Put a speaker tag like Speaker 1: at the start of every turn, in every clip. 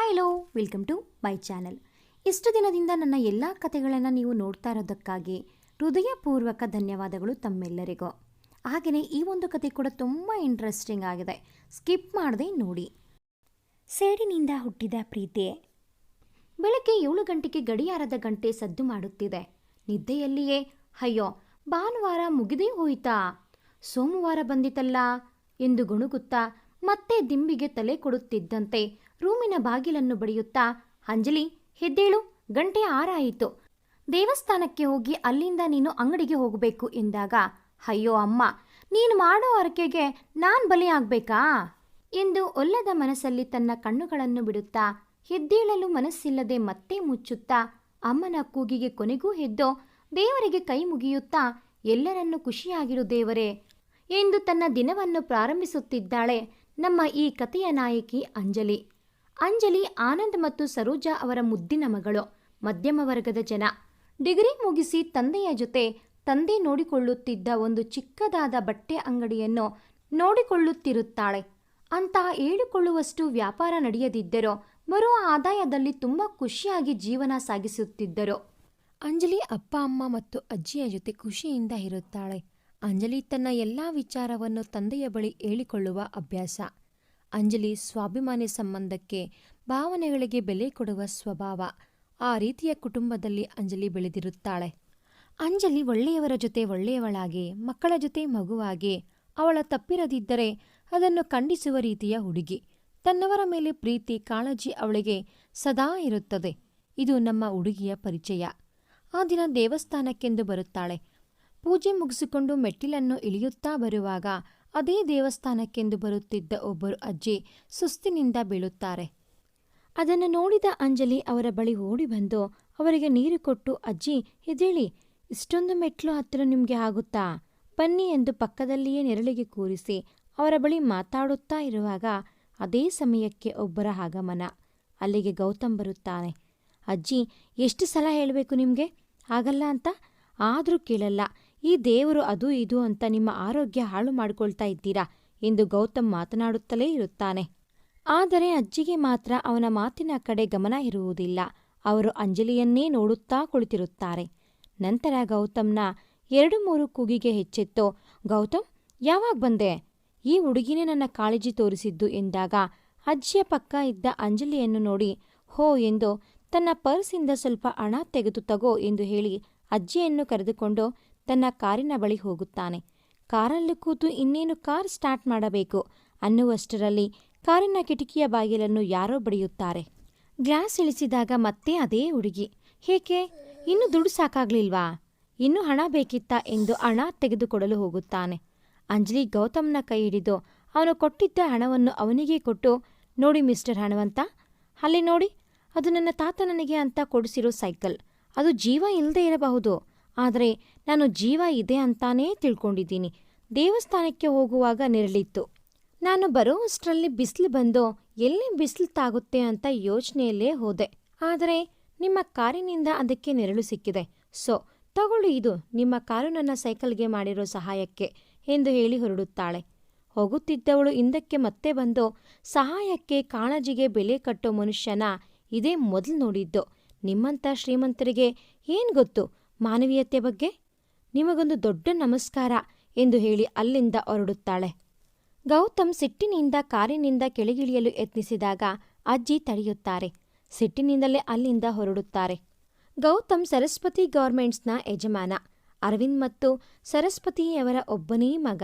Speaker 1: Hello, welcome to my channel. ಇಷ್ಟು ದಿನದಿಂದ ನನ್ನ ಎಲ್ಲ ಕಥೆಗಳನ್ನು ನೀವು ನೋಡ್ತಾ ಇರೋದಕ್ಕಾಗಿ ಹೃದಯಪೂರ್ವಕ ಧನ್ಯವಾದಗಳು ತಮ್ಮೆಲ್ಲರಿಗೂ. ಹಾಗೆಯೇ ಈ ಒಂದು ಕತೆ ಕೂಡ ತುಂಬ ಇಂಟ್ರೆಸ್ಟಿಂಗ್ ಆಗಿದೆ, ಸ್ಕಿಪ್ ಮಾಡದೆ ನೋಡಿ. ಸೇಡಿನಿಂದ ಹುಟ್ಟಿದ ಪ್ರೀತಿ. ಬೆಳಗ್ಗೆ 7 ಗಂಟೆಗೆ ಗಡಿಯಾರದ ಗಂಟೆ ಸದ್ದು ಮಾಡುತ್ತಿದೆ. ನಿದ್ದೆಯಲ್ಲಿಯೇ ಅಯ್ಯೋ, ಭಾನುವಾರ ಮುಗಿದೇ ಹೋಯಿತಾ, ಸೋಮವಾರ ಬಂದಿತಲ್ಲ ಎಂದು ಗುಣುಗುತ್ತಾ ಮತ್ತೆ ದಿಂಬಿಗೆ ತಲೆ ಕೊಡುತ್ತಿದ್ದಂತೆ ರೂಮಿನ ಬಾಗಿಲನ್ನು ಬಡಿಯುತ್ತಾ, ಅಂಜಲಿ ಎದ್ದೇಳು, ಗಂಟೆ 6 ಆಯಿತು, ದೇವಸ್ಥಾನಕ್ಕೆ ಹೋಗಿ ಅಲ್ಲಿಂದ ನೀನು ಅಂಗಡಿಗೆ ಹೋಗಬೇಕು ಎಂದಾಗ, ಅಯ್ಯೋ ಅಮ್ಮ, ನೀನು ಮಾಡೋ ಅರಕೆಗೆ ನಾನು ಬಲಿಯಾಗಬೇಕಾ ಎಂದು ಒಲ್ಲದ ಮನಸ್ಸಲ್ಲಿ ತನ್ನ ಕಣ್ಣುಗಳನ್ನು ಬಿಡುತ್ತಾ ಎದ್ದೇಳಲು ಮನಸ್ಸಿಲ್ಲದೆ ಮತ್ತೆ ಮುಚ್ಚುತ್ತಾ ಅಮ್ಮನ ಕೂಗಿಗೆ ಕೊನೆಗೂ ಎದ್ದು ದೇವರಿಗೆ ಕೈ ಮುಗಿಯುತ್ತಾ, ಎಲ್ಲರನ್ನೂ ಖುಷಿಯಾಗಿರು ದೇವರೇ ಎಂದು ತನ್ನ ದಿನವನ್ನು ಪ್ರಾರಂಭಿಸುತ್ತಿದ್ದಾಳೆ ನಮ್ಮ ಈ ಕಥೆಯ ನಾಯಕಿ ಅಂಜಲಿ. ಅಂಜಲಿ ಆನಂದ್ ಮತ್ತು ಸರೋಜಾ ಅವರ ಮುದ್ದಿನ ಮಗಳು. ಮಧ್ಯಮ ವರ್ಗದ ಜನ. ಡಿಗ್ರಿ ಮುಗಿಸಿ ತಂದೆಯ ಜೊತೆ ತಂದೆ ನೋಡಿಕೊಳ್ಳುತ್ತಿದ್ದ ಒಂದು ಚಿಕ್ಕದಾದ ಬಟ್ಟೆ ಅಂಗಡಿಯನ್ನು ನೋಡಿಕೊಳ್ಳುತ್ತಿರುತ್ತಾಳೆ. ಅಂತ ಹೇಳಿಕೊಳ್ಳುವಷ್ಟು ವ್ಯಾಪಾರ ನಡೆಯದಿದ್ದರೂ ಬರುವ ಆದಾಯದಲ್ಲಿ ತುಂಬ ಖುಷಿಯಾಗಿ ಜೀವನ ಸಾಗಿಸುತ್ತಿದ್ದರು. ಅಂಜಲಿ ಅಪ್ಪ ಅಮ್ಮ ಮತ್ತು ಅಜ್ಜಿಯ ಜೊತೆ ಖುಷಿಯಿಂದ ಇರುತ್ತಾಳೆ. ಅಂಜಲಿ ತನ್ನ ಎಲ್ಲ ವಿಚಾರವನ್ನು ತಂದೆಯ ಬಳಿ ಹೇಳಿಕೊಳ್ಳುವ ಅಭ್ಯಾಸ. ಅಂಜಲಿ ಸ್ವಾಭಿಮಾನಿ ಸಂಬಂಧಕ್ಕೆ, ಭಾವನೆಗಳಿಗೆ ಬೆಲೆ ಕೊಡುವ ಸ್ವಭಾವ. ಆ ರೀತಿಯ ಕುಟುಂಬದಲ್ಲಿ ಅಂಜಲಿ ಬೆಳೆದಿರುತ್ತಾಳೆ. ಅಂಜಲಿ ಒಳ್ಳೆಯವರ ಜೊತೆ ಒಳ್ಳೆಯವಳಾಗಿ, ಮಕ್ಕಳ ಜೊತೆ ಮಗುವಾಗಿ, ಅವಳ ತಪ್ಪಿರದಿದ್ದರೆ ಅದನ್ನು ಖಂಡಿಸುವ ರೀತಿಯ ಹುಡುಗಿ. ತನ್ನವರ ಮೇಲೆ ಪ್ರೀತಿ, ಕಾಳಜಿ ಅವಳಿಗೆ ಸದಾ ಇರುತ್ತದೆ. ಇದು ನಮ್ಮ ಹುಡುಗಿಯ ಪರಿಚಯ. ಆ ದಿನ ದೇವಸ್ಥಾನಕ್ಕೆಂದು ಬರುತ್ತಾಳೆ. ಪೂಜೆ ಮುಗಿಸಿಕೊಂಡು ಮೆಟ್ಟಿಲನ್ನು ಇಳಿಯುತ್ತಾ ಬರುವಾಗ ಅದೇ ದೇವಸ್ಥಾನಕ್ಕೆಂದು ಬರುತ್ತಿದ್ದ ಒಬ್ಬರು ಅಜ್ಜಿ ಸುಸ್ತಿನಿಂದ ಬೀಳುತ್ತಾರೆ. ಅದನ್ನು ನೋಡಿದ ಅಂಜಲಿ ಅವರ ಬಳಿ ಓಡಿ ಬಂದು ಅವರಿಗೆ ನೀರು ಕೊಟ್ಟು, ಅಜ್ಜಿ ಎದ್ದೇಳಿ, ಇಷ್ಟೊಂದು ಮೆಟ್ಲು ಹತ್ತಿರ ನಿಮಗೆ ಆಗುತ್ತಾ, ಬನ್ನಿ ಎಂದು ಪಕ್ಕದಲ್ಲಿಯೇ ನೆರಳಿಗೆ ಕೂರಿಸಿ ಅವರ ಬಳಿ ಮಾತಾಡುತ್ತಾ ಇರುವಾಗ ಅದೇ ಸಮಯಕ್ಕೆ ಒಬ್ಬರ ಆಗಮನ. ಅಲ್ಲಿಗೆ ಗೌತಮ್ ಬರುತ್ತಾನೆ. ಅಜ್ಜಿ, ಎಷ್ಟು ಸಲ ಹೇಳಬೇಕು ನಿಮಗೆ ಆಗಲ್ಲ ಅಂತ, ಆದರೂ ಕೇಳಲ್ಲ. ಈ ದೇವರು ಅದು ಇದು ಅಂತ ನಿಮ್ಮ ಆರೋಗ್ಯ ಹಾಳು ಮಾಡಿಕೊಳ್ತಾ ಇದ್ದೀರಾ ಎಂದು ಗೌತಮ್ ಮಾತನಾಡುತ್ತಲೇ ಇರುತ್ತಾನೆ. ಆದರೆ ಅಜ್ಜಿಗೆ ಮಾತ್ರ ಅವನ ಮಾತಿನ ಕಡೆ ಗಮನ ಇರುವುದಿಲ್ಲ. ಅವರು ಅಂಜಲಿಯನ್ನೇ ನೋಡುತ್ತಾ ಕುಳಿತಿರುತ್ತಾರೆ. ನಂತರ ಗೌತಮ್ನ 2-3 ಕೂಗಿಗೆ ಹೆಚ್ಚೆತ್ತು, ಗೌತಮ್ ಯಾವಾಗ ಬಂದೆ, ಈ ಹುಡುಗಿನೇ ನನ್ನ ಕಾಳಜಿ ತೋರಿಸಿದ್ದು ಎಂದಾಗ ಅಜ್ಜಿಯ ಪಕ್ಕ ಇದ್ದ ಅಂಜಲಿಯನ್ನು ನೋಡಿ ಹೋ ಎಂದು ತನ್ನ ಪರ್ಸಿಂದ ಸ್ವಲ್ಪ ಹಣ ತೆಗೆದು ತಗೋ ಎಂದು ಹೇಳಿ ಅಜ್ಜಿಯನ್ನು ಕರೆದುಕೊಂಡು ತನ್ನ ಕಾರಿನ ಬಳಿ ಹೋಗುತ್ತಾನೆ. ಕಾರಲ್ಲಿ ಕೂತು ಇನ್ನೇನು ಕಾರ್ ಸ್ಟಾರ್ಟ್ ಮಾಡಬೇಕು ಅನ್ನುವಷ್ಟರಲ್ಲಿ ಕಾರಿನ ಕಿಟಕಿಯ ಬಾಗಿಲನ್ನು ಯಾರೋ ಬಡಿಯುತ್ತಾರೆ. ಗ್ಲಾಸ್ ಇಳಿಸಿದಾಗ ಮತ್ತೆ ಅದೇ ಹುಡುಗಿ. ಏಕೆ, ಇನ್ನೂ ದುಡ್ಡು ಸಾಕಾಗ್ಲಿಲ್ವಾ, ಇನ್ನೂ ಹಣ ಬೇಕಿತ್ತಾ ಎಂದು ಹಣ ತೆಗೆದುಕೊಡಲು ಹೋಗುತ್ತಾನೆ. ಅಂಜಲಿ ಗೌತಮ್ನ ಕೈ ಹಿಡಿದು ಅವನು ಕೊಟ್ಟಿದ್ದ ಹಣವನ್ನು ಅವನಿಗೆ ಕೊಟ್ಟು, ನೋಡಿ ಮಿಸ್ಟರ್ ಹಣವಂತ, ಅಲ್ಲಿ ನೋಡಿ, ಅದು ನನ್ನ ತಾತ ನನಗೆ ಅಂತ ಕೊಡಿಸಿರೋ ಸೈಕಲ್. ಅದು ಜೀವ ಇಲ್ಲದೆ ಇರಬಹುದು, ಆದರೆ ನಾನು ಜೀವ ಇದೆ ಅಂತಾನೇ ತಿಳ್ಕೊಂಡಿದ್ದೀನಿ. ದೇವಸ್ಥಾನಕ್ಕೆ ಹೋಗುವಾಗ ನೆರಳಿತ್ತು. ನಾನು ಬರೋವಷ್ಟರಲ್ಲಿ ಬಿಸಿಲು ಬಂದು ಎಲ್ಲಿ ಬಿಸಿಲು ತಾಗುತ್ತೆ ಅಂತ ಯೋಚನೆಯಲ್ಲೇ ಹೋದೆ. ಆದರೆ ನಿಮ್ಮ ಕಾರಿನಿಂದ ಅದಕ್ಕೆ ನೆರಳು ಸಿಕ್ಕಿದೆ. ಸೊ ತಗೊಳ್ಳಿ, ಇದು ನಿಮ್ಮ ಕಾರು ನನ್ನ ಸೈಕಲ್ಗೆ ಮಾಡಿರೋ ಸಹಾಯಕ್ಕೆ ಎಂದು ಹೇಳಿ ಹೊರಡುತ್ತಾಳೆ. ಹೋಗುತ್ತಿದ್ದವಳು ಹಿಂದಕ್ಕೆ ಮತ್ತೆ ಬಂದು ಸಹಾಯಕ್ಕೆ, ಕಾಳಜಿಗೆ ಬೆಲೆ ಕಟ್ಟೋ ಮನುಷ್ಯನ ಇದೇ ಮೊದಲು ನೋಡಿದ್ದು. ನಿಮ್ಮಂಥ ಶ್ರೀಮಂತರಿಗೆ ಏನು ಗೊತ್ತು ಮಾನವೀಯತೆ ಬಗ್ಗೆ, ನಿಮಗೊಂದು ದೊಡ್ಡ ನಮಸ್ಕಾರ ಎಂದು ಹೇಳಿ ಅಲ್ಲಿಂದ ಹೊರಡುತ್ತಾಳೆ. ಗೌತಮ್ ಸಿಟ್ಟಿನಿಂದ ಕಾರಿನಿಂದ ಕೆಳಗಿಳಿಯಲು ಯತ್ನಿಸಿದಾಗ ಅಜ್ಜಿ ತಡೆಯುತ್ತಾರೆ. ಸಿಟ್ಟಿನಿಂದಲೇ ಅಲ್ಲಿಂದ ಹೊರಡುತ್ತಾರೆ. ಗೌತಮ್ ಸರಸ್ವತಿ ಗಾರ್ಮೆಂಟ್ಸ್ನ ಯಜಮಾನ. ಅರವಿಂದ್ ಮತ್ತು ಸರಸ್ವತಿಯವರ ಒಬ್ಬನೇ ಮಗ.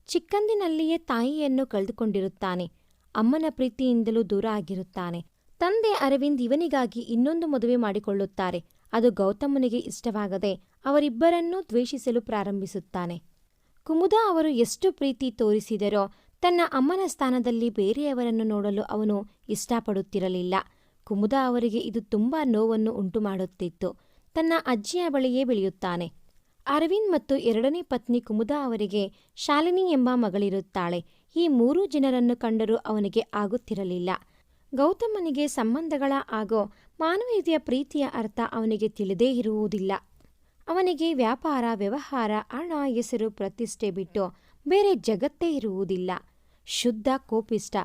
Speaker 1: ಚಿಕ್ಕಂದಿನಲ್ಲಿಯೇ ತಾಯಿಯನ್ನು ಕಳೆದುಕೊಂಡಿರುತ್ತಾನೆ. ಅಮ್ಮನ ಪ್ರೀತಿಯಿಂದಲೂ ದೂರ ಆಗಿರುತ್ತಾನೆ. ತಂದೆ ಅರವಿಂದ್ ಇವನಿಗಾಗಿ ಇನ್ನೊಂದು ಮದುವೆ ಮಾಡಿಕೊಳ್ಳುತ್ತಾರೆ. ಅದು ಗೌತಮನಿಗೆ ಇಷ್ಟವಾಗದೆ ಅವರಿಬ್ಬರನ್ನೂ ದ್ವೇಷಿಸಲು ಪ್ರಾರಂಭಿಸುತ್ತಾನೆ. ಕುಮುದಾ ಅವರು ಎಷ್ಟು ಪ್ರೀತಿ ತೋರಿಸಿದರೋ ತನ್ನ ಅಮ್ಮನ ಸ್ಥಾನದಲ್ಲಿ ಬೇರೆಯವರನ್ನು ನೋಡಲು ಅವನು ಇಷ್ಟಪಡುತ್ತಿರಲಿಲ್ಲ. ಕುಮುದಾ ಅವರಿಗೆ ಇದು ತುಂಬ ನೋವನ್ನು ಉಂಟುಮಾಡುತ್ತಿತ್ತು. ತನ್ನ ಅಜ್ಜಿಯ ಬಳಿಯೇ ಬೆಳೆಯುತ್ತಾನೆ. ಅರವಿಂದ್ ಮತ್ತು 2ನೇ ಪತ್ನಿ ಕುಮುದಾ ಅವರಿಗೆ ಶಾಲಿನಿ ಎಂಬ ಮಗಳಿರುತ್ತಾಳೆ. ಈ 3 ಜನರನ್ನು ಕಂಡರೂ ಅವನಿಗೆ ಆಗುತ್ತಿರಲಿಲ್ಲ. ಗೌತಮನಿಗೆ ಸಂಬಂಧಗಳ ಹಾಗೂ ಮಾನವೀಯತೆಯ ಪ್ರೀತಿಯ ಅರ್ಥ ಅವನಿಗೆ ತಿಳಿದೇ ಇರುವುದಿಲ್ಲ. ಅವನಿಗೆ ವ್ಯಾಪಾರ, ವ್ಯವಹಾರ, ಹಣ, ಹೆಸರು, ಪ್ರತಿಷ್ಠೆ ಬಿಟ್ಟು ಬೇರೆ ಜಗತ್ತೇ ಇರುವುದಿಲ್ಲ. ಶುದ್ಧ ಕೋಪಿಷ್ಟ.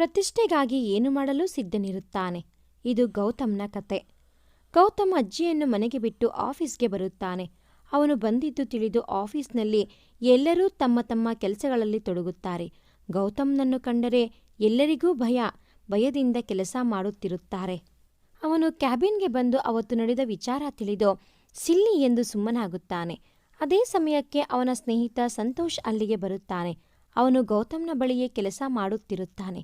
Speaker 1: ಪ್ರತಿಷ್ಠೆಗಾಗಿ ಏನು ಮಾಡಲು ಸಿದ್ಧನಿರುತ್ತಾನೆ. ಇದು ಗೌತಮ್ನ ಕತೆ. ಗೌತಮ್ ಅಜ್ಜಿಯನ್ನು ಮನೆಗೆ ಬಿಟ್ಟು ಆಫೀಸ್ಗೆ ಬರುತ್ತಾನೆ. ಅವನು ಬಂದಿದ್ದು ತಿಳಿದು ಆಫೀಸ್ನಲ್ಲಿ ಎಲ್ಲರೂ ತಮ್ಮ ತಮ್ಮ ಕೆಲಸಗಳಲ್ಲಿ ತೊಡಗುತ್ತಾರೆ. ಗೌತಮ್ನನ್ನು ಕಂಡರೆ ಎಲ್ಲರಿಗೂ ಭಯದಿಂದ ಕೆಲಸ ಮಾಡುತ್ತಿರುತ್ತಾರೆ. ಅವನು ಕ್ಯಾಬಿನ್ಗೆ ಬಂದು ಅವತ್ತು ನಡೆದ ವಿಚಾರ ತಿಳಿದು ಸಿಲ್ಲಿ ಎಂದು ಸುಮ್ಮನಾಗುತ್ತಾನೆ. ಅದೇ ಸಮಯಕ್ಕೆ ಅವನ ಸ್ನೇಹಿತ ಸಂತೋಷ್ ಅಲ್ಲಿಗೆ ಬರುತ್ತಾನೆ. ಅವನು ಗೌತಮ್ನ ಬಳಿಯೇ ಕೆಲಸ ಮಾಡುತ್ತಿರುತ್ತಾನೆ.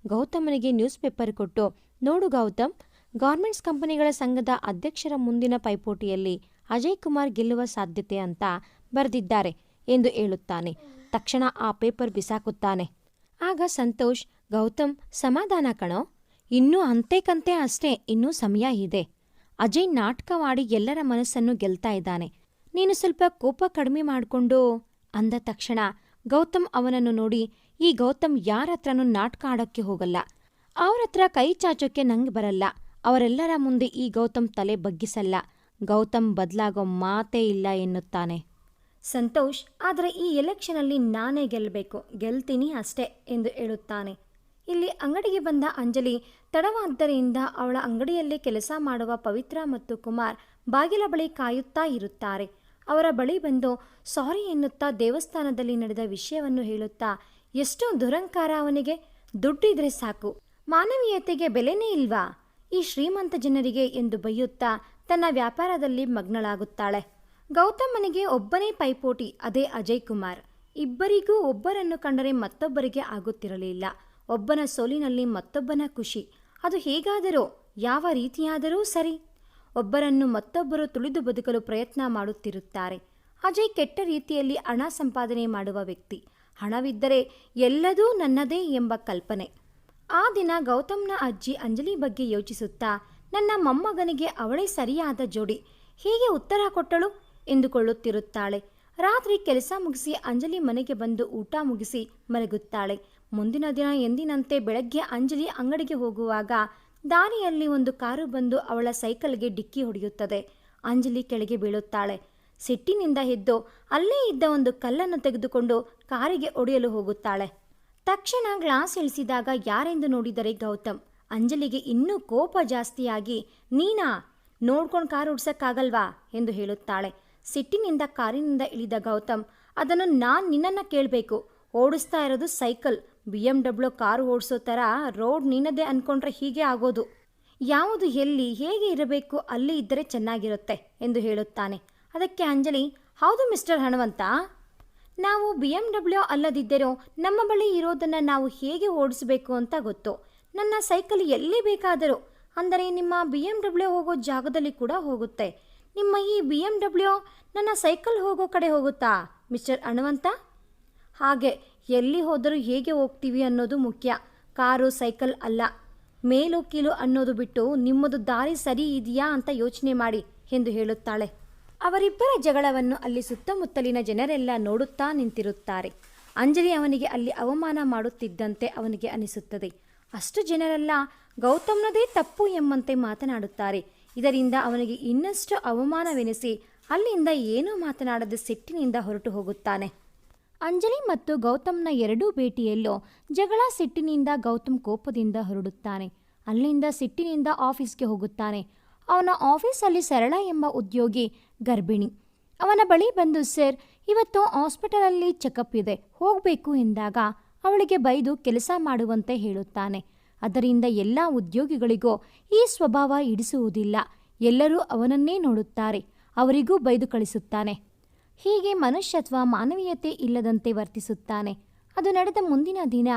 Speaker 1: ಗೌತಮನಿಗೆ ನ್ಯೂಸ್ ಪೇಪರ್ ಕೊಟ್ಟು, ನೋಡು ಗೌತಮ್, ಗಾರ್ಮೆಂಟ್ಸ್ ಕಂಪನಿಗಳ ಸಂಘದ ಅಧ್ಯಕ್ಷರ ಮುಂದಿನ ಪೈಪೋಟಿಯಲ್ಲಿ ಅಜಯ್ ಕುಮಾರ್ ಗೆಲ್ಲುವ ಸಾಧ್ಯತೆ ಅಂತ ಬರೆದಿದ್ದಾರೆ ಎಂದು ಹೇಳುತ್ತಾನೆ. ತಕ್ಷಣ ಆ ಪೇಪರ್ ಬಿಸಾಕುತ್ತಾನೆ. ಆಗ ಸಂತೋಷ್, ಗೌತಮ್ ಸಮಾಧಾನ ಕಣೋ, ಇನ್ನೂ ಅಂತೆ ಅಷ್ಟೇ, ಇನ್ನೂ ಸಮಯ ಇದೆ. ಅಜಯ್ ನಾಟಕವಾಡಿ ಎಲ್ಲರ ಮನಸ್ಸನ್ನು ಗೆಲ್ತಾ ಇದ್ದಾನೆ. ನೀನು ಸ್ವಲ್ಪ ಕೋಪ ಕಡಿಮೆ ಮಾಡಿಕೊಂಡು ಅಂದ ತಕ್ಷಣ ಗೌತಮ್ ಅವನನ್ನು ನೋಡಿ, ಈ ಗೌತಮ್ ಯಾರ ಹತ್ರನೂ ನಾಟಕ ಆಡೋಕ್ಕೆ ಹೋಗಲ್ಲ, ಅವ್ರ ಹತ್ರ ಕೈ ಚಾಚೋಕ್ಕೆ ನಂಗೆ ಬರಲ್ಲ, ಅವರೆಲ್ಲರ ಮುಂದೆ ಈ ಗೌತಮ್ ತಲೆ ಬಗ್ಗಿಸಲ್ಲ, ಗೌತಮ್ ಬದಲಾಗೋ ಮಾತೇ ಇಲ್ಲ ಎನ್ನುತ್ತಾನೆ. ಸಂತೋಷ್, ಆದರೆ ಈ ಎಲೆಕ್ಷನಲ್ಲಿ ನಾನೇ ಗೆಲ್ಲಬೇಕು, ಗೆಲ್ತೀನಿ ಅಷ್ಟೇ ಎಂದು ಹೇಳುತ್ತಾನೆ. ಇಲ್ಲಿ ಅಂಗಡಿಗೆ ಬಂದ ಅಂಜಲಿ ತಡವಾದ್ದರಿಂದ ಅವಳ ಅಂಗಡಿಯಲ್ಲೇ ಕೆಲಸ ಮಾಡುವ ಪವಿತ್ರ ಮತ್ತು ಕುಮಾರ್ ಬಾಗಿಲ ಬಳಿ ಕಾಯುತ್ತಾ ಇರುತ್ತಾರೆ. ಅವರ ಬಳಿ ಬಂದು ಸಾರಿ ಎನ್ನುತ್ತಾ ದೇವಸ್ಥಾನದಲ್ಲಿ ನಡೆದ ವಿಷಯವನ್ನು ಹೇಳುತ್ತಾ, ಎಷ್ಟೋ ದುರಂಕಾರ ಅವನಿಗೆ, ದುಡ್ಡಿದ್ರೆ ಸಾಕು, ಮಾನವೀಯತೆಗೆ ಬೆಲೆನೇ ಇಲ್ವಾ ಈ ಶ್ರೀಮಂತ ಜನರಿಗೆ ಎಂದು ಬೈಯುತ್ತಾ ತನ್ನ ವ್ಯಾಪಾರದಲ್ಲಿ ಮಗ್ನಳಾಗುತ್ತಾಳೆ. ಗೌತಮನಿಗೆ ಒಬ್ಬನೇ ಪೈಪೋಟಿ, ಅದೇ ಅಜಯ್ ಕುಮಾರ್. ಇಬ್ಬರಿಗೂ ಒಬ್ಬರನ್ನು ಕಂಡರೆ ಮತ್ತೊಬ್ಬರಿಗೆ ಆಗುತ್ತಿರಲಿಲ್ಲ. ಒಬ್ಬನ ಸೋಲಿನಲ್ಲಿ ಮತ್ತೊಬ್ಬನ ಖುಷಿ. ಅದು ಹೇಗಾದರೂ ಯಾವ ರೀತಿಯಾದರೂ ಸರಿ. ಒಬ್ಬರನ್ನು ಮತ್ತೊಬ್ಬರು ತುಳಿದು ಬದುಕಲು ಪ್ರಯತ್ನ ಮಾಡುತ್ತಿರುತ್ತಾರೆ. ಅಜಯ್ ಕೆಟ್ಟ ರೀತಿಯಲ್ಲಿ ಹಣ ಸಂಪಾದನೆ ಮಾಡುವ ವ್ಯಕ್ತಿ. ಹಣವಿದ್ದರೆ ಎಲ್ಲದೂ ನನ್ನದೇ ಎಂಬ ಕಲ್ಪನೆ. ಆ ದಿನ ಗೌತಮ್ನ ಅಜ್ಜಿ ಅಂಜಲಿ ಬಗ್ಗೆ ಯೋಚಿಸುತ್ತಾ, ನನ್ನ ಮೊಮ್ಮಗನಿಗೆ ಅವಳೇ ಸರಿಯಾದ ಜೋಡಿ, ಹೀಗೆ ಉತ್ತರ ಕೊಟ್ಟಳು ಎಂದುಕೊಳ್ಳುತ್ತಿರುತ್ತಾಳೆ. ರಾತ್ರಿ ಕೆಲಸ ಮುಗಿಸಿ ಅಂಜಲಿ ಮನೆಗೆ ಬಂದು ಊಟ ಮುಗಿಸಿ ಮಲಗುತ್ತಾಳೆ. ಮುಂದಿನ ದಿನ ಎಂದಿನಂತೆ ಬೆಳಗ್ಗೆ ಅಂಜಲಿ ಅಂಗಡಿಗೆ ಹೋಗುವಾಗ ದಾರಿಯಲ್ಲಿ ಒಂದು ಕಾರು ಬಂದು ಅವಳ ಸೈಕಲ್ಗೆ ಡಿಕ್ಕಿ ಹೊಡೆಯುತ್ತದೆ. ಅಂಜಲಿ ಕೆಳಗೆ ಬೀಳುತ್ತಾಳೆ. ಸಿಟ್ಟಿನಿಂದ ಎದ್ದು ಅಲ್ಲೇ ಇದ್ದ ಒಂದು ಕಲ್ಲನ್ನು ತೆಗೆದುಕೊಂಡು ಕಾರಿಗೆ ಹೊಡೆಯಲು ಹೋಗುತ್ತಾಳೆ. ತಕ್ಷಣ ಗ್ಲಾಸ್ ಇಳಿಸಿದಾಗ ಯಾರೆಂದು ನೋಡಿದರೆ ಗೌತಮ್. ಅಂಜಲಿಗೆ ಇನ್ನೂ ಕೋಪ ಜಾಸ್ತಿಯಾಗಿ, ನೀನಾ, ನೋಡ್ಕೊಂಡು ಕಾರು ಓಡಿಸೋಕ್ಕಾಗಲ್ವಾ ಎಂದು ಹೇಳುತ್ತಾಳೆ. ಸಿಟ್ಟಿನಿಂದ ಕಾರಿನಿಂದ ಇಳಿದ ಗೌತಮ್, ಅದನ್ನು ನಾನು ನಿನ್ನನ್ನು ಕೇಳಬೇಕು, ಓಡಿಸ್ತಾ ಇರೋದು ಸೈಕಲ್, BMW ಕಾರು ಓಡಿಸೋ ಥರ ರೋಡ್ ನಿನ್ನದೇ ಅಂದ್ಕೊಂಡ್ರೆ ಹೀಗೆ ಆಗೋದು. ಯಾವುದು ಎಲ್ಲಿ ಹೇಗೆ ಇರಬೇಕು ಅಲ್ಲಿ ಇದ್ದರೆ ಚೆನ್ನಾಗಿರುತ್ತೆ ಎಂದು ಹೇಳುತ್ತಾನೆ. ಅದಕ್ಕೆ ಅಂಜಲಿ, ಹೌದು ಮಿಸ್ಟರ್ ಹಣವಂತ, ನಾವು BMW ಅಲ್ಲದಿದ್ದರೂ ನಮ್ಮ ಬಳಿ ಇರೋದನ್ನು ನಾವು ಹೇಗೆ ಓಡಿಸಬೇಕು ಅಂತ ಗೊತ್ತು. ನನ್ನ ಸೈಕಲ್ ಎಲ್ಲಿ ಬೇಕಾದರೂ, ಅಂದರೆ ನಿಮ್ಮ BMW ಹೋಗೋ ಜಾಗದಲ್ಲಿ ಕೂಡ ಹೋಗುತ್ತೆ. ನಿಮ್ಮ ಈ BMW ನನ್ನ ಸೈಕಲ್ ಹೋಗೋ ಕಡೆ ಹೋಗುತ್ತಾ ಮಿಸ್ಟರ್ ಹಣವಂತ? ಹಾಗೆ ಎಲ್ಲಿ ಹೋದರೂ ಹೇಗೆ ಹೋಗ್ತೀವಿ ಅನ್ನೋದು ಮುಖ್ಯ, ಕಾರು ಸೈಕಲ್ ಅಲ್ಲ. ಮೇಲು ಕೀಲು ಅನ್ನೋದು ಬಿಟ್ಟು ನಿಮ್ಮದು ದಾರಿ ಸರಿ ಇದೆಯಾ ಅಂತ ಯೋಚನೆ ಮಾಡಿ ಎಂದು ಹೇಳುತ್ತಾಳೆ. ಅವರಿಬ್ಬರ ಜಗಳವನ್ನು ಅಲ್ಲಿ ಸುತ್ತಮುತ್ತಲಿನ ಜನರೆಲ್ಲ ನೋಡುತ್ತಾ ನಿಂತಿರುತ್ತಾರೆ. ಅಂಜಲಿ ಅವನಿಗೆ ಅಲ್ಲಿ ಅವಮಾನ ಮಾಡುತ್ತಿದ್ದಂತೆ ಅವನಿಗೆ ಅನಿಸುತ್ತದೆ. ಅಷ್ಟು ಜನರೆಲ್ಲ ಗೌತಮ್ನದೇ ತಪ್ಪು ಎಂಬಂತೆ ಮಾತನಾಡುತ್ತಾರೆ. ಇದರಿಂದ ಅವನಿಗೆ ಇನ್ನಷ್ಟು ಅವಮಾನವೆನಿಸಿ ಅಲ್ಲಿಂದ ಏನೂ ಮಾತನಾಡದೆ ಸಿಟ್ಟಿನಿಂದ ಹೊರಟು ಹೋಗುತ್ತಾನೆ. ಅಂಜಲಿ ಮತ್ತು ಗೌತಮ್ನ ಎರಡೂ ಭೇಟಿಯಲ್ಲೂ ಜಗಳ, ಸಿಟ್ಟಿನಿಂದ ಗೌತಮ್ ಕೋಪದಿಂದ ಹೊರಡುತ್ತಾನೆ. ಅಲ್ಲಿಂದ ಸಿಟ್ಟಿನಿಂದ ಆಫೀಸ್ಗೆ ಹೋಗುತ್ತಾನೆ. ಅವನ ಆಫೀಸಲ್ಲಿ ಸರಳ ಎಂಬ ಉದ್ಯೋಗಿ ಗರ್ಭಿಣಿ. ಅವನ ಬಳಿ ಬಂದು, ಸರ್, ಇವತ್ತು ಹಾಸ್ಪಿಟಲಲ್ಲಿ ಚೆಕಪ್ ಇದೆ, ಹೋಗಬೇಕು ಎಂದಾಗ ಅವಳಿಗೆ ಬೈದು ಕೆಲಸ ಮಾಡುವಂತೆ ಹೇಳುತ್ತಾನೆ. ಅದರಿಂದ ಎಲ್ಲ ಉದ್ಯೋಗಿಗಳಿಗೂ ಈ ಸ್ವಭಾವ ಹಿಡಿಸುವುದಿಲ್ಲ. ಎಲ್ಲರೂ ಅವನನ್ನೇ ನೋಡುತ್ತಾರೆ. ಅವರಿಗೂ ಬೈದು ಕಳಿಸುತ್ತಾನೆ. ಹೀಗೆ ಮನುಷ್ಯತ್ವ, ಮಾನವೀಯತೆ ಇಲ್ಲದಂತೆ ವರ್ತಿಸುತ್ತಾನೆ. ಅದು ನಡೆದ ಮುಂದಿನ ದಿನ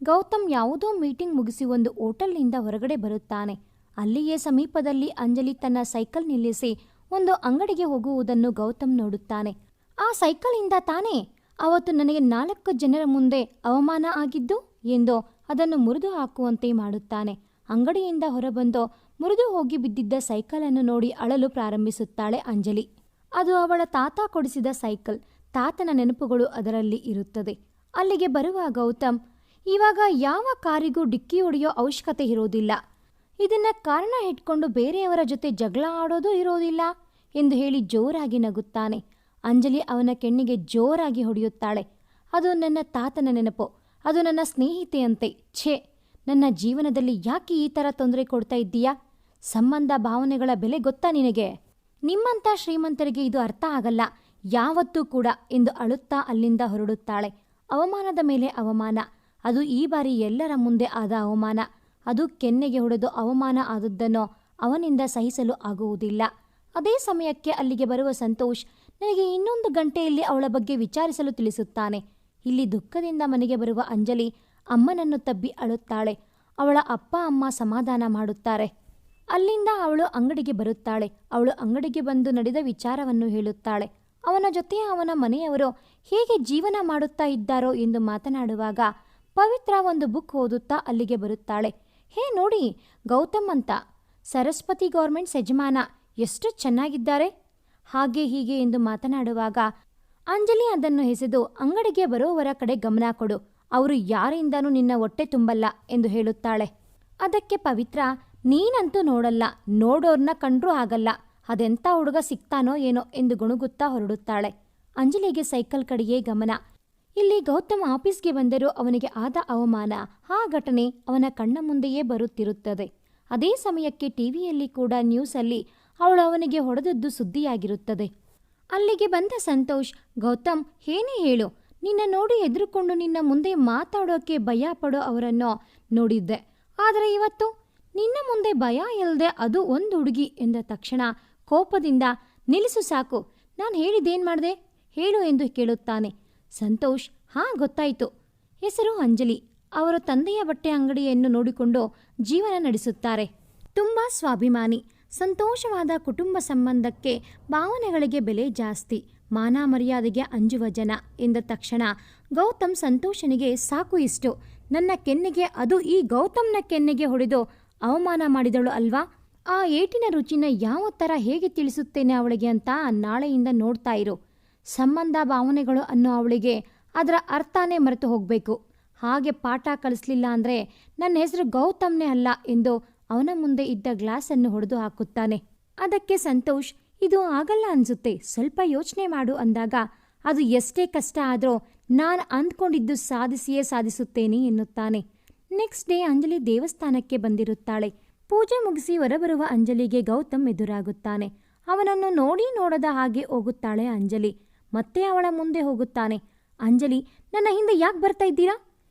Speaker 1: ಗೌತಮ್ ಯಾವುದೋ ಮೀಟಿಂಗ್ ಮುಗಿಸಿ ಒಂದು ಹೋಟೆಲ್ನಿಂದ ಹೊರಗಡೆ ಬರುತ್ತಾನೆ. ಅಲ್ಲಿಯೇ ಸಮೀಪದಲ್ಲಿ ಅಂಜಲಿ ತನ್ನ ಸೈಕಲ್ ನಿಲ್ಲಿಸಿ ಒಂದು ಅಂಗಡಿಗೆ ಹೋಗುವುದನ್ನು ಗೌತಮ್ ನೋಡುತ್ತಾನೆ. ಆ ಸೈಕಲಿಂದ ತಾನೇ ಅವತ್ತು ನನಗೆ 4 ಜನರ ಮುಂದೆ ಅವಮಾನ ಆಗಿದ್ದು ಎಂದು ಅದನ್ನು ಮುರಿದು ಹಾಕುವಂತೆ ಮಾಡುತ್ತಾನೆ. ಅಂಗಡಿಯಿಂದ ಹೊರಬಂದು ಮುರಿದು ಹೋಗಿ ಬಿದ್ದಿದ್ದ ಸೈಕಲನ್ನು ನೋಡಿ ಅಳಲು ಪ್ರಾರಂಭಿಸುತ್ತಾಳೆ ಅಂಜಲಿ. ಅದು ಅವಳ ತಾತ ಕೊಡಿಸಿದ ಸೈಕಲ್. ತಾತನ ನೆನಪುಗಳು ಅದರಲ್ಲಿ ಇರುತ್ತದೆ. ಅಲ್ಲಿಗೆ ಬರುವ ಗೌತಮ್, ಇವಾಗ ಯಾವ ಕಾರಿಗೂ ಡಿಕ್ಕಿ ಹೊಡೆಯೋ ಅವಶ್ಯಕತೆ ಇರೋದಿಲ್ಲ, ಇದನ್ನ ಕಾರಣ ಇಟ್ಕೊಂಡು ಬೇರೆಯವರ ಜೊತೆ ಜಗಳ ಆಡೋದು ಇರೋದಿಲ್ಲ ಎಂದು ಹೇಳಿ ಜೋರಾಗಿ ನಗುತ್ತಾನೆ. ಅಂಜಲಿ ಅವನ ಕೆನ್ನಿಗೆ ಜೋರಾಗಿ ಹೊಡೆಯುತ್ತಾಳೆ. ಅದು ನನ್ನ ತಾತನ ನೆನಪು, ಅದು ನನ್ನ ಸ್ನೇಹಿತೆಯಂತೆ. ಛೇ, ನನ್ನ ಜೀವನದಲ್ಲಿ ಯಾಕೆ ಈ ಥರ ತೊಂದರೆ ಕೊಡ್ತಾ ಇದ್ದೀಯಾ? ಸಂಬಂಧ ಭಾವನೆಗಳ ಬೆಲೆ ಗೊತ್ತಾ ನಿನಗೆ? ನಿಮ್ಮಂಥ ಶ್ರೀಮಂತರಿಗೆ ಇದು ಅರ್ಥ ಆಗಲ್ಲ ಯಾವತ್ತೂ ಕೂಡ ಎಂದು ಅಳುತ್ತಾ ಅಲ್ಲಿಂದ ಹೊರಡುತ್ತಾಳೆ. ಅವಮಾನದ ಮೇಲೆ ಅವಮಾನ. ಅದು ಈ ಬಾರಿ ಎಲ್ಲರ ಮುಂದೆ ಆದ ಅವಮಾನ. ಅದು ಕೆನ್ನೆಗೆ ಹೊಡೆದು ಅವಮಾನ ಆದದ್ದನ್ನು ಅವನಿಂದ ಸಹಿಸಲು ಆಗುವುದಿಲ್ಲ. ಅದೇ ಸಮಯಕ್ಕೆ ಅಲ್ಲಿಗೆ ಬರುವ ಸಂತೋಷ್ ನನಗೆ ಇನ್ನೊಂದು ಗಂಟೆಯಲ್ಲಿ ಅವಳ ಬಗ್ಗೆ ವಿಚಾರಿಸಲು ತಿಳಿಸುತ್ತಾನೆ. ಇಲ್ಲಿ ದುಃಖದಿಂದ ಮನೆಗೆ ಬರುವ ಅಂಜಲಿ ಅಮ್ಮನನ್ನು ತಬ್ಬಿ ಅಳುತ್ತಾಳೆ. ಅವಳ ಅಪ್ಪ ಅಮ್ಮ ಸಮಾಧಾನ ಮಾಡುತ್ತಾರೆ. ಅಲ್ಲಿಂದ ಅವಳು ಅಂಗಡಿಗೆ ಬರುತ್ತಾಳೆ. ಅವಳು ಅಂಗಡಿಗೆ ಬಂದು ನಡೆದ ವಿಚಾರವನ್ನು ಹೇಳುತ್ತಾಳೆ. ಅವನ ಜೊತೆ ಅವನ ಮನೆಯವರು ಹೇಗೆ ಜೀವನ ಮಾಡುತ್ತಾ ಇದ್ದಾರೋ ಎಂದು ಮಾತನಾಡುವಾಗ ಪವಿತ್ರ ಒಂದು ಬುಕ್ ಓದುತ್ತಾ ಅಲ್ಲಿಗೆ ಬರುತ್ತಾಳೆ. ಹೇ ನೋಡಿ, ಗೌತಮ್ ಅಂತ, ಸರಸ್ವತಿ ಗೌರ್ಮೆಂಟ್ಸ್ ಯಜಮಾನ, ಎಷ್ಟು ಚೆನ್ನಾಗಿದ್ದಾರೆ, ಹಾಗೆ ಹೀಗೆ ಎಂದು ಮಾತನಾಡುವಾಗ ಅಂಜಲಿ ಅದನ್ನು ಎಸೆದು ಅಂಗಡಿಗೆ ಬರೋವರ ಕಡೆ ಗಮನ ಕೊಡು, ಅವರು ಯಾರಿಂದನೂ ನಿನ್ನ ಹೊಟ್ಟೆ ತುಂಬಲ್ಲ ಎಂದು ಹೇಳುತ್ತಾಳೆ. ಅದಕ್ಕೆ ಪವಿತ್ರ, ನೀನಂತೂ ನೋಡಲ್ಲ, ನೋಡೋರ್ನ ಕಂಡ್ರೂ ಆಗಲ್ಲ, ಅದೆಂಥ ಹುಡುಗ ಸಿಗ್ತಾನೋ ಏನೋ ಎಂದು ಗುಣುಗುತ್ತಾ ಹೊರಡುತ್ತಾಳೆ. ಅಂಜಲಿಗೆ ಸೈಕಲ್ ಕಡೆಯೇ ಗಮನ. ಇಲ್ಲಿ ಗೌತಮ್ ಆಫೀಸ್ಗೆ ಬಂದರೂ ಅವನಿಗೆ ಆದ ಅವಮಾನ, ಆ ಘಟನೆ ಅವನ ಕಣ್ಣ ಮುಂದೆಯೇ ಬರುತ್ತಿರುತ್ತದೆ. ಅದೇ ಸಮಯಕ್ಕೆ ಟಿವಿಯಲ್ಲಿ ಕೂಡ ನ್ಯೂಸಲ್ಲಿ ಅವಳು ಅವನಿಗೆ ಹೊಡೆದದ್ದು ಸುದ್ದಿಯಾಗಿರುತ್ತದೆ. ಅಲ್ಲಿಗೆ ಬಂದ ಸಂತೋಷ್, ಗೌತಮ್ ಏನೇ ಹೇಳು, ನಿನ್ನ ನೋಡಿ ಎದುರುಕೊಂಡು ನಿನ್ನ ಮುಂದೆ ಮಾತಾಡೋಕೆ ಭಯ ಪಡೋ ಅವರನ್ನು ನೋಡಿದ್ದೆ, ಆದರೆ ಇವತ್ತು ನಿನ್ನ ಮುಂದೆ ಭಯ ಇಲ್ಲದೆ ಅದು ಒಂದು ಹುಡುಗಿ ಎಂದ ತಕ್ಷಣ ಕೋಪದಿಂದ ನಿಲ್ಲಿಸು ಸಾಕು, ನಾನು ಹೇಳಿದ್ದೇನು ಮಾಡಿದೆ ಹೇಳು ಎಂದು ಕೇಳುತ್ತಾನೆ. ಸಂತೋಷ್, ಗೊತ್ತಾಯಿತು, ಹೆಸರು ಅಂಜಲಿ, ಅವರ ತಂದೆಯ ಬಟ್ಟೆ ಅಂಗಡಿಯನ್ನು ನೋಡಿಕೊಂಡು ಜೀವನ ನಡೆಸುತ್ತಾರೆ. ತುಂಬ ಸ್ವಾಭಿಮಾನಿ, ಸಂತೋಷವಾದ ಕುಟುಂಬ ಸಂಬಂಧಕ್ಕೆ ಭಾವನೆಗಳಿಗೆ ಬೆಲೆ ಜಾಸ್ತಿ, ಮಾನ ಮರ್ಯಾದೆಗೆ ಅಂಜುವ ಜನ ಎಂದ ತಕ್ಷಣ ಗೌತಮ್ ಸಂತೋಷನಿಗೆ ಸಾಕು, ಇಷ್ಟು ನನ್ನ ಕೆನ್ನೆಗೆ, ಅದು ಈ ಗೌತಮ್ನ ಕೆನ್ನೆಗೆ ಹೊಡೆದು ಅವಮಾನ ಮಾಡಿದಳು ಅಲ್ವಾ, ಆ ಏಟಿನ ರುಚಿನ ಯಾವ ಥರ ಹೇಗೆ ತಿಳಿಸುತ್ತೇನೆ ಅವಳಿಗೆ ಅಂತ ನಾಳೆಯಿಂದ ನೋಡ್ತಾ ಇರು. ಸಂಬಂಧ ಭಾವನೆಗಳು ಅನ್ನೋ ಅವಳಿಗೆ ಅದರ ಅರ್ಥನೇ ಮರೆತು ಹೋಗಬೇಕು. ಹಾಗೆ ಪಾಠ ಕಲಿಸ್ಲಿಲ್ಲ ಅಂದರೆ ನನ್ನ ಹೆಸರು ಗೌತಮ್ನೇ ಅಲ್ಲ ಎಂದು ಅವನ ಮುಂದೆ ಇದ್ದ ಗ್ಲಾಸನ್ನು ಹೊಡೆದು ಹಾಕುತ್ತಾನೆ. ಅದಕ್ಕೆ ಸಂತೋಷ್, ಇದು ಆಗಲ್ಲ ಅನ್ಸುತ್ತೆ, ಸ್ವಲ್ಪ ಯೋಚನೆ ಮಾಡು ಅಂದಾಗ, ಅದು ಎಷ್ಟೇ ಕಷ್ಟ ಆದರೂ ನಾನು ಅಂದ್ಕೊಂಡಿದ್ದು ಸಾಧಿಸಿಯೇ ಸಾಧಿಸುತ್ತೇನೆ ಎನ್ನುತ್ತಾನೆ. ನೆಕ್ಸ್ಟ್ ಡೇ ಅಂಜಲಿ ದೇವಸ್ಥಾನಕ್ಕೆ ಬಂದಿರುತ್ತಾಳೆ. ಪೂಜೆ ಮುಗಿಸಿ ಹೊರಬರುವ ಅಂಜಲಿಗೆ ಗೌತಮ್ ಎದುರಾಗುತ್ತಾನೆ. ಅವನನ್ನು ನೋಡಿ ನೋಡದ ಹಾಗೆ ಹೋಗುತ್ತಾಳೆ ಅಂಜಲಿ. ಮತ್ತೆ ಅವಳ ಮುಂದೆ ಹೋಗುತ್ತಾನೆ. ಅಂಜಲಿ, ನನ್ನ ಹಿಂದೆ ಯಾಕೆ ಬರ್ತಾ ಇದ್ದೀರಾ?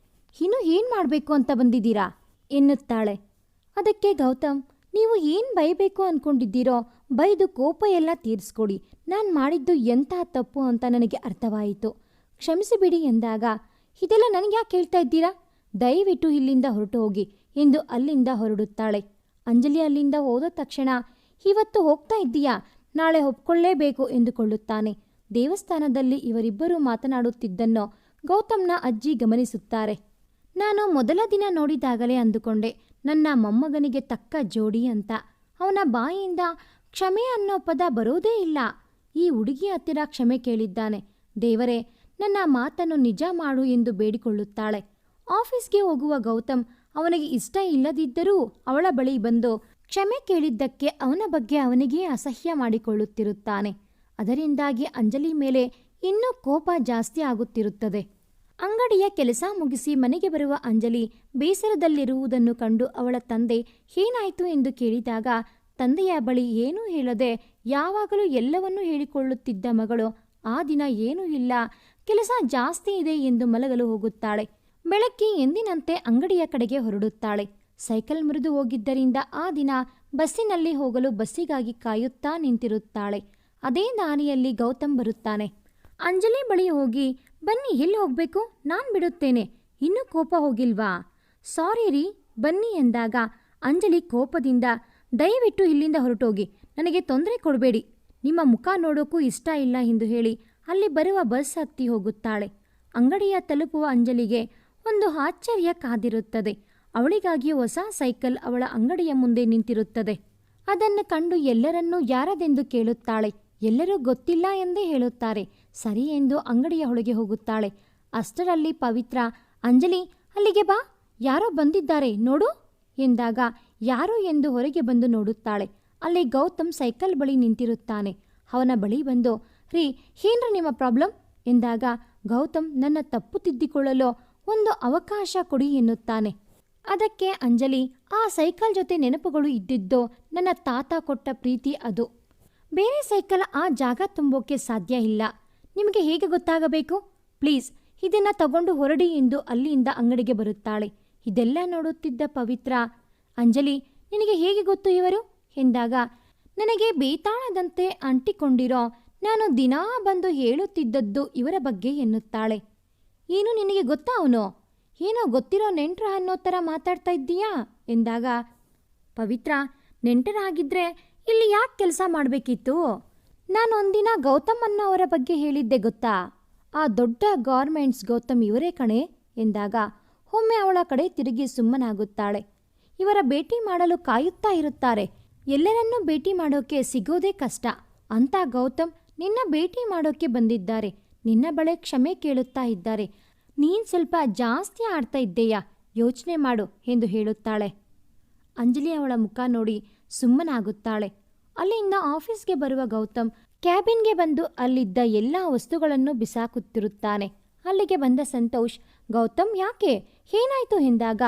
Speaker 1: ಇನ್ನು ಏನು ಮಾಡಬೇಕು ಅಂತ ಬಂದಿದ್ದೀರಾ ಎನ್ನುತ್ತಾಳೆ. ಅದಕ್ಕೆ ಗೌತಮ್, ನೀವು ಏನು ಬೈಬೇಕು ಅಂದ್ಕೊಂಡಿದ್ದೀರೋ ಬೈದು ಕೋಪ ಎಲ್ಲ ತೀರಿಸ್ಕೊಡಿ, ನಾನು ಮಾಡಿದ್ದು ಎಂಥ ತಪ್ಪು ಅಂತ ನನಗೆ ಅರ್ಥವಾಯಿತು, ಕ್ಷಮಿಸಿಬಿಡಿ ಎಂದಾಗ, ಇದೆಲ್ಲ ನನಗೆ ಯಾಕೆ ಕೇಳ್ತಾ ಇದ್ದೀರಾ, ದಯವಿಟ್ಟು ಇಲ್ಲಿಂದ ಹೊರಟು ಹೋಗಿ ಎಂದು ಅಲ್ಲಿಂದ ಹೊರಡುತ್ತಾಳೆ. ಅಂಜಲಿ ಅಲ್ಲಿಂದ ಹೋದ ತಕ್ಷಣ, ಇವತ್ತು ಹೋಗ್ತಾ ಇದ್ದೀಯಾ, ನಾಳೆ ಒಪ್ಕೊಳ್ಳೇಬೇಕು ಎಂದುಕೊಳ್ಳುತ್ತಾನೆ. ದೇವಸ್ಥಾನದಲ್ಲಿ ಇವರಿಬ್ಬರೂ ಮಾತನಾಡುತ್ತಿದ್ದನ್ನು ಗೌತಮ್ನ ಅಜ್ಜಿ ಗಮನಿಸುತ್ತಾರೆ. ನಾನು ಮೊದಲ ದಿನ ನೋಡಿದಾಗಲೇ ಅಂದುಕೊಂಡೆ, ನನ್ನ ಮೊಮ್ಮಗನಿಗೆ ತಕ್ಕ ಜೋಡಿ ಅಂತ. ಅವನ ಬಾಯಿಯಿಂದ ಕ್ಷಮೆ ಅನ್ನೋ ಪದ ಬರೋದೇ ಇಲ್ಲ. ಈ ಹುಡುಗಿ ಹತ್ತಿರ ಕ್ಷಮೆ ಕೇಳಿದ್ದಾನೆ. ದೇವರೇ, ನನ್ನ ಮಾತನ್ನು ನಿಜ ಮಾಡು ಎಂದು ಬೇಡಿಕೊಳ್ಳುತ್ತಾಳೆ. ಆಫೀಸ್ಗೆ ಹೋಗುವ ಗೌತಮ್ ಅವನಿಗೆ ಇಷ್ಟ ಇಲ್ಲದಿದ್ದರೂ ಅವಳ ಬಳಿ ಬಂದು ಕ್ಷಮೆ ಕೇಳಿದ್ದಕ್ಕೆ ಅವನ ಬಗ್ಗೆ ಅವನಿಗೇ ಅಸಹ್ಯ ಮಾಡಿಕೊಳ್ಳುತ್ತಿರುತ್ತಾನೆ. ಅದರಿಂದಾಗಿ ಅಂಜಲಿ ಮೇಲೆ ಇನ್ನೂ ಕೋಪ ಜಾಸ್ತಿ ಆಗುತ್ತಿರುತ್ತದೆ. ಅಂಗಡಿಯ ಕೆಲಸ ಮುಗಿಸಿ ಮನೆಗೆ ಬರುವ ಅಂಜಲಿ ಬೇಸರದಲ್ಲಿರುವುದನ್ನು ಕಂಡು ಅವಳ ತಂದೆ ಏನಾಯಿತು ಎಂದು ಕೇಳಿದಾಗ, ತಂದೆಯ ಬಳಿ ಏನೂ ಹೇಳದೆ ಯಾವಾಗಲೂ ಎಲ್ಲವನ್ನೂ ಹೇಳಿಕೊಳ್ಳುತ್ತಿದ್ದ ಮಗಳು ಆ ದಿನ ಏನೂ ಇಲ್ಲ, ಕೆಲಸ ಜಾಸ್ತಿ ಇದೆ ಎಂದು ಮಲಗಲು ಹೋಗುತ್ತಾಳೆ. ಬೆಳಗ್ಗೆ ಎಂದಿನಂತೆ ಅಂಗಡಿಯ ಕಡೆಗೆ ಹೊರಡುತ್ತಾಳೆ. ಸೈಕಲ್ ಮುರಿದು ಹೋಗಿದ್ದರಿಂದ ಆ ದಿನ ಬಸ್ಸಿನಲ್ಲಿ ಹೋಗಲು ಬಸ್ಸಿಗಾಗಿ ಕಾಯುತ್ತಾ ನಿಂತಿರುತ್ತಾಳೆ. ಅದೇ ದಾರಿಯಲ್ಲಿ ಗೌತಮ್ ಬರುತ್ತಾನೆ. ಅಂಜಲಿ ಬಳಿ ಹೋಗಿ, ಬನ್ನಿ, ಎಲ್ಲಿ ಹೋಗಬೇಕು, ನಾನು ಬಿಡುತ್ತೇನೆ, ಇನ್ನೂ ಕೋಪ ಹೋಗಿಲ್ವಾ, ಸಾರಿ ರೀ, ಬನ್ನಿ ಎಂದಾಗ ಅಂಜಲಿ ಕೋಪದಿಂದ, ದಯವಿಟ್ಟು ಇಲ್ಲಿಂದ ಹೊರಟೋಗಿ, ನನಗೆ ತೊಂದರೆ ಕೊಡಬೇಡಿ, ನಿಮ್ಮ ಮುಖ ನೋಡೋಕ್ಕೂ ಇಷ್ಟ ಇಲ್ಲ ಎಂದು ಹೇಳಿ ಅಲ್ಲಿ ಬರುವ ಬಸ್ ಹತ್ತಿ ಹೋಗುತ್ತಾಳೆ. ಅಂಗಡಿಯ ತಲುಪುವ ಅಂಜಲಿಗೆ ಒಂದು ಆಶ್ಚರ್ಯ ಕಾದಿರುತ್ತದೆ. ಅವಳಿಗಾಗಿ ಹೊಸ ಸೈಕಲ್ ಅವಳ ಅಂಗಡಿಯ ಮುಂದೆ ನಿಂತಿರುತ್ತದೆ. ಅದನ್ನು ಕಂಡು ಎಲ್ಲರನ್ನೂ ಯಾರದೆಂದು ಕೇಳುತ್ತಾಳೆ. ಎಲ್ಲರೂ ಗೊತ್ತಿಲ್ಲ ಎಂದೇ ಹೇಳುತ್ತಾರೆ. ಸರಿ ಎಂದು ಅಂಗಡಿಯ ಒಳಗೆ ಹೋಗುತ್ತಾಳೆ. ಅಷ್ಟರಲ್ಲಿ ಪವಿತ್ರ, ಅಂಜಲಿ ಅಲ್ಲಿಗೆ ಬಾ, ಯಾರೋ ಬಂದಿದ್ದಾರೆ ನೋಡು ಎಂದಾಗ ಯಾರು ಎಂದು ಹೊರಗೆ ಬಂದು ನೋಡುತ್ತಾಳೆ. ಅಲ್ಲಿ ಗೌತಮ್ ಸೈಕಲ್ ಬಳಿ ನಿಂತಿರುತ್ತಾನೆ. ಅವನ ಬಳಿ ಬಂದು, ರೀ, ಏನ್ರಿ ನಿಮ್ಮ ಪ್ರಾಬ್ಲಮ್ ಎಂದಾಗ ಗೌತಮ್, ನನ್ನ ತಪ್ಪು ತಿದ್ದಿಕೊಳ್ಳಲು ಒಂದು ಅವಕಾಶ ಕೊಡಿ ಎನ್ನುತ್ತಾನೆ. ಅದಕ್ಕೆ ಅಂಜಲಿ, ಆ ಸೈಕಲ್ ಜೊತೆ ನೆನಪುಗಳು ಇದ್ದಿದ್ದೋ ನನ್ನ ತಾತ ಕೊಟ್ಟ ಪ್ರೀತಿ ಅದು. ಬೇರೆ ಸೈಕಲ್ ಆ ಜಾಗ ತುಂಬೋಕೆ ಸಾಧ್ಯ ಇಲ್ಲ. ನಿಮಗೆ ಹೇಗೆ ಗೊತ್ತಾಗಬೇಕು? ಪ್ಲೀಸ್ ಇದನ್ನ ತಗೊಂಡು ಹೊರಡಿ ಎಂದು ಅಲ್ಲಿಂದ ಅಂಗಡಿಗೆ ಬರುತ್ತಾಳೆ. ಇದೆಲ್ಲ ನೋಡುತ್ತಿದ್ದ ಪವಿತ್ರ, ಅಂಜಲಿ ನಿನಗೆ ಹೇಗೆ ಗೊತ್ತು ಇವರು ಎಂದಾಗ, ನನಗೆ ಬೇತಾಳದಂತೆ ಅಂಟಿಕೊಂಡಿರೋ, ನಾನು ದಿನಾ ಬಂದು ಹೇಳುತ್ತಿದ್ದದ್ದು ಇವರ ಬಗ್ಗೆ ಎನ್ನುತ್ತಾಳೆ. ಏನು ನಿನಗೆ ಗೊತ್ತಾ ಅವನು? ಏನೋ ಗೊತ್ತಿರೋ ನೆಂಟ್ರ ಅನ್ನೋ ಥರ ಮಾತಾಡ್ತಾ ಇದ್ದೀಯಾ ಎಂದಾಗ, ಪವಿತ್ರ ನೆಂಟರಾಗಿದ್ರೆ ಇಲ್ಲಿ ಯಾಕೆ ಕೆಲಸ ಮಾಡಬೇಕಿತ್ತು? ನಾನು ಒಂದಿನ ಗೌತಮ್ ಅನ್ನೋವರ ಬಗ್ಗೆ ಹೇಳಿದ್ದೆ ಗೊತ್ತಾ? ಆ ದೊಡ್ಡ ಗಾರ್ಮೆಂಟ್ಸ್ ಗೌತಮ್ ಇವರೇ ಕಣೆ ಎಂದಾಗ ಒಮ್ಮೆ ಅವಳ ಕಡೆ ತಿರುಗಿ ಸುಮ್ಮನಾಗುತ್ತಾಳೆ. ಇವರ ಭೇಟಿ ಮಾಡಲು ಕಾಯುತ್ತಾ ಇರುತ್ತಾರೆ. ಎಲ್ಲರನ್ನೂ ಭೇಟಿ ಮಾಡೋಕೆ ಸಿಗೋದೇ ಕಷ್ಟ. ಅಂತ ಗೌತಮ್ ನಿನ್ನ ಭೇಟಿ ಮಾಡೋಕೆ ಬಂದಿದ್ದಾರೆ. ನಿನ್ನ ಬಳಿ ಕ್ಷಮೆ ಕೇಳುತ್ತಾ ಇದ್ದಾರೆ. ನೀನು ಸ್ವಲ್ಪ ಜಾಸ್ತಿ ಆಡ್ತಾ ಇದ್ದೀಯಾ, ಯೋಚನೆ ಮಾಡು ಎಂದು ಹೇಳುತ್ತಾಳೆ. ಅಂಜಲಿ ಅವಳ ಮುಖ ನೋಡಿ ಸುಮ್ಮನಾಗುತ್ತಾಳೆ. ಅಲ್ಲಿಂದ ಆಫೀಸ್ಗೆ ಬರುವ ಗೌತಮ್ ಕ್ಯಾಬಿನ್ಗೆ ಬಂದು ಅಲ್ಲಿದ್ದ ಎಲ್ಲ ವಸ್ತುಗಳನ್ನು ಬಿಸಾಕುತ್ತಿರುತ್ತಾನೆ. ಅಲ್ಲಿಗೆ ಬಂದ ಸಂತೋಷ್, ಗೌತಮ್ ಯಾಕೆ, ಏನಾಯ್ತು ಎಂದಾಗ,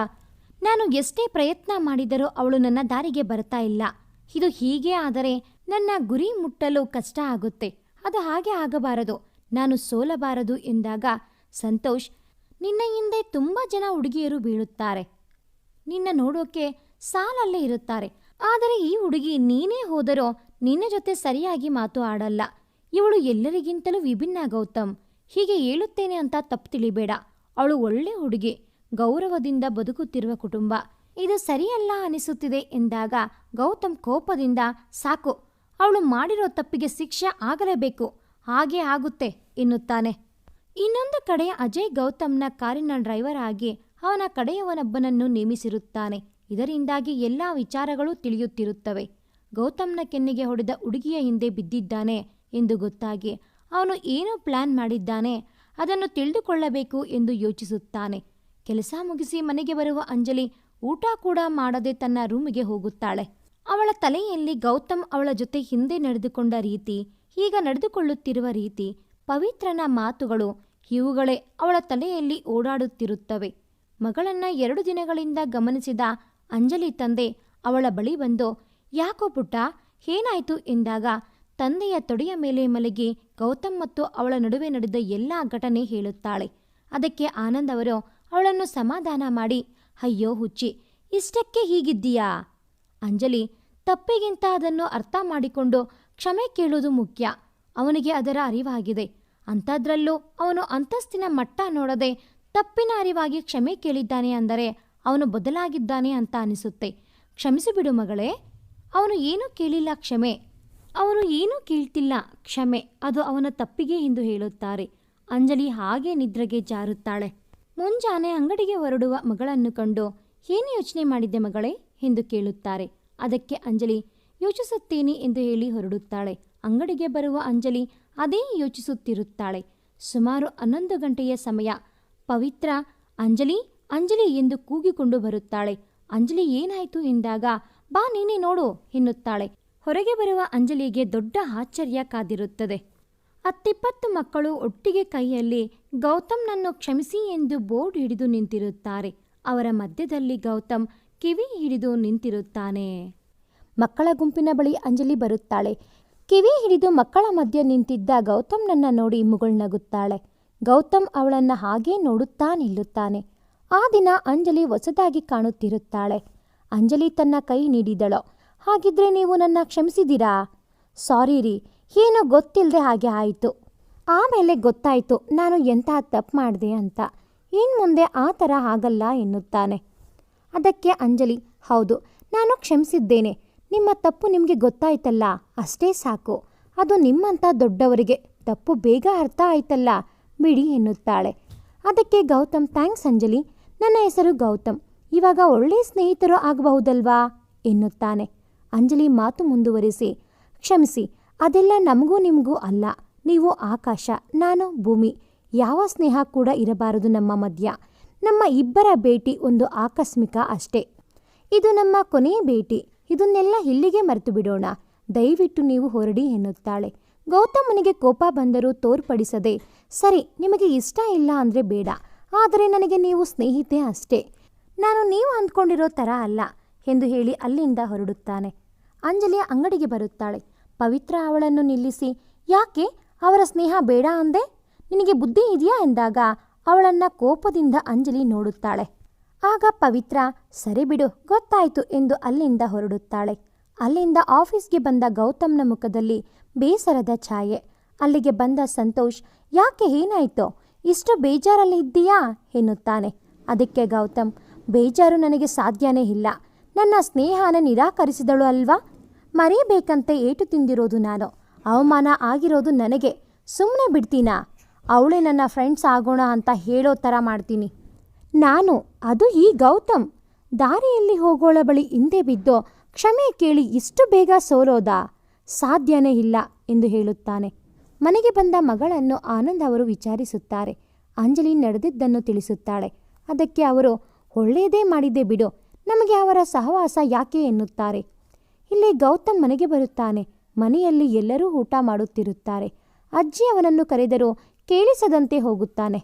Speaker 1: ನಾನು ಎಷ್ಟೇ ಪ್ರಯತ್ನ ಮಾಡಿದರೂ ಅವಳು ನನ್ನ ದಾರಿಗೆ ಬರ್ತಾ ಇಲ್ಲ. ಇದು ಹೀಗೆ ಆದರೆ ನನ್ನ ಗುರಿ ಮುಟ್ಟಲು ಕಷ್ಟ ಆಗುತ್ತೆ. ಅದು ಹಾಗೆ ಆಗಬಾರದು, ನಾನು ಸೋಲಬಾರದು ಎಂದಾಗ ಸಂತೋಷ್, ನಿನ್ನ ಹಿಂದೆ ತುಂಬ ಜನ ಹುಡುಗಿಯರು ಬೀಳುತ್ತಾರೆ. ನಿನ್ನ ನೋಡೋಕೆ ಸಾಲಲ್ಲೇ ಇರುತ್ತಾರೆ. ಆದರೆ ಈ ಹುಡುಗಿ ನೀನೇ ಹೋದರೋ ನಿನ್ನ ಜೊತೆ ಸರಿಯಾಗಿ ಮಾತು ಆಡಲ್ಲ. ಇವಳು ಎಲ್ಲರಿಗಿಂತಲೂ ವಿಭಿನ್ನ ಗೌತಮ್. ಹೀಗೆ ಹೇಳುತ್ತೇನೆ ಅಂತ ತಪ್ಪು ತಿಳಿಬೇಡ. ಅವಳು ಒಳ್ಳೆ ಹುಡುಗಿ, ಗೌರವದಿಂದ ಬದುಕುತ್ತಿರುವ ಕುಟುಂಬ. ಇದು ಸರಿಯಲ್ಲ ಅನಿಸುತ್ತಿದೆ ಎಂದಾಗ ಗೌತಮ್ ಕೋಪದಿಂದ, ಸಾಕು, ಅವಳು ಮಾಡಿರೋ ತಪ್ಪಿಗೆ ಶಿಕ್ಷೆ ಆಗಲೇಬೇಕು, ಹಾಗೇ ಆಗುತ್ತೆ ಎನ್ನುತ್ತಾನೆ. ಇನ್ನೊಂದು ಕಡೆ ಅಜಯ್ ಗೌತಮ್ನ ಕಾರಿನ ಡ್ರೈವರ್ ಆಗಿ ಅವನ ಕಡೆಯವನೊಬ್ಬನನ್ನು ನೇಮಿಸಿರುತ್ತಾನೆ. ಇದರಿಂದಾಗಿ ಎಲ್ಲ ವಿಚಾರಗಳು ತಿಳಿಯುತ್ತಿರುತ್ತವೆ. ಗೌತಮ್ನ ಕೆನ್ನೆಗೆ ಹೊಡೆದ ಹುಡುಗಿಯ ಹಿಂದೆ ಬಿದ್ದಿದ್ದಾನೆ ಎಂದು ಗೊತ್ತಾಗಿ ಅವನು ಏನೋ ಪ್ಲಾನ್ ಮಾಡಿದ್ದಾನೆ, ಅದನ್ನು ತಿಳಿದುಕೊಳ್ಳಬೇಕು ಎಂದು ಯೋಚಿಸುತ್ತಾನೆ. ಕೆಲಸ ಮುಗಿಸಿ ಮನೆಗೆ ಬರುವ ಅಂಜಲಿ ಊಟ ಕೂಡ ಮಾಡದೆ ತನ್ನ ರೂಮಿಗೆ ಹೋಗುತ್ತಾಳೆ. ಅವಳ ತಲೆಯಲ್ಲಿ ಗೌತಮ್ ಅವಳ ಜೊತೆ ಹಿಂದೆ ನಡೆದುಕೊಂಡ ರೀತಿ, ಈಗ ನಡೆದುಕೊಳ್ಳುತ್ತಿರುವ ರೀತಿ, ಪವಿತ್ರನ ಮಾತುಗಳು, ಇವುಗಳೇ ಅವಳ ತಲೆಯಲ್ಲಿ ಓಡಾಡುತ್ತಿರುತ್ತವೆ. ಮಗಳನ್ನ 2 ದಿನಗಳಿಂದ ಗಮನಿಸಿದ ಅಂಜಲಿ ತಂದೆ ಅವಳ ಬಳಿ ಬಂದು, ಯಾಕೋ ಪುಟ್ಟ, ಏನಾಯಿತು ಎಂದಾಗ ತಂದೆಯ ತೊಡೆಯ ಮೇಲೆ ಮಲಗಿ ಗೌತಮ್ ಮತ್ತು ಅವಳ ನಡುವೆ ನಡೆದ ಎಲ್ಲ ಘಟನೆ ಹೇಳುತ್ತಾಳೆ. ಅದಕ್ಕೆ ಆನಂದ್ ಅವರು ಅವಳನ್ನು ಸಮಾಧಾನ ಮಾಡಿ, ಅಯ್ಯೋ ಹುಚ್ಚಿ, ಇಷ್ಟಕ್ಕೆ ಹೀಗಿದ್ದೀಯಾ? ಅಂಜಲಿ, ತಪ್ಪಿಗಿಂತ ಅದನ್ನು ಅರ್ಥ ಮಾಡಿಕೊಂಡು ಕ್ಷಮೆ ಕೇಳುವುದು ಮುಖ್ಯ. ಅವನಿಗೆ ಅದರ ಅರಿವಾಗಿದೆ. ಅಂಥದ್ರಲ್ಲೂ ಅವನು ಅಂತಸ್ತಿನ ಮಟ್ಟ ನೋಡದೆ ತಪ್ಪಿನ ಅರಿವಾಗಿ ಕ್ಷಮೆ ಕೇಳಿದ್ದಾನೆ ಅಂದರೆ ಅವನು ಬದಲಾಗಿದ್ದಾನೆ ಅಂತ ಅನಿಸುತ್ತೆ. ಕ್ಷಮಿಸಿಬಿಡು ಮಗಳೇ, ಅವನು ಏನೂ ಕೇಳಿಲ್ಲ ಕ್ಷಮೆ, ಅವನು ಏನೂ ಕೇಳ್ತಿಲ್ಲ ಕ್ಷಮೆ, ಅದು ಅವನ ತಪ್ಪಿಗೆ ಎಂದು ಹೇಳುತ್ತಾರೆ. ಅಂಜಲಿ ಹಾಗೆ ನಿದ್ರೆಗೆ ಜಾರುತ್ತಾಳೆ. ಮುಂಜಾನೆ ಅಂಗಡಿಗೆ ಹೊರಡುವ ಮಗಳನ್ನು ಕಂಡು, ಏನು ಯೋಚನೆ ಮಾಡಿದ್ದೆ ಮಗಳೇ ಎಂದು ಕೇಳುತ್ತಾರೆ. ಅದಕ್ಕೆ ಅಂಜಲಿ, ಯೋಚಿಸುತ್ತೇನೆ ಎಂದು ಹೇಳಿ ಹೊರಡುತ್ತಾಳೆ. ಅಂಗಡಿಗೆ ಬರುವ ಅಂಜಲಿ ಅದೇ ಯೋಚಿಸುತ್ತಿರುತ್ತಾಳೆ. ಸುಮಾರು 11 ಗಂಟೆಯ ಸಮಯ. ಪವಿತ್ರ ಅಂಜಲಿ ಅಂಜಲಿ ಎಂದು ಕೂಗಿಕೊಂಡು ಬರುತ್ತಾಳೆ. ಅಂಜಲಿ ಏನಾಯಿತು ಎಂದಾಗ, ಬಾ ನೀನೇ ನೋಡು ಎನ್ನುತ್ತಾಳೆ. ಹೊರಗೆ ಬರುವ ಅಂಜಲಿಗೆ ದೊಡ್ಡ ಆಶ್ಚರ್ಯ ಕಾದಿರುತ್ತದೆ. 10-20 ಮಕ್ಕಳು ಒಟ್ಟಿಗೆ ಕೈಯಲ್ಲಿ ಗೌತಮ್ನನ್ನು ಕ್ಷಮಿಸಿ ಎಂದು ಬೋರ್ಡ್ ಹಿಡಿದು ನಿಂತಿರುತ್ತಾರೆ. ಅವರ ಮಧ್ಯದಲ್ಲಿ ಗೌತಮ್ ಕಿವಿ ಹಿಡಿದು ನಿಂತಿರುತ್ತಾನೆ. ಮಕ್ಕಳ ಗುಂಪಿನ ಬಳಿ ಅಂಜಲಿ ಬರುತ್ತಾಳೆ. ಕಿವಿ ಹಿಡಿದು ಮಕ್ಕಳ ಮಧ್ಯೆ ನಿಂತಿದ್ದ ಗೌತಮ್ನನ್ನ ನೋಡಿ ಮುಗುಳ್ನಗುತ್ತಾಳೆ. ಗೌತಮ್ ಅವಳನ್ನು ಹಾಗೇ ನೋಡುತ್ತಾ ನಿಲ್ಲುತ್ತಾನೆ. ಆ ದಿನ ಅಂಜಲಿ ಹೊಸದಾಗಿ ಕಾಣುತ್ತಿರುತ್ತಾಳೆ. ಅಂಜಲಿ ತನ್ನ ಕೈ ನೀಡಿದಳು. ಹಾಗಿದ್ರೆ ನೀವು ನನ್ನ ಕ್ಷಮಿಸಿದ್ದೀರಾ? ಸಾರಿ ರೀ, ಏನೋ ಗೊತ್ತಿಲ್ಲದೆ ಹಾಗೆ ಆಯಿತು. ಆಮೇಲೆ ಗೊತ್ತಾಯಿತು ನಾನು ಎಂಥ ತಪ್ಪು ಮಾಡಿದೆ ಅಂತ. ಇನ್ನು ಮುಂದೆ ಆ ಥರ ಆಗಲ್ಲ ಎನ್ನುತ್ತಾನೆ. ಅದಕ್ಕೆ ಅಂಜಲಿ, ಹೌದು, ನಾನು ಕ್ಷಮಿಸಿದ್ದೇನೆ. ನಿಮ್ಮ ತಪ್ಪು ನಿಮಗೆ ಗೊತ್ತಾಯ್ತಲ್ಲ, ಅಷ್ಟೇ ಸಾಕು. ಅದು ನಿಮ್ಮಂಥ ದೊಡ್ಡವರಿಗೆ ತಪ್ಪು ಬೇಗ ಅರ್ಥ ಆಯ್ತಲ್ಲ, ಬಿಡಿ ಎನ್ನುತ್ತಾಳೆ. ಅದಕ್ಕೆ ಗೌತಮ್, ಥ್ಯಾಂಕ್ಸ್ ಅಂಜಲಿ, ನನ್ನ ಹೆಸರು ಗೌತಮ್, ಇವಾಗ ಒಳ್ಳೆಯ ಸ್ನೇಹಿತರು ಆಗಬಹುದಲ್ವಾ ಎನ್ನುತ್ತಾನೆ. ಅಂಜಲಿ ಮಾತು ಮುಂದುವರಿಸಿ, ಕ್ಷಮಿಸಿ, ಅದೆಲ್ಲ ನಮಗೂ ನಿಮಗೂ ಅಲ್ಲ. ನೀವು ಆಕಾಶ, ನಾನು ಭೂಮಿ. ಯಾವ ಸ್ನೇಹ ಕೂಡ ಇರಬಾರದು ನಮ್ಮ ಮಧ್ಯ. ನಮ್ಮ ಇಬ್ಬರ ಭೇಟಿ ಒಂದು ಆಕಸ್ಮಿಕ ಅಷ್ಟೇ. ಇದು ನಮ್ಮ ಕೊನೆಯ ಭೇಟಿ. ಇದನ್ನೆಲ್ಲ ಇಲ್ಲಿಗೆ ಮರೆತು ಬಿಡೋಣ. ದಯವಿಟ್ಟು ನೀವು ಹೊರಡಿ ಎನ್ನುತ್ತಾಳೆ. ಗೌತಮನಿಗೆ ಕೋಪ ಬಂದರೂ ತೋರ್ಪಡಿಸದೆ, ಸರಿ, ನಿಮಗೆ ಇಷ್ಟ ಇಲ್ಲ ಅಂದರೆ ಬೇಡ, ಆದರೆ ನನಗೆ ನೀವು ಸ್ನೇಹಿತೆ ಅಷ್ಟೇ. ನಾನು ನೀವು ಅಂದ್ಕೊಂಡಿರೋ ಥರ ಅಲ್ಲ ಎಂದು ಹೇಳಿ ಅಲ್ಲಿಂದ ಹೊರಡುತ್ತಾನೆ. ಅಂಜಲಿ ಅಂಗಡಿಗೆ ಬರುತ್ತಾಳೆ. ಪವಿತ್ರ ಅವಳನ್ನು ನಿಲ್ಲಿಸಿ, ಯಾಕೆ ಅವರ ಸ್ನೇಹ ಬೇಡ ಅಂದೆ? ನಿನಗೆ ಬುದ್ಧಿ ಇದೆಯಾ ಎಂದಾಗ ಅವಳನ್ನು ಕೋಪದಿಂದ ಅಂಜಲಿ ನೋಡುತ್ತಾಳೆ. ಆಗ ಪವಿತ್ರ, ಸರಿ ಬಿಡು, ಗೊತ್ತಾಯ್ತು ಎಂದು ಅಲ್ಲಿಂದ ಹೊರಡುತ್ತಾಳೆ. ಅಲ್ಲಿಂದ ಆಫೀಸ್ಗೆ ಬಂದ ಗೌತಮ್ನ ಮುಖದಲ್ಲಿ ಬೇಸರದ ಛಾಯೆ. ಅಲ್ಲಿಗೆ ಬಂದ ಸಂತೋಷ್, ಯಾಕೆ ಏನಾಯ್ತೋ, ಇಷ್ಟು ಬೇಜಾರಲ್ಲಿ ಇದ್ದೀಯಾ ಎನ್ನುತ್ತಾನೆ. ಅದಕ್ಕೆ ಗೌತಮ್, ಬೇಜಾರು ನನಗೆ ಸಾಧ್ಯನೇ ಇಲ್ಲ. ನನ್ನ ಸ್ನೇಹನ ನಿರಾಕರಿಸಿದಳು ಅಲ್ವಾ, ಮರೀಬೇಕಂತೆ ಏಟು ತಿಂದಿರೋದು ನಾನು, ಅವಮಾನ ಆಗಿರೋದು ನನಗೆ. ಸುಮ್ಮನೆ ಬಿಡ್ತೀನಾ? ಅವಳೇ ನನ್ನ ಫ್ರೆಂಡ್ಸ್ ಆಗೋಣ ಅಂತ ಹೇಳೋ ಥರ ಮಾಡ್ತೀನಿ ನಾನು. ಅದು ಈ ಗೌತಮ್ ದಾರಿಯಲ್ಲಿ ಹೋಗೋಳ ಬಳಿ ಹಿಂದೆ ಬಿದ್ದು ಕ್ಷಮೆ ಕೇಳಿ ಇಷ್ಟು ಬೇಗ ಸೋಲೋದಾ? ಸಾಧ್ಯನೇ ಇಲ್ಲ ಎಂದು ಹೇಳುತ್ತಾನೆ. ಮನೆಗೆ ಬಂದ ಮಗಳನ್ನು ಆನಂದ್ ಅವರು ವಿಚಾರಿಸುತ್ತಾರೆ. ಅಂಜಲಿ ನಡೆದಿದ್ದನ್ನು ತಿಳಿಸುತ್ತಾಳೆ. ಅದಕ್ಕೆ ಅವರು, ಒಳ್ಳೆಯದೇ ಮಾಡಿದ್ದೆ ಬಿಡು, ನಮಗೆ ಅವರ ಸಹವಾಸ ಯಾಕೆ ಎನ್ನುತ್ತಾರೆ. ಇಲ್ಲಿ ಗೌತಮ್ ಮನೆಗೆ ಬರುತ್ತಾನೆ. ಮನೆಯಲ್ಲಿ ಎಲ್ಲರೂ ಊಟ ಮಾಡುತ್ತಿರುತ್ತಾರೆ. ಅಜ್ಜಿ ಅವನನ್ನು ಕರೆದರೂ ಕೇಳಿಸದಂತೆ ಹೋಗುತ್ತಾನೆ.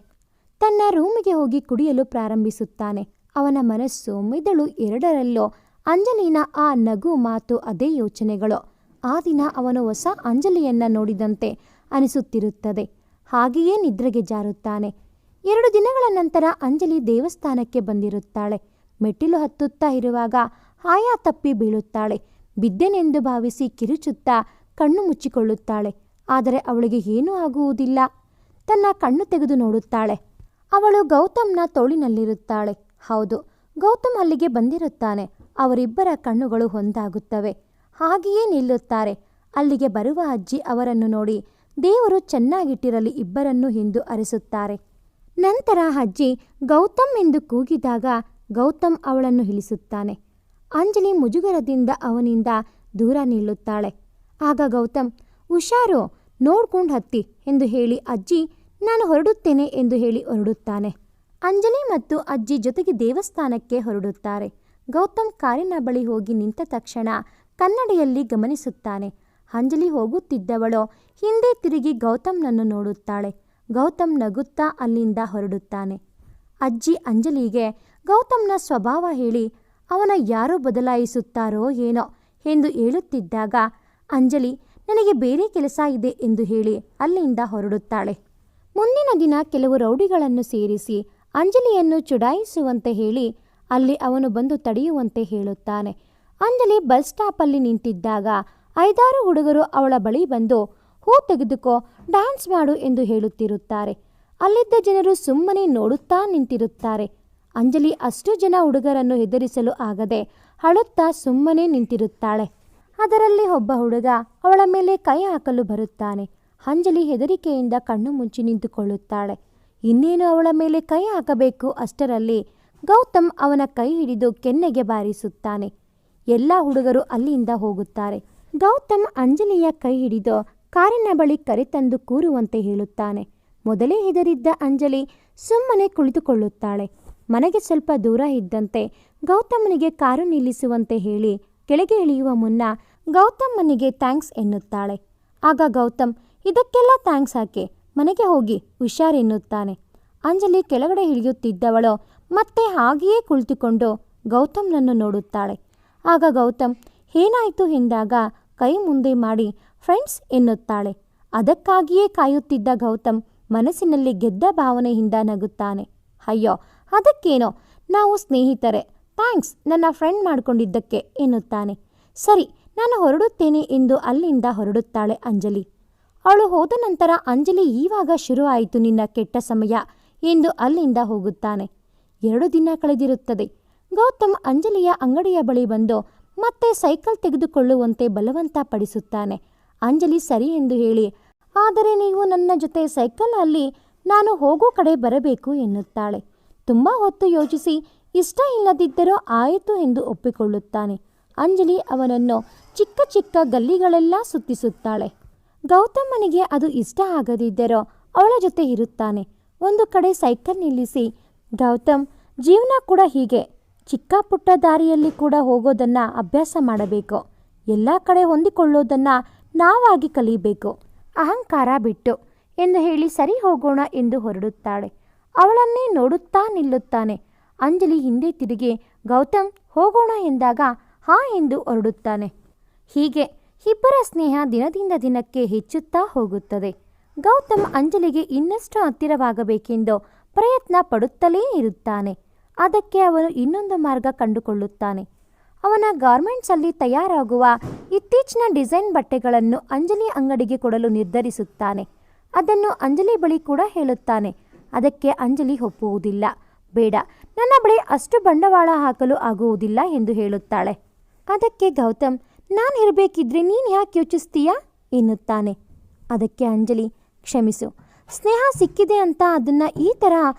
Speaker 1: ತನ್ನ ರೂಮಿಗೆ ಹೋಗಿ ಕುಡಿಯಲು ಪ್ರಾರಂಭಿಸುತ್ತಾನೆ. ಅವನ ಮನಸ್ಸು ಮೆದುಳು ಎರಡರಲ್ಲೋ ಅಂಜಲಿನ ಆ ನಗು ಮಾತು, ಅದೇ ಯೋಚನೆಗಳು. ಆ ದಿನ ಅವನು ಹೊಸ ಅಂಜಲಿಯನ್ನ ನೋಡಿದಂತೆ ಅನಿಸುತ್ತಿರುತ್ತದೆ. ಹಾಗೆಯೇ ನಿದ್ರೆಗೆ ಜಾರುತ್ತಾನೆ. 2 ದಿನಗಳ ನಂತರ ಅಂಜಲಿ ದೇವಸ್ಥಾನಕ್ಕೆ ಬಂದಿರುತ್ತಾಳೆ. ಮೆಟ್ಟಿಲು ಹತ್ತುತ್ತಾ ಇರುವಾಗ ಆಯಾ ತಪ್ಪಿ ಬೀಳುತ್ತಾಳೆ. ಬಿದ್ದೆನೆಂದು ಭಾವಿಸಿ ಕಿರುಚುತ್ತಾ ಕಣ್ಣು ಮುಚ್ಚಿಕೊಳ್ಳುತ್ತಾಳೆ. ಆದರೆ ಅವಳಿಗೆ ಏನೂ ಆಗುವುದಿಲ್ಲ. ತನ್ನ ಕಣ್ಣು ತೆಗೆದು ನೋಡುತ್ತಾಳೆ. ಅವಳು ಗೌತಮ್ನ ತೋಳಿನಲ್ಲಿರುತ್ತಾಳೆ. ಹೌದು, ಗೌತಮ್ ಅಲ್ಲಿಗೆ ಬಂದಿರುತ್ತಾನೆ. ಅವರಿಬ್ಬರ ಕಣ್ಣುಗಳು ಒಂದಾಗುತ್ತವೆ. ಹಾಗೆಯೇ ನಿಲ್ಲುತ್ತಾರೆ. ಅಲ್ಲಿಗೆ ಬರುವ ಅಜ್ಜಿ ಅವರನ್ನು ನೋಡಿ, ದೇವರು ಚೆನ್ನಾಗಿಟ್ಟಿರಲಿ ಇಬ್ಬರನ್ನು ಎಂದು ಅರಸುತ್ತಾರೆ. ನಂತರ ಅಜ್ಜಿ ಗೌತಮ್ ಎಂದು ಕೂಗಿದಾಗ ಗೌತಮ್ ಅವಳನ್ನು ಇಳಿಸುತ್ತಾನೆ. ಅಂಜಲಿ ಮುಜುಗರದಿಂದ ಅವನಿಂದ ದೂರ ನಿಲ್ಲುತ್ತಾಳೆ. ಆಗ ಗೌತಮ್, ಹುಷಾರು, ನೋಡ್ಕೊಂಡು ಹತ್ತಿ ಎಂದು ಹೇಳಿ ಅಜ್ಜಿ, ನಾನು ಹೊರಡುತ್ತೇನೆ ಎಂದು ಹೇಳಿ ಹೊರಡುತ್ತಾನೆ. ಅಂಜಲಿ ಮತ್ತು ಅಜ್ಜಿ ಜೊತೆಗೆ ದೇವಸ್ಥಾನಕ್ಕೆ ಹೊರಡುತ್ತಾರೆ. ಗೌತಮ್ ಕಾರಿನ ಬಳಿ ಹೋಗಿ ನಿಂತ ತಕ್ಷಣ ಕನ್ನಡಿಯಲ್ಲಿ ಗಮನಿಸುತ್ತಾನೆ. ಅಂಜಲಿ ಹೋಗುತ್ತಿದ್ದವಳು ಹಿಂದೆ ತಿರುಗಿ ಗೌತಮ್ನನ್ನು ನೋಡುತ್ತಾಳೆ. ಗೌತಮ್ ನಗುತ್ತಾ ಅಲ್ಲಿಂದ ಹೊರಡುತ್ತಾನೆ. ಅಜ್ಜಿ ಅಂಜಲಿಗೆ ಗೌತಮ್ನ ಸ್ವಭಾವ ಹೇಳಿ ಅವನ ಯಾರು ಬದಲಾಯಿಸುತ್ತಾರೋ ಏನೋ ಎಂದು ಹೇಳುತ್ತಿದ್ದಾಗ ಅಂಜಲಿ, ನನಗೆ ಬೇರೆ ಕೆಲಸ ಇದೆ ಎಂದು ಹೇಳಿ ಅಲ್ಲಿಂದ ಹೊರಡುತ್ತಾಳೆ. ಮುಂದಿನ ದಿನ ಕೆಲವು ರೌಡಿಗಳನ್ನು ಸೇರಿಸಿ ಅಂಜಲಿಯನ್ನು ಚುಡಾಯಿಸುವಂತೆ ಹೇಳಿ ಅಲ್ಲಿ ಅವನು ಬಂದು ತಡೆಯುವಂತೆ ಹೇಳುತ್ತಾನೆ. ಅಂಜಲಿ ಬಸ್ ಸ್ಟಾಪಲ್ಲಿ ನಿಂತಿದ್ದಾಗ 5-6 ಹುಡುಗರು ಅವಳ ಬಳಿ ಬಂದು, ಹೂ ತೆಗೆದುಕೋ, ಡ್ಯಾನ್ಸ್ ಮಾಡು ಎಂದು ಹೇಳುತ್ತಿರುತ್ತಾರೆ. ಅಲ್ಲಿದ್ದ ಜನರು ಸುಮ್ಮನೆ ನೋಡುತ್ತಾ ನಿಂತಿರುತ್ತಾರೆ. ಅಂಜಲಿ ಅಷ್ಟು ಜನ ಹುಡುಗರನ್ನು ಹೆದರಿಸಲು ಆಗದೆ ಅಳುತ್ತಾ ಸುಮ್ಮನೆ ನಿಂತಿರುತ್ತಾಳೆ. ಅದರಲ್ಲಿ ಒಬ್ಬ ಹುಡುಗ ಅವಳ ಮೇಲೆ ಕೈ ಹಾಕಲು ಬರುತ್ತಾನೆ. ಅಂಜಲಿ ಹೆದರಿಕೆಯಿಂದ ಕಣ್ಣು ಮುಚ್ಚಿ ನಿಂತುಕೊಳ್ಳುತ್ತಾಳೆ. ಇನ್ನೇನು ಅವಳ ಮೇಲೆ ಕೈ ಹಾಕಬೇಕು ಅಷ್ಟರಲ್ಲಿ ಗೌತಮ್ ಅವನ ಕೈ ಹಿಡಿದು ಕೆನ್ನೆಗೆ ಬಾರಿಸುತ್ತಾನೆ. ಎಲ್ಲ ಹುಡುಗರು ಅಲ್ಲಿಂದ ಹೋಗುತ್ತಾರೆ. ಗೌತಮ್ ಅಂಜಲಿಯ ಕೈ ಹಿಡಿದು ಕಾರಿನ ಬಳಿ ಕರೆತಂದು ಕೂರುವಂತೆ ಹೇಳುತ್ತಾನೆ. ಮೊದಲೇ ಹೆದರಿದ್ದ ಅಂಜಲಿ ಸುಮ್ಮನೆ ಕುಳಿತುಕೊಳ್ಳುತ್ತಾಳೆ. ಮನೆಗೆ ಸ್ವಲ್ಪ ದೂರ ಇದ್ದಂತೆ ಗೌತಮನಿಗೆ ಕಾರು ನಿಲ್ಲಿಸುವಂತೆ ಹೇಳಿ ಕೆಳಗೆ ಇಳಿಯುವ ಮುನ್ನ ಗೌತಮನಿಗೆ ಥ್ಯಾಂಕ್ಸ್ ಎನ್ನುತ್ತಾಳೆ. ಆಗ ಗೌತಮ್, ಇದಕ್ಕೆಲ್ಲ ಥ್ಯಾಂಕ್ಸ್ ಹಾಕಿ, ಮನೆಗೆ ಹೋಗಿ ಹುಷಾರೆನ್ನುತ್ತಾನೆ. ಅಂಜಲಿ ಕೆಳಗಡೆ ಇಳಿಯುತ್ತಿದ್ದವಳು ಮತ್ತೆ ಹಾಗೆಯೇ ಕುಳಿತುಕೊಂಡು ಗೌತಮ್ನನ್ನು ನೋಡುತ್ತಾಳೆ. ಆಗ ಗೌತಮ್, ಏನಾಯಿತು ಎಂದಾಗ ಕೈ ಮುಂದೆ ಮಾಡಿ ಫ್ರೆಂಡ್ಸ್ ಎನ್ನುತ್ತಾಳೆ. ಅದಕ್ಕಾಗಿಯೇ ಕಾಯುತ್ತಿದ್ದ ಗೌತಮ್ ಮನಸ್ಸಿನಲ್ಲಿ ಗೆದ್ದ ಭಾವನೆಯಿಂದ ನಗುತ್ತಾನೆ. ಅಯ್ಯೋ, ಅದಕ್ಕೇನೋ, ನಾವು ಸ್ನೇಹಿತರೆ, ಥ್ಯಾಂಕ್ಸ್ ನನ್ನ ಫ್ರೆಂಡ್ ಮಾಡಿಕೊಂಡಿದ್ದಕ್ಕೆ ಎನ್ನುತ್ತಾನೆ. ಸರಿ, ನಾನು ಹೊರಡುತ್ತೇನೆ ಎಂದು ಅಲ್ಲಿಂದ ಹೊರಡುತ್ತಾಳೆ ಅಂಜಲಿ. ಅವಳು ಹೋದ ನಂತರ ಅಂಜಲಿ, ಈವಾಗ ಶುರು ಆಯಿತು ನಿನ್ನ ಕೆಟ್ಟ ಸಮಯ ಎಂದು ಅಲ್ಲಿಂದ ಹೋಗುತ್ತಾನೆ. 2 ದಿನ ಕಳೆದಿರುತ್ತದೆ. ಗೌತಮ್ ಅಂಜಲಿಯ ಅಂಗಡಿಯ ಬಳಿ ಬಂದು ಮತ್ತೆ ಸೈಕಲ್ ತೆಗೆದುಕೊಳ್ಳುವಂತೆ ಬಲವಂತ ಪಡಿಸುತ್ತಾನೆ. ಅಂಜಲಿ ಸರಿ ಎಂದು ಹೇಳಿ, ಆದರೆ ನೀವು ನನ್ನ ಜೊತೆ ಸೈಕಲಲ್ಲಿ ನಾನು ಹೋಗೋ ಕಡೆ ಬರಬೇಕು ಎನ್ನುತ್ತಾಳೆ. ತುಂಬ ಹೊತ್ತು ಯೋಚಿಸಿ ಇಷ್ಟ ಇಲ್ಲದಿದ್ದರೂ ಆಯಿತು ಎಂದು ಒಪ್ಪಿಕೊಳ್ಳುತ್ತಾನೆ. ಅಂಜಲಿ ಅವನನ್ನು ಚಿಕ್ಕ ಚಿಕ್ಕ ಗಲ್ಲಿಗಳೆಲ್ಲ ಸುತ್ತಿಸುತ್ತಾಳೆ. ಗೌತಮನಿಗೆ ಅದು ಇಷ್ಟ ಆಗದಿದ್ದರೂ ಅವಳ ಜೊತೆ ಇರುತ್ತಾನೆ. ಒಂದು ಕಡೆ ಸೈಕಲ್ ನಿಲ್ಲಿಸಿ, ಗೌತಮ್, ಜೀವನ ಕೂಡ ಹೀಗೆ ಚಿಕ್ಕ ಪುಟ್ಟ ದಾರಿಯಲ್ಲಿ ಕೂಡ ಹೋಗೋದನ್ನು ಅಭ್ಯಾಸ ಮಾಡಬೇಕು. ಎಲ್ಲ ಕಡೆ ಹೊಂದಿಕೊಳ್ಳೋದನ್ನು ನಾವಾಗಿ ಕಲಿಯಬೇಕು, ಅಹಂಕಾರ ಬಿಟ್ಟು ಎಂದು ಹೇಳಿ ಸರಿ ಹೋಗೋಣ ಎಂದು ಹೊರಡುತ್ತಾಳೆ. ಅವಳನ್ನೇ ನೋಡುತ್ತಾ ನಿಲ್ಲುತ್ತಾನೆ.
Speaker 2: ಅಂಜಲಿ ಹಿಂದೆ ತಿರುಗಿ ಗೌತಮ್ ಹೋಗೋಣ ಎಂದಾಗ ಹಾ ಎಂದು ಹೊರಡುತ್ತಾನೆ. ಹೀಗೆ ಇಬ್ಬರ ಸ್ನೇಹ ದಿನದಿಂದ ದಿನಕ್ಕೆ ಹೆಚ್ಚುತ್ತಾ ಹೋಗುತ್ತದೆ. ಗೌತಮ್ ಅಂಜಲಿಗೆ ಇನ್ನಷ್ಟು ಹತ್ತಿರವಾಗಬೇಕೆಂದು ಪ್ರಯತ್ನ ಪಡುತ್ತಲೇ ಇರುತ್ತಾನೆ. ಅದಕ್ಕೆ ಅವನು ಇನ್ನೊಂದು ಮಾರ್ಗ ಕಂಡುಕೊಳ್ಳುತ್ತಾನೆ. ಅವನ ಗಾರ್ಮೆಂಟ್ಸಲ್ಲಿ ತಯಾರಾಗುವ ಇತ್ತೀಚಿನ ಡಿಸೈನ್ ಬಟ್ಟೆಗಳನ್ನು ಅಂಜಲಿ ಅಂಗಡಿಗೆ ಕೊಡಲು ನಿರ್ಧರಿಸುತ್ತಾನೆ. ಅದನ್ನು ಅಂಜಲಿ ಬಳಿ ಕೂಡ ಹೇಳುತ್ತಾನೆ. ಅದಕ್ಕೆ ಅಂಜಲಿ ಒಪ್ಪುವುದಿಲ್ಲ. ಬೇಡ, ನನ್ನ ಬಳಿ ಅಷ್ಟು ಬಂಡವಾಳ ಹಾಕಲು ಆಗುವುದಿಲ್ಲ ಎಂದು ಹೇಳುತ್ತಾಳೆ. ಅದಕ್ಕೆ ಗೌತಮ್, ನಾನು ಇರಬೇಕಿದ್ರೆ ನೀನು ಯಾಕೆ ಯೋಚಿಸ್ತೀಯಾ ಎನ್ನುತ್ತಾನೆ. ಅದಕ್ಕೆ ಅಂಜಲಿ, ಕ್ಷಮಿಸು, ಸ್ನೇಹ ಸಿಕ್ಕಿದೆ ಅಂತ ಅದನ್ನು ಈ ಥರ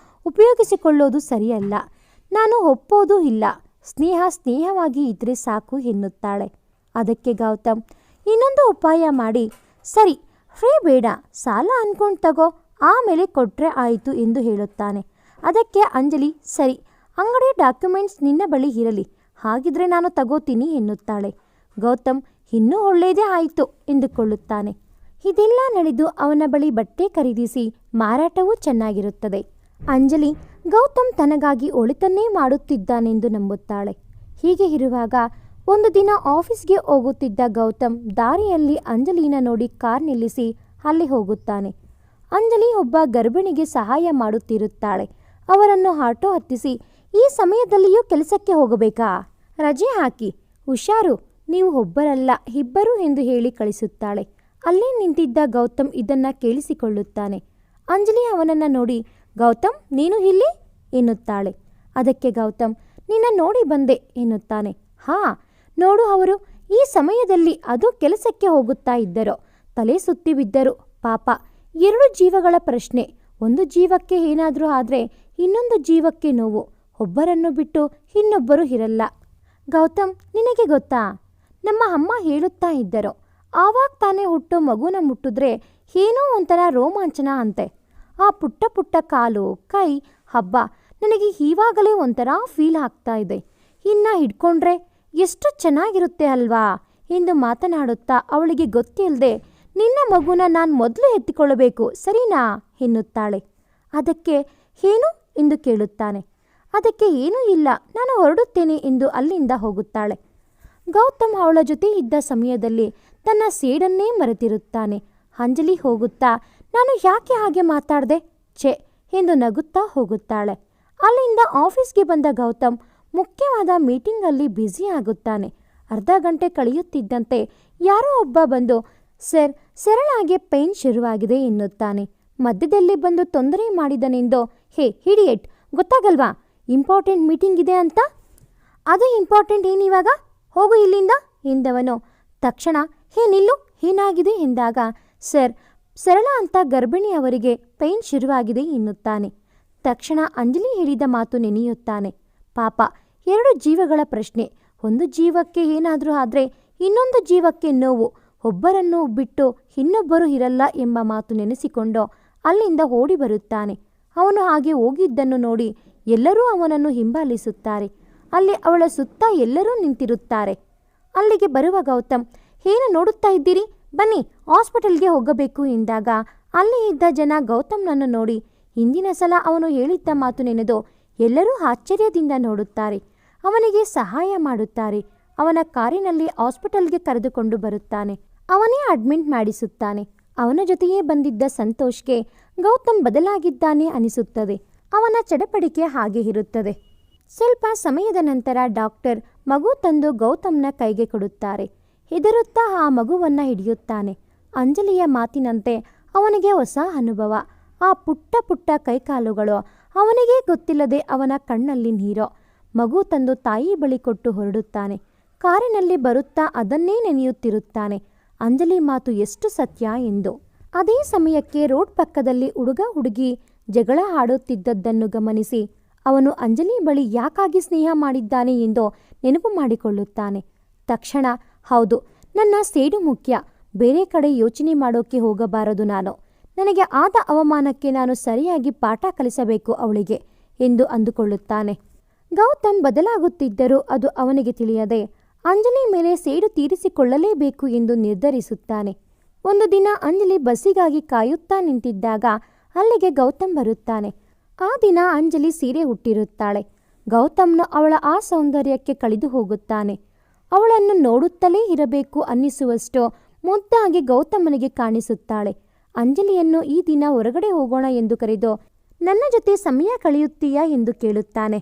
Speaker 2: ಉಪಯೋಗಿಸಿಕೊಳ್ಳೋದು ಸರಿಯಲ್ಲ. ನಾನು ಒಪ್ಪೋದೂ ಇಲ್ಲ. ಸ್ನೇಹವಾಗಿ ಇದ್ರೆ ಸಾಕು ಎನ್ನುತ್ತಾಳೆ. ಅದಕ್ಕೆ ಗೌತಮ್, ಇನ್ನೊಂದು ಉಪಾಯ ಮಾಡಿ, ಸರಿ ಫ್ರೀ ಬೇಡ, ಸಾಲ ಅನ್ಕೊಂಡು ತಗೋ, ಆಮೇಲೆ ಕೊಟ್ಟರೆ ಆಯಿತು ಎಂದು ಹೇಳುತ್ತಾನೆ. ಅದಕ್ಕೆ ಅಂಜಲಿ, ಸರಿ, ಅಂಗಡಿ ಡಾಕ್ಯುಮೆಂಟ್ಸ್ ನಿನ್ನ ಬಳಿ ಇರಲಿ, ಹಾಗಿದ್ರೆ ನಾನು ತಗೋತೀನಿ ಎನ್ನುತ್ತಾಳೆ. ಗೌತಮ್ ಇನ್ನೂ ಒಳ್ಳೆಯದೇ ಆಯಿತು ಎಂದುಕೊಳ್ಳುತ್ತಾನೆ. ಇದೆಲ್ಲ ನಡೆದು ಅವನ ಬಳಿ ಬಟ್ಟೆ ಖರೀದಿಸಿ ಮಾರಾಟವೂ ಚೆನ್ನಾಗಿರುತ್ತದೆ. ಅಂಜಲಿ ಗೌತಮ್ ತನಗಾಗಿ ಒಳಿತನ್ನೇ ಮಾಡುತ್ತಿದ್ದಾನೆಂದು ನಂಬುತ್ತಾಳೆ. ಹೀಗೆ ಇರುವಾಗ ಒಂದು ದಿನ ಆಫೀಸ್ಗೆ ಹೋಗುತ್ತಿದ್ದ ಗೌತಮ್ ದಾರಿಯಲ್ಲಿ ಅಂಜಲಿನ ನೋಡಿ ಕಾರ್ ನಿಲ್ಲಿಸಿ ಅಲ್ಲಿ ಹೋಗುತ್ತಾನೆ. ಅಂಜಲಿ ಒಬ್ಬ ಗರ್ಭಿಣಿಗೆ ಸಹಾಯ ಮಾಡುತ್ತಿರುತ್ತಾಳೆ. ಅವರನ್ನು ಆಟೋ ಹತ್ತಿಸಿ, ಈ ಸಮಯದಲ್ಲಿಯೂ ಕೆಲಸಕ್ಕೆ ಹೋಗಬೇಕಾ? ರಜೆ ಹಾಕಿ, ಹುಷಾರು, ನೀವು ಒಬ್ಬರಲ್ಲ ಇಬ್ಬರು ಎಂದು ಹೇಳಿ ಕಳಿಸುತ್ತಾಳೆ. ಅಲ್ಲೇ ನಿಂತಿದ್ದ ಗೌತಮ್ ಇದನ್ನು ಕೇಳಿಸಿಕೊಳ್ಳುತ್ತಾನೆ. ಅಂಜಲಿ ಅವನನ್ನು ನೋಡಿ, ಗೌತಮ್ ನೀನು ಇಲ್ಲಿ ಎನ್ನುತ್ತಾಳೆ. ಅದಕ್ಕೆ ಗೌತಮ್, ನಿನ್ನ ನೋಡಿ ಬಂದೆ ಎನ್ನುತ್ತಾನೆ. ಹಾ ನೋಡು, ಅವರು ಈ ಸಮಯದಲ್ಲಿ ಅದು ಕೆಲಸಕ್ಕೆ ಹೋಗುತ್ತಾ ಇದ್ದರೋ, ತಲೆ ಸುತ್ತಿ ಬಿದ್ದರು ಪಾಪ. 2 ಜೀವಗಳ ಪ್ರಶ್ನೆ. ಒಂದು ಜೀವಕ್ಕೆ ಏನಾದರೂ ಆದರೆ ಇನ್ನೊಂದು ಜೀವಕ್ಕೆ ನೋವು. ಒಬ್ಬರನ್ನು ಬಿಟ್ಟು ಇನ್ನೊಬ್ಬರು ಇರಲ್ಲ. ಗೌತಮ್, ನಿನಗೆ ಗೊತ್ತಾ, ನಮ್ಮ ಅಮ್ಮ ಹೇಳುತ್ತಾ ಇದ್ದರು, ಆವಾಗ ತಾನೇ ಹುಟ್ಟೋ ಮಗುನ ಮುಟ್ಟಿದ್ರೆ ಏನೋ ಒಂಥರ ರೋಮಾಂಚನ ಅಂತೆ. ಆ ಪುಟ್ಟ ಪುಟ್ಟ ಕಾಲು ಕೈ, ಹಬ್ಬ, ನನಗೆ ಈವಾಗಲೇ ಒಂಥರ ಫೀಲ್ ಆಗ್ತಾ ಇದೆ. ಇನ್ನು ಹಿಡ್ಕೊಂಡ್ರೆ ಎಷ್ಟು ಚೆನ್ನಾಗಿರುತ್ತೆ ಅಲ್ವಾ ಎಂದು ಮಾತನಾಡುತ್ತಾ ಅವಳಿಗೆ ಗೊತ್ತಿಲ್ಲದೆ, ನಿನ್ನ ಮಗುನ ನಾನು ಮೊದಲು ಎತ್ತಿಕೊಳ್ಳಬೇಕು ಸರಿನಾ ಎನ್ನುತ್ತಾಳೆ. ಅದಕ್ಕೆ ಏನು ಎಂದು ಕೇಳುತ್ತಾನೆ. ಅದಕ್ಕೆ ಏನೂ ಇಲ್ಲ, ನಾನು ಹೊರಡುತ್ತೇನೆ ಎಂದು ಅಲ್ಲಿಂದ ಹೋಗುತ್ತಾಳೆ. ಗೌತಮ್ ಅವಳ ಜೊತೆ ಇದ್ದ ಸಮಯದಲ್ಲಿ ತನ್ನ ಸೇಡನ್ನೇ ಮರೆತಿರುತ್ತಾನೆ. ಅಂಜಲಿ ಹೋಗುತ್ತಾ, ನಾನು ಯಾಕೆ ಹಾಗೆ ಮಾತಾಡಿದೆ ಛೆ ಎಂದು ನಗುತ್ತಾ ಹೋಗುತ್ತಾಳೆ. ಅಲ್ಲಿಂದ ಆಫೀಸ್ಗೆ ಬಂದ ಗೌತಮ್ ಮುಖ್ಯವಾದ ಮೀಟಿಂಗಲ್ಲಿ ಬ್ಯುಸಿ ಆಗುತ್ತಾನೆ. ಅರ್ಧ ಗಂಟೆ ಕಳೆಯುತ್ತಿದ್ದಂತೆ ಯಾರೋ ಒಬ್ಬ ಬಂದು, ಸರ್, ಸರಳಾಗೆ ಪೇನ್ ಶುರುವಾಗಿದೆ ಎನ್ನುತ್ತಾನೆ. ಮಧ್ಯದಲ್ಲಿ ಬಂದು ತೊಂದರೆ ಮಾಡಿದನೆಂದು, ಹೇ ಹಿಡಿಯೇಟ್, ಗೊತ್ತಾಗಲ್ವಾ ಇಂಪಾರ್ಟೆಂಟ್ ಮೀಟಿಂಗ್ ಇದೆ ಅಂತ? ಅದು ಇಂಪಾರ್ಟೆಂಟ್ ಏನಿವಾಗ, ಹೋಗು ಇಲ್ಲಿಂದ ಎಂದವನು. ತಕ್ಷಣ ಹೇ ನಿಲ್ಲು, ಏನಾಗಿದೆ ಎಂದಾಗ, ಸರ್, ಸರಳ ಅಂತ ಗರ್ಭಿಣಿ ಅವರಿಗೆ ಪೇನ್ ಶುರುವಾಗಿದೆ ಎನ್ನುತ್ತಾನೆ. ತಕ್ಷಣ ಅಂಜಲಿ ಹೇಳಿದ ಮಾತು ನೆನೆಯುತ್ತಾನೆ. ಪಾಪ, 2 ಜೀವಗಳ ಪ್ರಶ್ನೆ. ಒಂದು ಜೀವಕ್ಕೆ ಏನಾದರೂ ಆದರೆ ಇನ್ನೊಂದು ಜೀವಕ್ಕೆ ನೋವು. ಒಬ್ಬರನ್ನು ಬಿಟ್ಟು ಇನ್ನೊಬ್ಬರು ಇರಲ್ಲ ಎಂಬ ಮಾತು ನೆನೆಸಿಕೊಂಡು ಅಲ್ಲಿಂದ ಓಡಿ ಬರುತ್ತಾನೆ. ಅವನು ಹಾಗೆ ಹೋಗಿದ್ದನ್ನು ನೋಡಿ ಎಲ್ಲರೂ ಅವನನ್ನು ಹಿಂಬಾಲಿಸುತ್ತಾರೆ. ಅಲ್ಲಿ ಅವಳ ಸುತ್ತ ಎಲ್ಲರೂ ನಿಂತಿರುತ್ತಾರೆ. ಅಲ್ಲಿಗೆ ಬರುವ ಗೌತಮ್, ಏನು ನೋಡುತ್ತಾ ಇದ್ದೀರಿ, ಬನ್ನಿ ಹಾಸ್ಪಿಟಲ್ಗೆ ಹೋಗಬೇಕು ಎಂದಾಗ ಅಲ್ಲಿ ಇದ್ದ ಜನ ಗೌತಮ್ನನ್ನು ನೋಡಿ ಹಿಂದಿನ ಸಲ ಅವನು ಹೇಳಿದ್ದ ಮಾತು ನೆನೆದು ಎಲ್ಲರೂ ಆಶ್ಚರ್ಯದಿಂದ ನೋಡುತ್ತಾರೆ. ಅವನಿಗೆ ಸಹಾಯ ಮಾಡುತ್ತಾರೆ. ಅವನ ಕಾರಿನಲ್ಲಿ ಹಾಸ್ಪಿಟಲ್ಗೆ ಕರೆದುಕೊಂಡು ಬರುತ್ತಾನೆ. ಅವನೇ ಅಡ್ಮಿಟ್ ಮಾಡಿಸುತ್ತಾನೆ. ಅವನ ಜೊತೆಯೇ ಬಂದಿದ್ದ ಸಂತೋಷ್ಗೆ ಗೌತಮ್ ಬದಲಾಗಿದ್ದಾನೆ ಅನಿಸುತ್ತದೆ. ಅವನ ಚಡಪಡಿಕೆ ಹಾಗೆ ಇರುತ್ತದೆ. ಸ್ವಲ್ಪ ಸಮಯದ ನಂತರ ಡಾಕ್ಟರ್ ಮಗು ತಂದು ಗೌತಮ್ನ ಕೈಗೆ ಕೊಡುತ್ತಾರೆ. ಹೆದರುತ್ತಾ ಆ ಮಗುವನ್ನು ಹಿಡಿಯುತ್ತಾನೆ. ಅಂಜಲಿಯ ಮಾತಿನಂತೆ ಅವನಿಗೆ ಹೊಸ ಅನುಭವ. ಆ ಪುಟ್ಟ ಪುಟ್ಟ ಕೈಕಾಲುಗಳು. ಅವನಿಗೇ ಗೊತ್ತಿಲ್ಲದೆ ಅವನ ಕಣ್ಣಲ್ಲಿ ನೀರು. ಮಗು ತಂದು ತಾಯಿ ಬಳಿ ಕೊಟ್ಟು ಹೊರಡುತ್ತಾನೆ. ಕಾರಿನಲ್ಲಿ ಬರುತ್ತಾ ಅದನ್ನೇ ನೆನೆಯುತ್ತಿರುತ್ತಾನೆ. ಅಂಜಲಿ ಮಾತು ಎಷ್ಟು ಸತ್ಯ ಎಂದು. ಅದೇ ಸಮಯಕ್ಕೆ ರೋಡ್ ಪಕ್ಕದಲ್ಲಿ ಹುಡುಗ ಹುಡುಗಿ ಜಗಳ ಆಡುತ್ತಿದ್ದದ್ದನ್ನು ಗಮನಿಸಿ ಅವನು ಅಂಜಲಿ ಬಳಿ ಯಾಕಾಗಿ ಸ್ನೇಹ ಮಾಡಿದ್ದಾನೆ ಎಂದು ನೆನಪು ಮಾಡಿಕೊಳ್ಳುತ್ತಾನೆ. ತಕ್ಷಣ, ಹೌದು, ನನ್ನ ಸೇಡು ಮುಖ್ಯ, ಬೇರೆ ಕಡೆ ಯೋಚನೆ ಮಾಡೋಕ್ಕೆ ಹೋಗಬಾರದು ನಾನು. ನನಗೆ ಆದ ಅವಮಾನಕ್ಕೆ ನಾನು ಸರಿಯಾಗಿ ಪಾಠ ಕಲಿಸಬೇಕು ಅವಳಿಗೆ ಎಂದು ಅಂದುಕೊಳ್ಳುತ್ತಾನೆ. ಗೌತಮ್ ಬದಲಾಗುತ್ತಿದ್ದರೂ ಅದು ಅವನಿಗೆ ತಿಳಿಯದೆ ಅಂಜಲಿ ಮೇಲೆ ಸೇಡು ತೀರಿಸಿಕೊಳ್ಳಲೇಬೇಕು ಎಂದು ನಿರ್ಧರಿಸುತ್ತಾನೆ. ಒಂದು ದಿನ ಅಂಜಲಿ ಬಸ್ಸಿಗಾಗಿ ಕಾಯುತ್ತಾ ನಿಂತಿದ್ದಾಗ ಅಲ್ಲಿಗೆ ಗೌತಮ್ ಬರುತ್ತಾನೆ. ಆ ದಿನ ಅಂಜಲಿ ಸೀರೆ ಹುಟ್ಟಿರುತ್ತಾಳೆ. ಗೌತಮ್ನು ಅವಳ ಆ ಸೌಂದರ್ಯಕ್ಕೆ ಕಳೆದು ಹೋಗುತ್ತಾನೆ. ಅವಳನ್ನು ನೋಡುತ್ತಲೇ ಇರಬೇಕು ಅನ್ನಿಸುವಷ್ಟು ಮುದ್ದಾಗಿ ಗೌತಮನಿಗೆ ಕಾಣಿಸುತ್ತಾಳೆ. ಅಂಜಲಿಯನ್ನು ಈ ದಿನ ಹೊರಗಡೆ ಹೋಗೋಣ ಎಂದು ಕರೆದು ನನ್ನ ಜೊತೆ ಸಮಯ ಕಳೆಯುತ್ತೀಯಾ ಎಂದು ಕೇಳುತ್ತಾನೆ.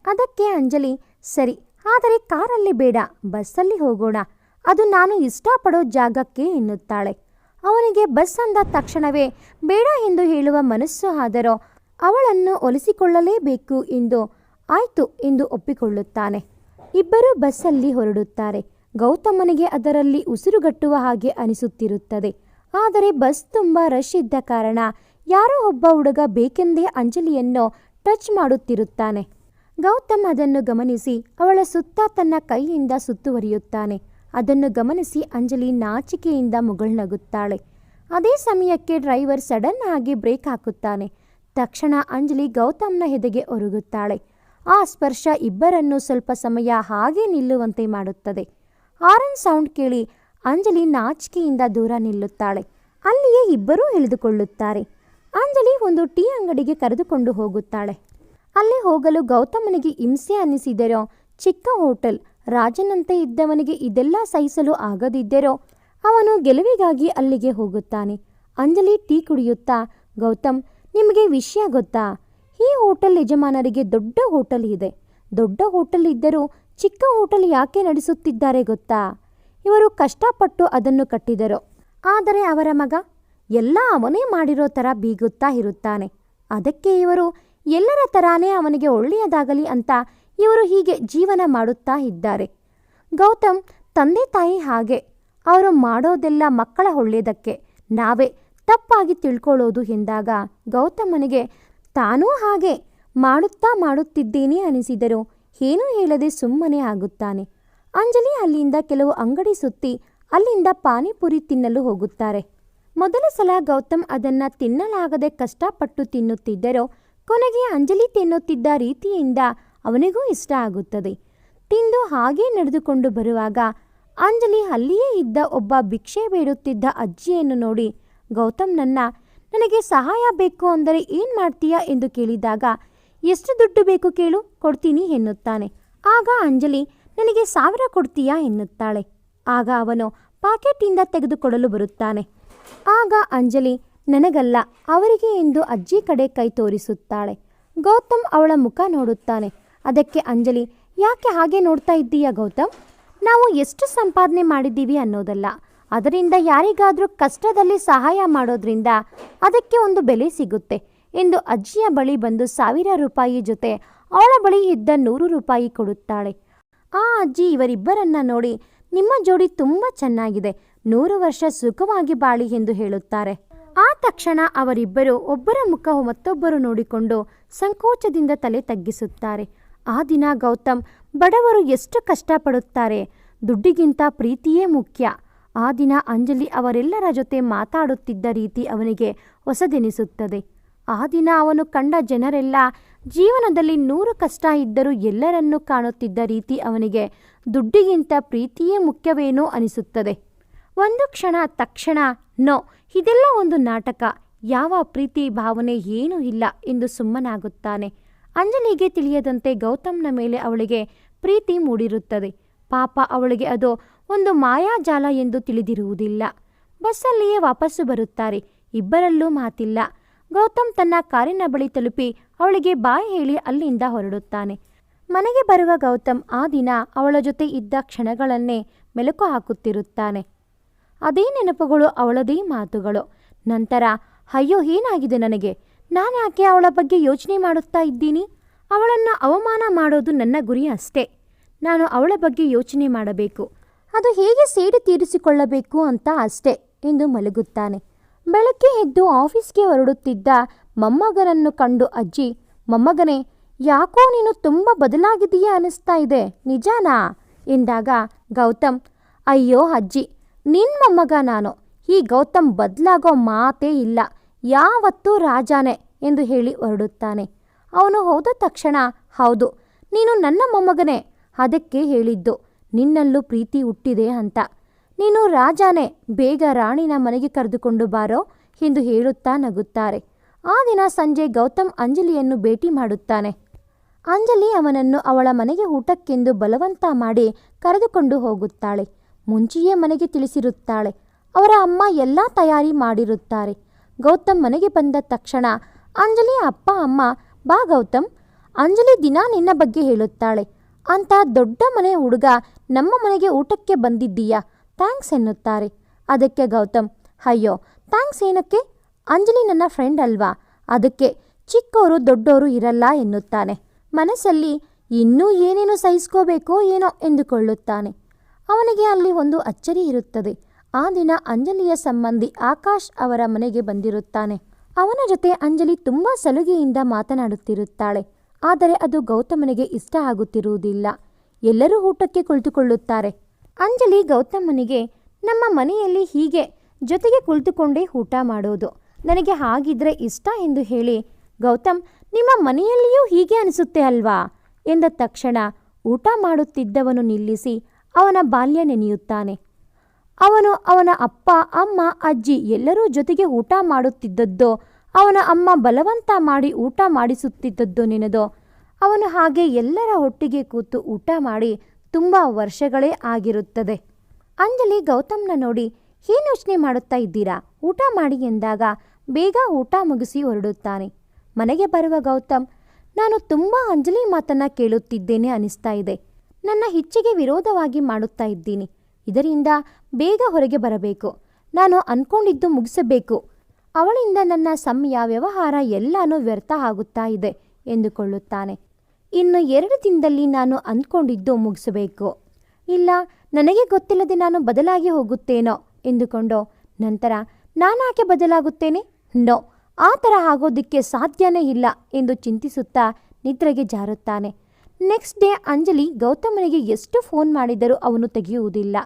Speaker 2: ಅದಕ್ಕೆ ಅಂಜಲಿ, ಸರಿ, ಆದರೆ ಕಾರಲ್ಲಿ ಬೇಡ, ಬಸ್ಸಲ್ಲಿ ಹೋಗೋಣ, ಅದು ನಾನು ಇಷ್ಟಪಡೋ ಜಾಗಕ್ಕೆ ಎನ್ನುತ್ತಾಳೆ. ಅವನಿಗೆ ಬಸ್ ಅಂದ ತಕ್ಷಣವೇ ಬೇಡ ಎಂದು ಹೇಳುವ ಮನಸ್ಸು ಆದರೂ ಅವಳನ್ನು ಒಲಿಸಿಕೊಳ್ಳಲೇಬೇಕು ಎಂದು ಆಯ್ತು ಎಂದು ಒಪ್ಪಿಕೊಳ್ಳುತ್ತಾನೆ. ಇಬ್ಬರು ಬಸ್ಸಲ್ಲಿ ಹೊರಡುತ್ತಾರೆ. ಗೌತಮನಿಗೆ ಅದರಲ್ಲಿ ಉಸಿರುಗಟ್ಟುವ ಹಾಗೆ ಅನಿಸುತ್ತಿರುತ್ತದೆ. ಆದರೆ ಬಸ್ ತುಂಬ ರಶ್ ಇದ್ದ ಕಾರಣ ಯಾರೋ ಒಬ್ಬ ಹುಡುಗ ಬೇಕೆಂದೇ ಅಂಜಲಿಯನ್ನು ಟಚ್ ಮಾಡುತ್ತಿರುತ್ತಾನೆ. ಗೌತಮ್ ಅದನ್ನು ಗಮನಿಸಿ ಅವಳ ಸುತ್ತ ತನ್ನ ಕೈಯಿಂದ ಸುತ್ತುವರಿಯುತ್ತಾನೆ. ಅದನ್ನು ಗಮನಿಸಿ ಅಂಜಲಿ ನಾಚಿಕೆಯಿಂದ ಮುಗುಳ್ನಗುತ್ತಾಳೆ. ಅದೇ ಸಮಯಕ್ಕೆ ಡ್ರೈವರ್ ಸಡನ್ ಆಗಿ ಬ್ರೇಕ್ ಹಾಕುತ್ತಾನೆ. ತಕ್ಷಣ ಅಂಜಲಿ ಗೌತಮ್ನ ಎದೆಗೆ ಒರಗುತ್ತಾಳೆ. ಆ ಸ್ಪರ್ಶ ಇಬ್ಬರನ್ನು ಸ್ವಲ್ಪ ಸಮಯ ಹಾಗೆ ನಿಲ್ಲುವಂತೆ ಮಾಡುತ್ತದೆ. ಹಾರನ್ ಸೌಂಡ್ ಕೇಳಿ ಅಂಜಲಿ ನಾಚಿಕೆಯಿಂದ ದೂರ ನಿಲ್ಲುತ್ತಾಳೆ. ಅಲ್ಲಿಯೇ ಇಬ್ಬರೂ ಇಳಿದುಕೊಳ್ಳುತ್ತಾರೆ. ಅಂಜಲಿ ಒಂದು ಟೀ ಅಂಗಡಿಗೆ ಕರೆದುಕೊಂಡು ಹೋಗುತ್ತಾಳೆ. ಅಲ್ಲಿ ಹೋಗಲು ಗೌತಮನಿಗೆ ಹಿಂಸೆ ಅನ್ನಿಸಿದರೋ ಚಿಕ್ಕ ಹೋಟೆಲ್, ರಾಜನಂತೆ ಇದ್ದವನಿಗೆ ಇದೆಲ್ಲ ಸಹಿಸಲು ಆಗದಿದ್ದರೋ ಅವನು ಗೆಲುವಿಗಾಗಿ ಅಲ್ಲಿಗೆ ಹೋಗುತ್ತಾನೆ. ಅಂಜಲಿ ಟೀ ಕುಡಿಯುತ್ತಾ, ಗೌತಮ್, ನಿಮಗೆ ವಿಷಯ ಗೊತ್ತಾ? ಈ ಹೋಟೆಲ್ ಯಜಮಾನರಿಗೆ ದೊಡ್ಡ ಹೋಟೆಲ್ ಇದೆ. ದೊಡ್ಡ ಹೋಟೆಲ್ ಇದ್ದರೂ ಚಿಕ್ಕ ಹೋಟೆಲ್ ಯಾಕೆ ನಡೆಸುತ್ತಿದ್ದಾರೆ ಗೊತ್ತಾ? ಇವರು ಕಷ್ಟಪಟ್ಟು ಅದನ್ನು ಕಟ್ಟಿದರು. ಆದರೆ ಅವರ ಮಗ ಎಲ್ಲ ಅವನೇ ಮಾಡಿರೋ ಥರ ಬೀಗುತ್ತಾ ಇರುತ್ತಾನೆ. ಅದಕ್ಕೆ ಇವರು ಎಲ್ಲರ ಥರಾನೇ ಅವನಿಗೆ ಒಳ್ಳೆಯದಾಗಲಿ ಅಂತ ಇವರು ಹೀಗೆ ಜೀವನ ಮಾಡುತ್ತಾ ಇದ್ದಾರೆ. ಗೌತಮ್, ತಂದೆ ತಾಯಿ ಹಾಗೆ, ಅವರು ಮಾಡೋದೆಲ್ಲ ಮಕ್ಕಳ ಒಳ್ಳೆಯದಕ್ಕೆ, ನಾವೇ ತಪ್ಪಾಗಿ ತಿಳ್ಕೊಳ್ಳೋದು ಎಂದಾಗ ಗೌತಮನಿಗೆ ತಾನೂ ಹಾಗೆ ಮಾಡುತ್ತಿದ್ದೇನೆ ಅನಿಸಿದರೂ ಏನೂ ಹೇಳದೆ ಸುಮ್ಮನೆ ಆಗುತ್ತಾನೆ. ಅಂಜಲಿ ಅಲ್ಲಿಂದ ಕೆಲವು ಅಂಗಡಿ ಸುತ್ತಿ ಅಲ್ಲಿಂದ ಪಾನಿಪುರಿ ತಿನ್ನಲು ಹೋಗುತ್ತಾರೆ. ಮೊದಲ ಸಲ ಗೌತಮ್ ಅದನ್ನು ತಿನ್ನಲಾಗದೆ ಕಷ್ಟಪಟ್ಟು ತಿನ್ನುತ್ತಿದ್ದರೂ ಕೊನೆಗೆ ಅಂಜಲಿ ತಿನ್ನುತ್ತಿದ್ದ ರೀತಿಯಿಂದ ಅವನಿಗೂ ಇಷ್ಟ ಆಗುತ್ತದೆ. ತಿಂದು ಹಾಗೇ ನಡೆದುಕೊಂಡು ಬರುವಾಗ ಅಂಜಲಿ ಅಲ್ಲಿಯೇ ಇದ್ದ ಒಬ್ಬ ಭಿಕ್ಷೆ ಬೇಡುತ್ತಿದ್ದ ಅಜ್ಜಿಯನ್ನು ನೋಡಿ, ಗೌತಮ್, ನನಗೆ ಸಹಾಯ ಬೇಕು ಅಂದರೆ ಏನು ಮಾಡ್ತೀಯಾ ಎಂದು ಕೇಳಿದಾಗ, ಎಷ್ಟು ದುಡ್ಡು ಬೇಕು ಕೇಳು, ಕೊಡ್ತೀನಿ ಎನ್ನುತ್ತಾನೆ. ಆಗ ಅಂಜಲಿ, ನನಗೆ 1000 ಕೊಡ್ತೀಯಾ ಎನ್ನುತ್ತಾಳೆ. ಆಗ ಅವನು ಪಾಕೆಟಿಂದ ತೆಗೆದುಕೊಡಲು ಬರುತ್ತಾನೆ. ಆಗ ಅಂಜಲಿ, ನನಗಲ್ಲ, ಅವರಿಗೆ ಎಂದು ಅಜ್ಜಿ ಕಡೆ ಕೈ ತೋರಿಸುತ್ತಾಳೆ. ಗೌತಮ್ ಅವಳ ಮುಖ ನೋಡುತ್ತಾನೆ. ಅದಕ್ಕೆ ಅಂಜಲಿ, ಯಾಕೆ ಹಾಗೆ ನೋಡ್ತಾ ಇದ್ದೀಯಾ ಗೌತಮ್? ನಾವು ಎಷ್ಟು ಸಂಪಾದನೆ ಮಾಡಿದ್ದೀವಿ ಅನ್ನೋದಲ್ಲ, ಅದರಿಂದ ಯಾರಿಗಾದರೂ ಕಷ್ಟದಲ್ಲಿ ಸಹಾಯ ಮಾಡೋದ್ರಿಂದ ಅದಕ್ಕೆ ಒಂದು ಬೆಲೆ ಸಿಗುತ್ತೆ ಎಂದು ಅಜ್ಜಿಯ ಬಳಿ ಬಂದು 1000 ರೂಪಾಯಿ ಜೊತೆ ಅವಳ ಬಳಿ ಇದ್ದ 100 ರೂಪಾಯಿ ಕೊಡುತ್ತಾಳೆ. ಆ ಅಜ್ಜಿ ಇವರಿಬ್ಬರನ್ನ ನೋಡಿ, ನಿಮ್ಮ ಜೋಡಿ ತುಂಬ ಚೆನ್ನಾಗಿದೆ, 100 ವರ್ಷ ಸುಖವಾಗಿ ಬಾಳಿ ಎಂದು ಹೇಳುತ್ತಾರೆ. ಆ ತಕ್ಷಣ ಅವರಿಬ್ಬರು ಒಬ್ಬರ ಮುಖ ಮತ್ತೊಬ್ಬರು ನೋಡಿಕೊಂಡು ಸಂಕೋಚದಿಂದ ತಲೆ ತಗ್ಗಿಸುತ್ತಾರೆ. ಆ ದಿನ ಗೌತಮ್, ಬಡವರು ಎಷ್ಟು ಕಷ್ಟಪಡುತ್ತಾರೆ, ದುಡ್ಡಿಗಿಂತ ಪ್ರೀತಿಯೇ ಮುಖ್ಯ. ಆ ದಿನ ಅಂಜಲಿ ಅವರೆಲ್ಲರ ಜೊತೆ ಮಾತಾಡುತ್ತಿದ್ದ ರೀತಿ ಅವನಿಗೆ ಹೊಸದೆನಿಸುತ್ತದೆ. ಆ ದಿನ ಅವನು ಕಂಡ ಜನರೆಲ್ಲ ಜೀವನದಲ್ಲಿ 100 ಕಷ್ಟ ಇದ್ದರೂ ಎಲ್ಲರನ್ನೂ ಕಾಣುತ್ತಿದ್ದ ರೀತಿ ಅವನಿಗೆ ದುಡ್ಡಿಗಿಂತ ಪ್ರೀತಿಯೇ ಮುಖ್ಯವೇನೋ ಅನಿಸುತ್ತದೆ. ಒಂದು ಕ್ಷಣ ತಕ್ಷಣ, ನೋ, ಇದೆಲ್ಲ ಒಂದು ನಾಟಕ, ಯಾವ ಪ್ರೀತಿ ಭಾವನೆ ಏನೂ ಇಲ್ಲ ಎಂದು ಸುಮ್ಮನಾಗುತ್ತಾನೆ. ಅಂಜಲಿಗೆ ತಿಳಿಯದಂತೆ ಗೌತಮ್ನ ಮೇಲೆ ಅವಳಿಗೆ ಪ್ರೀತಿ ಮೂಡಿರುತ್ತದೆ. ಪಾಪ, ಅವಳಿಗೆ ಅದು ಒಂದು ಮಾಯಾಜಾಲ ಎಂದು ತಿಳಿದಿರುವುದಿಲ್ಲ. ಬಸ್ಸಲ್ಲಿಯೇ ವಾಪಸ್ಸು ಬರುತ್ತಾರೆ. ಇಬ್ಬರಲ್ಲೂ ಮಾತಿಲ್ಲ. ಗೌತಮ್ ತನ್ನ ಕಾರಿನ ಬಳಿ ತಲುಪಿ ಅವಳಿಗೆ ಬಾಯ್ ಹೇಳಿ ಅಲ್ಲಿಂದ ಹೊರಡುತ್ತಾನೆ. ಮನೆಗೆ ಬರುವ ಗೌತಮ್ ಆ ದಿನ ಅವಳ ಜೊತೆ ಇದ್ದ ಕ್ಷಣಗಳನ್ನೇ ಮೆಲುಕು ಹಾಕುತ್ತಿರುತ್ತಾನೆ. ಅದೇ ನೆನಪುಗಳು, ಅವಳದೇ ಮಾತುಗಳು. ನಂತರ, ಅಯ್ಯೋ, ಏನಾಗಿದೆ ನನಗೆ? ನಾನು ಯಾಕೆ ಅವಳ ಬಗ್ಗೆ ಯೋಚನೆ ಮಾಡುತ್ತಾ ಇದ್ದೀನಿ? ಅವಳನ್ನು ಅವಮಾನ ಮಾಡೋದು ನನ್ನ ಗುರಿ ಅಷ್ಟೇ. ನಾನು ಅವಳ ಬಗ್ಗೆ ಯೋಚನೆ ಮಾಡಬೇಕು, ಅದು ಹೇಗೆ ಸೇಡು ತೀರಿಸಿಕೊಳ್ಳಬೇಕು ಅಂತ ಅಷ್ಟೇ ಎಂದು ಮಲಗುತ್ತಾನೆ. ಬೆಳಗ್ಗೆ ಎದ್ದು ಆಫೀಸ್ಗೆ ಹೊರಡುತ್ತಿದ್ದ ಮೊಮ್ಮಗನನ್ನು ಕಂಡು ಅಜ್ಜಿ, ಮೊಮ್ಮಗನೇ, ಯಾಕೋ ನೀನು ತುಂಬ ಬದಲಾಗಿದೆಯಾ ಅನಿಸ್ತಾ ಇದೆ, ನಿಜಾನಾ ಎಂದಾಗ ಗೌತಮ್, ಅಯ್ಯೋ ಅಜ್ಜಿ, ನಿನ್ನ ಮೊಮ್ಮಗ ನಾನು, ಈ ಗೌತಮ್ ಬದಲಾಗೋ ಮಾತೇ ಇಲ್ಲ, ಯಾವತ್ತೂ ರಾಜಾನೆ ಎಂದು ಹೇಳಿ ಹೊರಡುತ್ತಾನೆ. ಅವನು ಹೋದ ತಕ್ಷಣ, ಹೌದು, ನೀನು ನನ್ನ ಮೊಮ್ಮಗನೇ, ಅದಕ್ಕೆ ಹೇಳಿದ್ದು ನಿನ್ನಲ್ಲೂ ಪ್ರೀತಿ ಹುಟ್ಟಿದೆ ಅಂತ. ನೀನು ರಾಜಾನೇ, ಬೇಗ ರಾಣಿನ ಮನೆಗೆ ಕರೆದುಕೊಂಡು ಬಾರೋ ಎಂದು ಹೇಳುತ್ತಾ ನಗುತ್ತಾರೆ. ಆ ದಿನ ಸಂಜೆ ಗೌತಮ್ ಅಂಜಲಿಯನ್ನು ಭೇಟಿ ಮಾಡುತ್ತಾನೆ. ಅಂಜಲಿ ಅವನನ್ನು ಅವಳ ಮನೆಗೆ ಊಟಕ್ಕೆಂದು ಬಲವಂತ ಮಾಡಿ ಕರೆದುಕೊಂಡು ಹೋಗುತ್ತಾಳೆ. ಮುಂಚೆಯೇ ಮನೆಗೆ ತಿಳಿಸಿರುತ್ತಾಳೆ. ಅವರ ಅಮ್ಮ ಎಲ್ಲ ತಯಾರಿ ಮಾಡಿರುತ್ತಾರೆ. ಗೌತಮ್ ಮನೆಗೆ ಬಂದ ತಕ್ಷಣ ಅಂಜಲಿ ಅಪ್ಪ ಅಮ್ಮ, ಬಾ ಗೌತಮ್, ಅಂಜಲಿ ದಿನ ನಿನ್ನ ಬಗ್ಗೆ ಹೇಳುತ್ತಾಳೆ. ಅಂತ ದೊಡ್ಡ ಮನೆ ಹುಡುಗ ನಮ್ಮ ಮನೆಗೆ ಊಟಕ್ಕೆ ಬಂದಿದ್ದೀಯಾ, ಥ್ಯಾಂಕ್ಸ್ ಎನ್ನುತ್ತಾರೆ. ಅದಕ್ಕೆ ಗೌತಮ್, ಅಯ್ಯೋ ಥ್ಯಾಂಕ್ಸ್ ಏನಕ್ಕೆ, ಅಂಜಲಿ ನನ್ನ ಫ್ರೆಂಡ್ ಅಲ್ವಾ, ಅದಕ್ಕೆ ಚಿಕ್ಕವರು ದೊಡ್ಡವರು ಇರಲ್ಲ ಎನ್ನುತ್ತಾನೆ. ಮನಸ್ಸಲ್ಲಿ ಇನ್ನೂ ಏನೇನು ಸಹಿಸ್ಕೋಬೇಕೋ ಏನೋ ಎಂದುಕೊಳ್ಳುತ್ತಾನೆ. ಅವನಿಗೆ ಅಲ್ಲಿ ಒಂದು ಅಚ್ಚರಿ ಇರುತ್ತದೆ. ಆ ದಿನ ಅಂಜಲಿಯ ಸಂಬಂಧಿ ಆಕಾಶ್ ಅವರ ಮನೆಗೆ ಬಂದಿರುತ್ತಾನೆ. ಅವನ ಜೊತೆ ಅಂಜಲಿ ತುಂಬ ಸಲುಗೆಯಿಂದ ಮಾತನಾಡುತ್ತಿರುತ್ತಾಳೆ. ಆದರೆ ಅದು ಗೌತಮನಿಗೆ ಇಷ್ಟ ಆಗುತ್ತಿರುವುದಿಲ್ಲ. ಎಲ್ಲರೂ ಊಟಕ್ಕೆ ಕುಳಿತುಕೊಳ್ಳುತ್ತಾರೆ. ಅಂಜಲಿ ಗೌತಮನಿಗೆ, ನಮ್ಮ ಮನೆಯಲ್ಲಿ ಹೀಗೆ ಜೊತೆಗೆ ಕುಳಿತುಕೊಂಡೇ ಊಟ ಮಾಡೋದು, ನನಗೆ ಹಾಗಿದ್ರೆ ಇಷ್ಟ ಎಂದು ಹೇಳಿ, ಗೌತಮ್ ನಿಮ್ಮ ಮನೆಯಲ್ಲಿಯೂ ಹೀಗೆ ಅನಿಸುತ್ತೆ ಅಲ್ವಾ ಎಂದ ತಕ್ಷಣ ಊಟ ಮಾಡುತ್ತಿದ್ದವನು ನಿಲ್ಲಿಸಿ ಅವನ ಬಾಲ್ಯ ನೆನೆಯುತ್ತಾನೆ. ಅವನು ಅವನ ಅಪ್ಪ ಅಮ್ಮ ಅಜ್ಜಿ ಎಲ್ಲರೂ ಜೊತೆಗೆ ಊಟ ಮಾಡುತ್ತಿದ್ದದ್ದೋ, ಅವನ ಅಮ್ಮ ಬಲವಂತ ಮಾಡಿ ಊಟ ಮಾಡಿಸುತ್ತಿದ್ದದ್ದೋ ನೆನೆದೋ. ಅವನು ಹಾಗೆ ಎಲ್ಲರ ಒಟ್ಟಿಗೆ ಕೂತು ಊಟ ಮಾಡಿ ತುಂಬ ವರ್ಷಗಳೇ ಆಗಿರುತ್ತದೆ. ಅಂಜಲಿ ಗೌತಮ್ನ ನೋಡಿ, ಏನು ಯೋಚನೆ ಮಾಡುತ್ತಾ ಇದ್ದೀರಾ, ಊಟ ಮಾಡಿ ಎಂದಾಗ ಬೇಗ ಊಟ ಮುಗಿಸಿ ಹೊರಡುತ್ತಾನೆ. ಮನೆಗೆ ಬರುವ ಗೌತಮ್, ನಾನು ತುಂಬ ಅಂಜಲಿ ಮಾತನ್ನು ಕೇಳುತ್ತಿದ್ದೇನೆ ಅನಿಸ್ತಾ ಇದೆ. ನನ್ನ ಇಚ್ಛೆಗೆ ವಿರೋಧವಾಗಿ ಮಾಡುತ್ತಾ ಇದ್ದೀನಿ. ಇದರಿಂದ ಬೇಗ ಹೊರಗೆ ಬರಬೇಕು. ನಾನು ಅಂದ್ಕೊಂಡಿದ್ದು ಮುಗಿಸಬೇಕು. ಅವಳಿಂದ ನನ್ನ ಸಮಯ ವ್ಯವಹಾರ ಎಲ್ಲನೂ ವ್ಯರ್ಥ ಆಗುತ್ತಾ ಇದೆ ಎಂದುಕೊಳ್ಳುತ್ತಾನೆ. ಇನ್ನು 2 ದಿನದಲ್ಲಿ ನಾನು ಅಂದ್ಕೊಂಡಿದ್ದು ಮುಗಿಸಬೇಕು. ಇಲ್ಲ, ನನಗೆ ಗೊತ್ತಿಲ್ಲದೆ ನಾನು ಬದಲಾಗಿ ಹೋಗುತ್ತೇನೋ ಎಂದುಕೊಂಡು ನಂತರ ನಾನಾಕೆ ಬದಲಾಗುತ್ತೇನೆ, ನೋ, ಆ ಥರ ಆಗೋದಕ್ಕೆ ಸಾಧ್ಯನೇ ಇಲ್ಲ ಎಂದು ಚಿಂತಿಸುತ್ತಾ ನಿದ್ರೆಗೆ ಜಾರುತ್ತಾನೆ. ನೆಕ್ಸ್ಟ್ ಡೇ ಅಂಜಲಿ ಗೌತಮನಿಗೆ ಎಷ್ಟು ಫೋನ್ ಮಾಡಿದರೂ ಅವನು ತೆಗೆಯುವುದಿಲ್ಲ.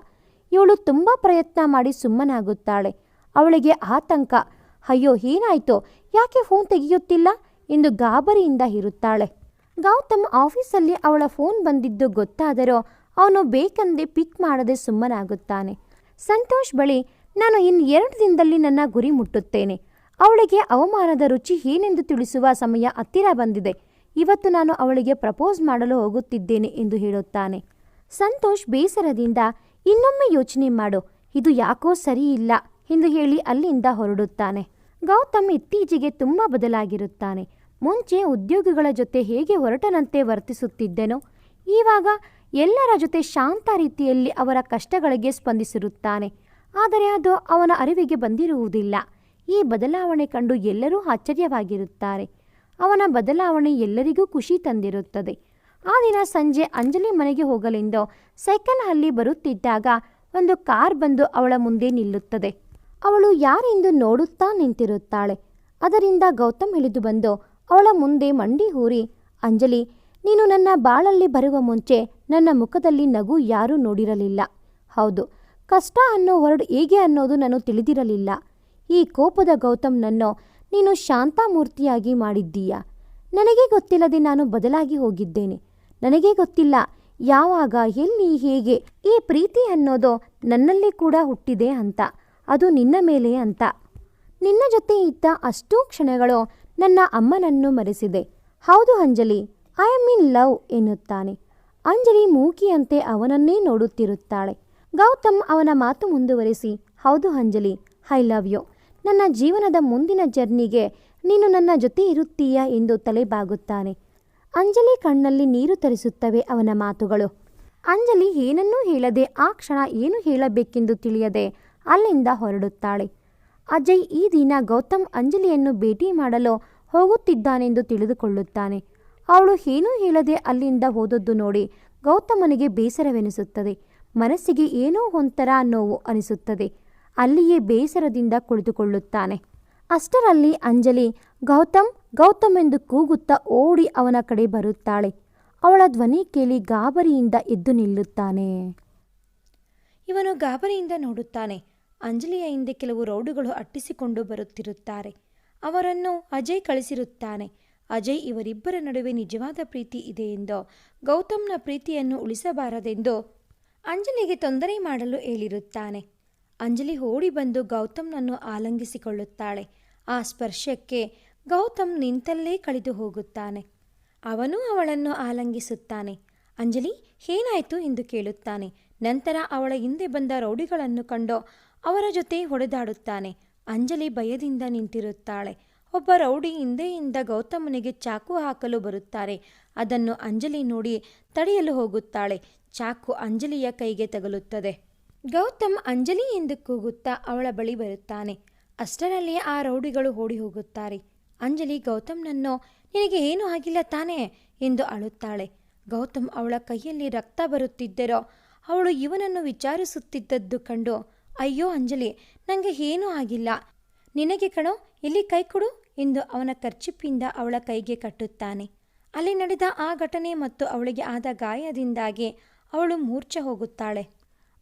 Speaker 2: ಇವಳು ತುಂಬ ಪ್ರಯತ್ನ ಮಾಡಿ ಸುಮ್ಮನಾಗುತ್ತಾಳೆ. ಅವಳಿಗೆ ಆತಂಕ, ಅಯ್ಯೋ ಏನಾಯ್ತೋ, ಯಾಕೆ ಫೋನ್ ತೆಗೆಯುತ್ತಿಲ್ಲ ಎಂದು ಗಾಬರಿಯಿಂದ ಇರುತ್ತಾಳೆ. ಗೌತಮ್ ಆಫೀಸಲ್ಲಿ ಅವಳ ಫೋನ್ ಬಂದಿದ್ದು ಗೊತ್ತಾದರೂ ಅವನು ಬೇಕಂದೇ ಪಿಕ್ ಮಾಡದೆ ಸುಮ್ಮನಾಗುತ್ತಾನೆ. ಸಂತೋಷ್ ಬಳಿ, ನಾನು ಇನ್ನು 2 ದಿನದಲ್ಲಿ ನನ್ನ ಗುರಿ ಮುಟ್ಟುತ್ತೇನೆ. ಅವಳಿಗೆ ಅವಮಾನದ ರುಚಿ ಏನೆಂದು ತಿಳಿಸುವ ಸಮಯ ಹತ್ತಿರ ಬಂದಿದೆ. ಇವತ್ತು ನಾನು ಅವಳಿಗೆ ಪ್ರಪೋಸ್ ಮಾಡಲು ಹೋಗುತ್ತಿದ್ದೇನೆ ಎಂದು ಹೇಳುತ್ತಾನೆ. ಸಂತೋಷ್ ಬೇಸರದಿಂದ, ಇನ್ನೊಮ್ಮೆ ಯೋಚನೆ ಮಾಡು, ಇದು ಯಾಕೋ ಸರಿ ಇಲ್ಲ ಎಂದು ಹೇಳಿ ಅಲ್ಲಿಂದ ಹೊರಡುತ್ತಾನೆ. ಗೌತಮ್ ಇತ್ತೀಚೆಗೆ ತುಂಬ ಬದಲಾಗಿರುತ್ತಾನೆ. ಮುಂಚೆ ಉದ್ಯೋಗಿಗಳ ಜೊತೆ ಹೇಗೆ ಹೊರಟನಂತೆ ವರ್ತಿಸುತ್ತಿದ್ದೆನೋ, ಇವಾಗ ಎಲ್ಲರ ಜೊತೆ ಶಾಂತ ರೀತಿಯಲ್ಲಿ ಅವರ ಕಷ್ಟಗಳಿಗೆ ಸ್ಪಂದಿಸಿರುತ್ತಾನೆ. ಆದರೆ ಅದು ಅವನ ಅರಿವಿಗೆ ಬಂದಿರುವುದಿಲ್ಲ. ಈ ಬದಲಾವಣೆ ಕಂಡು ಎಲ್ಲರೂ ಆಶ್ಚರ್ಯವಾಗಿರುತ್ತಾರೆ. ಅವನ ಬದಲಾವಣೆ ಎಲ್ಲರಿಗೂ ಖುಷಿ ತಂದಿರುತ್ತದೆ. ಆ ದಿನ ಸಂಜೆ ಅಂಜಲಿ ಮನೆಗೆ ಹೋಗಲೆಂದು ಸೈಕಲ್ ಅಲ್ಲಿ ಬರುತ್ತಿದ್ದಾಗ ಒಂದು ಕಾರ್ ಬಂದು ಅವಳ ಮುಂದೆ ನಿಲ್ಲುತ್ತದೆ. ಅವಳು ಯಾರೆಂದು ನೋಡುತ್ತಾ ನಿಂತಿರುತ್ತಾಳೆ. ಅದರಿಂದ ಗೌತಮ್ ಇಳಿದು ಬಂದು ಅವಳ ಮುಂದೆ ಮಂಡಿ ಊರಿ, ಅಂಜಲಿ, ನೀನು ನನ್ನ ಬಾಳಲ್ಲಿ ಬರುವ ಮುಂಚೆ ನನ್ನ ಮುಖದಲ್ಲಿ ನಗು ಯಾರೂ ನೋಡಿರಲಿಲ್ಲ. ಹೌದು, ಕಷ್ಟ ಅನ್ನೋ ವರ್ಡ್ ಹೇಗೆ ಅನ್ನೋದು ನಾನು ತಿಳಿದಿರಲಿಲ್ಲ. ಈ ಕೋಪದ ಗೌತಮ್ನನ್ನು ನೀನು ಶಾಂತಮೂರ್ತಿಯಾಗಿ ಮಾಡಿದ್ದೀಯಾ. ನನಗೆ ಗೊತ್ತಿಲ್ಲದೆ ನಾನು ಬದಲಾಗಿ ಹೋಗಿದ್ದೇನೆ. ನನಗೆ ಗೊತ್ತಿಲ್ಲ ಯಾವಾಗ, ಎಲ್ಲಿ, ಹೇಗೆ ಈ ಪ್ರೀತಿ ಅನ್ನೋದು ನನ್ನಲ್ಲಿ ಕೂಡ ಹುಟ್ಟಿದೆ ಅಂತ, ಅದು ನಿನ್ನ ಮೇಲೆ ಅಂತ. ನಿನ್ನ ಜೊತೆ ಇದ್ದ ಅಷ್ಟೂ ಕ್ಷಣಗಳು ನನ್ನ ಅಮ್ಮನನ್ನು ಮರೆಸಿದೆ. ಹೌದು Anjali, I am in love ಎನ್ನುತ್ತಾನೆ. ಅಂಜಲಿ ಮೂಕಿಯಂತೆ ಅವನನ್ನೇ ನೋಡುತ್ತಿರುತ್ತಾಳೆ. ಗೌತಮ್ ಅವನ ಮಾತು ಮುಂದುವರಿಸಿ, ಹೌದು ಅಂಜಲಿ, ಐ ಲವ್ ಯು. ನನ್ನ ಜೀವನದ ಮುಂದಿನ ಜರ್ನಿಗೆ ನೀನು ನನ್ನ ಜೊತೆ ಇರುತ್ತೀಯಾ ಎಂದು ತಲೆಬಾಗುತ್ತಾನೆ. ಅಂಜಲಿ ಕಣ್ಣಲ್ಲಿ ನೀರು ತರಿಸುತ್ತವೆ ಅವನ ಮಾತುಗಳು. ಅಂಜಲಿ ಏನನ್ನೂ ಹೇಳದೆ ಆ ಕ್ಷಣ ಏನು ಹೇಳಬೇಕೆಂದು ತಿಳಿಯದೆ ಅಲ್ಲಿಂದ ಹೊರಡುತ್ತಾಳೆ. ಅಜಯ್ ಈ ದಿನ ಗೌತಮ್ ಅಂಜಲಿಯನ್ನು ಭೇಟಿ ಮಾಡಲು ಹೋಗುತ್ತಿದ್ದಾನೆಂದು ತಿಳಿದುಕೊಳ್ಳುತ್ತಾನೆ. ಅವಳು ಏನೂ ಹೇಳದೆ ಅಲ್ಲಿಂದ ಹೋದದ್ದು ನೋಡಿ ಗೌತಮನಿಗೆ ಬೇಸರವೆನಿಸುತ್ತದೆ. ಮನಸ್ಸಿಗೆ ಏನೋ ಒಂಥರ ನೋವು ಅನಿಸುತ್ತದೆ. ಅಲ್ಲಿಯೇ ಬೇಸರದಿಂದ ಕುಳಿತುಕೊಳ್ಳುತ್ತಾನೆ. ಅಷ್ಟರಲ್ಲಿ ಅಂಜಲಿ ಗೌತಮ್ ಗೌತಮ್ ಎಂದು ಕೂಗುತ್ತಾ ಓಡಿ ಅವನ ಕಡೆ ಬರುತ್ತಾಳೆ. ಅವಳ ಧ್ವನಿ ಕೇಳಿ ಗಾಬರಿಯಿಂದ ಎದ್ದು ನಿಲ್ಲುತ್ತಾನೆ.
Speaker 1: ಇವನು ಗಾಬರಿಯಿಂದ ನೋಡುತ್ತಾನೆ. ಅಂಜಲಿಯ ಹಿಂದೆ ಕೆಲವು ರೌಡಿಗಳು ಅಟ್ಟಿಸಿಕೊಂಡು ಬರುತ್ತಿರುತ್ತಾರೆ. ಅವರನ್ನು ಅಜಯ್ ಕಳಿಸಿರುತ್ತಾನೆ. ಅಜಯ್ ಇವರಿಬ್ಬರ ನಡುವೆ ನಿಜವಾದ ಪ್ರೀತಿ ಇದೆ ಎಂದು, ಗೌತಮ್ನ ಪ್ರೀತಿಯನ್ನು ಉಳಿಸಬಾರದೆಂದು ಅಂಜಲಿಗೆ ತೊಂದರೆ ಮಾಡಲು ಹೇಳಿರುತ್ತಾನೆ. ಅಂಜಲಿ ಓಡಿ ಬಂದು ಗೌತಮ್ನನ್ನು ಆಲಂಗಿಸಿಕೊಳ್ಳುತ್ತಾಳೆ. ಆ ಸ್ಪರ್ಶಕ್ಕೆ ಗೌತಮ್ ನಿಂತಲ್ಲೇ ಕಳೆದು ಹೋಗುತ್ತಾನೆ. ಅವನು ಅವಳನ್ನು ಆಲಂಗಿಸುತ್ತಾನೆ. ಅಂಜಲಿ, ಏನಾಯಿತು ಎಂದು ಕೇಳುತ್ತಾನೆ. ನಂತರ ಅವಳ ಹಿಂದೆ ಬಂದ ರೌಡಿಗಳನ್ನು ಕಂಡು ಅವರ ಜೊತೆ ಹೊಡೆದಾಡುತ್ತಾನೆ. ಅಂಜಲಿ ಭಯದಿಂದ ನಿಂತಿರುತ್ತಾಳೆ. ಒಬ್ಬ ರೌಡಿ ಹಿಂದೆಯಿಂದ ಗೌತಮನಿಗೆ ಚಾಕು ಹಾಕಲು ಬರುತ್ತಾರೆ. ಅದನ್ನು ಅಂಜಲಿ ನೋಡಿ ತಡೆಯಲು ಹೋಗುತ್ತಾಳೆ. ಚಾಕು ಅಂಜಲಿಯ ಕೈಗೆ ತಗುಲುತ್ತದೆ. ಗೌತಮ್ ಅಂಜಲಿ ಎಂದು ಕೂಗುತ್ತಾ ಅವಳ ಬಳಿ ಬರುತ್ತಾನೆ. ಅಷ್ಟರಲ್ಲಿ ಆ ರೌಡಿಗಳು ಓಡಿ ಹೋಗುತ್ತಾರೆ. ಅಂಜಲಿ ಗೌತಮ್ನನ್ನು, ನಿನಗೆ ಏನೂ ಆಗಿಲ್ಲ ತಾನೇ ಎಂದು ಅಳುತ್ತಾಳೆ. ಗೌತಮ್ ಅವಳ ಕೈಯಲ್ಲಿ ರಕ್ತ ಬರುತ್ತಿದ್ದರೋ ಅವಳು ಇವನನ್ನು ವಿಚಾರಿಸುತ್ತಿದ್ದದ್ದು ಕಂಡು, ಅಯ್ಯೋ ಅಂಜಲಿ, ನನಗೆ ಏನೂ ಆಗಿಲ್ಲ, ನಿನಗೆ ಕಣೋ, ಎಲ್ಲಿ ಕೈ ಕೊಡು ಎಂದು ಅವನ ಕರ್ಚಿಪ್ಪಿಂದ ಅವಳ ಕೈಗೆ ಕಟ್ಟುತ್ತಾನೆ. ಅಲ್ಲಿ ನಡೆದ ಆ ಘಟನೆ ಮತ್ತು ಅವಳಿಗೆ ಆದ ಗಾಯದಿಂದಾಗಿ ಅವಳು ಮೂರ್ಛೆ ಹೋಗುತ್ತಾಳೆ.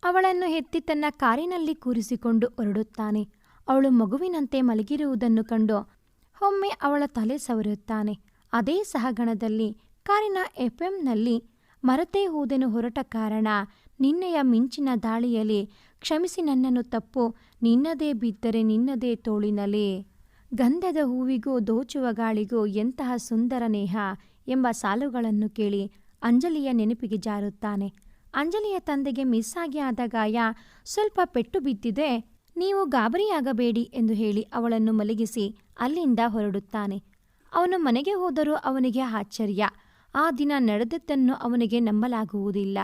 Speaker 1: ಅವಳನ್ನು ಎತ್ತಿ ತನ್ನ ಕಾರಿನಲ್ಲಿ ಕೂರಿಸಿಕೊಂಡು ಹೊರಡುತ್ತಾನೆ. ಅವಳು ಮಗುವಿನಂತೆ ಮಲಗಿರುವುದನ್ನು ಕಂಡು ಒಮ್ಮೆ ಅವಳ ತಲೆ ಸವರುತ್ತಾನೆ. ಅದೇ ಸಹಗಣದಲ್ಲಿ ಕಾರಿನ ಎಫ್ಎಂನಲ್ಲಿ ಮರತೇ ಹೋದೆನು ಹೊರಟ ಕಾರಣ ನಿನ್ನೆಯ ಮಿಂಚಿನ ದಾಳಿಯಲ್ಲಿ ಕ್ಷಮಿಸಿ ನನ್ನನ್ನು ತಪ್ಪು ನಿನ್ನದೇ ಬಿದ್ದರೆ ನಿನ್ನದೇ ತೋಳಿನಲೇ ಗಂಧದ ಹೂವಿಗೂ ದೋಚುವ ಗಾಳಿಗೂ ಎಂತಹ ಸುಂದರ ನೇಹ ಎಂಬ ಸಾಲುಗಳನ್ನು ಕೇಳಿ ಅಂಜಲಿಯ ನೆನಪಿಗೆ ಜಾರುತ್ತಾನೆ. ಅಂಜಲಿಯ ತಂದೆಗೆ ಮಿಸ್ ಆಗಿ ಆದ ಗಾಯ ಸ್ವಲ್ಪ ಪೆಟ್ಟು ಬಿದ್ದಿದೆ, ನೀವು ಗಾಬರಿಯಾಗಬೇಡಿ ಎಂದು ಹೇಳಿ ಅವಳನ್ನು ಮಲಗಿಸಿ ಅಲ್ಲಿಂದ ಹೊರಡುತ್ತಾನೆ. ಅವನು ಮನೆಗೆ ಹೋದರೂ ಅವನಿಗೆ ಆಶ್ಚರ್ಯ. ಆ ದಿನ ನಡೆದದ್ದನ್ನು ಅವನಿಗೆ ನಂಬಲಾಗುವುದಿಲ್ಲ.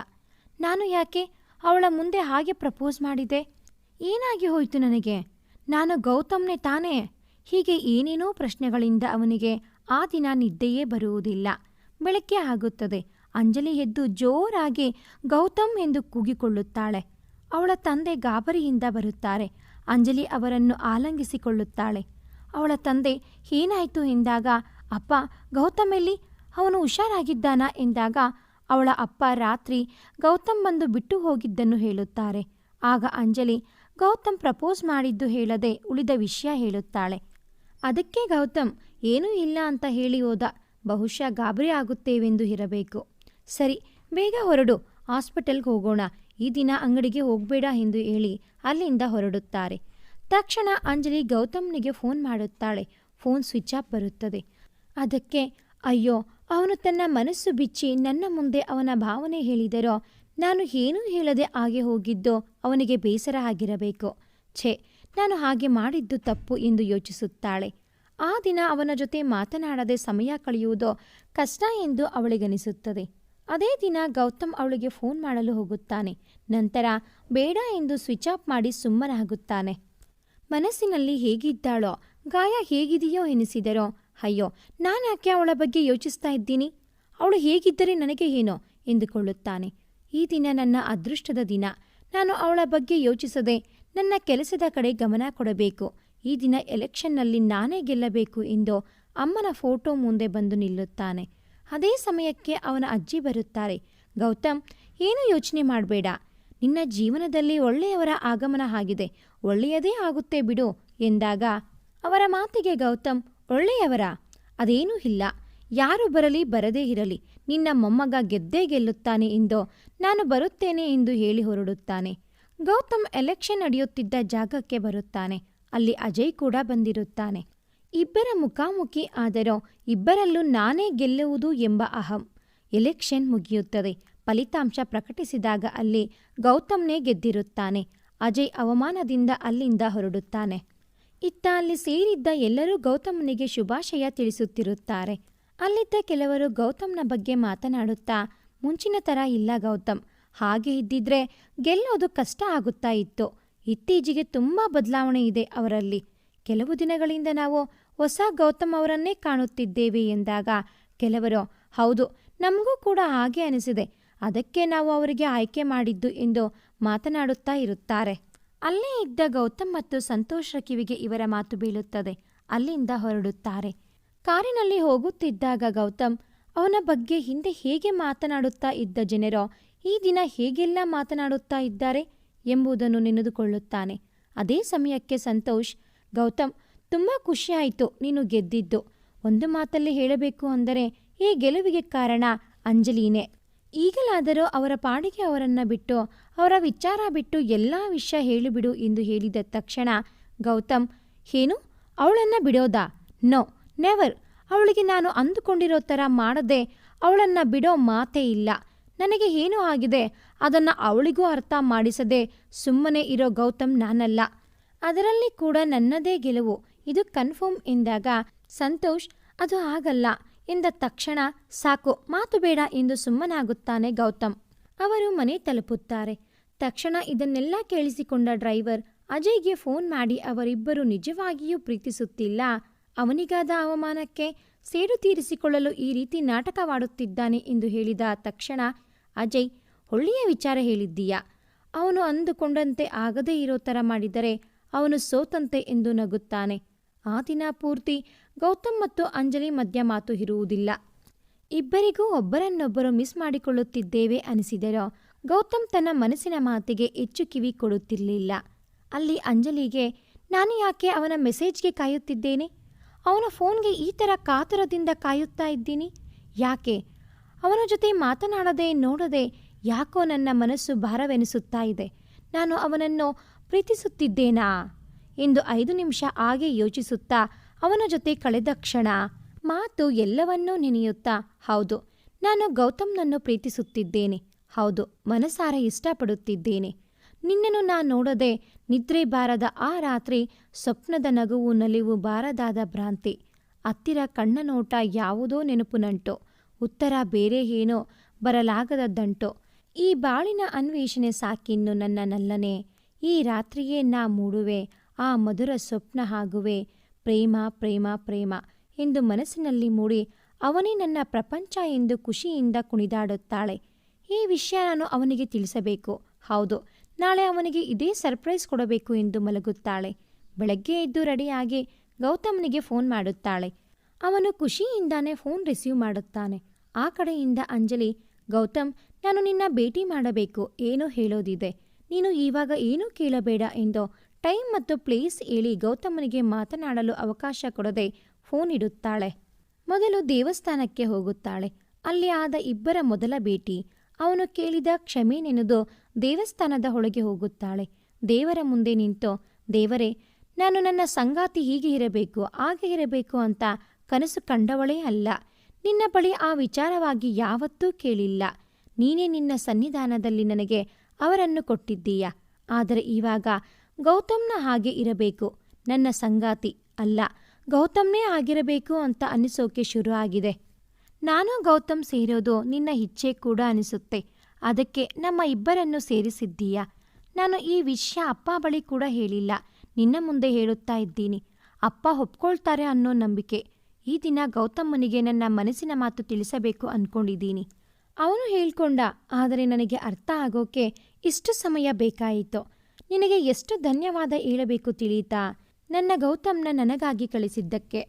Speaker 1: ನಾನು ಯಾಕೆ ಅವಳ ಮುಂದೆ ಹಾಗೆ ಪ್ರಪೋಸ್ ಮಾಡಿದೆ? ಏನಾಗಿ ಹೋಯಿತು ನನಗೆ? ನಾನು ಗೌತಮ್ನೇ ತಾನೇ? ಹೀಗೆ ಏನೇನೋ ಪ್ರಶ್ನೆಗಳಿಂದ ಅವನಿಗೆ ಆ ದಿನ ನಿದ್ದೆಯೇ ಬರುವುದಿಲ್ಲ. ಬೆಳಗ್ಗೆ ಆಗುತ್ತದೆ. ಅಂಜಲಿ ಎದ್ದು ಜೋರಾಗಿ ಗೌತಮ್ ಎಂದು ಕೂಗಿಕೊಳ್ಳುತ್ತಾಳೆ. ಅವಳ ತಂದೆ ಗಾಬರಿಯಿಂದ ಬರುತ್ತಾರೆ. ಅಂಜಲಿ ಅವರನ್ನು ಆಲಂಗಿಸಿಕೊಳ್ಳುತ್ತಾಳೆ. ಅವಳ ತಂದೆ ಏನಾಯಿತು ಎಂದಾಗ, ಅಪ್ಪ ಗೌತಮ್ ಎಲ್ಲಿ? ಅವನು ಹುಷಾರಾಗಿದ್ದಾನಾ ಎಂದಾಗ ಅವಳ ಅಪ್ಪ ರಾತ್ರಿ ಗೌತಮ್ ಬಂದು ಬಿಟ್ಟು ಹೋಗಿದ್ದನ್ನು ಹೇಳುತ್ತಾರೆ. ಆಗ ಅಂಜಲಿ ಗೌತಮ್ ಪ್ರಪೋಸ್ ಮಾಡಿದ್ದು ಹೇಳದೆ ಉಳಿದ ವಿಷಯ ಹೇಳುತ್ತಾಳೆ. ಅದಕ್ಕೆ ಗೌತಮ್ ಏನೂ ಇಲ್ಲ ಅಂತ ಹೇಳಿ ಹೋದ, ಬಹುಶಃ ಗಾಬರಿ ಆಗುತ್ತೇವೆಂದು ಇರಬೇಕು. ಸರಿ, ಬೇಗ ಹೊರಡು, ಹಾಸ್ಪಿಟಲ್ಗೆ ಹೋಗೋಣ, ಈ ದಿನ ಅಂಗಡಿಗೆ ಹೋಗಬೇಡ ಎಂದು ಹೇಳಿ ಅಲ್ಲಿಂದ ಹೊರಡುತ್ತಾರೆ. ತಕ್ಷಣ ಅಂಜಲಿ ಗೌತಮ್ನಿಗೆ ಫೋನ್ ಮಾಡುತ್ತಾಳೆ. ಫೋನ್ ಸ್ವಿಚ್ ಆಫ್ ಬರುತ್ತದೆ. ಅದಕ್ಕೆ ಅಯ್ಯೋ, ಅವನು ತನ್ನ ಮನಸ್ಸು ಬಿಚ್ಚಿ ನನ್ನ ಮುಂದೆ ಅವನ ಭಾವನೆ ಹೇಳಿದರೋ ನಾನು ಏನೂ ಹೇಳದೆ ಹಾಗೆ ಹೋಗಿದ್ದು ಅವನಿಗೆ ಬೇಸರ ಆಗಿರಬೇಕು. ಛೇ, ನಾನು ಹಾಗೆ ಮಾಡಿದ್ದು ತಪ್ಪು ಎಂದು ಯೋಚಿಸುತ್ತಾಳೆ. ಆ ದಿನ ಅವನ ಜೊತೆ ಮಾತನಾಡದೆ ಸಮಯ ಕಳೆಯುವುದು ಕಷ್ಟ ಎಂದು ಅವಳಿಗನಿಸುತ್ತದೆ. ಅದೇ ದಿನ ಗೌತಮ್ ಅವಳಿಗೆ ಫೋನ್ ಮಾಡಲು ಹೋಗುತ್ತಾನೆ. ನಂತರ ಬೇಡ ಎಂದು ಸ್ವಿಚ್ ಆಫ್ ಮಾಡಿ ಸುಮ್ಮನಾಗುತ್ತಾನೆ. ಮನಸ್ಸಿನಲ್ಲಿ ಹೇಗಿದ್ದಾಳೋ, ಗಾಯ ಹೇಗಿದೆಯೋ ಎನಿಸಿದರೋ, ಅಯ್ಯೋ ನಾನ್ಯಾಕೆ ಅವಳ ಬಗ್ಗೆ ಯೋಚಿಸ್ತಾ ಇದ್ದೀನಿ, ಅವಳು ಹೇಗಿದ್ದರೆ ನನಗೆ ಏನೋ ಎಂದುಕೊಳ್ಳುತ್ತಾನೆ. ಈ ದಿನ ನನ್ನ ಅದೃಷ್ಟದ ದಿನ. ನಾನು ಅವಳ ಬಗ್ಗೆ ಯೋಚಿಸದೆ ನನ್ನ ಕೆಲಸದ ಕಡೆ ಗಮನ ಕೊಡಬೇಕು. ಈ ದಿನ ಎಲೆಕ್ಷನ್ನಲ್ಲಿ ನಾನೇ ಗೆಲ್ಲಬೇಕು ಎಂದು ಅಮ್ಮನ ಫೋಟೋ ಮುಂದೆ ಬಂದು ನಿಲ್ಲುತ್ತಾನೆ. ಅದೇ ಸಮಯಕ್ಕೆ ಅವನ ಅಜ್ಜಿ ಬರುತ್ತಾರೆ. ಗೌತಮ್, ಏನೂ ಯೋಚನೆ ಮಾಡಬೇಡ, ನಿನ್ನ ಜೀವನದಲ್ಲಿ ಒಳ್ಳೆಯವರ ಆಗಮನ ಆಗಿದೆ, ಒಳ್ಳೆಯದೇ ಆಗುತ್ತೆ ಬಿಡು ಎಂದಾಗ ಅವರ ಮಾತಿಗೆ ಗೌತಮ್, ಒಳ್ಳೆಯವರ? ಅದೇನೂ ಇಲ್ಲ, ಯಾರು ಬರಲಿ ಬರದೇ ಇರಲಿ ನಿನ್ನ ಮೊಮ್ಮಗ ಗೆದ್ದೇ ಗೆಲ್ಲುತ್ತಾನೆ ಎಂದು ನಾನು ಬರುತ್ತೇನೆ ಎಂದು ಹೇಳಿ ಹೊರಡುತ್ತಾನೆ. ಗೌತಮ್ ಎಲೆಕ್ಷನ್ ನಡೆಯುತ್ತಿದ್ದ ಜಾಗಕ್ಕೆ ಬರುತ್ತಾನೆ. ಅಲ್ಲಿ ಅಜಯ್ ಕೂಡ ಬಂದಿರುತ್ತಾನೆ. ಇಬ್ಬರ ಮುಖಾಮುಖಿ ಆದರೂ ಇಬ್ಬರಲ್ಲೂ ನಾನೇ ಗೆಲ್ಲುವುದು ಎಂಬ ಅಹಂ. ಎಲೆಕ್ಷನ್ ಮುಗಿಯುತ್ತದೆ. ಫಲಿತಾಂಶ ಪ್ರಕಟಿಸಿದಾಗ ಅಲ್ಲಿ ಗೌತಮ್ನೇ ಗೆದ್ದಿರುತ್ತಾನೆ. ಅಜಯ್ ಅವಮಾನದಿಂದ ಅಲ್ಲಿಂದ ಹೊರಡುತ್ತಾನೆ. ಇತ್ತ ಅಲ್ಲಿ ಸೇರಿದ್ದ ಎಲ್ಲರೂ ಗೌತಮನಿಗೆ ಶುಭಾಶಯ ತಿಳಿಸುತ್ತಿರುತ್ತಾರೆ. ಅಲ್ಲಿದ್ದ ಕೆಲವರು ಗೌತಮ್ನ ಬಗ್ಗೆ ಮಾತನಾಡುತ್ತಾ, ಮುಂಚಿನ ಥರ ಇಲ್ಲ ಗೌತಮ್, ಹಾಗೆ ಇದ್ದಿದ್ರೆ ಗೆಲ್ಲೋದು ಕಷ್ಟ ಆಗುತ್ತಾ ಇತ್ತು. ಇತ್ತೀಚೆಗೆ ತುಂಬ ಬದಲಾವಣೆ ಇದೆ ಅವರಲ್ಲಿ. ಕೆಲವು ದಿನಗಳಿಂದ ನಾವು ಹೊಸ ಗೌತಮ್ ಅವರನ್ನೇ ಕಾಣುತ್ತಿದ್ದೇವೆ ಎಂದಾಗ ಕೆಲವರು, ಹೌದು ನಮಗೂ ಕೂಡ ಹಾಗೆ ಅನಿಸಿದೆ, ಅದಕ್ಕೆ ನಾವು ಅವರಿಗೆ ಆಯ್ಕೆ ಮಾಡಿದ್ದು ಎಂದು ಮಾತನಾಡುತ್ತಾ ಇರುತ್ತಾರೆ. ಅಲ್ಲೇ ಇದ್ದ ಗೌತಮ್ ಮತ್ತು ಸಂತೋಷ ಕಿವಿಗೆ ಇವರ ಮಾತು ಬೀಳುತ್ತದೆ. ಅಲ್ಲಿಂದ ಹೊರಡುತ್ತಾರೆ. ಕಾರಿನಲ್ಲಿ ಹೋಗುತ್ತಿದ್ದಾಗ ಗೌತಮ್ ಅವನ ಬಗ್ಗೆ ಹಿಂದೆ ಹೇಗೆ ಮಾತನಾಡುತ್ತಾ ಇದ್ದ ಜನರೋ ಈ ದಿನ ಹೇಗೆಲ್ಲ ಮಾತನಾಡುತ್ತಾ ಇದ್ದಾರೆ ಎಂಬುದನ್ನು ನೆನೆದುಕೊಳ್ಳುತ್ತಾನೆ. ಅದೇ ಸಮಯಕ್ಕೆ ಸಂತೋಷ್, ಗೌತಮ್ ತುಂಬ ಖುಷಿಯಾಯಿತು ನೀನು ಗೆದ್ದಿದ್ದು. ಒಂದು ಮಾತಲ್ಲಿ ಹೇಳಬೇಕು ಅಂದರೆ ಈ ಗೆಲುವಿಗೆ ಕಾರಣ ಅಂಜಲಿನೇ. ಈಗಲಾದರೂ ಅವರ ಪಾಡಿಗೆ ಅವರನ್ನು ಬಿಟ್ಟು ಅವರ ವಿಚಾರ ಬಿಟ್ಟು ಎಲ್ಲ ವಿಷಯ ಹೇಳಿಬಿಡು ಎಂದು ಹೇಳಿದ ತಕ್ಷಣ ಗೌತಮ್, ಏನು ಅವಳನ್ನು ಬಿಡೋದಾ? No, never. ಅವಳಿಗೆ ನಾನು ಅಂದುಕೊಂಡಿರೋ ಥರ ಮಾಡದೆ ಅವಳನ್ನು ಬಿಡೋ ಮಾತೇ ಇಲ್ಲ. ನನಗೆ ಏನೂ ಆಗಿದೆ ಅದನ್ನು ಅವಳಿಗೂ ಅರ್ಥ ಮಾಡಿಸದೆ ಸುಮ್ಮನೆ ಇರೋ ಗೌತಮ್ ನಾನಲ್ಲ. ಅದರಲ್ಲಿ ಕೂಡ ನನ್ನದೇ ಗೆಲುವು, ಇದು ಕನ್ಫರ್ಮ್ ಎಂದಾಗ ಸಂತೋಷ್ ಅದು ಆಗಲ್ಲ ಎಂದ ತಕ್ಷಣ ಸಾಕು ಮಾತು ಬೇಡ ಎಂದು ಸುಮ್ಮನಾಗುತ್ತಾನೆ ಗೌತಮ್. ಅವರು ಮನೆ ತಲುಪುತ್ತಾರೆ. ತಕ್ಷಣ ಇದನ್ನೆಲ್ಲ ಕೇಳಿಸಿಕೊಂಡ ಡ್ರೈವರ್ ಅಜಯ್ಗೆ ಫೋನ್ ಮಾಡಿ ಅವರಿಬ್ಬರು ನಿಜವಾಗಿಯೂ ಪ್ರೀತಿಸುತ್ತಿಲ್ಲ, ಅವನಿಗಾದ ಅವಮಾನಕ್ಕೆ ಸೇಡು ತೀರಿಸಿಕೊಳ್ಳಲು ಈ ರೀತಿ ನಾಟಕವಾಡುತ್ತಿದ್ದಾನೆ ಎಂದು ಹೇಳಿದ ತಕ್ಷಣ ಅಜಯ್, ಒಳ್ಳೆಯ ವಿಚಾರ ಹೇಳಿದ್ದೀಯಾ, ಅವನು ಅಂದುಕೊಂಡಂತೆ ಆಗದೇ ಇರೋ ಥರ ಮಾಡಿದರೆ ಅವನು ಸೋತಂತೆ ಎಂದು ನಗುತ್ತಾನೆ. ಆ ದಿನ ಪೂರ್ತಿ ಗೌತಮ್ ಮತ್ತು ಅಂಜಲಿ ಮಧ್ಯ ಮಾತು ಇರುವುದಿಲ್ಲ. ಇಬ್ಬರಿಗೂ ಒಬ್ಬರನ್ನೊಬ್ಬರು ಮಿಸ್ ಮಾಡಿಕೊಳ್ಳುತ್ತಿದ್ದೇವೆ ಅನಿಸಿದರೋ ಗೌತಮ್ ತನ್ನ ಮನಸ್ಸಿನ ಮಾತಿಗೆ ಹೆಚ್ಚು ಕಿವಿ ಕೊಡುತ್ತಿರಲಿಲ್ಲ. ಅಲ್ಲಿ ಅಂಜಲಿಗೆ, ನಾನು ಯಾಕೆ ಅವನ ಮೆಸೇಜ್ಗೆ ಕಾಯುತ್ತಿದ್ದೇನೆ, ಅವನ ಫೋನ್ಗೆ ಈ ಥರ ಕಾತುರದಿಂದ ಕಾಯುತ್ತಾ ಇದ್ದೀನಿ, ಯಾಕೆ ಅವನ ಜೊತೆ ಮಾತನಾಡದೆ ನೋಡದೆ ಯಾಕೋ ನನ್ನ ಮನಸ್ಸು ಭಾರವೆನಿಸುತ್ತಾ ಇದೆ, ನಾನು ಅವನನ್ನು ಪ್ರೀತಿಸುತ್ತಿದ್ದೇನಾ ಎಂದು 5 ನಿಮಿಷ ಹಾಗೆ ಯೋಚಿಸುತ್ತಾ ಅವನ ಜೊತೆ ಕಳೆದ ಕ್ಷಣ ಮಾತು ಎಲ್ಲವನ್ನೂ ನೆನೆಯುತ್ತಾ, ಹೌದು ನಾನು ಗೌತಮ್ನನ್ನು ಪ್ರೀತಿಸುತ್ತಿದ್ದೇನೆ, ಹೌದು ಮನಸಾರ ಇಷ್ಟಪಡುತ್ತಿದ್ದೇನೆ. ನಿನ್ನನ್ನು ನಾ ನೋಡದೆ ನಿದ್ರೆ ಬಾರದ ಆ ರಾತ್ರಿ, ಸ್ವಪ್ನದ ನಗುವು ನಲಿವು ಬಾರದಾದ ಭ್ರಾಂತಿ, ಹತ್ತಿರ ಕಣ್ಣ ನೋಟ ಯಾವುದೋ ನೆನಪು ನಂಟು, ಉತ್ತರ ಬೇರೆ ಏನೋ ಬರಲಾಗದ ದಂಟು, ಈ ಬಾಳಿನ ಅನ್ವೇಷಣೆ ಸಾಕಿನ್ನು ನನ್ನ ನಲ್ಲನೆ, ಈ ರಾತ್ರಿಯೇ ನಾ ಮೂಡುವೆ ಆ ಮಧುರ ಸ್ವಪ್ನ ಆಗುವೆ, ಪ್ರೇಮ ಪ್ರೇಮ ಪ್ರೇಮ ಎಂದು ಮನಸ್ಸಿನಲ್ಲಿ ಮೂಡಿ ಅವನೇ ನನ್ನ ಪ್ರಪಂಚ ಎಂದು ಖುಷಿಯಿಂದ ಕುಣಿದಾಡುತ್ತಾಳೆ. ಈ ವಿಷಯ ನಾನು ಅವನಿಗೆ ತಿಳಿಸಬೇಕು, ಹೌದು ನಾಳೆ ಅವನಿಗೆ ಇದೇ ಸರ್ಪ್ರೈಸ್ ಕೊಡಬೇಕು ಎಂದು ಮಲಗುತ್ತಾಳೆ. ಬೆಳಗ್ಗೆ ಎದ್ದು ರೆಡಿಯಾಗಿ ಗೌತಮ್ನಿಗೆ ಫೋನ್ ಮಾಡುತ್ತಾಳೆ. ಅವನು ಖುಷಿಯಿಂದಾನೇ ಫೋನ್ ರಿಸೀವ್ ಮಾಡುತ್ತಾನೆ. ಆ ಕಡೆಯಿಂದ ಅಂಜಲಿ, ಗೌತಮ್ ನಾನು ನಿನ್ನ ಭೇಟಿ ಮಾಡಬೇಕು, ಏನೋ ಹೇಳೋದಿದೆ, ನೀನು ಇವಾಗ ಏನೂ ಕೇಳಬೇಡ ಎಂದು ಟೈಮ್ ಮತ್ತು ಪ್ಲೇಸ್ ಹೇಳಿ ಗೌತಮನಿಗೆ ಮಾತನಾಡಲು ಅವಕಾಶ ಕೊಡದೆ ಫೋನ್ ಇಡುತ್ತಾಳೆ. ಮೊದಲು ದೇವಸ್ಥಾನಕ್ಕೆ ಹೋಗುತ್ತಾಳೆ. ಅಲ್ಲಿ ಆದ ಇಬ್ಬರ ಮೊದಲ ಭೇಟಿ. ಅವನು ಕೇಳಿದ ಕ್ಷಮೆ ನೆನೆದು ದೇವಸ್ಥಾನದ ಒಳಗೆ ಹೋಗುತ್ತಾಳೆ. ದೇವರ ಮುಂದೆ ನಿಂತು, ದೇವರೇ ನಾನು ನನ್ನ ಸಂಗಾತಿ ಹೀಗೆ ಇರಬೇಕು ಹಾಗೆ ಇರಬೇಕು ಅಂತ ಕನಸು ಕಂಡವಳೇ ಅಲ್ಲ, ನಿನ್ನ ಬಳಿ ಆ ವಿಚಾರವಾಗಿ ಯಾವತ್ತೂ ಕೇಳಿಲ್ಲ, ನೀನೇ ನಿನ್ನ ಸನ್ನಿಧಾನದಲ್ಲಿ ನನಗೆ ಅವರನ್ನು ಕೊಟ್ಟಿದ್ದೀಯ, ಆದರೆ ಇವಾಗ ಗೌತಮ್ನ ಹಾಗೆ ಇರಬೇಕು, ನನ್ನ ಸಂಗಾತಿ ಅಲ್ಲ ಗೌತಮ್ನೇ ಆಗಿರಬೇಕು ಅಂತ ಅನಿಸೋಕೆ ಶುರು ಆಗಿದೆ. ನಾನು ಗೌತಮ್ ಸೇರೋದು ನಿನ್ನ ಇಚ್ಛೆ ಕೂಡ ಅನಿಸುತ್ತೆ, ಅದಕ್ಕೆ ನಮ್ಮ ಇಬ್ಬರನ್ನು ಸೇರಿಸಿದ್ದೀಯ. ನಾನು ಈ ವಿಷಯ ಅಪ್ಪ ಬಳಿ ಕೂಡ ಹೇಳಿಲ್ಲ, ನಿನ್ನ ಮುಂದೆ ಹೇಳುತ್ತಾ ಇದ್ದೀನಿ, ಅಪ್ಪ ಒಪ್ಕೊಳ್ತಾರೆ ಅನ್ನೋ ನಂಬಿಕೆ. ಈ ದಿನ ಗೌತಮ್ಮನಿಗೆ ನನ್ನ ಮನಸ್ಸಿನ ಮಾತು ತಿಳಿಸಬೇಕು ಅಂದ್ಕೊಂಡಿದ್ದೀನಿ. ಅವನು ಹೇಳ್ಕೊಂಡ, ಆದರೆ ನನಗೆ ಅರ್ಥ ಆಗೋಕೆ ಇಷ್ಟು ಸಮಯ ಬೇಕಾಯಿತು. ನಿನಗೆ ಎಷ್ಟು ಧನ್ಯವಾದ ಹೇಳಬೇಕು ತಿಳಿಯಿತಾ, ನನ್ನ ಗೌತಮ್ನ ನನಗಾಗಿ ಕಳಿಸಿದ್ದಕ್ಕೆ.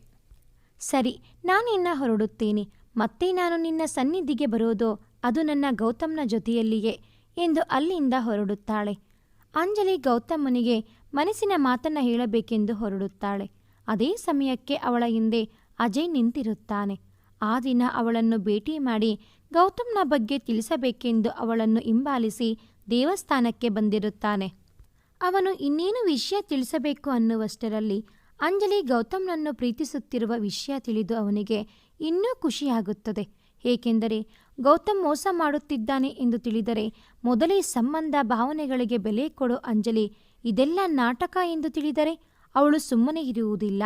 Speaker 1: ಸರಿ, ನಾನಿನ್ನ ಹೊರಡುತ್ತೇನೆ, ಮತ್ತೆ ನಾನು ನಿನ್ನ ಸನ್ನಿಧಿಗೆ ಬರೋದು ಅದು ನನ್ನ ಗೌತಮ್ನ ಜೊತೆಯಲ್ಲಿಯೇ ಎಂದು ಅಲ್ಲಿಂದ ಹೊರಡುತ್ತಾಳೆ. ಅಂಜಲಿ ಗೌತಮ್ಮನಿಗೆ ಮನಸ್ಸಿನ ಮಾತನ್ನು ಹೇಳಬೇಕೆಂದು ಹೊರಡುತ್ತಾಳೆ. ಅದೇ ಸಮಯಕ್ಕೆ ಅವಳ ಹಿಂದೆ ಅಜಯ್ ನಿಂತಿರುತ್ತಾನೆ. ಆ ದಿನ ಅವಳನ್ನು ಭೇಟಿ ಮಾಡಿ ಗೌತಮ್ನ ಬಗ್ಗೆ ತಿಳಿಸಬೇಕೆಂದು ಅವಳನ್ನು ಹಿಂಬಾಲಿಸಿ ದೇವಸ್ಥಾನಕ್ಕೆ ಬಂದಿರುತ್ತಾನೆ. ಅವನು ಇನ್ನೇನು ವಿಷಯ ತಿಳಿಸಬೇಕು ಅನ್ನುವಷ್ಟರಲ್ಲಿ ಅಂಜಲಿ ಗೌತಮ್ನನ್ನು ಪ್ರೀತಿಸುತ್ತಿರುವ ವಿಷಯ ತಿಳಿದು ಅವನಿಗೆ ಇನ್ನೂ ಖುಷಿಯಾಗುತ್ತದೆ. ಏಕೆಂದರೆ ಗೌತಮ್ ಮೋಸ ಮಾಡುತ್ತಿದ್ದಾನೆ ಎಂದು ತಿಳಿದರೆ ಮೊದಲೇ ಸಂಬಂಧ ಭಾವನೆಗಳಿಗೆ ಬೆಲೆ ಕೊಡೋ ಅಂಜಲಿ ಇದೆಲ್ಲ ನಾಟಕ ಎಂದು ತಿಳಿದರೆ ಅವಳು ಸುಮ್ಮನೆ ಇರುವುದಿಲ್ಲ.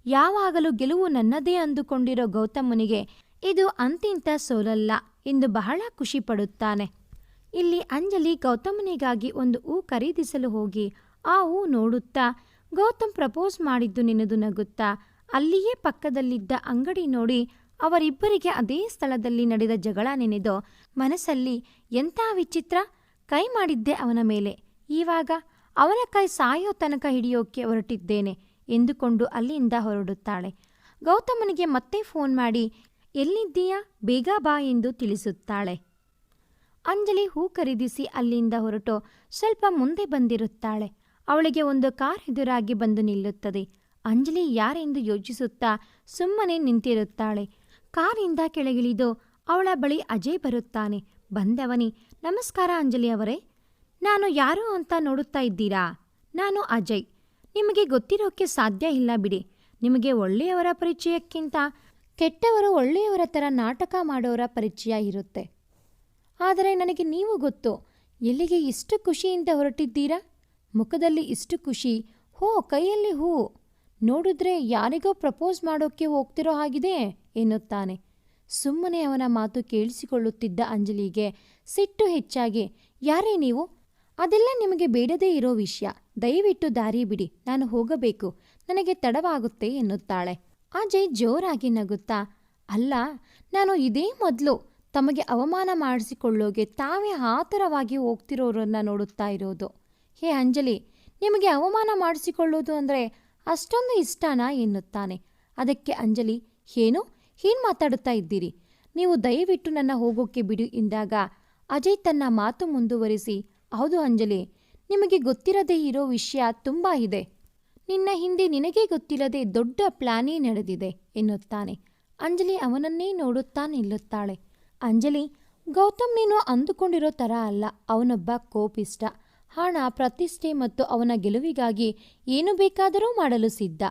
Speaker 1: ಯಾವಾಗಲೂ ಗೆಲುವು ನನ್ನದೇ ಅಂದುಕೊಂಡಿರೋ ಗೌತಮನಿಗೆ ಇದು ಅಂತಿಂತ ಸೋಲಲ್ಲ ಎಂದು ಬಹಳ ಖುಷಿ ಪಡುತ್ತಾನೆ. ಇಲ್ಲಿ ಅಂಜಲಿ ಗೌತಮನಿಗಾಗಿ ಒಂದು ಹೂ ಖರೀದಿಸಲು ಹೋಗಿ ಆ ಹೂ ನೋಡುತ್ತಾ ಗೌತಮ್ ಪ್ರಪೋಸ್ ಮಾಡಿದ್ದು ನೆನೆದು ನಗುತ್ತಾ ಅಲ್ಲಿಯೇ ಪಕ್ಕದಲ್ಲಿದ್ದ ಅಂಗಡಿ ನೋಡಿ ಅವರಿಬ್ಬರಿಗೆ ಅದೇ ಸ್ಥಳದಲ್ಲಿ ನಡೆದ ಜಗಳ ನೆನೆದು ಮನಸ್ಸಲ್ಲಿ ಎಂಥ ವಿಚಿತ್ರ, ಕೈ ಮಾಡಿದ್ದೆ ಅವನ ಮೇಲೆ, ಇವಾಗ ಅವನ ಕೈ ಸಾಯೋ ತನಕ ಹಿಡಿಯೋಕೆ ಹೊರಟಿದ್ದೇನೆ ಎಂದುಕೊಂಡು ಅಲ್ಲಿಂದ ಹೊರಡುತ್ತಾಳೆ. ಗೌತಮನಿಗೆ ಮತ್ತೆ ಫೋನ್ ಮಾಡಿ ಎಲ್ಲಿದ್ದೀಯಾ, ಬೇಗ ಬಾ ಎಂದು ತಿಳಿಸುತ್ತಾಳೆ. ಅಂಜಲಿ ಹೂ ಖರೀದಿಸಿ ಅಲ್ಲಿಂದ ಹೊರಟು ಸ್ವಲ್ಪ ಮುಂದೆ ಬಂದಿರುತ್ತಾಳೆ. ಅವಳಿಗೆ ಒಂದು ಕಾರ್ ಎದುರಾಗಿ ಬಂದು ನಿಲ್ಲುತ್ತದೆ. ಅಂಜಲಿ ಯಾರೆಂದು ಯೋಚಿಸುತ್ತಾ ಸುಮ್ಮನೆ ನಿಂತಿರುತ್ತಾಳೆ. ಕಾರಿಂದ ಕೆಳಗಿಳಿದು ಅವಳ ಬಳಿ ಅಜಯ್ ಬರುತ್ತಾನೆ. ಬಂದವನಿ, ನಮಸ್ಕಾರ ಅಂಜಲಿ ಅವರೇ, ನಾನು ಯಾರು ಅಂತ ನೋಡುತ್ತಾ ಇದ್ದೀರಾ? ನಾನು ಅಜಯ್. ನಿಮಗೆ ಗೊತ್ತಿರೋಕ್ಕೆ ಸಾಧ್ಯ ಇಲ್ಲ ಬಿಡಿ. ನಿಮಗೆ ಒಳ್ಳೆಯವರ ಪರಿಚಯಕ್ಕಿಂತ ಕೆಟ್ಟವರು ಒಳ್ಳೆಯವರ ಥರ ನಾಟಕ ಮಾಡೋರ ಪರಿಚಯ ಇರುತ್ತೆ. ಆದರೆ ನನಗೆ ನೀವು ಗೊತ್ತು. ಎಲ್ಲಿಗೆ ಇಷ್ಟು ಖುಷಿಯಿಂದ ಹೊರಟಿದ್ದೀರಾ? ಮುಖದಲ್ಲಿ ಇಷ್ಟು ಖುಷಿ, ಹೋ ಕೈಯಲ್ಲಿ ಹೂ. ನೋಡಿದ್ರೆ ಯಾರಿಗೋ ಪ್ರಪೋಸ್ ಮಾಡೋಕ್ಕೆ ಹೋಗ್ತಿರೋ ಹಾಗಿದೆ ಎನ್ನುತ್ತಾನೆ. ಸುಮ್ಮನೆ ಅವನ ಮಾತು ಕೇಳಿಸಿಕೊಳ್ಳುತ್ತಿದ್ದ ಅಂಜಲಿಗೆ ಸಿಟ್ಟು ಹೆಚ್ಚಾಗಿ, ಯಾರೇ ನೀವು? ಅದೆಲ್ಲ ನಿಮಗೆ ಬೇಡದೇ ಇರೋ ವಿಷಯ. ದಯವಿಟ್ಟು ದಾರಿ ಬಿಡಿ, ನಾನು ಹೋಗಬೇಕು, ನನಗೆ ತಡವಾಗುತ್ತೆ ಎನ್ನುತ್ತಾಳೆ. ಅಜಯ್ ಜೋರಾಗಿ ನಗುತ್ತಾ, ಅಲ್ಲ, ನಾನು ಇದೇ ಮೊದಲು ತಮಗೆ ಅವಮಾನ ಮಾಡಿಸಿಕೊಳ್ಳೋಗೆ ತಾವೇ ಆತುರವಾಗಿ ಹೋಗ್ತಿರೋರನ್ನ ನೋಡುತ್ತಾ ಇರೋದು. ಹೇ ಅಂಜಲಿ, ನಿಮಗೆ ಅವಮಾನ ಮಾಡಿಸಿಕೊಳ್ಳೋದು ಅಂದರೆ ಅಷ್ಟೊಂದು ಇಷ್ಟನಾ ಎನ್ನುತ್ತಾನೆ. ಅದಕ್ಕೆ ಅಂಜಲಿ, ಏನು ಮಾತಾಡುತ್ತಾ ಇದ್ದೀರಿ? ನೀವು ದಯವಿಟ್ಟು ನನ್ನ ಹೋಗೋಕ್ಕೆ ಬಿಡಿ ಎಂದಾಗ ಅಜಯ್ ತನ್ನ ಮಾತು ಮುಂದುವರಿಸಿ, ಹೌದು ಅಂಜಲಿ, ನಿಮಗೆ ಗೊತ್ತಿರದೇ ಇರೋ ವಿಷಯ ತುಂಬ ಇದೆ. ನಿನ್ನ ಹಿಂದೆ ನಿನಗೇ ಗೊತ್ತಿಲ್ಲದೆ ದೊಡ್ಡ ಪ್ಲಾನೇ ನಡೆದಿದೆ ಎನ್ನುತ್ತಾನೆ. ಅಂಜಲಿ ಅವನನ್ನೇ ನೋಡುತ್ತಾ ನಿಲ್ಲುತ್ತಾಳೆ. ಅಂಜಲಿ, ಗೌತಮ್ ನೀನು ಅಂದುಕೊಂಡಿರೋ ಥರ ಅಲ್ಲ. ಅವನೊಬ್ಬ ಕೋಪಿಷ್ಟ. ಹಣ, ಪ್ರತಿಷ್ಠೆ ಮತ್ತು ಅವನ ಗೆಲುವಿಗಾಗಿ ಏನು ಬೇಕಾದರೂ ಮಾಡಲು ಸಿದ್ಧ.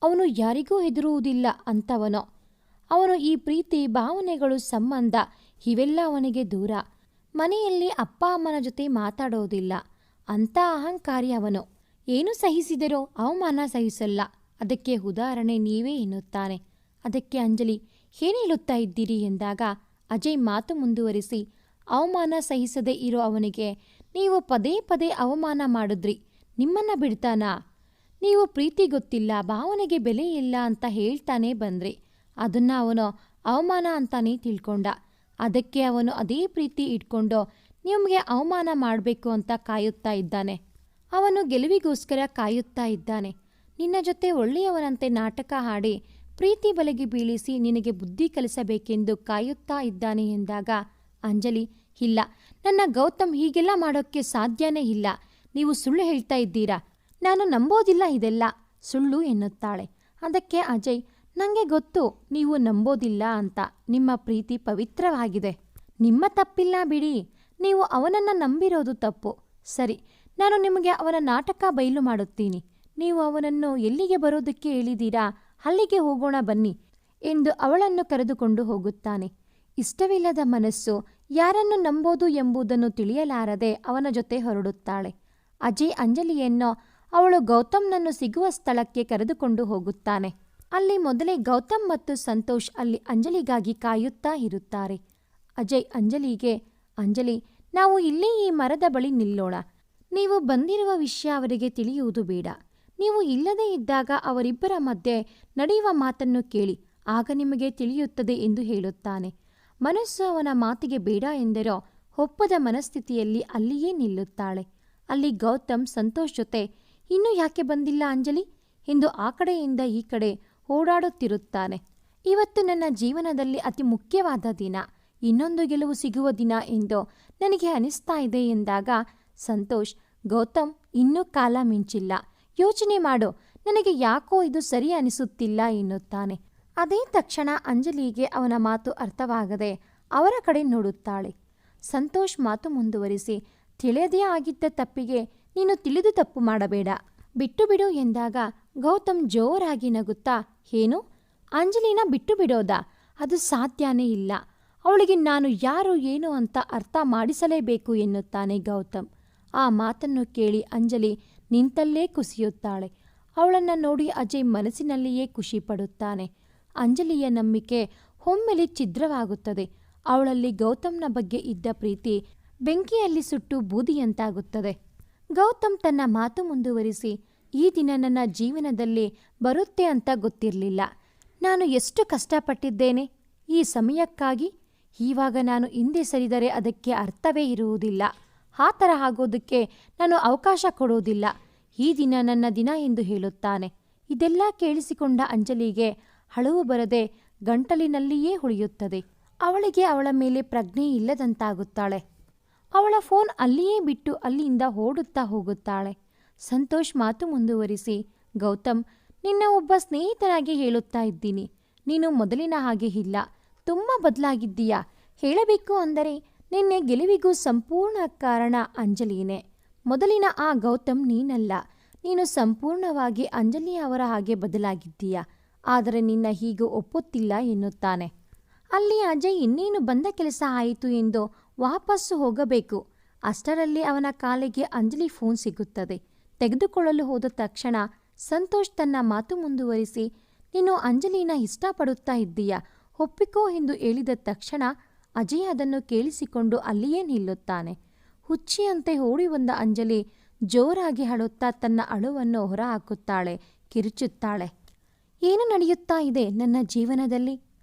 Speaker 1: ಅವನು ಯಾರಿಗೂ ಹೆದರುವುದಿಲ್ಲ ಅಂತವನು. ಅವನು ಈ ಪ್ರೀತಿ, ಭಾವನೆಗಳು, ಸಂಬಂಧ ಇವೆಲ್ಲ ಅವನಿಗೆ ದೂರ. ಮನೆಯಲ್ಲಿ ಅಪ್ಪ ಅಮ್ಮನ ಜೊತೆ ಮಾತಾಡೋದಿಲ್ಲ. ಅಂಥ ಅಹಂಕಾರಿ ಅವನು. ಏನು ಸಹಿಸಿದರೋ ಅವಮಾನ ಸಹಿಸಲ್ಲ. ಅದಕ್ಕೆ ಉದಾಹರಣೆ ನೀವೇ ಎನ್ನುತ್ತಾನೆ. ಅದಕ್ಕೆ ಅಂಜಲಿ, ಏನು ಹೇಳುತ್ತಾ ಇದ್ದೀರಿ ಎಂದಾಗ ಅಜಯ್ ಮಾತು ಮುಂದುವರಿಸಿ, ಅವಮಾನ ಸಹಿಸದೇ ಇರೋ ಅವನಿಗೆ ನೀವು ಪದೇ ಪದೇ ಅವಮಾನ ಮಾಡಿದ್ರಿ. ನಿಮ್ಮನ್ನ ಬಿಡ್ತಾನಾ? ನೀವು ಪ್ರೀತಿ ಗೊತ್ತಿಲ್ಲ, ಭಾವನೆಗೆ ಬೆಲೆ ಇಲ್ಲ ಅಂತ ಹೇಳ್ತಾನೆ ಬಂದ್ರಿ. ಅದನ್ನ ಅವನು ಅವಮಾನ ಅಂತಾನೇ ತಿಳ್ಕೊಂಡ. ಅದಕ್ಕೆ ಅವನು ಅದೇ ಪ್ರೀತಿ ಇಟ್ಕೊಂಡು ನಿಮಗೆ ಅವಮಾನ ಮಾಡಬೇಕು ಅಂತ ಕಾಯುತ್ತಾ ಇದ್ದಾನೆ. ಅವನು ಗೆಲುವಿಗೋಸ್ಕರ ಕಾಯುತ್ತಾ ಇದ್ದಾನೆ. ನಿನ್ನ ಜೊತೆ ಒಳ್ಳೆಯವನಂತೆ ನಾಟಕ ಆಡಿ ಪ್ರೀತಿ ಬಲೆಗೆ ಬೀಳಿಸಿ ನಿನಗೆ ಬುದ್ಧಿ ಕಲಿಸಬೇಕೆಂದು ಕಾಯುತ್ತಾ ಇದ್ದಾನೆ ಎಂದಾಗ ಅಂಜಲಿ, ಇಲ್ಲ, ನನ್ನ ಗೌತಮ್ ಹೀಗೆಲ್ಲ ಮಾಡೋಕ್ಕೆ ಸಾಧ್ಯನೇ ಇಲ್ಲ. ನೀವು ಸುಳ್ಳು ಹೇಳ್ತಾ ಇದ್ದೀರಾ. ನಾನು ನಂಬೋದಿಲ್ಲ, ಇದೆಲ್ಲ ಸುಳ್ಳು ಎನ್ನುತ್ತಾಳೆ. ಅದಕ್ಕೆ ಅಜಯ್, ನನಗೆ ಗೊತ್ತು ನೀವು ನಂಬೋದಿಲ್ಲ ಅಂತ. ನಿಮ್ಮ ಪ್ರೀತಿ ಪವಿತ್ರವಾಗಿದೆ. ನಿಮ್ಮ ತಪ್ಪಿಲ್ಲ ಬಿಡಿ. ನೀವು ಅವನನ್ನು ನಂಬಿರೋದು ತಪ್ಪು. ಸರಿ, ನಾನು ನಿಮಗೆ ಅವನ ನಾಟಕ ಬಯಲು ಮಾಡುತ್ತೀನಿ. ನೀವು ಅವನನ್ನು ಎಲ್ಲಿಗೆ ಬರೋದಕ್ಕೆ ಹೇಳಿದ್ದೀರಾ ಅಲ್ಲಿಗೆ ಹೋಗೋಣ ಬನ್ನಿ ಎಂದು ಅವಳನ್ನು ಕರೆದುಕೊಂಡು ಹೋಗುತ್ತಾನೆ. ಇಷ್ಟವಿಲ್ಲದ ಮನಸ್ಸು ಯಾರನ್ನು ನಂಬೋದು ಎಂಬುದನ್ನು ತಿಳಿಯಲಾರದೆ ಅವನ ಜೊತೆ ಹೊರಡುತ್ತಾಳೆ. ಅಜಯ್ ಅಂಜಲಿಯನ್ನು ಅವಳು ಗೌತಮ್ನನ್ನು ಸಿಗುವ ಸ್ಥಳಕ್ಕೆ ಕರೆದುಕೊಂಡು ಹೋಗುತ್ತಾನೆ. ಅಲ್ಲಿ ಮೊದಲೇ ಗೌತಮ್ ಮತ್ತು ಸಂತೋಷ್ ಅಲ್ಲಿ ಅಂಜಲಿಗಾಗಿ ಕಾಯುತ್ತಾ ಇರುತ್ತಾರೆ. ಅಜಯ್ ಅಂಜಲಿಗೆ, ಅಂಜಲಿ, ನಾವು ಇಲ್ಲೇ ಈ ಮರದ ಬಳಿ ನಿಲ್ಲೋಣ. ನೀವು ಬಂದಿರುವ ವಿಷಯ ಅವರಿಗೆ ತಿಳಿಯುವುದು ಬೇಡ. ನೀವು ಇಲ್ಲದೇ ಇದ್ದಾಗ ಅವರಿಬ್ಬರ ಮಧ್ಯೆ ನಡೆಯುವ ಮಾತನ್ನು ಕೇಳಿ, ಆಗ ನಿಮಗೆ ತಿಳಿಯುತ್ತದೆ ಎಂದು ಹೇಳುತ್ತಾನೆ. ಮನಸ್ಸು ಅವನ ಮಾತಿಗೆ ಬೇಡ ಎಂದರೋ ಒಪ್ಪದ ಮನಸ್ಥಿತಿಯಲ್ಲಿ ಅಲ್ಲಿಯೇ ನಿಲ್ಲುತ್ತಾಳೆ. ಅಲ್ಲಿ ಗೌತಮ್ ಸಂತೋಷ್ ಜೊತೆ, ಇನ್ನೂ ಯಾಕೆ ಬಂದಿಲ್ಲ ಅಂಜಲಿ ಎಂದು ಆ ಕಡೆಯಿಂದ ಈ ಕಡೆ ಓಡಾಡುತ್ತಿರುತ್ತಾನೆ. ಇವತ್ತು ನನ್ನ ಜೀವನದಲ್ಲಿ ಅತಿ ಮುಖ್ಯವಾದ ದಿನ, ಇನ್ನೊಂದು ಗೆಲುವು ಸಿಗುವ ದಿನ ಎಂದು ನನಗೆ ಅನಿಸ್ತಾ ಇದೆ ಎಂದಾಗ ಸಂತೋಷ್, ಗೌತಮ್, ಇನ್ನೂ ಕಾಲ ಮಿಂಚಿಲ್ಲ, ಯೋಚನೆ ಮಾಡು, ನನಗೆ ಯಾಕೋ ಇದು ಸರಿ ಅನಿಸುತ್ತಿಲ್ಲ ಎನ್ನುತ್ತಾನೆ. ಅದೇ ತಕ್ಷಣ ಅಂಜಲಿಗೆ ಅವನ ಮಾತು ಅರ್ಥವಾಗದೆ ಅವರ ಕಡೆ ನೋಡುತ್ತಾಳೆ. ಸಂತೋಷ್ ಮಾತು ಮುಂದುವರಿಸಿ, ತಿಳಿಯದೇ ಆಗಿದ್ದ ತಪ್ಪಿಗೆ ನೀನು ತಿಳಿದು ತಪ್ಪು ಮಾಡಬೇಡ, ಬಿಟ್ಟು ಬಿಡು ಎಂದಾಗ ಗೌತಮ್ ಜೋರಾಗಿ ನಗುತ್ತಾ, ಏನು, ಅಂಜಲಿನ ಬಿಟ್ಟು ಬಿಡೋದಾ? ಅದು ಸಾಧ್ಯನೇ ಇಲ್ಲ. ಅವಳಿಗೆ ನಾನು ಯಾರು ಏನು ಅಂತ ಅರ್ಥ ಮಾಡಿಸಲೇಬೇಕು ಎನ್ನುತ್ತಾನೆ ಗೌತಮ್. ಆ ಮಾತನ್ನು ಕೇಳಿ ಅಂಜಲಿ ನಿಂತಲ್ಲೇ ಕುಸಿಯುತ್ತಾಳೆ. ಅವಳನ್ನು ನೋಡಿ ಅಜಯ್ ಮನಸ್ಸಿನಲ್ಲಿಯೇ ಖುಷಿ ಪಡುತ್ತಾನೆ. ಅಂಜಲಿಯ ನಂಬಿಕೆ ಒಮ್ಮೆಲೆ ಛಿದ್ರವಾಗುತ್ತದೆ. ಅವಳಲ್ಲಿ ಗೌತಮ್ನ ಬಗ್ಗೆ ಇದ್ದ ಪ್ರೀತಿ ಬೆಂಕಿಯಲ್ಲಿ ಸುಟ್ಟು ಬೂದಿಯಂತಾಗುತ್ತದೆ. ಗೌತಮ್ ತನ್ನ ಮಾತು ಮುಂದುವರಿಸಿ, ಈ ದಿನ ನನ್ನ ಜೀವನದಲ್ಲಿ ಬರುತ್ತೆ ಅಂತ ಗೊತ್ತಿರಲಿಲ್ಲ. ನಾನು ಎಷ್ಟು ಕಷ್ಟಪಟ್ಟಿದ್ದೇನೆ ಈ ಸಮಯಕ್ಕಾಗಿ. ಇವಾಗ ನಾನು ಹಿಂದೆ ಸರಿದರೆ ಅದಕ್ಕೆ ಅರ್ಥವೇ ಇರುವುದಿಲ್ಲ. ಆ ಥರ ಆಗೋದಕ್ಕೆ ನಾನು ಅವಕಾಶ ಕೊಡೋದಿಲ್ಲ. ಈ ದಿನ ನನ್ನ ದಿನ ಎಂದು ಹೇಳುತ್ತಾನೆ. ಇದೆಲ್ಲ ಕೇಳಿಸಿಕೊಂಡ ಅಂಜಲಿಗೆ ಅಳುವು ಬರದೆ ಗಂಟಲಿನಲ್ಲಿಯೇ ಉಳಿಯುತ್ತದೆ. ಅವಳಿಗೆ ಅವಳ ಮೇಲೆ ಪ್ರಜ್ಞೆ ಇಲ್ಲದಂತಾಗುತ್ತಾಳೆ. ಅವಳ ಫೋನ್ ಅಲ್ಲಿಯೇ ಬಿಟ್ಟು ಅಲ್ಲಿಂದ ಓಡುತ್ತಾ ಹೋಗುತ್ತಾಳೆ. ಸಂತೋಷ್ ಮಾತು ಮುಂದುವರಿಸಿ, ಗೌತಮ್, ನಿನ್ನ ಒಬ್ಬ ಸ್ನೇಹಿತನಾಗಿ ಹೇಳುತ್ತಾ ಇದ್ದೀನಿ. ನೀನು ಮೊದಲಿನ ಹಾಗೆ ಇಲ್ಲ, ತುಂಬ ಬದಲಾಗಿದ್ದೀಯಾ. ಹೇಳಬೇಕು ಅಂದರೆ ನಿನ್ನೆ ಗೆಲುವಿಗೂ ಸಂಪೂರ್ಣ ಕಾರಣ ಅಂಜಲಿನೇ. ಮೊದಲಿನ ಆ ಗೌತಮ್ ನೀನಲ್ಲ. ನೀನು ಸಂಪೂರ್ಣವಾಗಿ ಅಂಜಲಿ ಅವರ ಹಾಗೆ ಬದಲಾಗಿದ್ದೀಯಾ. ಆದರೆ ನಿನ್ನ ಹೀಗೂ ಒಪ್ಪುತ್ತಿಲ್ಲ ಎನ್ನುತ್ತಾನೆ. ಅಲ್ಲಿ ಅಜಯ್ ಇನ್ನೇನು ಬಂದ ಕೆಲಸ ಆಯಿತು ಎಂದು ವಾಪಸ್ಸು ಹೋಗಬೇಕು. ಅಷ್ಟರಲ್ಲಿ ಅವನ ಕಾಲಿಗೆ ಅಂಜಲಿ ಫೋನ್ ಸಿಗುತ್ತದೆ. ತೆಗೆದುಕೊಳ್ಳಲು ಹೋದ ತಕ್ಷಣ ಸಂತೋಷ್ ತನ್ನ ಮಾತು ಮುಂದುವರಿಸಿ, ನೀನು ಅಂಜಲಿನ ಇಷ್ಟಪಡುತ್ತಾ ಇದ್ದೀಯಾ, ಒಪ್ಪಿಕೋ ಎಂದು ಹೇಳಿದ ತಕ್ಷಣ ಅಜಯ್ ಅದನ್ನು ಕೇಳಿಸಿಕೊಂಡು ಅಲ್ಲಿಯೇ ನಿಲ್ಲುತ್ತಾನೆ. ಹುಚ್ಚಿಯಂತೆ ಓಡಿ ಬಂದ ಅಂಜಲಿ ಜೋರಾಗಿ ಅಳುತ್ತಾ ತನ್ನ ಅಳುವನ್ನು ಹೊರಹಾಕುತ್ತಾಳೆ, ಕಿರುಚುತ್ತಾಳೆ. ಏನು ನಡೆಯುತ್ತಾ ಇದೆ ನನ್ನ ಜೀವನದಲ್ಲಿ?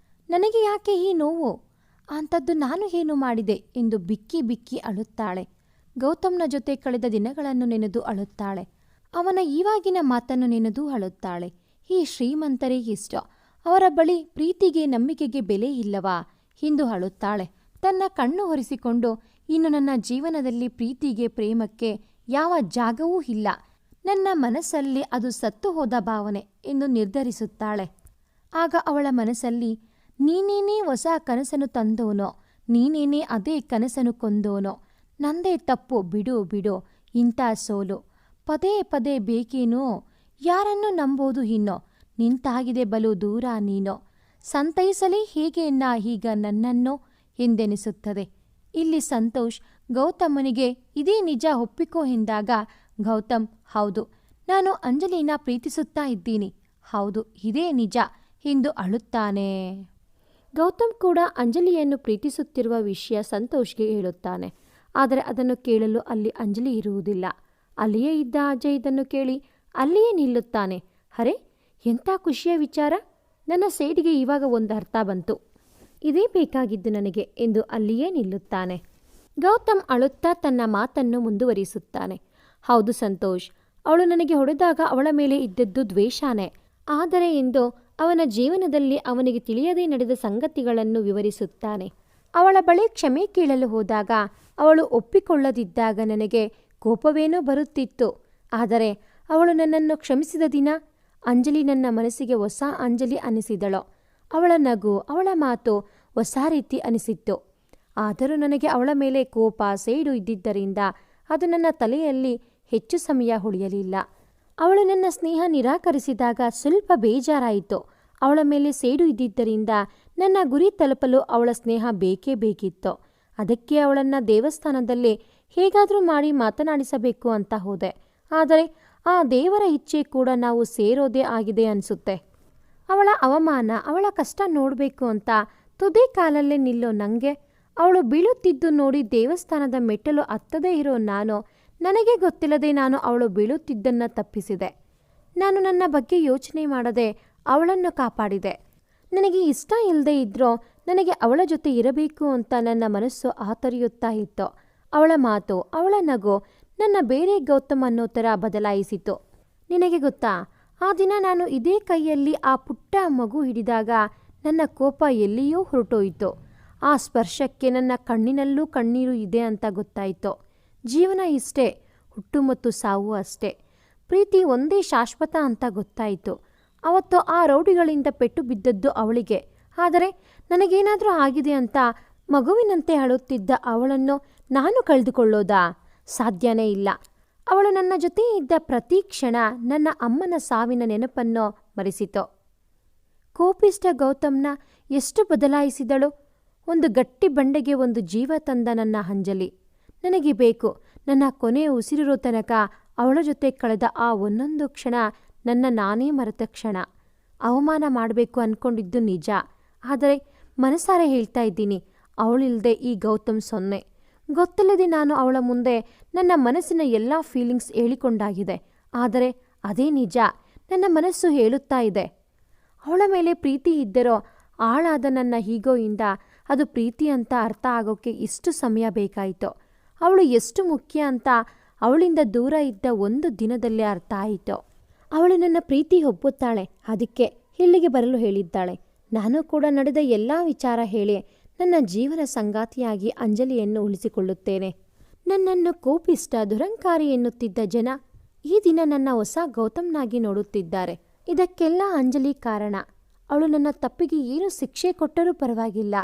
Speaker 1: ನನಗೆ ಯಾಕೆ ಈ ನೋವು? ಅಂಥದ್ದು ನಾನು ಏನು ಮಾಡಿದೆ ಎಂದು ಬಿಕ್ಕಿ ಬಿಕ್ಕಿ ಅಳುತ್ತಾಳೆ. ಗೌತಮ್ನ ಜೊತೆ ಕಳೆದ ದಿನಗಳನ್ನು ನೆನೆದು ಅಳುತ್ತಾಳೆ. ಅವನ ಇವಾಗಿನ ಮಾತನ್ನು ನೆನೆದು ಅಳುತ್ತಾಳೆ. ಈ ಶ್ರೀಮಂತರೇ ಇಷ್ಟ, ಅವರ ಬಳಿ ಪ್ರೀತಿಗೆ ನಂಬಿಕೆಗೆ ಬೆಲೆ ಇಲ್ಲವಾ ಎಂದು ಅಳುತ್ತಾಳೆ. ತನ್ನ ಕಣ್ಣು ಒರೆಸಿಕೊಂಡು, ಇನ್ನು ನನ್ನ ಜೀವನದಲ್ಲಿ ಪ್ರೀತಿಗೆ ಪ್ರೇಮಕ್ಕೆ ಯಾವ ಜಾಗವೂ ಇಲ್ಲ, ನನ್ನ ಮನಸ್ಸಲ್ಲಿ ಅದು ಸತ್ತು ಹೋದ ಭಾವನೆ ಎಂದು ನಿರ್ಧರಿಸುತ್ತಾಳೆ. ಆಗ ಅವಳ ಮನಸ್ಸಲ್ಲಿ, ನೀನೇನೇ ಹೊಸ ಕನಸನ್ನು ತಂದೋನೋ, ನೀನೇನೇ ಅದೇ ಕನಸನ್ನು ಕೊಂದೋನೋ, ನಂದೇ ತಪ್ಪು, ಬಿಡು ಬಿಡು ಇಂಥ ಸೋಲು, ಪದೇ ಪದೇ ಬೇಕೇನೋ, ಯಾರನ್ನು ನಂಬೋದು ಇನ್ನೋ, ನಿಂತಾಗಿದೆ ಬಲು ದೂರ ನೀನೋ, ಸಂತೈಸಲಿ ಹೇಗೆ ನಾ ಈಗ ನನ್ನನ್ನು ಎಂದೆನಿಸುತ್ತದೆ. ಇಲ್ಲಿ ಸಂತೋಷ್ ಗೌತಮನಿಗೆ ಇದೇ ನಿಜ ಒಪ್ಪಿಕೋ ಎಂದಾಗ ಗೌತಮ್, ಹೌದು ನಾನು ಅಂಜಲಿನ ಪ್ರೀತಿಸುತ್ತಾ ಇದ್ದೀನಿ, ಹೌದು ಇದೇ ನಿಜ ಎಂದು ಅಳುತ್ತಾನೆ. ಗೌತಮ್ ಕೂಡ ಅಂಜಲಿಯನ್ನು ಪ್ರೀತಿಸುತ್ತಿರುವ ವಿಷಯ ಸಂತೋಷ್ಗೆ ಹೇಳುತ್ತಾನೆ. ಆದರೆ ಅದನ್ನು ಕೇಳಲು ಅಲ್ಲಿ ಅಂಜಲಿ ಇರುವುದಿಲ್ಲ. ಅಲ್ಲಿಯೇ ಇದ್ದ ಅಜಯ್ ಇದನ್ನು ಕೇಳಿ ಅಲ್ಲಿಯೇ ನಿಲ್ಲುತ್ತಾನೆ. ಅರೆ, ಎಂಥ ಖುಷಿಯ ವಿಚಾರ, ನನ್ನ ಸೈಡಿಗೆ ಇವಾಗ ಒಂದು ಅರ್ಥ ಬಂತು, ಇದೇ ಬೇಕಾಗಿದ್ದು ನನಗೆ ಎಂದು ಅಲ್ಲಿಯೇ ನಿಲ್ಲುತ್ತಾನೆ. ಗೌತಮ್ ಅಳುತ್ತಾ ತನ್ನ ಮಾತನ್ನು ಮುಂದುವರಿಸುತ್ತಾನೆ. ಹೌದು ಸಂತೋಷ್, ಅವಳು ನನಗೆ ಹೊಡೆದಾಗ ಅವಳ ಮೇಲೆ ಇದ್ದದ್ದು ದ್ವೇಷಾನೇ, ಆದರೆ ಎಂದು ಅವನ ಜೀವನದಲ್ಲಿ ಅವನಿಗೆ ತಿಳಿಯದೇ ನಡೆದ ಸಂಗತಿಗಳನ್ನು ವಿವರಿಸುತ್ತಾನೆ. ಅವಳ ಬಳಿ ಕ್ಷಮೆ ಕೇಳಲು ಹೋದಾಗ ಅವಳು ಒಪ್ಪಿಕೊಳ್ಳದಿದ್ದಾಗ ನನಗೆ ಕೋಪವೇನೋ ಬರುತ್ತಿತ್ತು, ಆದರೆ ಅವಳು ನನ್ನನ್ನು ಕ್ಷಮಿಸಿದ ದಿನ ಅಂಜಲಿ ನನ್ನ ಮನಸ್ಸಿಗೆ ಹೊಸ ಅಂಜಲಿ ಅನಿಸಿದಳು. ಅವಳ ನಗು, ಅವಳ ಮಾತು ಹೊಸ ರೀತಿ ಅನಿಸಿತ್ತು. ಆದರೂ ನನಗೆ ಅವಳ ಮೇಲೆ ಕೋಪ, ಸೇಡು ಇದ್ದಿದ್ದರಿಂದ ಅದು ನನ್ನ ತಲೆಯಲ್ಲಿ ಹೆಚ್ಚು ಸಮಯ ಉಳಿಯಲಿಲ್ಲ. ಅವಳು ನನ್ನ ಸ್ನೇಹ ನಿರಾಕರಿಸಿದಾಗ ಸ್ವಲ್ಪ ಬೇಜಾರಾಯಿತು. ಅವಳ ಮೇಲೆ ಸೇಡು ಇದ್ದಿದ್ದರಿಂದ ನನ್ನ ಗುರಿ ತಲುಪಲು ಅವಳ ಸ್ನೇಹ ಬೇಕೇ ಬೇಕಿತ್ತು. ಅದಕ್ಕೆ ಅವಳನ್ನು ದೇವಸ್ಥಾನದಲ್ಲಿ ಹೇಗಾದರೂ ಮಾಡಿ ಮಾತನಾಡಿಸಬೇಕು ಅಂತ ಹೋದೆ. ಆದರೆ ಆ ದೇವರ ಇಚ್ಛೆ ಕೂಡ ನಾವು ಸೇರೋದೇ ಆಗಿದೆ ಅನಿಸುತ್ತೆ. ಅವಳ ಅವಮಾನ, ಅವಳ ಕಷ್ಟ ನೋಡಬೇಕು ಅಂತ ತುದಿ ಕಾಲಲ್ಲೇ ನಿಲ್ಲೋ ನನಗೆ ಅವಳು ಬೀಳುತ್ತಿದ್ದು ನೋಡಿ ದೇವಸ್ಥಾನದ ಮೆಟ್ಟಲು ಹತ್ತದೇ ಇರೋ ನನಗೆ ಗೊತ್ತಿಲ್ಲದೆ ನಾನು ಅವಳು ಬೀಳುತ್ತಿದ್ದನ್ನು ತಪ್ಪಿಸಿದೆ. ನಾನು ನನ್ನ ಬಗ್ಗೆ ಯೋಚನೆ ಮಾಡದೆ ಅವಳನ್ನು ಕಾಪಾಡಿದೆ. ನನಗೆ ಇಷ್ಟ ಇಲ್ಲದೆ ಇದ್ರೂ ನನಗೆ ಅವಳ ಜೊತೆ ಇರಬೇಕು ಅಂತ ನನ್ನ ಮನಸ್ಸು ಆತರಿಯುತ್ತಾ ಇತ್ತು. ಅವಳ ಮಾತು, ಅವಳ ನಗು ನನ್ನ ಬೇರೆ ಗೌತಮ್ ಅನ್ನೋ ಥರ ಬದಲಾಯಿಸಿತು. ನಿನಗೆ ಗೊತ್ತಾ, ಆ ದಿನ ನಾನು ಇದೇ ಕೈಯಲ್ಲಿ ಆ ಪುಟ್ಟ ಮಗು ಹಿಡಿದಾಗ ನನ್ನ ಕೋಪ ಎಲ್ಲಿಯೋ ಹೊರಟೋಯಿತು. ಆ ಸ್ಪರ್ಶಕ್ಕೆ ನನ್ನ ಕಣ್ಣಿನಲ್ಲೂ ಕಣ್ಣೀರು ಇದೆ ಅಂತ ಗೊತ್ತಾಯಿತು. ಜೀವನ ಇಷ್ಟೇ, ಹುಟ್ಟು ಮತ್ತು ಸಾವು ಅಷ್ಟೇ, ಪ್ರೀತಿ ಒಂದೇ ಶಾಶ್ವತ ಅಂತ ಗೊತ್ತಾಯಿತು. ಅವತ್ತು ಆ ರೌಡಿಗಳಿಂದ ಪೆಟ್ಟು ಬಿದ್ದದ್ದು ಅವಳಿಗೆ. ಆದರೆ ನನಗೇನಾದರೂ ಆಗಿದೆ ಅಂತ ಮಗುವಿನಂತೆ ಅಳುತ್ತಿದ್ದ ಅವಳನ್ನು ನಾನು ಕಳೆದುಕೊಳ್ಳೋದಾ? ಸಾಧ್ಯನೇ ಇಲ್ಲ. ಅವಳು ನನ್ನ ಜೊತೆ ಇದ್ದ ಪ್ರತಿ ಕ್ಷಣ ನನ್ನ ಅಮ್ಮನ ಸಾವಿನ ನೆನಪನ್ನು ಮರೆಸಿತು. ಕೋಪಿಷ್ಟ ಗೌತಮ್ನ ಎಷ್ಟು ಬದಲಾಯಿಸಿದಳು. ಒಂದು ಗಟ್ಟಿ ಬಂಡೆಗೆ ಒಂದು ಜೀವ ತಂದ ನನ್ನ ಅಂಜಲಿ ನನಗೆ ಬೇಕು. ನನ್ನ ಕೊನೆಯ ಉಸಿರಿರೋ ತನಕ ಅವಳ ಜೊತೆ ಕಳೆದ ಆ ಒಂದೊಂದು ಕ್ಷಣ ನನ್ನ ನಾನೇ ಮರೆತ ಕ್ಷಣ. ಅವಮಾನ ಮಾಡಬೇಕು ಅಂದ್ಕೊಂಡಿದ್ದು ನಿಜ, ಆದರೆ ಮನಸಾರೆ ಹೇಳ್ತಾ ಇದ್ದೀನಿ, ಅವಳಿಲ್ಲದೆ ಈ ಗೌತಮ್ ಸೊನ್ನೆ. ಗೊತ್ತಿಲ್ಲದೆ ನಾನು ಅವಳ ಮುಂದೆ ನನ್ನ ಮನಸ್ಸಿನ ಎಲ್ಲ ಫೀಲಿಂಗ್ಸ್ ಹೇಳಿಕೊಂಡಾಗಿದೆ. ಆದರೆ ಅದೇ ನಿಜ, ನನ್ನ ಮನಸ್ಸು ಹೇಳುತ್ತಾ ಇದೆ. ಅವಳ ಮೇಲೆ ಪ್ರೀತಿ ಇದ್ದರೋ ಆಳಾದ ನನ್ನ ಈಗೋಯಿಂದ ಅದು ಪ್ರೀತಿ ಅಂತ ಅರ್ಥ ಆಗೋಕ್ಕೆ ಇಷ್ಟು ಸಮಯ ಬೇಕಾಯಿತು. ಅವಳು ಎಷ್ಟು ಮುಖ್ಯ ಅಂತ ಅವಳಿಂದ ದೂರ ಇದ್ದ ಒಂದು ದಿನದಲ್ಲೇ ಅರ್ಥ ಆಯಿತು. ಅವಳು ನನ್ನ ಪ್ರೀತಿ ಒಪ್ಪುತ್ತಾಳೆ, ಅದಕ್ಕೆ ಇಲ್ಲಿಗೆ ಬರಲು ಹೇಳಿದ್ದಾಳೆ. ನಾನು ಕೂಡ ನಡೆದ ಎಲ್ಲ ವಿಚಾರ ಹೇಳಿ ನನ್ನ ಜೀವನ ಸಂಗಾತಿಯಾಗಿ ಅಂಜಲಿಯನ್ನು ಉಳಿಸಿಕೊಳ್ಳುತ್ತೇನೆ. ನನ್ನನ್ನು ಕೋಪಿಷ್ಟ, ದುರಂಕಾರಿ ಎನ್ನುತ್ತಿದ್ದ ಜನ ಈ ದಿನ ನನ್ನ ಹೊಸ ಗೌತಮ್ನಾಗಿ ನೋಡುತ್ತಿದ್ದಾರೆ. ಇದಕ್ಕೆಲ್ಲ ಅಂಜಲಿ ಕಾರಣ. ಅವಳು ನನ್ನ ತಪ್ಪಿಗೆ ಏನು ಶಿಕ್ಷೆ ಕೊಟ್ಟರೂ ಪರವಾಗಿಲ್ಲ,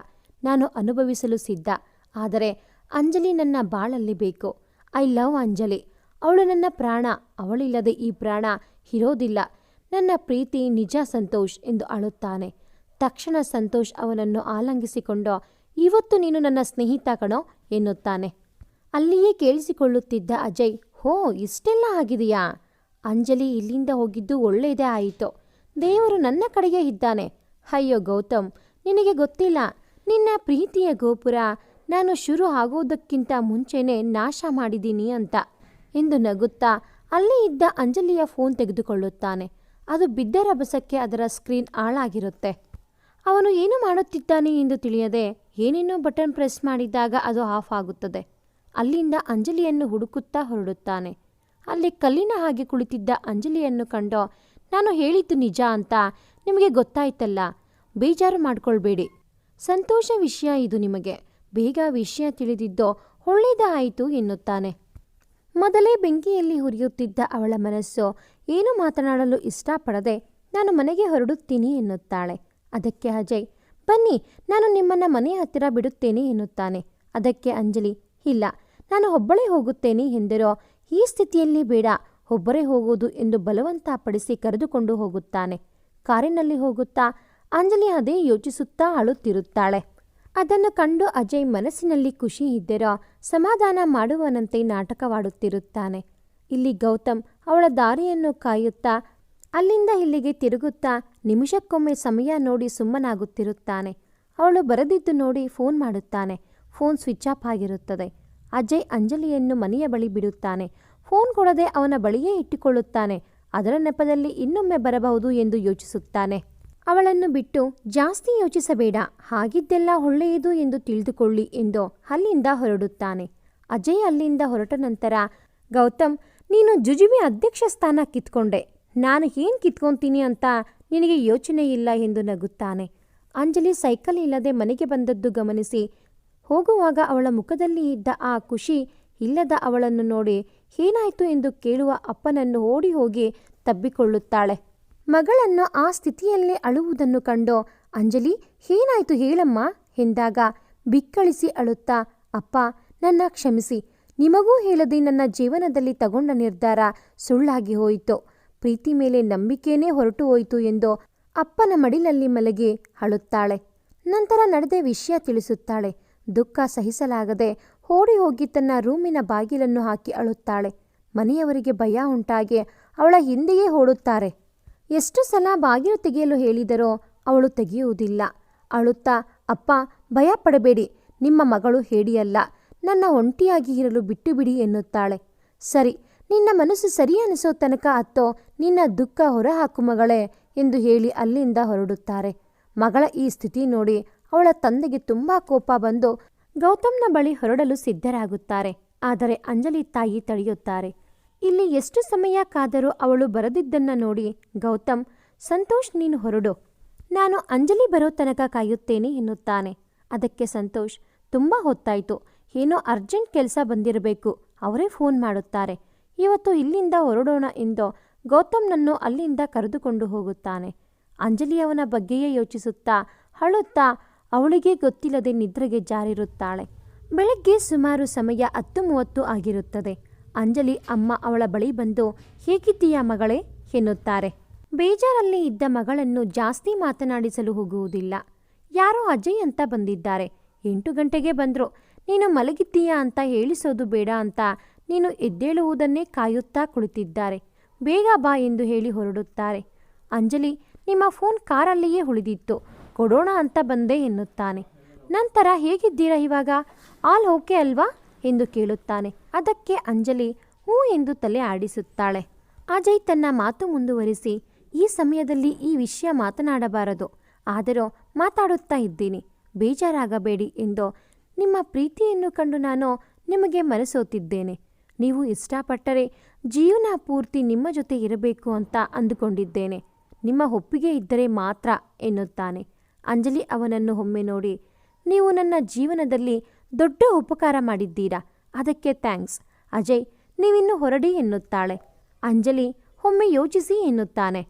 Speaker 1: ನಾನು ಅನುಭವಿಸಲು ಸಿದ್ಧ. ಆದರೆ ಅಂಜಲಿ ನನ್ನ ಬಾಳಲ್ಲಿ ಬೇಕು. I love Anjali. ಅವಳು ನನ್ನ ಪ್ರಾಣ. ಅವಳಿಲ್ಲದೆ ಈ ಪ್ರಾಣ ಇರೋದಿಲ್ಲ.
Speaker 2: ನನ್ನ ಪ್ರೀತಿ ನಿಜ ಸಂತೋಷ್ ಎಂದು ಅಳುತ್ತಾನೆ. ತಕ್ಷಣ ಸಂತೋಷ್ ಅವನನ್ನು ಆಲಂಗಿಸಿಕೊಂಡು, ಇವತ್ತು ನೀನು ನನ್ನ ಸ್ನೇಹಿತ ಕಣೋ ಎನ್ನುತ್ತಾನೆ. ಅಲ್ಲಿಯೇ ಕೇಳಿಸಿಕೊಳ್ಳುತ್ತಿದ್ದ ಅಜಯ್, ಹೋ ಇಷ್ಟೆಲ್ಲ ಆಗಿದೆಯಾ? ಅಂಜಲಿ ಇಲ್ಲಿಂದ ಹೋಗಿದ್ದು ಒಳ್ಳೆಯದೇ ಆಯಿತು. ದೇವರು ನನ್ನ ಕಡೆಗೆ ಇದ್ದಾನೆ. ಅಯ್ಯೋ ಗೌತಮ್, ನಿನಗೆ ಗೊತ್ತಿಲ್ಲ, ನಿನ್ನ ಪ್ರೀತಿಯ ಗೋಪುರ ನಾನು ಶುರು ಆಗೋದಕ್ಕಿಂತ ಮುಂಚೆನೇ ನಾಶ ಮಾಡಿದ್ದೀನಿ ಅಂತ ಎಂದು ನಗುತ್ತಾ ಅಲ್ಲಿ ಇದ್ದ ಅಂಜಲಿಯ ಫೋನ್ ತೆಗೆದುಕೊಳ್ಳುತ್ತಾನೆ. ಅದು ಬಿದ್ದ ರಭಸಕ್ಕೆ ಅದರ ಸ್ಕ್ರೀನ್ ಹಾಳಾಗಿರುತ್ತೆ. ಅವನು ಏನು ಮಾಡುತ್ತಿದ್ದಾನೆ ಎಂದು ತಿಳಿಯದೆ ಏನೇನೋ ಬಟನ್ ಪ್ರೆಸ್ ಮಾಡಿದಾಗ ಅದು ಆಫ್ ಆಗುತ್ತದೆ. ಅಲ್ಲಿಂದ ಅಂಜಲಿಯನ್ನು ಹುಡುಕುತ್ತಾ ಹೊರಡುತ್ತಾನೆ. ಅಲ್ಲಿ ಕಲ್ಲಿನ ಹಾಗೆ ಕುಳಿತಿದ್ದ ಅಂಜಲಿಯನ್ನು ಕಂಡು, ನಾನು ಹೇಳಿದ್ದು ನಿಜ ಅಂತ ನಿಮಗೆ ಗೊತ್ತಾಯ್ತಲ್ಲ, ಬೇಜಾರು ಮಾಡ್ಕೊಳ್ಬೇಡಿ. ಸಂತೋಷ ವಿಷಯ ಇದು, ನಿಮಗೆ ಬೇಗ ವಿಷಯ ತಿಳಿದಿದ್ದೋ ಒಳ್ಳೆಯದಾಯಿತು ಎನ್ನುತ್ತಾನೆ. ಮೊದಲೇ ಬೆಂಕಿಯಲ್ಲಿ ಹುರಿಯುತ್ತಿದ್ದ ಅವಳ ಮನಸ್ಸು ಏನು ಮಾತನಾಡಲು ಇಷ್ಟಪಡದೆ ನಾನು ಮನೆಗೆ ಹೊರಡುತ್ತೀನಿ ಎನ್ನುತ್ತಾಳೆ. ಅದಕ್ಕೆ ಅಜಯ್, ಬನ್ನಿ ನಾನು ನಿಮ್ಮನ್ನ ಮನೆಯ ಹತ್ತಿರ ಬಿಡುತ್ತೇನೆ ಎನ್ನುತ್ತಾನೆ. ಅದಕ್ಕೆ ಅಂಜಲಿ, ಇಲ್ಲ ನಾನು ಒಬ್ಬಳೇ ಹೋಗುತ್ತೇನೆ ಎಂದಿರೋ, ಈ ಸ್ಥಿತಿಯಲ್ಲಿ ಬೇಡ, ಒಬ್ಬರೇ ಹೋಗುವುದು ಎಂದು ಬಲವಂತಪಡಿಸಿ ಕರೆದುಕೊಂಡು ಹೋಗುತ್ತಾನೆ. ಕಾರಿನಲ್ಲಿ ಹೋಗುತ್ತಾ ಅಂಜಲಿ ಅದೇ ಯೋಚಿಸುತ್ತಾ ಅಳುತ್ತಿರುತ್ತಾಳೆ. ಅದನ್ನು ಕಂಡು ಅಜಯ್ ಮನಸ್ಸಿನಲ್ಲಿ ಖುಷಿ ಇದ್ದರೋ ಸಮಾಧಾನ ಮಾಡುವನಂತೆ ನಾಟಕವಾಡುತ್ತಿರುತ್ತಾನೆ. ಇಲ್ಲಿ ಗೌತಮ್ ಅವಳ ದಾರಿಯನ್ನು ಕಾಯುತ್ತಾ ಅಲ್ಲಿಂದ ಇಲ್ಲಿಗೆ ತಿರುಗುತ್ತಾ ನಿಮಿಷಕ್ಕೊಮ್ಮೆ ಸಮಯ ನೋಡಿ ಸುಮ್ಮನಾಗುತ್ತಿರುತ್ತಾನೆ. ಅವಳು ಬರೆದಿದ್ದು ನೋಡಿ ಫೋನ್ ಮಾಡುತ್ತಾನೆ. ಫೋನ್ ಸ್ವಿಚ್ ಆಫ್ ಆಗಿರುತ್ತದೆ. ಅಜಯ್ ಅಂಜಲಿಯನ್ನು ಮನೆಯ ಬಳಿ ಬಿಡುತ್ತಾನೆ. ಫೋನ್ ಕೊಡದೆ ಅವನ ಬಳಿಯೇ ಇಟ್ಟುಕೊಳ್ಳುತ್ತಾನೆ. ಅದರ ನೆಪದಲ್ಲಿ ಇನ್ನೊಮ್ಮೆ ಬರಬಹುದು ಎಂದು ಯೋಚಿಸುತ್ತಾನೆ. ಅವಳನ್ನು ಬಿಟ್ಟು ಜಾಸ್ತಿ ಯೋಚಿಸಬೇಡ, ಹಾಗಿದ್ದೆಲ್ಲ ಒಳ್ಳೆಯದು ಎಂದು ತಿಳಿದುಕೊಳ್ಳಿ ಎಂದು ಅಲ್ಲಿಂದ ಹೊರಡುತ್ತಾನೆ. ಅಜಯ್ ಅಲ್ಲಿಂದ ಹೊರಟ ನಂತರ, ಗೌತಮ್ ನೀನು ಜುಜುಬಿ ಅಧ್ಯಕ್ಷ ಸ್ಥಾನ ಕಿತ್ಕೊಂಡೆ, ನಾನು ಏನು ಕಿತ್ಕೊಂತೀನಿ ಅಂತ ನಿನಗೆ ಯೋಚನೆ ಇಲ್ಲ ಎಂದು ನಗುತ್ತಾನೆ. ಅಂಜಲಿ ಸೈಕಲ್ ಇಲ್ಲದೆ ಮನೆಗೆ ಬಂದದ್ದು ಗಮನಿಸಿ ಹೋಗುವಾಗ ಅವಳ ಮುಖದಲ್ಲಿ ಇದ್ದ ಆ ಖುಷಿ ಇಲ್ಲದ ಅವಳನ್ನು ನೋಡಿ ಏನಾಯಿತು ಎಂದು ಕೇಳುವ ಅಪ್ಪನನ್ನು ಓಡಿ ಹೋಗಿ ತಬ್ಬಿಕೊಳ್ಳುತ್ತಾಳೆ. ಮಗಳನ್ನು ಆ ಸ್ಥಿತಿಯಲ್ಲಿ ಅಳುವುದನ್ನು ಕಂಡು ಅಂಜಲಿ, ಏನಾಯಿತು ಹೇಳಮ್ಮ ಎಂದಾಗ ಬಿಕ್ಕಳಿಸಿ ಅಳುತ್ತಾ, ಅಪ್ಪ ನನ್ನ ಕ್ಷಮಿಸಿ, ನಿಮಗೂ ಹೇಳದೆ ನನ್ನ ಜೀವನದಲ್ಲಿ ತಗೊಂಡ ನಿರ್ಧಾರ ಸುಳ್ಳಾಗಿ ಹೋಯಿತು, ಪ್ರೀತಿ ಮೇಲೆ ನಂಬಿಕೆನೇ ಹೊರಟು ಹೋಯಿತು ಎಂದು ಅಪ್ಪನ ಮಡಿಲಲ್ಲಿ ಮಲಗಿ ಅಳುತ್ತಾಳೆ. ನಂತರ ನಡೆದ ವಿಷಯ ತಿಳಿಸುತ್ತಾಳೆ. ದುಃಖ ಸಹಿಸಲಾಗದೆ ಓಡಿ ಹೋಗಿ ತನ್ನ ರೂಮಿನ ಬಾಗಿಲನ್ನು ಹಾಕಿ ಅಳುತ್ತಾಳೆ. ಮನೆಯವರಿಗೆ ಭಯ ಉಂಟಾಗಿ ಅವಳ ಹಿಂದೆಯೇ ಓಡುತ್ತಾರೆ. ಎಷ್ಟು ಸಲ ಬಾಗಿಲು ತೆಗೆಯಲು ಹೇಳಿದರೋ ಅವಳು ತೆಗೆಯುವುದಿಲ್ಲ. ಅಳುತ್ತಾ, ಅಪ್ಪ ಭಯ ಪಡಬೇಡಿ, ನಿಮ್ಮ ಮಗಳು ಹೇಡಿಯಲ್ಲ, ನನ್ನ ಒಂಟಿಯಾಗಿ ಇರಲು ಬಿಟ್ಟು ಬಿಡಿ ಎನ್ನುತ್ತಾಳೆ. ಸರಿ, ನಿನ್ನ ಮನಸ್ಸು ಸರಿ ಅನಿಸೋ ತನಕ ಅತ್ತೋ ನಿನ್ನ ದುಃಖ ಹೊರಹಾಕು ಮಗಳೇ ಎಂದು ಹೇಳಿ ಅಲ್ಲಿಂದ ಹೊರಡುತ್ತಾರೆ. ಮಗಳ ಈ ಸ್ಥಿತಿ ನೋಡಿ ಅವಳ ತಂದೆಗೆ ತುಂಬಾ ಕೋಪ ಬಂದು ಗೌತಮ್ನ ಬಳಿ ಹೊರಡಲು ಸಿದ್ಧರಾಗುತ್ತಾರೆ. ಆದರೆ ಅಂಜಲಿ ತಾಯಿ ತಡೆಯುತ್ತಾರೆ. ಇಲ್ಲಿ ಎಷ್ಟು ಸಮಯ ಕಾದರೂ ಅವಳು ಬರದಿದ್ದನ್ನ ನೋಡಿ ಗೌತಮ್, ಸಂತೋಷ್ ನೀನು ಹೊರಡು, ನಾನು ಅಂಜಲಿ ಬರೋ ತನಕ ಕಾಯುತ್ತೇನೆ ಎನ್ನುತ್ತಾನೆ. ಅದಕ್ಕೆ ಸಂತೋಷ್, ತುಂಬ ಹೊತ್ತಾಯಿತು, ಏನೋ ಅರ್ಜೆಂಟ್ ಕೆಲಸ ಬಂದಿರಬೇಕು, ಅವರೇ ಫೋನ್ ಮಾಡುತ್ತಾರೆ, ಇವತ್ತು ಇಲ್ಲಿಂದ ಹೊರಡೋಣ ಎಂದು ಗೌತಮ್ನನ್ನು ಅಲ್ಲಿಂದ ಕರೆದುಕೊಂಡು ಹೋಗುತ್ತಾನೆ. ಅಂಜಲಿ ಅವನ ಬಗ್ಗೆಯೇ ಯೋಚಿಸುತ್ತಾ ಅಳುತ್ತಾ ಅವಳಿಗೆ ಗೊತ್ತಿಲ್ಲದೆ ನಿದ್ರೆಗೆ ಜಾರಿರುತ್ತಾಳೆ. ಬೆಳಗ್ಗೆ ಸುಮಾರು ಸಮಯ 10:30 ಆಗಿರುತ್ತದೆ. ಅಂಜಲಿ ಅಮ್ಮ ಅವಳ ಬಳಿ ಬಂದು, ಹೇಗಿದ್ದೀಯಾ ಮಗಳೇ ಎನ್ನುತ್ತಾರೆ. ಬೇಜಾರಲ್ಲಿ ಇದ್ದ ಮಗಳನ್ನು ಜಾಸ್ತಿ ಮಾತನಾಡಿಸಲು ಹೋಗುವುದಿಲ್ಲ. ಯಾರೋ ಅಜಯ್ ಅಂತ ಬಂದಿದ್ದಾರೆ, 8 ಗಂಟೆಗೆ ಬಂದರು, ನೀನು ಮಲಗಿದ್ದೀಯಾ ಅಂತ ಹೇಳಿಸೋದು ಬೇಡ ಅಂತ ನೀನು ಎದ್ದೇಳುವುದನ್ನೇ ಕಾಯುತ್ತಾ ಕುಳಿತಿದ್ದಾರೆ, ಬೇಗ ಬಾ ಎಂದು ಹೇಳಿ ಹೊರಡುತ್ತಾರೆ. ಅಂಜಲಿ, ನಿಮ್ಮ ಫೋನ್ ಕಾರಲ್ಲಿಯೇ ಉಳಿದಿತ್ತು, ಕೊಡೋಣ ಅಂತ ಬಂದೆ ಎನ್ನುತ್ತಾನೆ. ನಂತರ ಹೇಗಿದ್ದೀರಾ ಇವಾಗ, ಆಲ್ ಓಕೆ ಅಲ್ವಾ ಎಂದು ಕೇಳುತ್ತಾನೆ. ಅದಕ್ಕೆ ಅಂಜಲಿ ಹ್ಞೂ ಎಂದು ತಲೆ ಆಡಿಸುತ್ತಾಳೆ. ಅಜಯ್ ತನ್ನ ಮಾತು ಮುಂದುವರಿಸಿ, ಈ ಸಮಯದಲ್ಲಿ ಈ ವಿಷಯ ಮಾತನಾಡಬಾರದು, ಆದರೂ ಮಾತಾಡುತ್ತಾ ಇದ್ದೀನಿ, ಬೇಜಾರಾಗಬೇಡಿ ಎಂದು ನಿಮ್ಮ ಪ್ರೀತಿಯನ್ನು ಕಂಡು ನಾನು ನಿಮಗೆ ಮನಸೋತಿದ್ದೇನೆ. ನೀವು ಇಷ್ಟಪಟ್ಟರೆ ಜೀವನ ಪೂರ್ತಿ ನಿಮ್ಮ ಜೊತೆ ಇರಬೇಕು ಅಂತ ಅಂದುಕೊಂಡಿದ್ದೇನೆ. ನಿಮ್ಮ ಒಪ್ಪಿಗೆ ಇದ್ದರೆ ಮಾತ್ರ ಎನ್ನುತ್ತಾನೆ. ಅಂಜಲಿ ಅವನನ್ನು ಒಮ್ಮೆ ನೋಡಿ, ನೀವು ನನ್ನ ಜೀವನದಲ್ಲಿ ದೊಡ್ಡ ಉಪಕಾರ ಮಾಡಿದ್ದೀರಾ, ಅದಕ್ಕೆ ಥ್ಯಾಂಕ್ಸ್. ಅಜಯ್, ನೀವಿನ್ನು ಹೊರಡಿ ಎನ್ನುತ್ತಾಳೆ. ಅಂಜಲಿ ಒಮ್ಮೆ ಯೋಚಿಸಿ ಎನ್ನುತ್ತಾನೆ.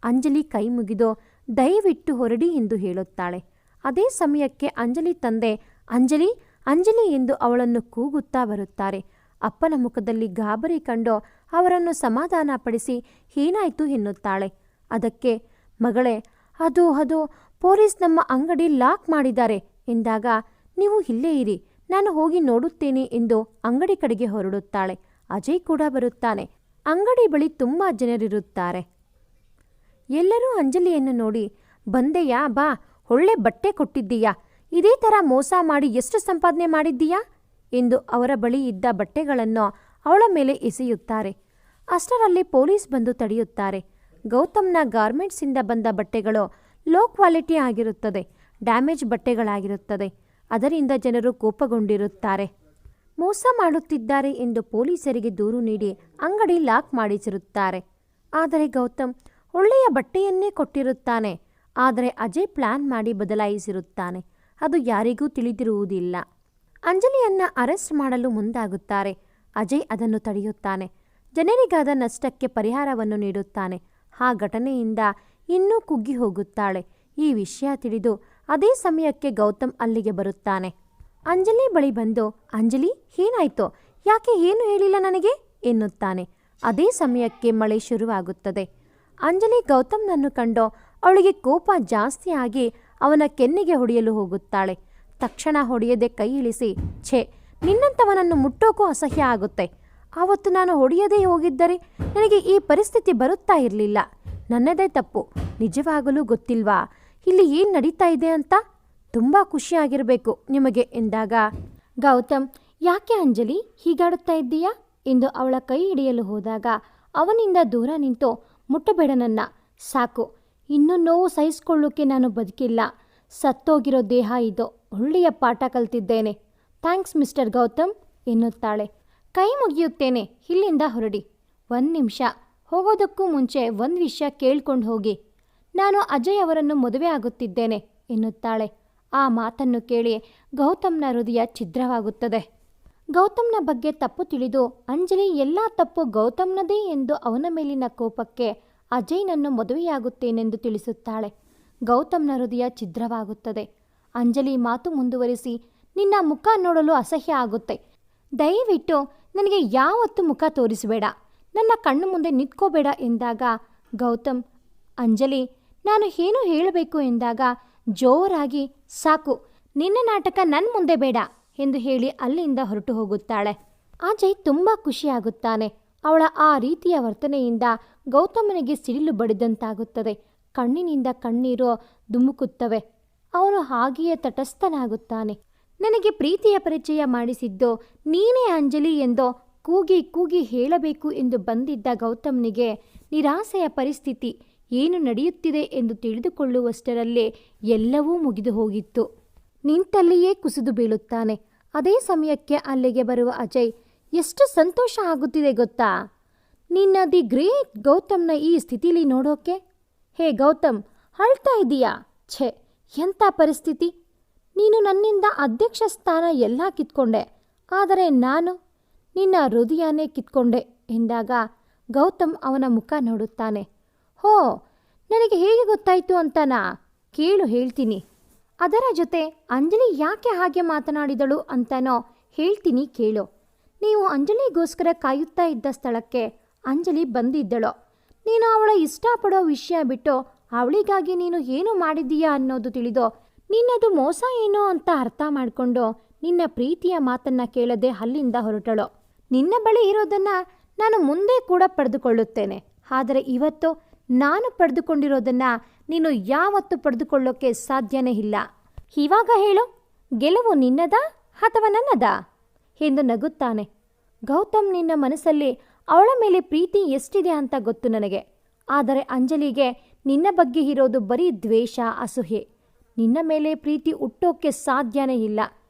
Speaker 2: ಅಂಜಲಿ ಕೈ ಮುಗಿದು ದಯವಿಟ್ಟು ಹೊರಡಿ ಎಂದು ಹೇಳುತ್ತಾಳೆ. ಅದೇ ಸಮಯಕ್ಕೆ ಅಂಜಲಿ ತಂದೆ ಅಂಜಲಿ ಅಂಜಲಿ ಎಂದು ಅವಳನ್ನು ಕೂಗುತ್ತಾ ಬರುತ್ತಾರೆ. ಅಪ್ಪನ ಮುಖದಲ್ಲಿ ಗಾಬರಿ ಕಂಡು ಅವರನ್ನು ಸಮಾಧಾನಪಡಿಸಿ ಏನಾಯಿತು ಎನ್ನುತ್ತಾಳೆ. ಅದಕ್ಕೆ ಮಗಳೇ, ಅದು ಪೊಲೀಸ್ ನಮ್ಮ ಅಂಗಡಿ ಲಾಕ್ ಮಾಡಿದ್ದಾರೆ ಎಂದಾಗ, ನೀವು ಇಲ್ಲೇ ಇರಿ, ನಾನು ಹೋಗಿ ನೋಡುತ್ತೇನೆ ಎಂದು ಅಂಗಡಿ ಕಡೆಗೆ ಹೊರಡುತ್ತಾಳೆ. ಅಜಯ್ ಕೂಡ ಬರುತ್ತಾನೆ. ಅಂಗಡಿ ಬಳಿ ತುಂಬ ಜನರಿರುತ್ತಾರೆ. ಎಲ್ಲರೂ ಅಂಜಲಿಯನ್ನು ನೋಡಿ, ಬಂದೆಯಾ, ಬಾ, ಒಳ್ಳೆ ಬಟ್ಟೆ ಕೊಟ್ಟಿದ್ದೀಯಾ, ಇದೇ ಥರ ಮೋಸ ಮಾಡಿ ಎಷ್ಟು ಸಂಪಾದನೆ ಮಾಡಿದ್ದೀಯಾ ಎಂದು ಅವರ ಬಳಿ ಇದ್ದ ಬಟ್ಟೆಗಳನ್ನು ಅವಳ ಮೇಲೆ ಎಸೆಯುತ್ತಾರೆ. ಅಷ್ಟರಲ್ಲಿ ಪೊಲೀಸ್ ಬಂದು ತಡೆಯುತ್ತಾರೆ. ಗೌತಮ್ನ ಗಾರ್ಮೆಂಟ್ಸಿಂದ ಬಂದ ಬಟ್ಟೆಗಳು ಲೋ ಕ್ವಾಲಿಟಿ ಆಗಿರುತ್ತದೆ, ಡ್ಯಾಮೇಜ್ ಬಟ್ಟೆಗಳಾಗಿರುತ್ತದೆ. ಅದರಿಂದ ಜನರು ಕೋಪಗೊಂಡಿರುತ್ತಾರೆ. ಮೋಸ ಮಾಡುತ್ತಿದ್ದಾರೆ ಎಂದು ಪೊಲೀಸರಿಗೆ ದೂರು ನೀಡಿ ಅಂಗಡಿ ಲಾಕ್ ಮಾಡಿಸಿರುತ್ತಾರೆ. ಆದರೆ ಗೌತಮ್ ಒಳ್ಳೆಯ ಬಟ್ಟೆಯನ್ನೇ ಕೊಟ್ಟಿರುತ್ತಾನೆ. ಆದರೆ ಅಜಯ್ ಪ್ಲಾನ್ ಮಾಡಿ ಬದಲಾಯಿಸಿರುತ್ತಾನೆ. ಅದು ಯಾರಿಗೂ ತಿಳಿದಿರುವುದಿಲ್ಲ. ಅಂಜಲಿಯನ್ನು ಅರೆಸ್ಟ್ ಮಾಡಲು ಮುಂದಾಗುತ್ತಾರೆ. ಅಜಯ್ ಅದನ್ನು ತಡೆಯುತ್ತಾನೆ. ಜನರಿಗಾದ ನಷ್ಟಕ್ಕೆ ಪರಿಹಾರವನ್ನು ನೀಡುತ್ತಾನೆ. ಆ ಘಟನೆಯಿಂದ ಇನ್ನೂ ಕುಗ್ಗಿ ಹೋಗುತ್ತಾಳೆ. ಈ ವಿಷಯ ತಿಳಿದು ಅದೇ ಸಮಯಕ್ಕೆ ಗೌತಮ್ ಅಲ್ಲಿಗೆ ಬರುತ್ತಾನೆ. ಅಂಜಲಿ ಬಳಿ ಬಂದು, ಅಂಜಲಿ, ಏನಾಯ್ತೋ, ಯಾಕೆ ಏನು ಹೇಳಿಲ್ಲ ನನಗೆ ಎನ್ನುತ್ತಾನೆ. ಅದೇ ಸಮಯಕ್ಕೆ ಮಳೆ ಶುರುವಾಗುತ್ತದೆ. ಅಂಜಲಿ ಗೌತಮ್ನನ್ನು ಕಂಡು ಅವಳಿಗೆ ಕೋಪ ಜಾಸ್ತಿಯಾಗಿ ಅವನ ಕೆನ್ನೆಗೆ ಹೊಡೆಯಲು ಹೋಗುತ್ತಾಳೆ. ತಕ್ಷಣ ಹೊಡೆಯದೆ ಕೈ ಇಳಿಸಿ, ಛೇ, ನಿನ್ನಂಥವನನ್ನು ಮುಟ್ಟೋಕೂ ಅಸಹ್ಯ ಆಗುತ್ತೆ. ಆವತ್ತು ನಾನು ಹೊಡೆಯದೇ ಹೋಗಿದ್ದರೆ ನನಗೆ ಈ ಪರಿಸ್ಥಿತಿ ಬರುತ್ತಾ ಇರಲಿಲ್ಲ. ನನ್ನದೇ ತಪ್ಪು. ನಿಜವಾಗಲೂ ಗೊತ್ತಿಲ್ವಾ ಇಲ್ಲಿ ಏನು ನಡೀತಾ ಇದೆ ಅಂತ? ತುಂಬ ಖುಷಿಯಾಗಿರಬೇಕು ನಿಮಗೆ ಎಂದಾಗ, ಗೌತಮ್, ಯಾಕೆ ಅಂಜಲಿ ಹೀಗಾಡುತ್ತಾ ಇದ್ದೀಯಾ ಎಂದು ಅವಳ ಕೈ ಹಿಡಿಯಲು ಹೋದಾಗ ಅವನಿಂದ ದೂರ ನಿಂತು, ಮುಟ್ಟಬೇಡ ನನ್ನ, ಸಾಕು, ಇನ್ನೂ ನೋವು ಸಹಿಸಿಕೊಳ್ಳೋಕೆ ನಾನು ಬದುಕಿಲ್ಲ. ಸತ್ತೋಗಿರೋ ದೇಹ ಇದು. ಒಳ್ಳೆಯ ಪಾಠ ಕಲ್ತಿದ್ದೇನೆ. ಥ್ಯಾಂಕ್ಸ್ ಮಿಸ್ಟರ್ ಗೌತಮ್ ಎನ್ನುತ್ತಾಳೆ. ಕೈ ಮುಗಿಯುತ್ತೇನೆ, ಇಲ್ಲಿಂದ ಹೊರಡಿ. 1 ನಿಮಿಷ, ಹೋಗೋದಕ್ಕೂ ಮುಂಚೆ ಒಂದು ವಿಷಯ ಕೇಳ್ಕೊಂಡು ಹೋಗಿ. ನಾನು ಅಜಯ್ ಅವರನ್ನು ಮದುವೆ ಆಗುತ್ತಿದ್ದೇನೆ ಎನ್ನುತ್ತಾಳೆ. ಆ ಮಾತನ್ನು ಕೇಳಿ ಗೌತಮ್ನ ಹೃದಯ ಛಿದ್ರವಾಗುತ್ತದೆ. ಗೌತಮ್ನ ಬಗ್ಗೆ ತಪ್ಪು ತಿಳಿದು ಅಂಜಲಿ ಎಲ್ಲ ತಪ್ಪು ಗೌತಮ್ನದೇ ಎಂದು ಅವನ ಮೇಲಿನ ಕೋಪಕ್ಕೆ ಅಜಯ್ನನ್ನು ಮದುವೆಯಾಗುತ್ತೇನೆಂದು ತಿಳಿಸುತ್ತಾಳೆ. ಗೌತಮ್ನ ಹೃದಯ ಛಿದ್ರವಾಗುತ್ತದೆ. ಅಂಜಲಿ ಮಾತು ಮುಂದುವರಿಸಿ, ನಿನ್ನ ಮುಖ ನೋಡಲು ಅಸಹ್ಯ ಆಗುತ್ತೆ. ದಯವಿಟ್ಟು ನನಗೆ ಯಾವತ್ತೂ ಮುಖ ತೋರಿಸಬೇಡ, ನನ್ನ ಕಣ್ಣು ಮುಂದೆ ನಿಂತ್ಕೋಬೇಡ ಎಂದಾಗ ಗೌತಮ್, ಅಂಜಲಿ, ನಾನು ಏನು ಹೇಳಬೇಕು ಎಂದಾಗ ಜೋರಾಗಿ, ಸಾಕು, ನಿನ್ನ ನಾಟಕ ನನ್ನ ಮುಂದೆ ಬೇಡ ಎಂದು ಹೇಳಿ ಅಲ್ಲಿಂದ ಹೊರಟು ಹೋಗುತ್ತಾಳೆ. ಅಜಯ್ ತುಂಬ ಖುಷಿಯಾಗುತ್ತಾನೆ. ಅವಳ ಆ ರೀತಿಯ ವರ್ತನೆಯಿಂದ ಗೌತಮನಿಗೆ ಸಿಡಿಲು ಬಡಿದಂತಾಗುತ್ತದೆ. ಕಣ್ಣಿನಿಂದ ಕಣ್ಣೀರು ಧುಮುಕುತ್ತವೆ. ಅವನು ಹಾಗೆಯೇ ತಟಸ್ಥನಾಗುತ್ತಾನೆ. ನನಗೆ ಪ್ರೀತಿಯ ಪರಿಚಯ ಮಾಡಿಸಿದ್ದು ನೀನೇ ಅಂಜಲಿ ಎಂದೋ ಕೂಗಿ ಕೂಗಿ ಹೇಳಬೇಕು ಎಂದು ಬಂದಿದ್ದ ಗೌತಮ್ನಿಗೆ ನಿರಾಸೆಯ ಪರಿಸ್ಥಿತಿ ಏನು ನಡೆಯುತ್ತಿದೆ ಎಂದು ತಿಳಿದುಕೊಳ್ಳುವಷ್ಟರಲ್ಲೇ ಎಲ್ಲವೂ ಮುಗಿದು ಹೋಗಿತ್ತು. ನಿಂತಲ್ಲಿಯೇ ಕುಸಿದು ಬೀಳುತ್ತಾನೆ. ಅದೇ ಸಮಯಕ್ಕೆ ಅಲ್ಲಿಗೆ ಬರುವ ಅಜಯ್, ಎಷ್ಟು ಸಂತೋಷ ಆಗುತ್ತಿದೆ ಗೊತ್ತಾ ನಿನ್ನ ದಿ ಗ್ರೇಟ್ ಗೌತಮ್ನ ಈ ಸ್ಥಿತಿಲಿ ನೋಡೋಕೆ. ಹೇ ಗೌತಮ್, ಅಳ್ತಾ ಇದೀಯಾ? ಛೇ, ಎಂಥ ಪರಿಸ್ಥಿತಿ. ನೀನು ನನ್ನಿಂದ ಅಧ್ಯಕ್ಷ ಸ್ಥಾನ ಎಲ್ಲ ಕಿತ್ಕೊಂಡೆ, ಆದರೆ ನಾನು ನಿನ್ನ ಹೃದಯನೇ ಕಿತ್ಕೊಂಡೆ ಎಂದಾಗ ಗೌತಮ್ ಅವನ ಮುಖ ನೋಡುತ್ತಾನೆ. ಹೋ, ನನಗೆ ಹೇಗೆ ಗೊತ್ತಾಯಿತು ಅಂತನಾ? ಕೇಳು, ಹೇಳ್ತೀನಿ. ಅದರ ಜೊತೆ ಅಂಜಲಿ ಯಾಕೆ ಹಾಗೆ ಮಾತನಾಡಿದಳು ಅಂತನೋ ಹೇಳ್ತೀನಿ, ಕೇಳು. ನೀವು ಅಂಜಲಿಗೋಸ್ಕರ ಕಾಯುತ್ತಾ ಇದ್ದ ಸ್ಥಳಕ್ಕೆ ಅಂಜಲಿ ಬಂದಿದ್ದಳು. ನೀನು ಅವಳ ಇಷ್ಟಪಡೋ ವಿಷಯ ಬಿಟ್ಟು ಅವಳಿಗಾಗಿ ನೀನು ಏನು ಮಾಡಿದ್ದೀಯಾ ಅನ್ನೋದು ತಿಳಿದು ನಿನ್ನದು ಮೋಸ ಏನೋ ಅಂತ ಅರ್ಥ ಮಾಡಿಕೊಂಡು ನಿನ್ನ ಪ್ರೀತಿಯ ಮಾತನ್ನು ಕೇಳದೆ ಅಲ್ಲಿಂದ ಹೊರಟಳು. ನಿನ್ನ ಬಳಿ ಇರೋದನ್ನು ನಾನು ಮುಂದೆ ಕೂಡ ಪಡೆದುಕೊಳ್ಳುತ್ತೇನೆ, ಆದರೆ ಇವತ್ತು ನಾನು ಪಡೆದುಕೊಂಡಿರೋದನ್ನು ನೀನು ಯಾವತ್ತೂ ಪಡೆದುಕೊಳ್ಳೋಕ್ಕೆ ಸಾಧ್ಯನೇ ಇಲ್ಲ. ಇವಾಗ ಹೇಳು, ಗೆಲುವು ನಿನ್ನದಾ ಅಥವಾ ನನ್ನದಾ ಎಂದು ನಗುತ್ತಾನೆ. ಗೌತಮ್, ನಿನ್ನ ಮನಸ್ಸಲ್ಲಿ ಅವಳ ಮೇಲೆ ಪ್ರೀತಿ ಎಷ್ಟಿದೆ ಅಂತ ಗೊತ್ತು ನನಗೆ. ಆದರೆ ಅಂಜಲಿಗೆ ನಿನ್ನ ಬಗ್ಗೆ ಇರೋದು ಬರೀ ದ್ವೇಷ, ಅಸೂಯೆ. ನಿನ್ನ ಮೇಲೆ ಪ್ರೀತಿ ಹುಟ್ಟೋಕ್ಕೆ ಸಾಧ್ಯನೇ ಇಲ್ಲ.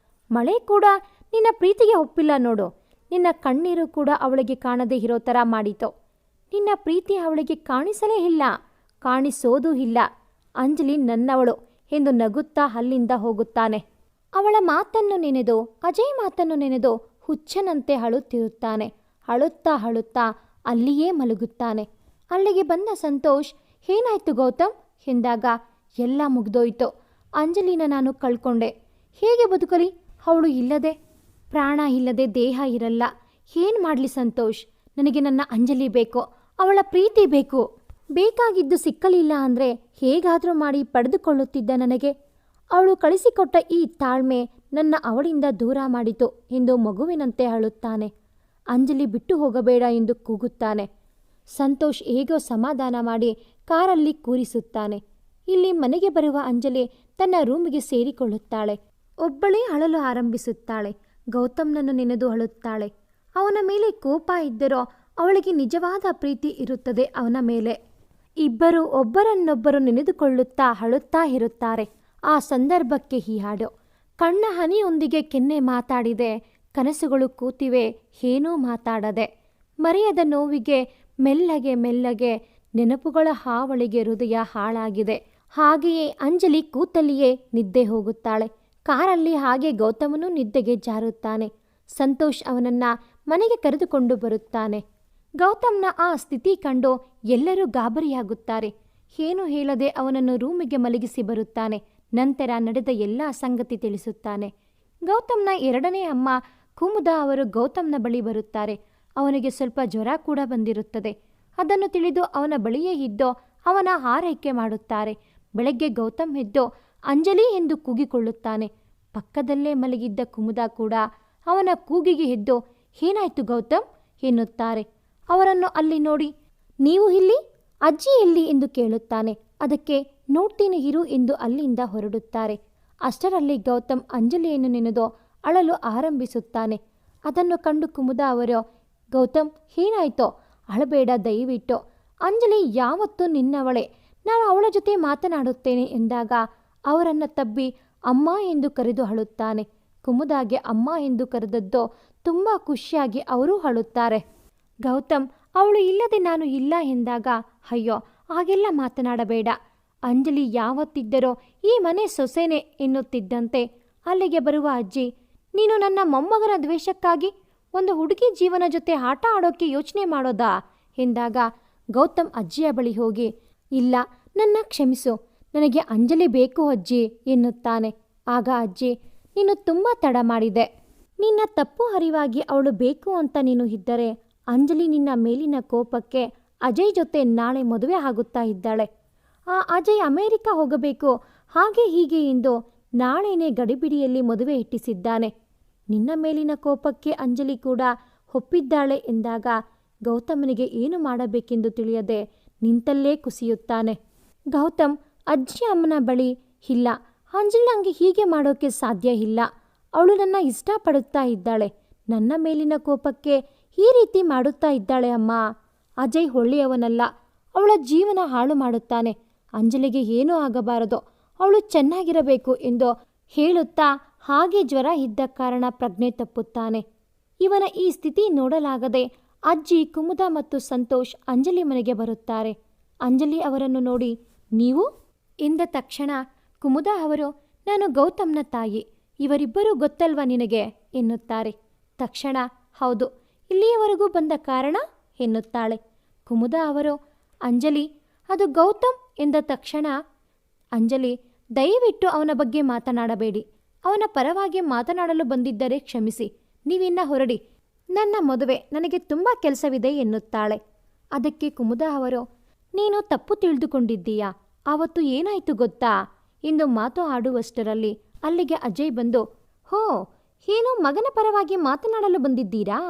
Speaker 2: ಮಳೆ ಕೂಡ ನಿನ್ನ ಪ್ರೀತಿಗೆ ಒಪ್ಪಿಲ್ಲ ನೋಡು. ನಿನ್ನ ಕಣ್ಣೀರು ಕೂಡ ಅವಳಿಗೆ ಕಾಣದೇ ಇರೋ ಥರ ಮಾಡಿತು. ನಿನ್ನ ಪ್ರೀತಿ ಅವಳಿಗೆ ಕಾಣಿಸಲೇ ಇಲ್ಲ, ಕಾಣಿಸೋದೂ ಇಲ್ಲ. ಅಂಜಲಿ ನನ್ನವಳು ಎಂದು ನಗುತ್ತಾ ಅಲ್ಲಿಂದ ಹೋಗುತ್ತಾನೆ. ಅವಳ ಮಾತನ್ನು ನೆನೆದು, ಅಜಯ್ ಮಾತನ್ನು ನೆನೆದು ಹುಚ್ಚನಂತೆ ಅಳುತ್ತಿರುತ್ತಾನೆ. ಅಳುತ್ತಾ ಅಳುತ್ತಾ ಅಲ್ಲಿಯೇ ಮಲಗುತ್ತಾನೆ. ಅಲ್ಲಿಗೆ ಬಂದ ಸಂತೋಷ್, ಏನಾಯ್ತು ಗೌತಮ್ ಎಂದಾಗ, ಎಲ್ಲ ಮುಗಿದೋಯ್ತು. ಅಂಜಲಿನ ನಾನು ಕಳ್ಕೊಂಡೆ. ಹೇಗೆ ಬದುಕಲಿ? ಅವಳು ಇಲ್ಲದೆ, ಪ್ರಾಣ ಇಲ್ಲದೆ ದೇಹ ಇರಲ್ಲ. ಏನು ಮಾಡಲಿ ಸಂತೋಷ್? ನನಗೆ ನನ್ನ ಅಂಜಲಿ ಬೇಕು, ಅವಳ ಪ್ರೀತಿ ಬೇಕು. ಬೇಕಾಗಿದ್ದು ಸಿಕ್ಕಲಿಲ್ಲ ಅಂದರೆ ಹೇಗಾದರೂ ಮಾಡಿ ಪಡೆದುಕೊಳ್ಳುತ್ತಿದ್ದ ನನಗೆ ಅವಳು ಕಳಿಸಿಕೊಟ್ಟ ಈ ತಾಳ್ಮೆ ನನ್ನ ಅವಳಿಂದ ದೂರ ಮಾಡಿತು ಎಂದು ಮಗುವಿನಂತೆ ಅಳುತ್ತಾನೆ. ಅಂಜಲಿ ಬಿಟ್ಟು ಹೋಗಬೇಡ ಎಂದು ಕೂಗುತ್ತಾನೆ. ಸಂತೋಷ್ ಹೇಗೋ ಸಮಾಧಾನ ಮಾಡಿ ಕಾರಲ್ಲಿ ಕೂರಿಸುತ್ತಾನೆ. ಇಲ್ಲಿ ಮನೆಗೆ ಬರುವ ಅಂಜಲಿ ತನ್ನ ರೂಮಿಗೆ ಸೇರಿಕೊಳ್ಳುತ್ತಾಳೆ. ಒಬ್ಬಳೇ ಅಳಲು ಆರಂಭಿಸುತ್ತಾಳೆ. ಗೌತಮ್ನನ್ನು ನೆನೆದು ಅಳುತ್ತಾಳೆ. ಅವನ ಮೇಲೆ ಕೋಪ ಇದ್ದರೂ ಅವಳಿಗೆ ನಿಜವಾದ ಪ್ರೀತಿ ಇರುತ್ತದೆ ಅವನ ಮೇಲೆ. ಇಬ್ಬರು ಒಬ್ಬರನ್ನೊಬ್ಬರು ನೆನೆದುಕೊಳ್ಳುತ್ತಾ ಅಳುತ್ತಾ ಇರುತ್ತಾರೆ. ಆ ಸಂದರ್ಭಕ್ಕೆ ಈ ಹಾಡು. ಕಣ್ಣ ಹನಿಯೊಂದಿಗೆ ಕೆನ್ನೆ ಮಾತಾಡಿದೆ, ಕನಸುಗಳು ಕೂತಿವೆ ಏನೂ ಮಾತಾಡದೆ. ಮರೆಯದ ನೋವಿಗೆ ಮೆಲ್ಲಗೆ ಮೆಲ್ಲಗೆ ನೆನಪುಗಳ ಹಾವಳಿಗೆ ಹೃದಯ ಹಾಳಾಗಿದೆ. ಹಾಗೆಯೇ ಅಂಜಲಿ ಕೂತಲ್ಲಿಯೇ ನಿದ್ದೆ ಹೋಗುತ್ತಾಳೆ. ಕಾರಲ್ಲಿ ಹಾಗೆ ಗೌತಮನು ನಿದ್ದೆಗೆ ಜಾರುತ್ತಾನೆ. ಸಂತೋಷ್ ಅವನನ್ನ ಮನೆಗೆ ಕರೆದುಕೊಂಡು ಬರುತ್ತಾನೆ. ಗೌತಮ್ನ ಆ ಸ್ಥಿತಿ ಕಂಡು ಎಲ್ಲರೂ ಗಾಬರಿಯಾಗುತ್ತಾರೆ. ಏನು ಹೇಳದೆ ಅವನನ್ನು ರೂಮಿಗೆ ಮಲಗಿಸಿ ಬರುತ್ತಾನೆ. ನಂತರ ನಡೆದ ಎಲ್ಲ ಸಂಗತಿ ತಿಳಿಸುತ್ತಾನೆ. ಗೌತಮ್ನ ಎರಡನೇ ಅಮ್ಮ ಕುಮುದಾ ಅವರು ಗೌತಮ್ನ ಬಳಿ ಬರುತ್ತಾರೆ. ಅವನಿಗೆ ಸ್ವಲ್ಪ ಜ್ವರ ಕೂಡ ಬಂದಿರುತ್ತದೆ. ಅದನ್ನು ತಿಳಿದು ಅವನ ಬಳಿಯೇ ಇದ್ದು ಅವನ ಆರೈಕೆ ಮಾಡುತ್ತಾರೆ. ಬೆಳಗ್ಗೆ ಗೌತಮ್ ಎದ್ದು ಅಂಜಲಿ ಎಂದು ಕೂಗಿಕೊಳ್ಳುತ್ತಾನೆ. ಪಕ್ಕದಲ್ಲೇ ಮಲಗಿದ್ದ ಕುಮುದಾ ಕೂಡ ಅವನ ಕೂಗಿಗೆ ಎದ್ದು ಏನಾಯ್ತು ಗೌತಮ್ ಎನ್ನುತ್ತಾರೆ. ಅವರನ್ನು ಅಲ್ಲಿ ನೋಡಿ ನೀವು ಇಲ್ಲಿ, ಅಜ್ಜಿ ಎಲ್ಲಿ ಎಂದು ಕೇಳುತ್ತಾನೆ. ಅದಕ್ಕೆ ನೋಡ್ತೀನಿ ಇರು ಎಂದು ಅಲ್ಲಿಂದ ಹೊರಡುತ್ತಾರೆ. ಅಷ್ಟರಲ್ಲಿ ಗೌತಮ್ ಅಂಜಲಿಯನ್ನು ನೆನೆದು ಅಳಲು ಆರಂಭಿಸುತ್ತಾನೆ. ಅದನ್ನು ಕಂಡು ಕುಮುದಾ ಅವರು ಗೌತಮ್ ಏನಾಯ್ತೋ, ಅಳಬೇಡ ದಯವಿಟ್ಟು, ಅಂಜಲಿ ಯಾವತ್ತೂ ನಿನ್ನವಳೆ, ನಾನು ಅವಳ ಜೊತೆ ಮಾತನಾಡುತ್ತೇನೆ ಎಂದಾಗ ಅವರನ್ನು ತಬ್ಬಿ ಅಮ್ಮ ಎಂದು ಕರೆದು ಅಳುತ್ತಾನೆ. ಕುಮುದಾಗೆ ಅಮ್ಮ ಎಂದು ಕರೆದದ್ದು ತುಂಬ ಖುಷಿಯಾಗಿ ಅವರೂ ಅಳುತ್ತಾರೆ. ಗೌತಮ್ ಅವಳು ಇಲ್ಲದೆ ನಾನು ಇಲ್ಲ ಎಂದಾಗ ಅಯ್ಯೋ ಹಾಗೆಲ್ಲ ಮಾತನಾಡಬೇಡ, ಅಂಜಲಿ ಯಾವತ್ತಿದ್ದರೋ ಈ ಮನೆ ಸೊಸೆನೆ ಎನ್ನುತ್ತಿದ್ದಂತೆ ಅಲ್ಲಿಗೆ ಬರುವ ಅಜ್ಜಿ ನೀನು ನನ್ನ ಮೊಮ್ಮಗನ ದ್ವೇಷಕ್ಕಾಗಿ ಒಂದು ಹುಡುಗಿ ಜೀವನ ಜೊತೆ ಆಟ ಆಡೋಕ್ಕೆ ಯೋಚನೆ ಮಾಡೋದಾ ಎಂದಾಗ ಗೌತಮ್ ಅಜ್ಜಿಯ ಬಳಿ ಹೋಗಿ ಇಲ್ಲ ನನ್ನ ಕ್ಷಮಿಸು, ನನಗೆ ಅಂಜಲಿ ಬೇಕು ಅಜ್ಜಿ ಎನ್ನುತ್ತಾನೆ. ಆಗ ಅಜ್ಜಿ ನೀನು ತುಂಬ ತಡ ಮಾಡಿದೆ, ನಿನ್ನ ತಪ್ಪು ಅರಿವಾಗಿ ಅವಳು ಬೇಕು ಅಂತ ನೀನು ಇದ್ದರೆ ಅಂಜಲಿ ನಿನ್ನ ಮೇಲಿನ ಕೋಪಕ್ಕೆ ಅಜಯ್ ಜೊತೆ ನಾಳೆ ಮದುವೆ ಆಗುತ್ತಾ ಇದ್ದಾಳೆ. ಆ ಅಜಯ್ ಅಮೇರಿಕಾ ಹೋಗಬೇಕು ಹಾಗೆ ಹೀಗೆ ಎಂದು ನಾಳೆನೇ ಗಡಿಬಿಡಿಯಲ್ಲಿ ಮದುವೆ ಇಟ್ಟಿಸಿದ್ದಾನೆ. ನಿನ್ನ ಮೇಲಿನ ಕೋಪಕ್ಕೆ ಅಂಜಲಿ ಕೂಡ ಒಪ್ಪಿದ್ದಾಳೆ ಎಂದಾಗ ಗೌತಮನಿಗೆ ಏನು ಮಾಡಬೇಕೆಂದು ತಿಳಿಯದೆ ನಿಂತಲ್ಲೇ ಕುಸಿಯುತ್ತಾನೆ. ಗೌತಮ್ ಅಜ್ಜಿ ಅಮ್ಮನ ಬಳಿ ಇಲ್ಲ, ಅಂಜಲಿ ನನಗೆ ಹೀಗೆ ಮಾಡೋಕ್ಕೆ ಸಾಧ್ಯ ಇಲ್ಲ, ಅವಳು ನನ್ನ ಇಷ್ಟಪಡುತ್ತಾ ಇದ್ದಾಳೆ, ನನ್ನ ಮೇಲಿನ ಕೋಪಕ್ಕೆ ಈ ರೀತಿ ಮಾಡುತ್ತಾ ಇದ್ದಾಳೆ ಅಮ್ಮ, ಅಜಯ್ ಒಳ್ಳೆಯವನಲ್ಲ, ಅವಳ ಜೀವನ ಹಾಳು ಮಾಡುತ್ತಾನೆ, ಅಂಜಲಿಗೆ ಏನೂ ಆಗಬಾರದು, ಅವಳು ಚೆನ್ನಾಗಿರಬೇಕು ಎಂದು ಹೇಳುತ್ತಾ ಹಾಗೆ ಜ್ವರ ಇದ್ದ ಕಾರಣ ಪ್ರಜ್ಞೆ ತಪ್ಪುತ್ತಾನೆ. ಇವನ ಈ ಸ್ಥಿತಿ ನೋಡಲಾಗದೆ ಅಜ್ಜಿ ಕುಮುದಾ ಮತ್ತು ಸಂತೋಷ್ ಅಂಜಲಿ ಮನೆಗೆ ಬರುತ್ತಾರೆ. ಅಂಜಲಿ ಅವರನ್ನು ನೋಡಿ ನೀವು ಎಂದ ತಕ್ಷಣ ಕುಮುದಾ ಅವರು ನಾನು ಗೌತಮ್ನ ತಾಯಿ, ಇವರಿಬ್ಬರೂ ಗೊತ್ತಲ್ವಾ ನಿನಗೆ ಎನ್ನುತ್ತಾರೆ. ತಕ್ಷಣ ಹೌದು, ಇಲ್ಲಿಯವರೆಗೂ ಬಂದ ಕಾರಣ ಎನ್ನುತ್ತಾಳೆ. ಕುಮುದಾ ಅವರು ಅಂಜಲಿ ಅದು ಗೌತಮ್ ಎಂದ ತಕ್ಷಣ ಅಂಜಲಿ ದಯವಿಟ್ಟು ಅವನ ಬಗ್ಗೆ ಮಾತನಾಡಬೇಡಿ, ಅವನ ಪರವಾಗಿ ಮಾತನಾಡಲು ಬಂದಿದ್ದರೆ ಕ್ಷಮಿಸಿ, ನೀವಿನ್ನ ಹೊರಡಿ, ನನ್ನ ಮದುವೆ, ನನಗೆ ತುಂಬ ಕೆಲಸವಿದೆ ಎನ್ನುತ್ತಾಳೆ. ಅದಕ್ಕೆ ಕುಮುದಾ ಅವರು ನೀನು ತಪ್ಪು ತಿಳಿದುಕೊಂಡಿದ್ದೀಯಾ, ಆವತ್ತು ಏನಾಯಿತು ಗೊತ್ತಾ ಎಂದು ಮಾತು ಆಡುವಷ್ಟರಲ್ಲಿ ಅಲ್ಲಿಗೆ ಅಜಯ್ ಬಂದು ಹೋ ಏನು ಮಗನ ಪರವಾಗಿ ಮಾತನಾಡಲು ಬಂದಿದ್ದೀರಾ,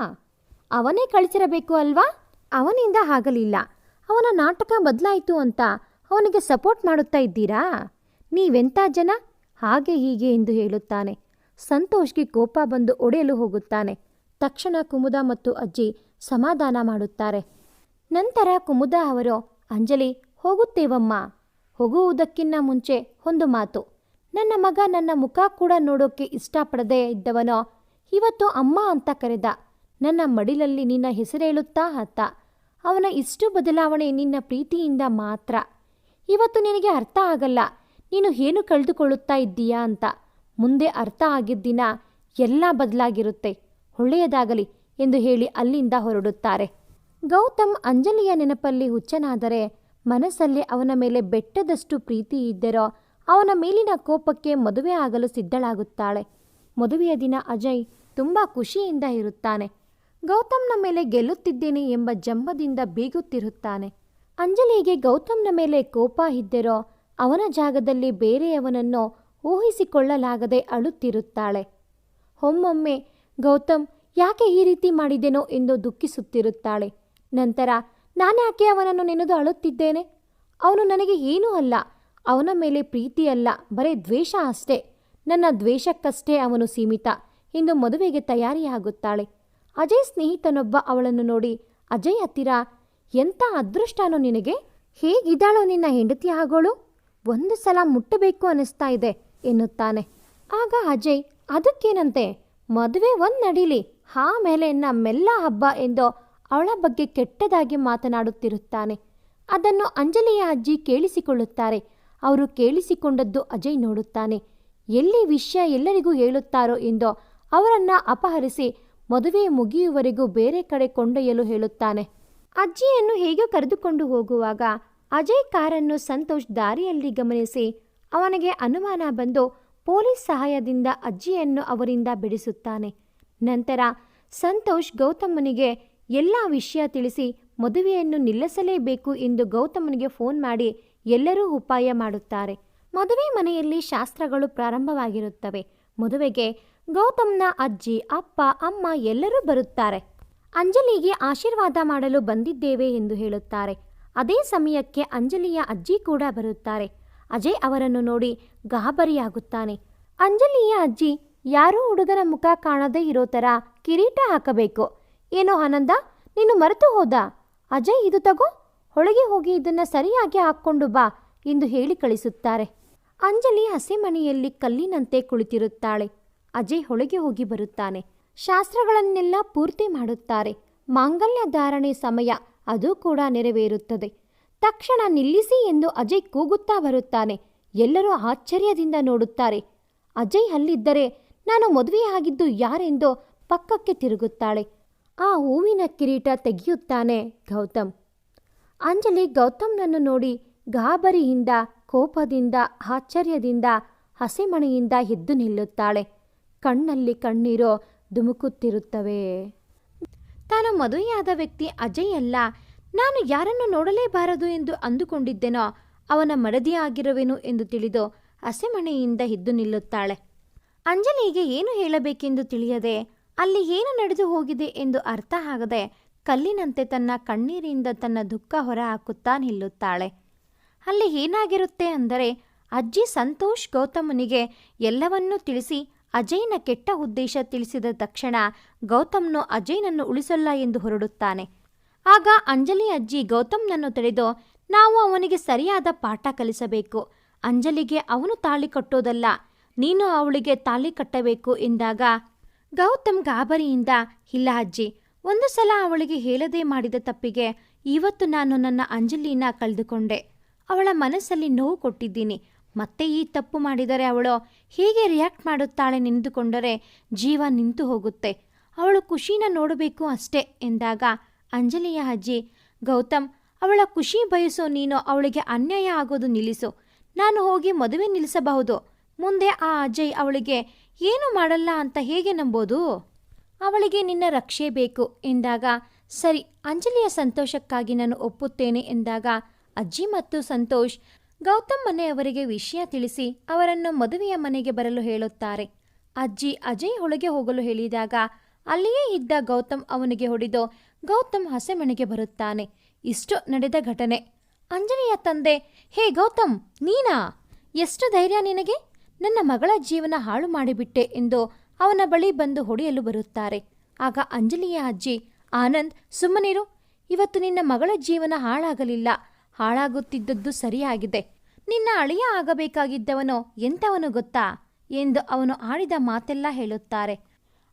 Speaker 2: ಅವನೇ ಕಳಿಸಿರಬೇಕು ಅಲ್ವಾ, ಅವನಿಂದ ಆಗಲಿಲ್ಲ, ಅವನ ನಾಟಕ ಬದಲಾಯಿತು ಅಂತ ಅವನಿಗೆ ಸಪೋರ್ಟ್ ಮಾಡುತ್ತಾ ಇದ್ದೀರಾ, ನೀವೆಂಥ ಜನ ಹಾಗೆ ಹೀಗೆ ಎಂದು ಹೇಳುತ್ತಾನೆ. ಸಂತೋಷ್ಗೆ ಕೋಪ ಬಂದು ಒಡೆಯಲು ಹೋಗುತ್ತಾನೆ. ತಕ್ಷಣ ಕುಮುದಾ ಮತ್ತು ಅಜ್ಜಿ ಸಮಾಧಾನ ಮಾಡುತ್ತಾರೆ. ನಂತರ ಕುಮುದಾ ಅವರು ಅಂಜಲಿ ಹೋಗುತ್ತೇವಮ್ಮ, ಹೋಗುವುದಕ್ಕಿಂತ ಮುಂಚೆ ಒಂದು ಮಾತು, ನನ್ನ ಮಗ ನನ್ನ ಮುಖ ಕೂಡ ನೋಡೋಕ್ಕೆ ಇಷ್ಟಪಡದೇ ಇದ್ದವನೋ ಇವತ್ತು ಅಮ್ಮ ಅಂತ ಕರೆದ, ನನ್ನ ಮಡಿಲಲ್ಲಿ ನಿನ್ನ ಹೆಸರೇಳುತ್ತಾ ಹತ್ತ, ಅವನ ಇಷ್ಟು ಬದಲಾವಣೆ ನಿನ್ನ ಪ್ರೀತಿಯಿಂದ ಮಾತ್ರ. ಇವತ್ತು ನಿನಗೆ ಅರ್ಥ ಆಗಲ್ಲ ನೀನು ಏನು ಕಳೆದುಕೊಳ್ಳುತ್ತಾ ಇದ್ದೀಯಾ ಅಂತ, ಮುಂದೆ ಅರ್ಥ ಆಗಿದ್ದ ದಿನ ಎಲ್ಲ ಬದಲಾಗಿರುತ್ತೆ, ಒಳ್ಳೆಯದಾಗಲಿ ಎಂದು ಹೇಳಿ ಅಲ್ಲಿಂದ ಹೊರಡುತ್ತಾರೆ. ಗೌತಮ್ ಅಂಜಲಿಯ ನೆನಪಲ್ಲಿ ಹುಚ್ಚನಾದರೆ ಮನಸ್ಸಲ್ಲಿ ಅವನ ಮೇಲೆ ಬೆಟ್ಟದಷ್ಟು ಪ್ರೀತಿ ಇದ್ದರೋ ಅವನ ಮೇಲಿನ ಕೋಪಕ್ಕೆ ಮದುವೆ ಆಗಲು ಸಿದ್ಧಳಾಗುತ್ತಾಳೆ. ಮದುವೆಯ ದಿನ ಅಜಯ್ ತುಂಬ ಖುಷಿಯಿಂದ ಇರುತ್ತಾನೆ. ಗೌತಮ್ನ ಮೇಲೆ ಗೆಲ್ಲುತ್ತಿದ್ದೇನೆ ಎಂಬ ಜಂಬದಿಂದ ಬೀಗುತ್ತಿರುತ್ತಾನೆ. ಅಂಜಲಿಗೆ ಗೌತಮ್ನ ಮೇಲೆ ಕೋಪ ಇದ್ದರೂ ಅವನ ಜಾಗದಲ್ಲಿ ಬೇರೆಯವನನ್ನು ಊಹಿಸಿಕೊಳ್ಳಲಾಗದೆ ಅಳುತ್ತಿರುತ್ತಾಳೆ. ಒಮ್ಮೊಮ್ಮೆ ಗೌತಮ್ ಯಾಕೆ ಈ ರೀತಿ ಮಾಡಿದೆನೋ ಎಂದು ದುಃಖಿಸುತ್ತಿರುತ್ತಾಳೆ. ನಂತರ ನಾನ್ಯಾಕೆ ಅವನನ್ನು ನೆನೆದು ಅಳುತ್ತಿದ್ದೇನೆ? ಅವನು ನನಗೆ ಏನೂ ಅಲ್ಲ. ಅವನ ಮೇಲೆ ಪ್ರೀತಿ ಅಲ್ಲ, ಬರೀ ದ್ವೇಷ ಅಷ್ಟೇ. ನನ್ನ ದ್ವೇಷಕ್ಕಷ್ಟೇ ಅವನು ಸೀಮಿತ ಎಂದು ಮದುವೆಗೆ ತಯಾರಿಯಾಗುತ್ತಾಳೆ. ಅಜಯ್ ಸ್ನೇಹಿತನೊಬ್ಬ ಅವಳನ್ನು ನೋಡಿ, ಅಜಯ್ ಹತ್ತಿರ, ಎಂಥ ಅದೃಷ್ಟನೋ ನಿನಗೆ, ಹೇಗಿದ್ದಾಳೋ ನಿನ್ನ ಹೆಂಡತಿ ಆಗೋಳು, ಒಂದು ಸಲ ಮುಟ್ಟಬೇಕು ಅನ್ನಿಸ್ತಾ ಇದೆ ಎನ್ನುತ್ತಾನೆ. ಆಗ ಅಜಯ್, ಅದಕ್ಕೇನಂತೆ, ಮದುವೆ ಒಂದು ನಡೀಲಿ, ಆಮೇಲೆ ನಮ್ಮೆಲ್ಲ ಹಬ್ಬ ಎಂದು ಅವಳ ಬಗ್ಗೆ ಕೆಟ್ಟದಾಗಿ ಮಾತನಾಡುತ್ತಿರುತ್ತಾನೆ. ಅದನ್ನು ಅಂಜಲಿಯ ಅಜ್ಜಿ ಕೇಳಿಸಿಕೊಳ್ಳುತ್ತಾರೆ. ಅವರು ಕೇಳಿಸಿಕೊಂಡದ್ದು ಅಜಯ್ ನೋಡುತ್ತಾನೆ. ಎಲ್ಲಿ ವಿಷಯ ಎಲ್ಲರಿಗೂ ಹೇಳುತ್ತಾರೋ ಎಂದು ಅವರನ್ನು ಅಪಹರಿಸಿ ಮದುವೆ ಮುಗಿಯುವವರೆಗೂ ಬೇರೆ ಕಡೆ ಕೊಂಡೊಯ್ಯಲು ಹೇಳುತ್ತಾನೆ. ಅಜ್ಜಿಯನ್ನು ಹೇಗೋ ಕರೆದುಕೊಂಡು ಹೋಗುವಾಗ ಅಜಯ್ ಕಾರನ್ನು ಸಂತೋಷ್ ದಾರಿಯಲ್ಲಿ ಗಮನಿಸಿ ಅವನಿಗೆ ಅನುಮಾನ ಬಂದು ಪೊಲೀಸ್ ಸಹಾಯದಿಂದ ಅಜ್ಜಿಯನ್ನು ಅವರಿಂದ ಬಿಡಿಸುತ್ತಾನೆ. ನಂತರ ಸಂತೋಷ್ ಗೌತಮನಿಗೆ ಎಲ್ಲ ವಿಷಯ ತಿಳಿಸಿ ಮದುವೆಯನ್ನು ನಿಲ್ಲಿಸಲೇಬೇಕು ಎಂದು ಗೌತಮನಿಗೆ ಫೋನ್ ಮಾಡಿ ಎಲ್ಲರೂ ಉಪಾಯ ಮಾಡುತ್ತಾರೆ. ಮದುವೆ ಮನೆಯಲ್ಲಿ ಶಾಸ್ತ್ರಗಳು ಪ್ರಾರಂಭವಾಗಿರುತ್ತವೆ. ಮದುವೆಗೆ ಗೌತಮ್ನ ಅಜ್ಜಿ, ಅಪ್ಪ, ಅಮ್ಮ ಎಲ್ಲರೂ ಬರುತ್ತಾರೆ. ಅಂಜಲಿಗೆ ಆಶೀರ್ವಾದ ಮಾಡಲು ಬಂದಿದ್ದೇವೆ ಎಂದು ಹೇಳುತ್ತಾರೆ. ಅದೇ ಸಮಯಕ್ಕೆ ಅಂಜಲಿಯ ಅಜ್ಜಿ ಕೂಡ ಬರುತ್ತಾರೆ. ಅಜಯ್ ಅವರನ್ನು ನೋಡಿ ಗಾಬರಿಯಾಗುತ್ತಾನೆ. ಅಂಜಲಿಯ ಅಜ್ಜಿ, ಯಾರೂ ಹುಡುಗನ ಮುಖ ಕಾಣದೇ ಇರೋ ಥರ ಕಿರೀಟ ಹಾಕಬೇಕು. ಏನೋ ಆನಂದ, ನೀನು ಮರೆತು ಹೋದ? ಅಜಯ್, ಇದು ತಗೋ, ಒಳಗೆ ಹೋಗಿ ಇದನ್ನು ಸರಿಯಾಗಿ ಹಾಕ್ಕೊಂಡು ಬಾ ಎಂದು ಹೇಳಿ ಕಳಿಸುತ್ತಾರೆ. ಅಂಜಲಿ ಹಸೆಮಣೆಯಲ್ಲಿ ಕಲ್ಲಿನಂತೆ ಕುಳಿತಿರುತ್ತಾಳೆ. ಅಜಯ್ ಒಳಗೆ ಹೋಗಿ ಬರುತ್ತಾನೆ. ಶಾಸ್ತ್ರಗಳನ್ನೆಲ್ಲ ಪೂರ್ತಿ ಮಾಡುತ್ತಾರೆ. ಮಾಂಗಲ್ಯ ಧಾರಣೆ ಸಮಯ ಅದು ಕೂಡ ನೆರವೇರುತ್ತದೆ. ತಕ್ಷಣ ನಿಲ್ಲಿಸಿ ಎಂದು ಅಜಯ್ ಕೂಗುತ್ತಾ ಬರುತ್ತಾನೆ. ಎಲ್ಲರೂ ಆಶ್ಚರ್ಯದಿಂದ ನೋಡುತ್ತಾರೆ. ಅಜಯ್ ಅಲ್ಲಿದ್ದರೆ ನಾನು ಮದುವೆಯಾಗಿದ್ದು ಯಾರೆಂದು ಪಕ್ಕಕ್ಕೆ ತಿರುಗುತ್ತಾಳೆ. ಆ ಹೂವಿನ ಕಿರೀಟ ತೆಗೆಯುತ್ತಾನೆ ಗೌತಮ್. ಅಂಜಲಿ ಗೌತಮ್ನನ್ನು ನೋಡಿ ಗಾಬರಿಯಿಂದ, ಕೋಪದಿಂದ, ಆಶ್ಚರ್ಯದಿಂದ ಹಸೆಮಣೆಯಿಂದ ಎದ್ದು ನಿಲ್ಲುತ್ತಾಳೆ. ಕಣ್ಣಲ್ಲಿ ಕಣ್ಣೀರು ಧುಮುಕುತ್ತಿರುತ್ತವೆ. ತಾನು ಮದುವೆಯಾದ ವ್ಯಕ್ತಿ ಅಜಯ್ ಅಲ್ಲ, ನಾನು ಯಾರನ್ನು ನೋಡಲೇಬಾರದು ಎಂದು ಅಂದುಕೊಂಡಿದ್ದೆನೋ ಅವನ ಮಡದಿಯಾಗಿರುವೆನು ಎಂದು ತಿಳಿದು ಹಸೆಮಣೆಯಿಂದ ಎದ್ದು ನಿಲ್ಲುತ್ತಾಳೆ. ಅಂಜಲಿಗೆ ಏನು ಹೇಳಬೇಕೆಂದು ತಿಳಿಯದೆ, ಅಲ್ಲಿ ಏನು ನಡೆದು ಹೋಗಿದೆ ಎಂದು ಅರ್ಥ ಆಗದೆ ಕಲ್ಲಿನಂತೆ ತನ್ನ ಕಣ್ಣೀರಿಂದ ತನ್ನ ದುಃಖ ಹೊರ ಹಾಕುತ್ತಾ ನಿಲ್ಲುತ್ತಾಳೆ. ಅಲ್ಲಿ ಏನಾಗಿರುತ್ತೆ ಅಂದರೆ, ಅಜ್ಜಿ ಸಂತೋಷ್ ಗೌತಮನಿಗೆ ಎಲ್ಲವನ್ನೂ ತಿಳಿಸಿ ಅಜಯ್ನ ಕೆಟ್ಟ ಉದ್ದೇಶ ತಿಳಿಸಿದ ತಕ್ಷಣ ಗೌತಮ್ನು ಅಜಯ್ನನ್ನು ಉಳಿಸಲ್ಲ ಎಂದು ಹೊರಡುತ್ತಾನೆ. ಆಗ ಅಂಜಲಿ ಅಜ್ಜಿ ಗೌತಮ್ನನ್ನು ತಡೆದು, ನಾವು ಅವನಿಗೆ ಸರಿಯಾದ ಪಾಠ ಕಲಿಸಬೇಕು. ಅಂಜಲಿಗೆ ಅವನು ತಾಳಿ ಕಟ್ಟೋದಲ್ಲ, ನೀನು ಅವಳಿಗೆ ತಾಳಿ ಕಟ್ಟಬೇಕು ಎಂದಾಗ ಗೌತಮ್ ಗಾಬರಿಯಿಂದ, ಇಲ್ಲ ಅಜ್ಜಿ, ಒಂದು ಸಲ ಅವಳಿಗೆ ಹೇಳದೆ ಮಾಡಿದ ತಪ್ಪಿಗೆ ಇವತ್ತು ನಾನು ನನ್ನ ಅಂಜಲಿನ ಕಳೆದುಕೊಂಡೆ. ಅವಳ ಮನಸ್ಸಲ್ಲಿ ನೋವು ಕೊಟ್ಟಿದ್ದೀನಿ. ಮತ್ತೆ ಈ ತಪ್ಪು ಮಾಡಿದರೆ ಅವಳು ಹೇಗೆ ರಿಯಾಕ್ಟ್ ಮಾಡುತ್ತಾಳೆ ನೆನೆದುಕೊಂಡರೆ ಜೀವ ನಿಂತು ಹೋಗುತ್ತೆ. ಅವಳು ಖುಷಿನ ನೋಡಬೇಕು ಅಷ್ಟೇ ಎಂದಾಗ ಅಂಜಲಿಯ ಅಜ್ಜಿ, ಗೌತಮ್, ಅವಳ ಖುಷಿ ಬಯಸೋ ನೀನು ಅವಳಿಗೆ ಅನ್ಯಾಯ ಆಗೋದು ನಿಲ್ಲಿಸು. ನಾನು ಹೋಗಿ ಮದುವೆ ನಿಲ್ಲಿಸಬಹುದು. ಮುಂದೆ ಆ ಅಜಯ್ ಅವಳಿಗೆ ಏನು ಮಾಡಲ್ಲ ಅಂತ ಹೇಗೆ ನಂಬೋದು? ಅವಳಿಗೆ ನಿನ್ನ ರಕ್ಷೆ ಬೇಕು ಎಂದಾಗ, ಸರಿ, ಅಂಜಲಿಯ ಸಂತೋಷಕ್ಕಾಗಿ ನಾನು ಒಪ್ಪುತ್ತೇನೆ ಎಂದಾಗ ಅಜ್ಜಿ ಮತ್ತು ಸಂತೋಷ್ ಗೌತಮ್ ಮನೆಯವರಿಗೆ ವಿಷಯ ತಿಳಿಸಿ ಅವರನ್ನು ಮದುವೆಯ ಮನೆಗೆ ಬರಲು ಹೇಳುತ್ತಾರೆ. ಅಜ್ಜಿ ಅಜಯ್ ಒಳಗೆ ಹೋಗಲು ಹೇಳಿದಾಗ ಅಲ್ಲಿಯೇ ಇದ್ದ ಗೌತಮ್ ಅವನಿಗೆ ಹೊಡೆದು ಗೌತಮ್ ಹಸೆಮಣೆಗೆ ಬರುತ್ತಾನೆ. ಇಷ್ಟು ನಡೆದ ಘಟನೆ. ಅಂಜಲಿಯ ತಂದೆ, ಹೇ ಗೌತಮ್, ನೀನಾ? ಎಷ್ಟು ಧೈರ್ಯ ನಿನಗೆ? ನನ್ನ ಮಗಳ ಜೀವನ ಹಾಳು ಮಾಡಿಬಿಟ್ಟೆ ಎಂದು ಅವನ ಬಳಿ ಬಂದು ಹೊಡೆಯಲು ಬರುತ್ತಾರೆ. ಆಗ ಅಂಜಲಿಯ ಅಜ್ಜಿ, ಆನಂದ್, ಸುಮ್ಮನಿರು. ಇವತ್ತು ನಿನ್ನ ಮಗಳ ಜೀವನ ಹಾಳಾಗಲಿಲ್ಲ, ಹಾಳಾಗುತ್ತಿದ್ದದ್ದು ಸರಿಯಾಗಿದೆ. ನಿನ್ನ ಅಳಿಯ ಆಗಬೇಕಾಗಿದ್ದವನು ಎಂಥವನು ಗೊತ್ತಾ ಎಂದು ಅವನು ಆಡಿದ ಮಾತೆಲ್ಲ ಹೇಳುತ್ತಾರೆ.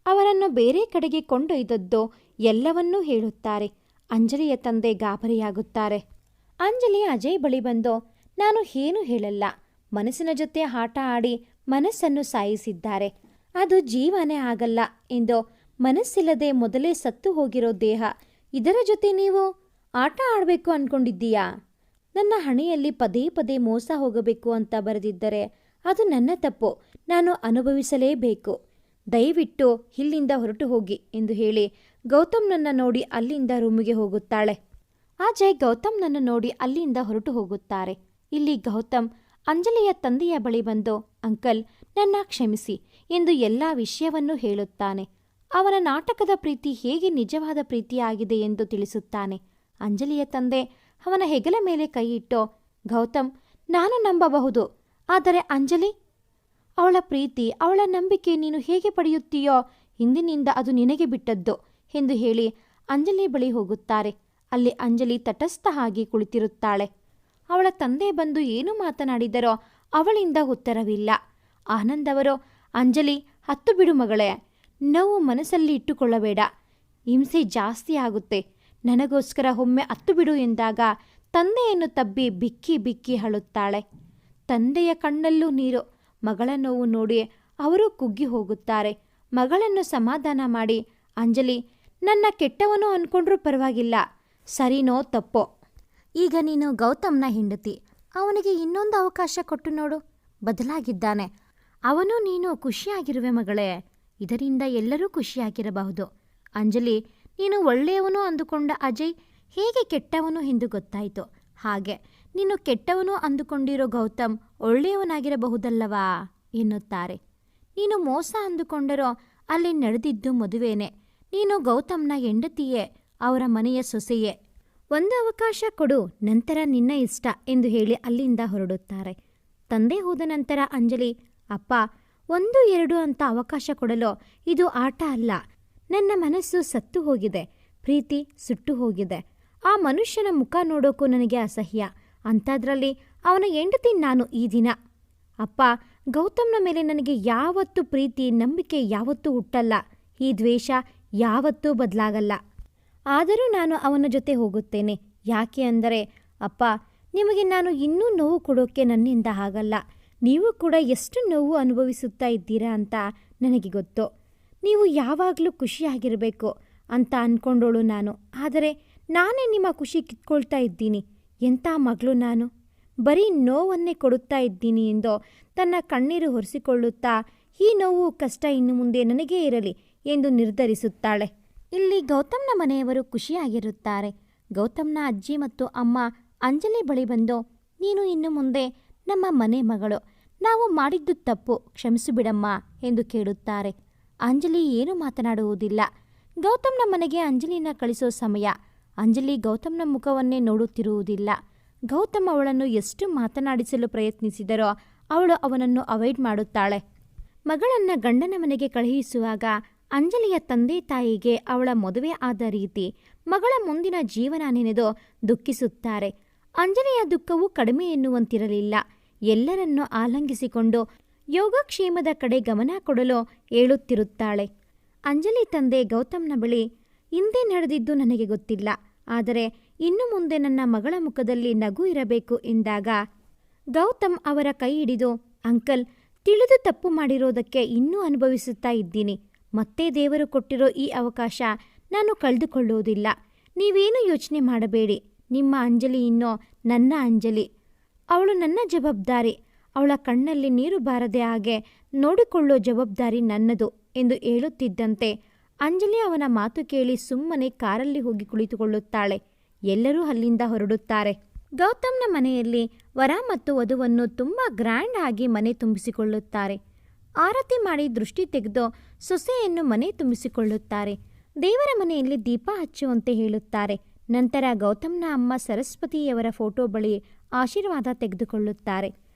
Speaker 2: ಅವರನ್ನು ಬೇರೆ ಕಡೆಗೆ ಕೊಂಡೊಯ್ದದ್ದು ಎಲ್ಲವನ್ನೂ ಹೇಳುತ್ತಾರೆ. ಅಂಜಲಿಯ ತಂದೆ ಗಾಬರಿಯಾಗುತ್ತಾರೆ. ಅಂಜಲಿ ಅಜಯ್ ಬಳಿ ಬಂದು, ನಾನು ಏನೂ ಹೇಳಲ್ಲ, ಮನಸ್ಸಿನ ಜೊತೆ ಆಟ ಆಡಿ ಮನಸ್ಸನ್ನು ಸಾಯಿಸಿದ್ದಾರೆ. ಅದು ಜೀವನೇ ಆಗಲ್ಲ ಎಂದು, ಮನಸ್ಸಿಲ್ಲದೆ ಮೊದಲೇ ಸತ್ತು ಹೋಗಿರೋ ದೇಹ, ಇದರ ಜೊತೆ ನೀವು ಆಟ ಆಡಬೇಕು ಅಂದ್ಕೊಂಡಿದ್ದೀಯಾ? ನನ್ನ ಹಣೆಯಲ್ಲಿ ಪದೇ ಪದೇ ಮೋಸ ಹೋಗಬೇಕು ಅಂತ ಬರೆದಿದ್ದರೆ ಅದು ನನ್ನ ತಪ್ಪು, ನಾನು ಅನುಭವಿಸಲೇಬೇಕು. ದಯವಿಟ್ಟು ಇಲ್ಲಿಂದ ಹೊರಟು ಹೋಗಿ ಎಂದು ಹೇಳಿ ಗೌತಮ್ನನ್ನು ನೋಡಿ ಅಲ್ಲಿಂದ ರೂಮಿಗೆ ಹೋಗುತ್ತಾಳೆ.
Speaker 1: ಅಜಯ್ ಗೌತಮ್ನನ್ನು ನೋಡಿ ಅಲ್ಲಿಂದ ಹೊರಟು ಹೋಗುತ್ತಾರೆ. ಇಲ್ಲಿ ಗೌತಮ್ ಅಂಜಲಿಯ ತಂದೆಯ ಬಳಿ ಬಂದು, ಅಂಕಲ್, ನನ್ನ ಕ್ಷಮಿಸಿ ಎಂದು ಎಲ್ಲ ವಿಷಯವನ್ನು ಹೇಳುತ್ತಾನೆ. ಅವನ ನಾಟಕದ ಪ್ರೀತಿ ಹೇಗೆ ನಿಜವಾದ ಪ್ರೀತಿಯಾಗಿದೆ ಎಂದು ತಿಳಿಸುತ್ತಾನೆ. ಅಂಜಲಿಯ ತಂದೆ ಅವನ ಹೆಗಲ ಮೇಲೆ ಕೈಯಿಟ್ಟು, ಗೌತಮ್, ನಾನು ನಂಬಬಹುದು, ಆದರೆ ಅಂಜಲಿ, ಅವಳ ಪ್ರೀತಿ, ಅವಳ ನಂಬಿಕೆ ನೀನು ಹೇಗೆ ಪಡೆಯುತ್ತೀಯೋ, ಇಂದಿನಿಂದ ಅದು ನಿನಗೆ ಬಿಟ್ಟದ್ದು ಎಂದು ಹೇಳಿ ಅಂಜಲಿ ಬಳಿ ಹೋಗುತ್ತಾರೆ. ಅಲ್ಲಿ ಅಂಜಲಿ ತಟಸ್ಥ ಆಗಿ ಕುಳಿತಿರುತ್ತಾಳೆ. ಅವಳ ತಂದೆ ಬಂದು ಏನು ಮಾತನಾಡಿದರೋ ಅವಳಿಂದ ಉತ್ತರವಿಲ್ಲ. ಆನಂದ್ ಅವರು, ಅಂಜಲಿ, ಹತ್ತು ಬಿಡು ಮಗಳೇ, ನೋವು ಮನಸ್ಸಲ್ಲಿ ಇಟ್ಟುಕೊಳ್ಳಬೇಡ, ಹಿಂಸೆ ಜಾಸ್ತಿ ಆಗುತ್ತೆ, ನನಗೋಸ್ಕರ ಒಮ್ಮೆ ಹತ್ತು ಬಿಡು ಎಂದಾಗ ತಂದೆಯನ್ನು ತಬ್ಬಿ ಬಿಕ್ಕಿ ಬಿಕ್ಕಿ ಅಳುತ್ತಾಳೆ. ತಂದೆಯ ಕಣ್ಣಲ್ಲೂ ನೀರು. ಮಗಳ ನೋವು ನೋಡಿ ಅವರು ಕುಗ್ಗಿ ಹೋಗುತ್ತಾರೆ. ಮಗಳನ್ನು ಸಮಾಧಾನ ಮಾಡಿ, ಅಂಜಲಿ, ನನ್ನ ಕೆಟ್ಟವನು ಅಂದ್ಕೊಂಡ್ರೂ ಪರವಾಗಿಲ್ಲ, ಸರಿನೋ ತಪ್ಪೋ, ಈಗ ನೀನು ಗೌತಮ್ನ ಹೆಂಡತಿ, ಅವನಿಗೆ ಇನ್ನೊಂದು ಅವಕಾಶ ಕೊಟ್ಟು ನೋಡು, ಬದಲಾಗಿದ್ದಾನೆ, ಅವನು ನೀನು ಖುಷಿಯಾಗಿರುವೆ ಮಗಳೇ, ಇದರಿಂದ ಎಲ್ಲರೂ ಖುಷಿಯಾಗಿರಬಹುದು. ಅಂಜಲಿ, ನೀನು ಒಳ್ಳೆಯವನು ಅಂದುಕೊಂಡ ಅಜಯ್ ಹೇಗೆ ಕೆಟ್ಟವನು ಎಂದು ಗೊತ್ತಾಯಿತು. ಹಾಗೆ ನೀನು ಕೆಟ್ಟವನು ಅಂದುಕೊಂಡಿರೋ ಗೌತಮ್ ಒಳ್ಳೆಯವನಾಗಿರಬಹುದಲ್ಲವಾ ಎನ್ನುತ್ತಾರೆ. ನೀನು ಮೋಸ ಅಂದುಕೊಂಡರೋ ಅಲ್ಲಿ ನಡೆದಿದ್ದು ಮದುವೆನೇ, ನೀನು ಗೌತಮ್ನ ಹೆಂಡತಿಯೇ, ಅವರ ಮನೆಯ ಸೊಸೆಯೇ, ಒಂದು ಅವಕಾಶ ಕೊಡು, ನಂತರ ನಿನ್ನ ಇಷ್ಟ ಎಂದು ಹೇಳಿ ಅಲ್ಲಿಂದ ಹೊರಡುತ್ತಾರೆ. ತಂದೆ ಹೋದ ನಂತರ ಅಂಜಲಿ, ಅಪ್ಪ, 1, 2 ಅಂತ ಅವಕಾಶ ಕೊಡಲು ಇದು ಆಟ ಅಲ್ಲ, ನನ್ನ ಮನಸ್ಸು ಸತ್ತು ಹೋಗಿದೆ, ಪ್ರೀತಿ ಸುಟ್ಟು ಹೋಗಿದೆ, ಆ ಮನುಷ್ಯನ ಮುಖ ನೋಡೋಕ್ಕೂ ನನಗೆ ಅಸಹ್ಯ, ಅಂಥದ್ರಲ್ಲಿ ಅವನ ಹೆಂಡತಿ ನಾನು ಈ ದಿನ. ಅಪ್ಪ, ಗೌತಮ್ನ ಮೇಲೆ ನನಗೆ ಯಾವತ್ತೂ ಪ್ರೀತಿ ನಂಬಿಕೆ ಯಾವತ್ತೂ ಹುಟ್ಟಲ್ಲ, ಈ ದ್ವೇಷ ಯಾವತ್ತೂ ಬದಲಾಗಲ್ಲ, ಆದರೂ ನಾನು ಅವನ ಜೊತೆ ಹೋಗುತ್ತೇನೆ. ಯಾಕೆ ಅಂದರೆ ಅಪ್ಪ, ನಿಮಗೆ ನಾನು ಇನ್ನೂ ನೋವು ಕೊಡೋಕ್ಕೆ ನನ್ನಿಂದ ಆಗಲ್ಲ, ನೀವು ಕೂಡ ಎಷ್ಟು ನೋವು ಅನುಭವಿಸುತ್ತಾ ಇದ್ದೀರಾ ಅಂತ ನನಗೆ ಗೊತ್ತು, ನೀವು ಯಾವಾಗಲೂ ಖುಷಿಯಾಗಿರಬೇಕು ಅಂತ ಅಂದ್ಕೊಂಡೋಳು ನಾನು, ಆದರೆ ನಾನೇ ನಿಮ್ಮ ಖುಷಿ ಕಿತ್ಕೊಳ್ತಾ ಇದ್ದೀನಿ, ಎಂಥ ಮಗಳು ನಾನು, ಬರೀ ನೋವನ್ನೇ ಕೊಡುತ್ತಾ ಇದ್ದೀನಿ ಎಂದು ತನ್ನ ಕಣ್ಣೀರು ಒರೆಸಿಕೊಳ್ಳುತ್ತಾ, ಈ ನೋವು ಕಷ್ಟ ಇನ್ನು ಮುಂದೆ ನನಗೇ ಇರಲಿ ಎಂದು ನಿರ್ಧರಿಸುತ್ತಾಳೆ. ಇಲ್ಲಿ ಗೌತಮ್ನ ಮನೆಯವರು ಖುಷಿಯಾಗಿರುತ್ತಾರೆ. ಗೌತಮ್ನ ಅಜ್ಜಿ ಮತ್ತು ಅಮ್ಮ ಅಂಜಲಿ ಬಳಿ ಬಂದು, ನೀನು ಇನ್ನು ಮುಂದೆ ನಮ್ಮ ಮನೆ ಮಗಳು, ನಾವು ಮಾಡಿದ್ದು ತಪ್ಪು, ಕ್ಷಮಿಸಿಬಿಡಮ್ಮ ಎಂದು ಕೇಳುತ್ತಾರೆ. ಅಂಜಲಿ ಏನು ಮಾತನಾಡುವುದಿಲ್ಲ. ಗೌತಮ್ನ ಮನೆಗೆ ಅಂಜಲಿನ ಕಳಿಸೋ ಸಮಯ. ಅಂಜಲಿ ಗೌತಮ್ನ ಮುಖವನ್ನೇ ನೋಡುತ್ತಿರುವುದಿಲ್ಲ. ಗೌತಮ್ ಅವಳನ್ನು ಎಷ್ಟು ಮಾತನಾಡಿಸಲು ಪ್ರಯತ್ನಿಸಿದರೋ ಅವಳು ಅವನನ್ನು ಅವಾಯ್ಡ್ ಮಾಡುತ್ತಾಳೆ. ಮಗಳನ್ನು ಗಂಡನ ಮನೆಗೆ ಕಳುಹಿಸುವಾಗ ಅಂಜಲಿಯ ತಂದೆ ತಾಯಿಗೆ ಅವಳ ಮದುವೆ ಆದ ರೀತಿ, ಮಗಳ ಮುಂದಿನ ಜೀವನ ನೆನೆದು ದುಃಖಿಸುತ್ತಾರೆ. ಅಂಜಲಿಯ ದುಃಖವು ಕಡಿಮೆ ಎನ್ನುವಂತಿರಲಿಲ್ಲ. ಎಲ್ಲರನ್ನೂ ಆಲಂಗಿಸಿಕೊಂಡು ಯೋಗಕ್ಷೇಮದ ಕಡೆ ಗಮನ ಕೊಡಲು ಹೇಳುತ್ತಿರುತ್ತಾಳೆ. ಅಂಜಲಿ ತಂದೆ ಗೌತಮ್ನ ಬಳಿ, ಹಿಂದೆ ನಡೆದಿದ್ದು ನನಗೆ ಗೊತ್ತಿಲ್ಲ, ಆದರೆ ಇನ್ನು ಮುಂದೆ ನನ್ನ ಮಗಳ ಮುಖದಲ್ಲಿ ನಗು ಇರಬೇಕು ಎಂದಾಗ ಗೌತಮ್ ಅವರ ಕೈ ಹಿಡಿದು, ಅಂಕಲ್, ತಿಳಿದು ತಪ್ಪು ಮಾಡಿರೋದಕ್ಕೆ ಇನ್ನೂ ಅನುಭವಿಸುತ್ತಾ ಇದ್ದೀನಿ, ಮತ್ತೆ ದೇವರು ಕೊಟ್ಟಿರೋ ಈ ಅವಕಾಶ ನಾನು ಕಳೆದುಕೊಳ್ಳುವುದಿಲ್ಲ, ನೀವೇನು ಯೋಚನೆ ಮಾಡಬೇಡಿ, ನಿಮ್ಮ ಅಂಜಲಿ ಇನ್ನೂ ನನ್ನ ಅಂಜಲಿ, ಅವಳು ನನ್ನ ಜವಾಬ್ದಾರಿ, ಅವಳ ಕಣ್ಣಲ್ಲಿ ನೀರು ಬಾರದೆ ಹಾಗೆ ನೋಡಿಕೊಳ್ಳೋ ಜವಾಬ್ದಾರಿ ನನ್ನದು ಎಂದು ಹೇಳುತ್ತಿದ್ದಂತೆ ಅಂಜಲಿ ಅವನ ಮಾತು ಕೇಳಿ ಸುಮ್ಮನೆ ಕಾರಲ್ಲಿ ಹೋಗಿ ಕುಳಿತುಕೊಳ್ಳುತ್ತಾಳೆ. ಎಲ್ಲರೂ ಅಲ್ಲಿಂದ ಹೊರಡುತ್ತಾರೆ. ಗೌತಮ್ನ ಮನೆಯಲ್ಲಿ ವರ ಮತ್ತು ವಧುವನ್ನು ತುಂಬ ಗ್ರ್ಯಾಂಡ್ ಆಗಿ ಮನೆ ತುಂಬಿಸಿಕೊಳ್ಳುತ್ತಾರೆ. ಆರತಿ ಮಾಡಿ ದೃಷ್ಟಿ ತೆಗೆದು ಸೊಸೆಯನ್ನು ಮನೆ ತುಂಬಿಸಿಕೊಳ್ಳುತ್ತಾರೆ. ದೇವರ ಮನೆಯಲ್ಲಿ ದೀಪ ಹಚ್ಚುವಂತೆ ಹೇಳುತ್ತಾರೆ. ನಂತರ ಗೌತಮ್ನ ಅಮ್ಮ ಸರಸ್ವತಿಯವರ ಫೋಟೋ ಬಳಿ ಆಶೀರ್ವಾದ ತೆಗೆದುಕೊಳ್ಳುತ್ತಾರೆ.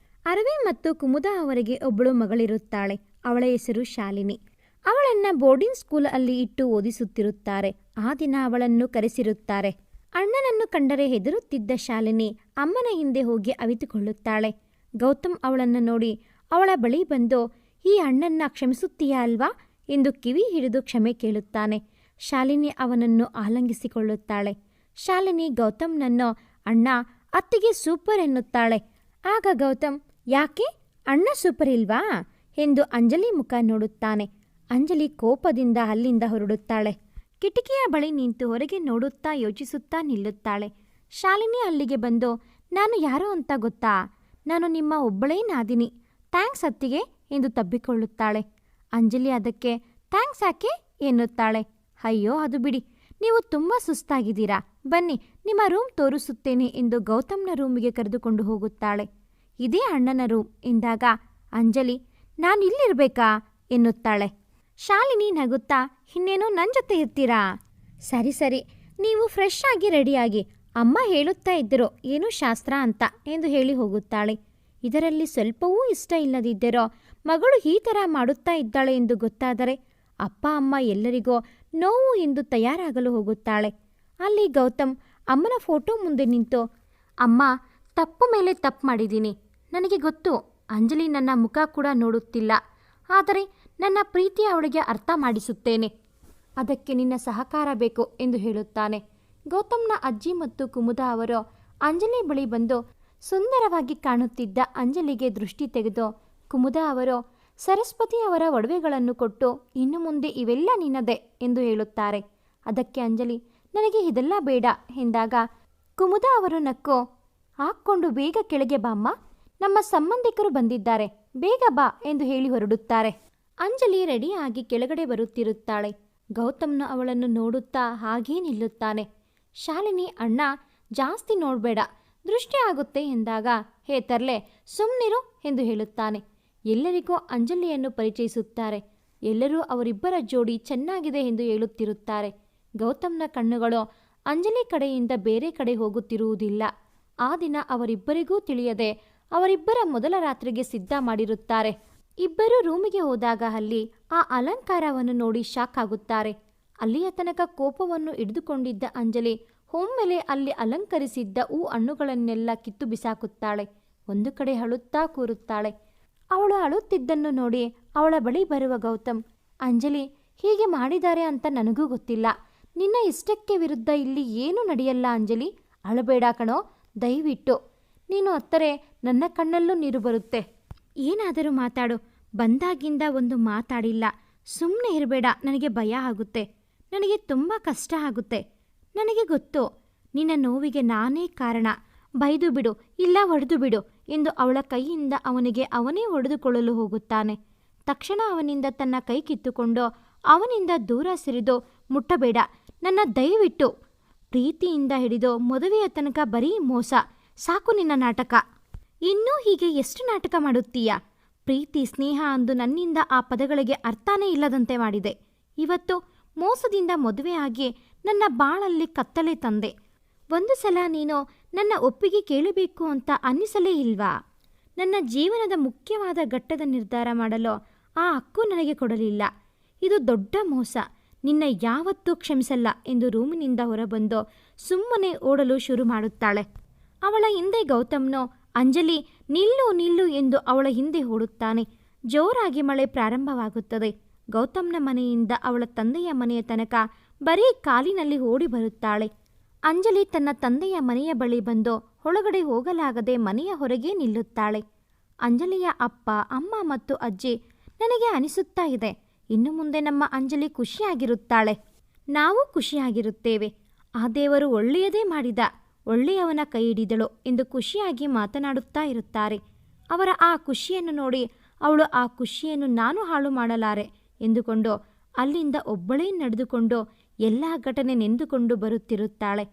Speaker 1: ಅರವಿ ಮತ್ತು ಕುಮುದಾ ಅವರಿಗೆ ಒಬ್ಬಳು ಮಗಳಿರುತ್ತಾಳೆ. ಅವಳ ಹೆಸರು ಶಾಲಿನಿ. ಅವಳನ್ನು ಬೋರ್ಡಿಂಗ್ ಸ್ಕೂಲ್ ಅಲ್ಲಿ ಇಟ್ಟು ಓದಿಸುತ್ತಿರುತ್ತಾರೆ. ಆ ದಿನ ಅವಳನ್ನು ಕರೆಸಿರುತ್ತಾರೆ. ಅಣ್ಣನನ್ನು ಕಂಡರೆ ಹೆದರುತ್ತಿದ್ದ ಶಾಲಿನಿ ಅಮ್ಮನ ಹಿಂದೆ ಹೋಗಿ ಅವಿತುಕೊಳ್ಳುತ್ತಾಳೆ. ಗೌತಮ್ ಅವಳನ್ನು ನೋಡಿ ಅವಳ ಬಳಿ ಬಂದು, ಈ ಅಣ್ಣನ್ನ ಕ್ಷಮಿಸುತ್ತೀಯಾ ಅಲ್ವಾ ಎಂದು ಕಿವಿ ಹಿಡಿದು ಕ್ಷಮೆ ಕೇಳುತ್ತಾನೆ. ಶಾಲಿನಿ ಅವನನ್ನು ಆಲಂಗಿಸಿಕೊಳ್ಳುತ್ತಾಳೆ. ಶಾಲಿನಿ ಗೌತಮ್ನನ್ನು, ಅಣ್ಣ, ಅತ್ತಿಗೆ ಸೂಪರ್ ಎನ್ನುತ್ತಾಳೆ. ಆಗ ಗೌತಮ್, ಯಾಕೆ ಅಣ್ಣ ಸೂಪರ್ ಇಲ್ವಾ ಎಂದು ಅಂಜಲಿ ಮುಖ ನೋಡುತ್ತಾನೆ. ಅಂಜಲಿ ಕೋಪದಿಂದ ಅಲ್ಲಿಂದ ಹೊರಡುತ್ತಾಳೆ. ಕಿಟಕಿಯ ಬಳಿ ನಿಂತು ಹೊರಗೆ ನೋಡುತ್ತಾ ಯೋಚಿಸುತ್ತಾ ನಿಲ್ಲುತ್ತಾಳೆ. ಶಾಲಿನಿ ಅಲ್ಲಿಗೆ ಬಂದು, ನಾನು ಯಾರೋ ಅಂತ ಗೊತ್ತಾ, ನಾನು ನಿಮ್ಮ ಒಬ್ಬಳೇ ನಾದಿನಿ, ಥ್ಯಾಂಕ್ಸ್ ಅತ್ತಿಗೆ ಎಂದು ತಬ್ಬಿಕೊಳ್ಳುತ್ತಾಳೆ. ಅಂಜಲಿ ಅದಕ್ಕೆ ಥ್ಯಾಂಕ್ಸ್ ಯಾಕೆ ಎನ್ನುತ್ತಾಳೆ. ಅಯ್ಯೋ ಅದು ಬಿಡಿ, ನೀವು ತುಂಬ ಸುಸ್ತಾಗಿದ್ದೀರಾ, ಬನ್ನಿ ನಿಮ್ಮ ರೂಮ್ ತೋರಿಸುತ್ತೇನೆ ಎಂದು ಗೌತಮ್ನ ರೂಮಿಗೆ ಕರೆದುಕೊಂಡು ಹೋಗುತ್ತಾಳೆ. ಇದೇ ಅಣ್ಣನ ರೂಮ್ ಎಂದಾಗ ಅಂಜಲಿ ನಾನಿಲ್ಲಿರ್ಬೇಕಾ ಎನ್ನುತ್ತಾಳೆ. ಶಾಲಿನಿ ನಗುತ್ತಾ ಇನ್ನೇನು ನನ್ನ ಜೊತೆ ಇರ್ತೀರಾ? ಸರಿ ಸರಿ, ನೀವು ಫ್ರೆಶ್ ಆಗಿ ರೆಡಿಯಾಗಿ, ಅಮ್ಮ ಹೇಳುತ್ತಾ ಇದ್ದರು ಏನು ಶಾಸ್ತ್ರ ಅಂತ ಎಂದು ಹೇಳಿ ಹೋಗುತ್ತಾಳೆ. ಇದರಲ್ಲಿ ಸ್ವಲ್ಪವೂ ಇಷ್ಟ ಇಲ್ಲದಿದ್ದರೋ ಮಗಳು ಈ ಥರ ಮಾಡುತ್ತಾ ಇದ್ದಾಳೆ ಎಂದು ಗೊತ್ತಾದರೆ ಅಪ್ಪ ಅಮ್ಮ ಎಲ್ಲರಿಗೋ ನೋವು ಎಂದು ತಯಾರಾಗಲು ಹೋಗುತ್ತಾಳೆ. ಅಲ್ಲಿ ಗೌತಮ್ ಅಮ್ಮನ ಫೋಟೋ ಮುಂದೆ ನಿಂತು, ಅಮ್ಮ ತಪ್ಪು ಮೇಲೆ ತಪ್ಪು ಮಾಡಿದ್ದೀನಿ, ನನಗೆ ಗೊತ್ತು. ಅಂಜಲಿ ನನ್ನ ಮುಖ ಕೂಡ ನೋಡುತ್ತಿಲ್ಲ, ಆದರೆ ನನ್ನ ಪ್ರೀತಿ ಅವಳಿಗೆ ಅರ್ಥ ಮಾಡಿಸುತ್ತೇನೆ, ಅದಕ್ಕೆ ನಿನ್ನ ಸಹಕಾರ ಬೇಕು ಎಂದು ಹೇಳುತ್ತಾನೆ. ಗೌತಮ್ನ ಅಜ್ಜಿ ಮತ್ತು ಕುಮುದ ಅವರು ಅಂಜಲಿ ಬಳಿ ಬಂದು ಸುಂದರವಾಗಿ ಕಾಣುತ್ತಿದ್ದ ಅಂಜಲಿಗೆ ದೃಷ್ಟಿ ತೆಗೆದು ಕುಮುದ ಅವರು ಸರಸ್ವತಿ ಅವರ ಒಡವೆಗಳನ್ನು ಕೊಟ್ಟು ಇನ್ನು ಮುಂದೆ ಇವೆಲ್ಲ ನಿನ್ನದೇ ಎಂದು ಹೇಳುತ್ತಾರೆ. ಅದಕ್ಕೆ ಅಂಜಲಿ ನನಗೆ ಇದೆಲ್ಲ ಬೇಡ ಎಂದಾಗ ಕುಮುದ ಅವರು ನಕ್ಕು ಹಾಕ್ಕೊಂಡು ಬೇಗ ಕೆಳಗೆ ಬಾಮ್ಮ, ನಮ್ಮ ಸಂಬಂಧಿಕರು ಬಂದಿದ್ದಾರೆ, ಬೇಗ ಬಾ ಎಂದು ಹೇಳಿ ಹೊರಡುತ್ತಾರೆ. ಅಂಜಲಿ ರೆಡಿಯಾಗಿ ಕೆಳಗಡೆ ಬರುತ್ತಿರುತ್ತಾಳೆ. ಗೌತಮ್ನ ಅವಳನ್ನು ನೋಡುತ್ತಾ ಹಾಗೇ ನಿಲ್ಲುತ್ತಾನೆ. ಶಾಲಿನಿ ಅಣ್ಣ ಜಾಸ್ತಿ ನೋಡಬೇಡ, ದೃಷ್ಟಿ ಆಗುತ್ತೆ ಎಂದಾಗ ಹೇ ತರ್ಲೆ ಸುಮ್ಮನಿರು ಎಂದು ಹೇಳುತ್ತಾನೆ. ಎಲ್ಲರಿಗೂ ಅಂಜಲಿಯನ್ನು ಪರಿಚಯಿಸುತ್ತಾರೆ. ಎಲ್ಲರೂ ಅವರಿಬ್ಬರ ಜೋಡಿ ಚೆನ್ನಾಗಿದೆ ಎಂದು ಹೇಳುತ್ತಿರುತ್ತಾರೆ. ಗೌತಮ್ನ ಕಣ್ಣುಗಳು ಅಂಜಲಿ ಕಡೆಯಿಂದ ಬೇರೆ ಕಡೆ ಹೋಗುತ್ತಿರುವುದಿಲ್ಲ. ಆ ದಿನ ಅವರಿಬ್ಬರಿಗೂ ತಿಳಿಯದೆ ಅವರಿಬ್ಬರ ಮೊದಲ ರಾತ್ರಿಗೆ ಸಿದ್ಧ ಮಾಡಿರುತ್ತಾರೆ. ಇಬ್ಬರು ರೂಮಿಗೆ ಹೋದಾಗ ಅಲ್ಲಿ ಆ ಅಲಂಕಾರವನ್ನು ನೋಡಿ ಶಾಕ್ ಆಗುತ್ತಾರೆ. ಅಲ್ಲಿಯ ತನಕ ಕೋಪವನ್ನು ಹಿಡಿದುಕೊಂಡಿದ್ದ ಅಂಜಲಿ ಒಮ್ಮೆಲೆ ಅಲ್ಲಿ ಅಲಂಕರಿಸಿದ್ದ ಹಣ್ಣುಗಳನ್ನೆಲ್ಲ ಕಿತ್ತು ಬಿಸಾಕುತ್ತಾಳೆ. ಒಂದು ಕಡೆ ಅಳುತ್ತಾ ಕೂರುತ್ತಾಳೆ. ಅವಳು ಅಳುತ್ತಿದ್ದನ್ನು ನೋಡಿ ಅವಳ ಬಳಿ ಬರುವ ಗೌತಮ್, ಅಂಜಲಿ ಹೀಗೆ ಮಾಡಿದ್ದಾರೆ ಅಂತ ನನಗೂ ಗೊತ್ತಿಲ್ಲ, ನಿನ್ನ ಇಷ್ಟಕ್ಕೆ ವಿರುದ್ಧ ಇಲ್ಲಿ ಏನೂ ನಡೆಯಲ್ಲ ಅಂಜಲಿ, ಅಳಬೇಡ ಕಣೋ, ದಯವಿಟ್ಟು ನೀನು ಅತ್ತರೆ ನನ್ನ ಕಣ್ಣಲ್ಲೂ ನೀರು ಬರುತ್ತೆ. ಏನಾದರೂ ಮಾತಾಡು, ಬಂದಾಗಿಂದ ಒಂದು ಮಾತಾಡಿಲ್ಲ, ಸುಮ್ಮನೆ ಇರಬೇಡ, ನನಗೆ ಭಯ ಆಗುತ್ತೆ, ನನಗೆ ತುಂಬ ಕಷ್ಟ ಆಗುತ್ತೆ, ನನಗೆ ಗೊತ್ತು ನಿನ್ನ ನೋವಿಗೆ ನಾನೇ ಕಾರಣ, ಬೈದು ಬಿಡು ಇಲ್ಲ ಹೊಡೆದು ಬಿಡು ಎಂದು ಅವಳ ಕೈಯಿಂದ ಅವನೇ ಹೊಡೆದುಕೊಳ್ಳಲು ಹೋಗುತ್ತಾನೆ. ತಕ್ಷಣ ಅವನಿಂದ ತನ್ನ ಕೈ ಕಿತ್ತುಕೊಂಡು ಅವನಿಂದ ದೂರ ಸರಿದು ಮುಟ್ಟಬೇಡ, ನನ್ನ ದಯವಿಟ್ಟು, ಪ್ರೀತಿಯಿಂದ ಹಿಡಿದು ಮದುವೆಯ ತನಕ ಬರೀ ಮೋಸ, ಸಾಕು ನಿನ್ನ ನಾಟಕ, ಇನ್ನೂ ಹೀಗೆ ಎಷ್ಟು ನಾಟಕ ಮಾಡುತ್ತೀಯ? ಪ್ರೀತಿ ಸ್ನೇಹ ಅಂದು ನನ್ನಿಂದ ಆ ಪದಗಳಿಗೆ ಅರ್ಥನೇ ಇಲ್ಲದಂತೆ ಮಾಡಿದೆ. ಇವತ್ತು ಮೋಸದಿಂದ ಮದುವೆಯಾಗಿ ನನ್ನ ಬಾಳಲ್ಲಿ ಕತ್ತಲೆ ತಂದೆ. ಒಂದು ಸಲ ನೀನು ನನ್ನ ಒಪ್ಪಿಗೆ ಕೇಳಬೇಕು ಅಂತ ಅನ್ನಿಸಲೇ ಇಲ್ವಾ? ನನ್ನ ಜೀವನದ ಮುಖ್ಯವಾದ ಘಟ್ಟದ ನಿರ್ಧಾರ ಮಾಡಲು ಆ ಹಕ್ಕು ನನಗೆ ಕೊಡಲಿಲ್ಲ. ಇದು ದೊಡ್ಡ ಮೋಸ, ನಿನ್ನ ಯಾವತ್ತೂ ಕ್ಷಮಿಸಲ್ಲ ಎಂದು ರೂಮಿನಿಂದ ಹೊರಬಂದು ಸುಮ್ಮನೆ ಓಡಲು ಶುರು ಮಾಡುತ್ತಾಳೆ. ಅವಳ ಹಿಂದೆ ಗೌತಮ್ನು ಅಂಜಲಿ ನಿಲ್ಲು ನಿಲ್ಲು ಎಂದು ಅವಳ ಹಿಂದೆ ಓಡುತ್ತಾನೆ. ಜೋರಾಗಿ ಮಳೆ ಪ್ರಾರಂಭವಾಗುತ್ತದೆ. ಗೌತಮ್ನ ಮನೆಯಿಂದ ಅವಳ ತಂದೆಯ ಮನೆಯ ತನಕ ಬರೀ ಕಾಲಿನಲ್ಲಿ ಓಡಿ ಬರುತ್ತಾಳೆ. ಅಂಜಲಿ ತನ್ನ ತಂದೆಯ ಮನೆಯ ಬಳಿ ಬಂದು ಒಳಗಡೆ ಹೋಗಲಾಗದೆ ಮನೆಯ ಹೊರಗೆ ನಿಲ್ಲುತ್ತಾಳೆ. ಅಂಜಲಿಯ ಅಪ್ಪ ಅಮ್ಮ ಮತ್ತು ಅಜ್ಜಿ, ನನಗೆ ಅನಿಸುತ್ತಾ ಇದೆ ಇನ್ನು ಮುಂದೆ ನಮ್ಮ ಅಂಜಲಿ ಖುಷಿಯಾಗಿರುತ್ತಾಳೆ, ನಾವು ಖುಷಿಯಾಗಿರುತ್ತೇವೆ, ಆ ದೇವರು ಒಳ್ಳೆಯದೇ ಮಾಡಿದ, ಒಳ್ಳೆಯವನ ಕೈ ಹಿಡಿದಳು ಎಂದು ಖುಷಿಯಾಗಿ ಮಾತನಾಡುತ್ತಾ ಇರುತ್ತಾರೆ. ಅವರ ಆ ಖುಷಿಯನ್ನು ನೋಡಿ ಅವಳು ಆ ಖುಷಿಯನ್ನು ನಾನು ಹಾಳು ಮಾಡಲಾರೆ ಎಂದುಕೊಂಡು ಅಲ್ಲಿಂದ ಒಬ್ಬಳೇ ನಡೆದುಕೊಂಡು ಎಲ್ಲ ಘಟನೆ ನೆಂದುಕೊಂಡು ಬರುತ್ತಿರುತ್ತಾಳೆ.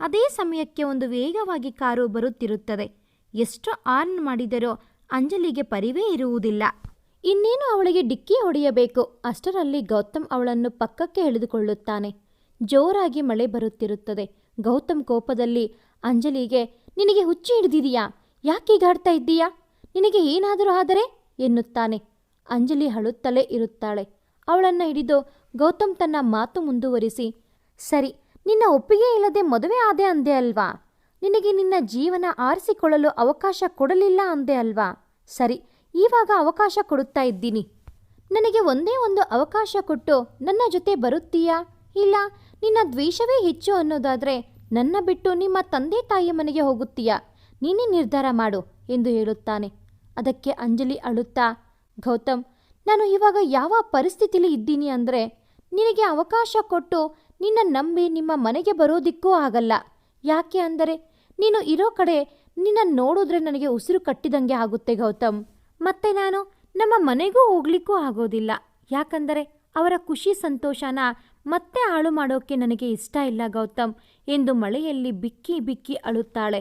Speaker 1: ಅದೇ ಸಮಯಕ್ಕೆ ಒಂದು ವೇಗವಾಗಿ ಕಾರು ಬರುತ್ತಿರುತ್ತದೆ. ಎಷ್ಟು ಆರ್ನ್ ಮಾಡಿದರೂ ಅಂಜಲಿಗೆ ಪರಿವೇ ಇರುವುದಿಲ್ಲ. ಇನ್ನೇನು ಅವಳಿಗೆ ಡಿಕ್ಕಿ ಹೊಡೆಯಬೇಕು, ಅಷ್ಟರಲ್ಲಿ ಗೌತಮ್ ಅವಳನ್ನು ಪಕ್ಕಕ್ಕೆ ಎಳೆದುಕೊಳ್ಳುತ್ತಾನೆ. ಜೋರಾಗಿ ಮಳೆ ಬರುತ್ತಿರುತ್ತದೆ. ಗೌತಮ್ ಕೋಪದಲ್ಲಿ ಅಂಜಲಿಗೆ, ನಿನಗೆ ಹುಚ್ಚಿ ಹಿಡಿದಿದೆಯಾ? ಯಾಕೀಗಾಡ್ತಾ ಇದ್ದೀಯಾ? ನಿನಗೆ ಏನಾದರೂ ಆದರೆ ಎನ್ನುತ್ತಾನೆ. ಅಂಜಲಿ ಅಳುತ್ತಲೇ ಇರುತ್ತಾಳೆ. ಅವಳನ್ನು ಹಿಡಿದು ಗೌತಮ್ ತನ್ನ ಮಾತು ಮುಂದುವರಿಸಿ, ಸರಿ, ನಿನ್ನ ಒಪ್ಪಿಗೆ ಇಲ್ಲದೆ ಮದುವೆ ಆದೆ ಅಂದೆ ಅಲ್ವಾ? ನಿನಗೆ ನಿನ್ನ ಜೀವನ ಆರಿಸಿಕೊಳ್ಳಲು ಅವಕಾಶ ಕೊಡಲಿಲ್ಲ ಅಂದೆ ಅಲ್ವಾ? ಸರಿ, ಇವಾಗ ಅವಕಾಶ ಕೊಡುತ್ತಾ ಇದ್ದೀನಿ. ನನಗೆ ಒಂದೇ ಒಂದು ಅವಕಾಶ ಕೊಟ್ಟು ನನ್ನ ಜೊತೆ ಬರುತ್ತೀಯಾ? ಇಲ್ಲ ನಿನ್ನ ದ್ವೇಷವೇ ಹೆಚ್ಚು ಅನ್ನೋದಾದರೆ ನನ್ನ ಬಿಟ್ಟು ನಿಮ್ಮ ತಂದೆ ತಾಯಿಯ ಮನೆಗೆ ಹೋಗುತ್ತೀಯಾ? ನೀನೇ ನಿರ್ಧಾರ ಮಾಡು ಎಂದು ಹೇಳುತ್ತಾನೆ. ಅದಕ್ಕೆ ಅಂಜಲಿ ಅಳುತ್ತಾ, ಗೌತಮ್, ನಾನು ಇವಾಗ ಯಾವ ಪರಿಸ್ಥಿತಿಲಿ ಇದ್ದೀನಿ ಅಂದರೆ ನಿನಗೆ ಅವಕಾಶ ಕೊಟ್ಟು ನಿನ್ನ ನಂಬಿ ನಿಮ್ಮ ಮನೆಗೆ ಬರೋದಿಕ್ಕೂ ಆಗಲ್ಲ. ಯಾಕೆ ಅಂದರೆ ನೀನು ಇರೋ ಕಡೆ ನಿನ್ನ ನೋಡಿದ್ರೆ ನನಗೆ ಉಸಿರು ಕಟ್ಟಿದಂಗೆ ಆಗುತ್ತೆ ಗೌತಮ್. ಮತ್ತೆ ನಾನು ನಮ್ಮ ಮನೆಗೂ ಹೋಗ್ಲಿಕ್ಕೂ ಆಗೋದಿಲ್ಲ. ಯಾಕಂದರೆ ಅವರ ಖುಷಿ ಸಂತೋಷನ
Speaker 2: ಮತ್ತೆ ಹಾಳು ಮಾಡೋಕ್ಕೆ ನನಗೆ ಇಷ್ಟ ಇಲ್ಲ ಗೌತಮ್ ಎಂದು ಮಳೆಯಲ್ಲಿ ಬಿಕ್ಕಿ ಬಿಕ್ಕಿ ಅಳುತ್ತಾಳೆ.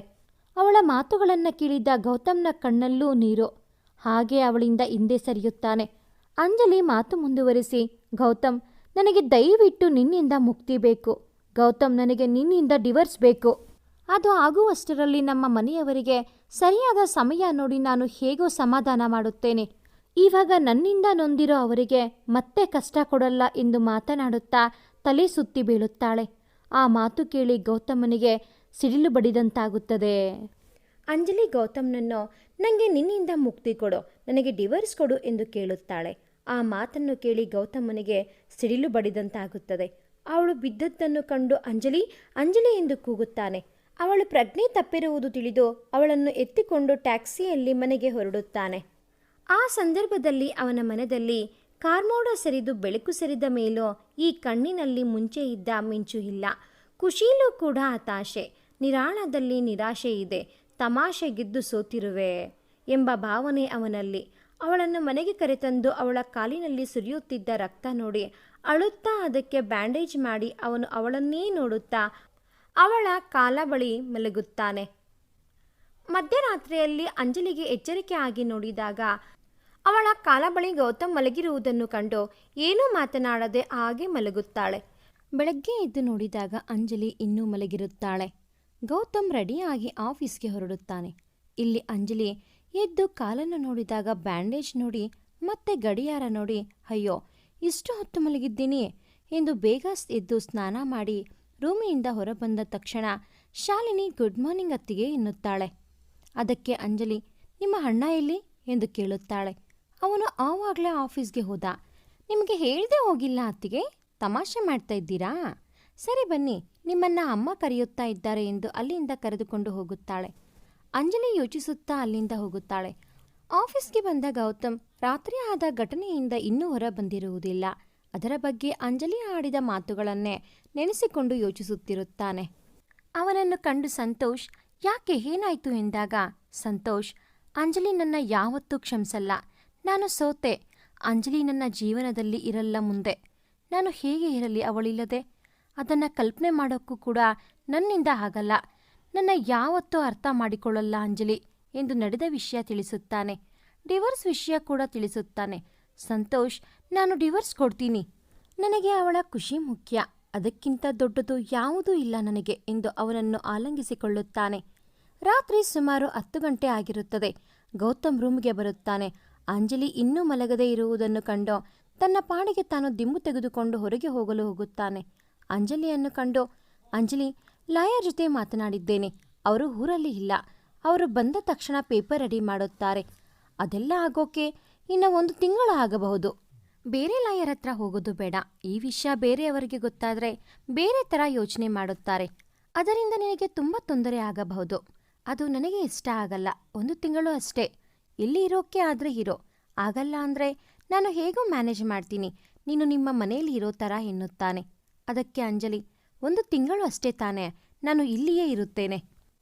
Speaker 2: ಅವಳ ಮಾತುಗಳನ್ನು ಕೇಳಿದ ಗೌತಮ್ನ ಕಣ್ಣಲ್ಲೂ ನೀರು. ಹಾಗೆ ಅವಳಿಂದ ಹಿಂದೆ ಸರಿಯುತ್ತಾನೆ. ಅಂಜಲಿ ಮಾತು ಮುಂದುವರಿಸಿ, ಗೌತಮ್, ನನಗೆ ದಯವಿಟ್ಟು ನಿನ್ನಿಂದ ಮುಕ್ತಿ ಬೇಕು. ಗೌತಮ್, ನನಗೆ ನಿನ್ನಿಂದ ಡಿವೋರ್ಸ್ ಬೇಕು. ಅದು ಆಗುವಷ್ಟರಲ್ಲಿ ನಮ್ಮ ಮನೆಯವರಿಗೆ ಸರಿಯಾದ ಸಮಯ ನೋಡಿ ನಾನು ಹೇಗೋ ಸಮಾಧಾನ ಮಾಡುತ್ತೇನೆ. ಇವಾಗ ನನ್ನಿಂದ ನೊಂದಿರೋ ಅವರಿಗೆ ಮತ್ತೆ ಕಷ್ಟ ಕೊಡಲ್ಲ ಎಂದು ಮಾತನಾಡುತ್ತಾ ತಲೆ ಸುತ್ತಿ ಬೀಳುತ್ತಾಳೆ. ಆ ಮಾತು ಕೇಳಿ ಗೌತಮನಿಗೆ ಸಿಡಿಲು ಬಡಿದಂತಾಗುತ್ತದೆ. ಅಂಜಲಿ ಗೌತಮ್ನನ್ನು ನನಗೆ ನಿನ್ನಿಂದ ಮುಕ್ತಿ ಕೊಡು, ನನಗೆ ಡಿವೋರ್ಸ್ ಕೊಡು ಎಂದು ಕೇಳುತ್ತಾಳೆ. ಆ ಮಾತನ್ನು ಕೇಳಿ ಗೌತಮನಿಗೆ ಸಿಡಿಲು ಬಡಿದಂತಾಗುತ್ತದೆ. ಅವಳು ಬಿದ್ದದ್ದನ್ನು ಕಂಡು ಅಂಜಲಿ ಅಂಜಲಿ ಎಂದು ಕೂಗುತ್ತಾನೆ. ಅವಳು ಪ್ರಜ್ಞೆ ತಪ್ಪಿರುವುದು ತಿಳಿದು ಅವಳನ್ನು ಎತ್ತಿಕೊಂಡು ಟ್ಯಾಕ್ಸಿಯಲ್ಲಿ ಮನೆಗೆ ಹೊರಡುತ್ತಾನೆ. ಆ ಸಂದರ್ಭದಲ್ಲಿ ಅವನ ಮನದಲ್ಲಿ ಕಾರ್ಮೋಡ ಸರಿದು ಬೆಳಕು ಸರಿದ ಮೇಲೂ ಈ ಕಣ್ಣಿನಲ್ಲಿ ಮುಂಚೆ ಇದ್ದ ಮಿಂಚು ಇಲ್ಲ. ಖುಷಿಯಲ್ಲೂ ಕೂಡ ಹತಾಶೆ, ನಿರಾಳದಲ್ಲಿ ನಿರಾಶೆ ಇದೆ. ತಮಾಷೆ ಗೆದ್ದು ಸೋತಿರುವೆ ಎಂಬ ಭಾವನೆ ಅವನಲ್ಲಿ. ಅವಳನ್ನು ಮನೆಗೆ ಕರೆತಂದು ಅವಳ ಕಾಲಿನಲ್ಲಿ ಸುರಿಯುತ್ತಿದ್ದ ರಕ್ತ ನೋಡಿ ಅಳುತ್ತಾ ಅದಕ್ಕೆ ಬ್ಯಾಂಡೇಜ್ ಮಾಡಿ ಅವನು ಅವಳನ್ನೇ ನೋಡುತ್ತಾ ಅವಳ ಕಾಲ ಬಳಿ ಮಲಗುತ್ತಾನೆ. ಮಧ್ಯರಾತ್ರಿಯಲ್ಲಿ ಅಂಜಲಿಗೆ ಎಚ್ಚರಿಕೆ ಆಗಿ ನೋಡಿದಾಗ ಅವಳ ಕಾಲ ಬಳಿ ಗೌತಮ್ ಮಲಗಿರುವುದನ್ನು ಕಂಡು ಏನೂ ಮಾತನಾಡದೆ ಹಾಗೆ ಮಲಗುತ್ತಾಳೆ. ಬೆಳಗ್ಗೆ ಎದ್ದು ನೋಡಿದಾಗ ಅಂಜಲಿ ಇನ್ನೂ ಮಲಗಿರುತ್ತಾಳೆ. ಗೌತಮ್ ರೆಡಿಯಾಗಿ ಆಫೀಸ್ಗೆ ಹೊರಡುತ್ತಾನೆ. ಇಲ್ಲಿ ಅಂಜಲಿ ಎದ್ದು ಕಾಲನ್ನು ನೋಡಿದಾಗ ಬ್ಯಾಂಡೇಜ್ ನೋಡಿ ಮತ್ತೆ ಗಡಿಯಾರ ನೋಡಿ, ಅಯ್ಯೋ ಇಷ್ಟು ಹೊತ್ತು ಮಲಗಿದ್ದೀನಿ ಎಂದು ಬೇಗ ಎದ್ದು ಸ್ನಾನ ಮಾಡಿ ರೂಮಿನಿಂದ ಹೊರಬಂದ ತಕ್ಷಣ ಶಾಲಿನಿ ಗುಡ್ ಮಾರ್ನಿಂಗ್ ಅತ್ತಿಗೆ ಎನ್ನುತ್ತಾಳೆ. ಅದಕ್ಕೆ ಅಂಜಲಿ, ನಿಮ್ಮ ಅಣ್ಣ ಎಲ್ಲಿ ಎಂದು ಕೇಳುತ್ತಾಳೆ. ಅವನು ಆವಾಗಲೇ ಆಫೀಸ್ಗೆ ಹೋದ. ನಿಮಗೆ ಹೇಳ್ದೆ ಹೋಗಿಲ್ಲ ಅತ್ತಿಗೆ, ತಮಾಷೆ ಮಾಡ್ತಾ ಇದ್ದೀರಾ? ಸರಿ ಬನ್ನಿ, ನಿಮ್ಮನ್ನ ಅಮ್ಮ ಕರೆಯುತ್ತಾ ಇದ್ದಾರೆ ಎಂದು ಅಲ್ಲಿಂದ ಕರೆದುಕೊಂಡು ಹೋಗುತ್ತಾಳೆ. ಅಂಜಲಿ ಯೋಚಿಸುತ್ತಾ ಅಲ್ಲಿಂದ ಹೋಗುತ್ತಾಳೆ. ಆಫೀಸ್ಗೆ ಬಂದ ಗೌತಮ್ ರಾತ್ರಿ ಆದ ಘಟನೆಯಿಂದ ಇನ್ನೂ ಹೊರ ಬಂದಿರುವುದಿಲ್ಲ. ಅದರ ಬಗ್ಗೆ ಅಂಜಲಿ ಆಡಿದ ಮಾತುಗಳನ್ನೇ ನೆನೆಸಿಕೊಂಡು ಯೋಚಿಸುತ್ತಿರುತ್ತಾನೆ. ಅವನನ್ನು ಕಂಡು ಸಂತೋಷ್, ಯಾಕೆ ಏನಾಯಿತು ಎಂದಾಗ, ಸಂತೋಷ್, ಅಂಜಲಿ ನನ್ನ ಯಾವತ್ತೂ ಕ್ಷಮಿಸಲ್ಲ. ನಾನು ಸೋತೆ. ಅಂಜಲಿ ನನ್ನ ಜೀವನದಲ್ಲಿ ಇರಲ್ಲ ಮುಂದೆ. ನಾನು ಹೇಗೆ ಇರಲಿ ಅವಳಿಲ್ಲದೆ? ಅದನ್ನು ಕಲ್ಪನೆ ಮಾಡೋಕ್ಕೂ ಕೂಡ ನನ್ನಿಂದ ಆಗಲ್ಲ. ನನ್ನ ಯಾವತ್ತೂ ಅರ್ಥ ಮಾಡಿಕೊಳ್ಳಲ್ಲ ಅಂಜಲಿ ಎಂದು ನಡೆದ ವಿಷಯ ತಿಳಿಸುತ್ತಾನೆ. ಡಿವೋರ್ಸ್ ವಿಷಯ ಕೂಡ ತಿಳಿಸುತ್ತಾನೆ. ಸಂತೋಷ್, ನಾನು ಡಿವೋರ್ಸ್ ಕೊಡ್ತೀನಿ. ನನಗೆ ಅವಳ ಖುಷಿ ಮುಖ್ಯ. ಅದಕ್ಕಿಂತ ದೊಡ್ಡದು ಯಾವುದೂ ಇಲ್ಲ ನನಗೆ ಎಂದು ಅವನನ್ನು ಆಲಂಗಿಸಿಕೊಳ್ಳುತ್ತಾನೆ. ರಾತ್ರಿ ಸುಮಾರು 10 ಗಂಟೆ ಆಗಿರುತ್ತದೆ. ಗೌತಮ್ ರೂಮ್ಗೆ ಬರುತ್ತಾನೆ. ಅಂಜಲಿ ಇನ್ನೂ ಮಲಗದೇ ಇರುವುದನ್ನು ಕಂಡು ತನ್ನ ಪಾಡಿಗೆ ತಾನು ದಿಂಬು ತೆಗೆದುಕೊಂಡು ಹೊರಗೆ ಹೋಗಲು ಹೋಗುತ್ತಾನೆ. ಅಂಜಲಿಯನ್ನು ಕಂಡು, ಅಂಜಲಿ, ಲಾಯರ್ ಜೊತೆ ಮಾತನಾಡಿದ್ದೇನೆ. ಅವರು ಊರಲ್ಲಿ ಇಲ್ಲ. ಅವರು ಬಂದ ತಕ್ಷಣ ಪೇಪರ್ ರೆಡಿ ಮಾಡುತ್ತಾರೆ. ಅದೆಲ್ಲ ಆಗೋಕೆ ಇನ್ನು 1 ತಿಂಗಳು ಆಗಬಹುದು. ಬೇರೆ ಲಾಯರ್ ಹತ್ರ ಹೋಗೋದು ಬೇಡ. ಈ ವಿಷಯ ಬೇರೆಯವರಿಗೆ ಗೊತ್ತಾದರೆ ಬೇರೆ ಥರ ಯೋಚನೆ ಮಾಡುತ್ತಾರೆ. ಅದರಿಂದ ನಿನಗೆ ತುಂಬ ತೊಂದರೆ ಆಗಬಹುದು. ಅದು ನನಗೆ ಇಷ್ಟ ಆಗಲ್ಲ. 1 ತಿಂಗಳು ಅಷ್ಟೇ. ಇಲ್ಲಿ ಇರೋಕ್ಕೆ ಆದರೆ ಇರೋ, ಆಗಲ್ಲ ಅಂದರೆ ನಾನು ಹೇಗೋ ಮ್ಯಾನೇಜ್ ಮಾಡ್ತೀನಿ. ನೀನು ನಿಮ್ಮ ಮನೆಯಲ್ಲಿ ಇರೋ ಥರ ಎನ್ನುತ್ತಾನೆ. ಅದಕ್ಕೆ ಅಂಜಲಿ, 1 ತಿಂಗಳು ಅಷ್ಟೇ ತಾನೇ, ನಾನು ಇಲ್ಲಿಯೇ ಇರುತ್ತೇನೆ.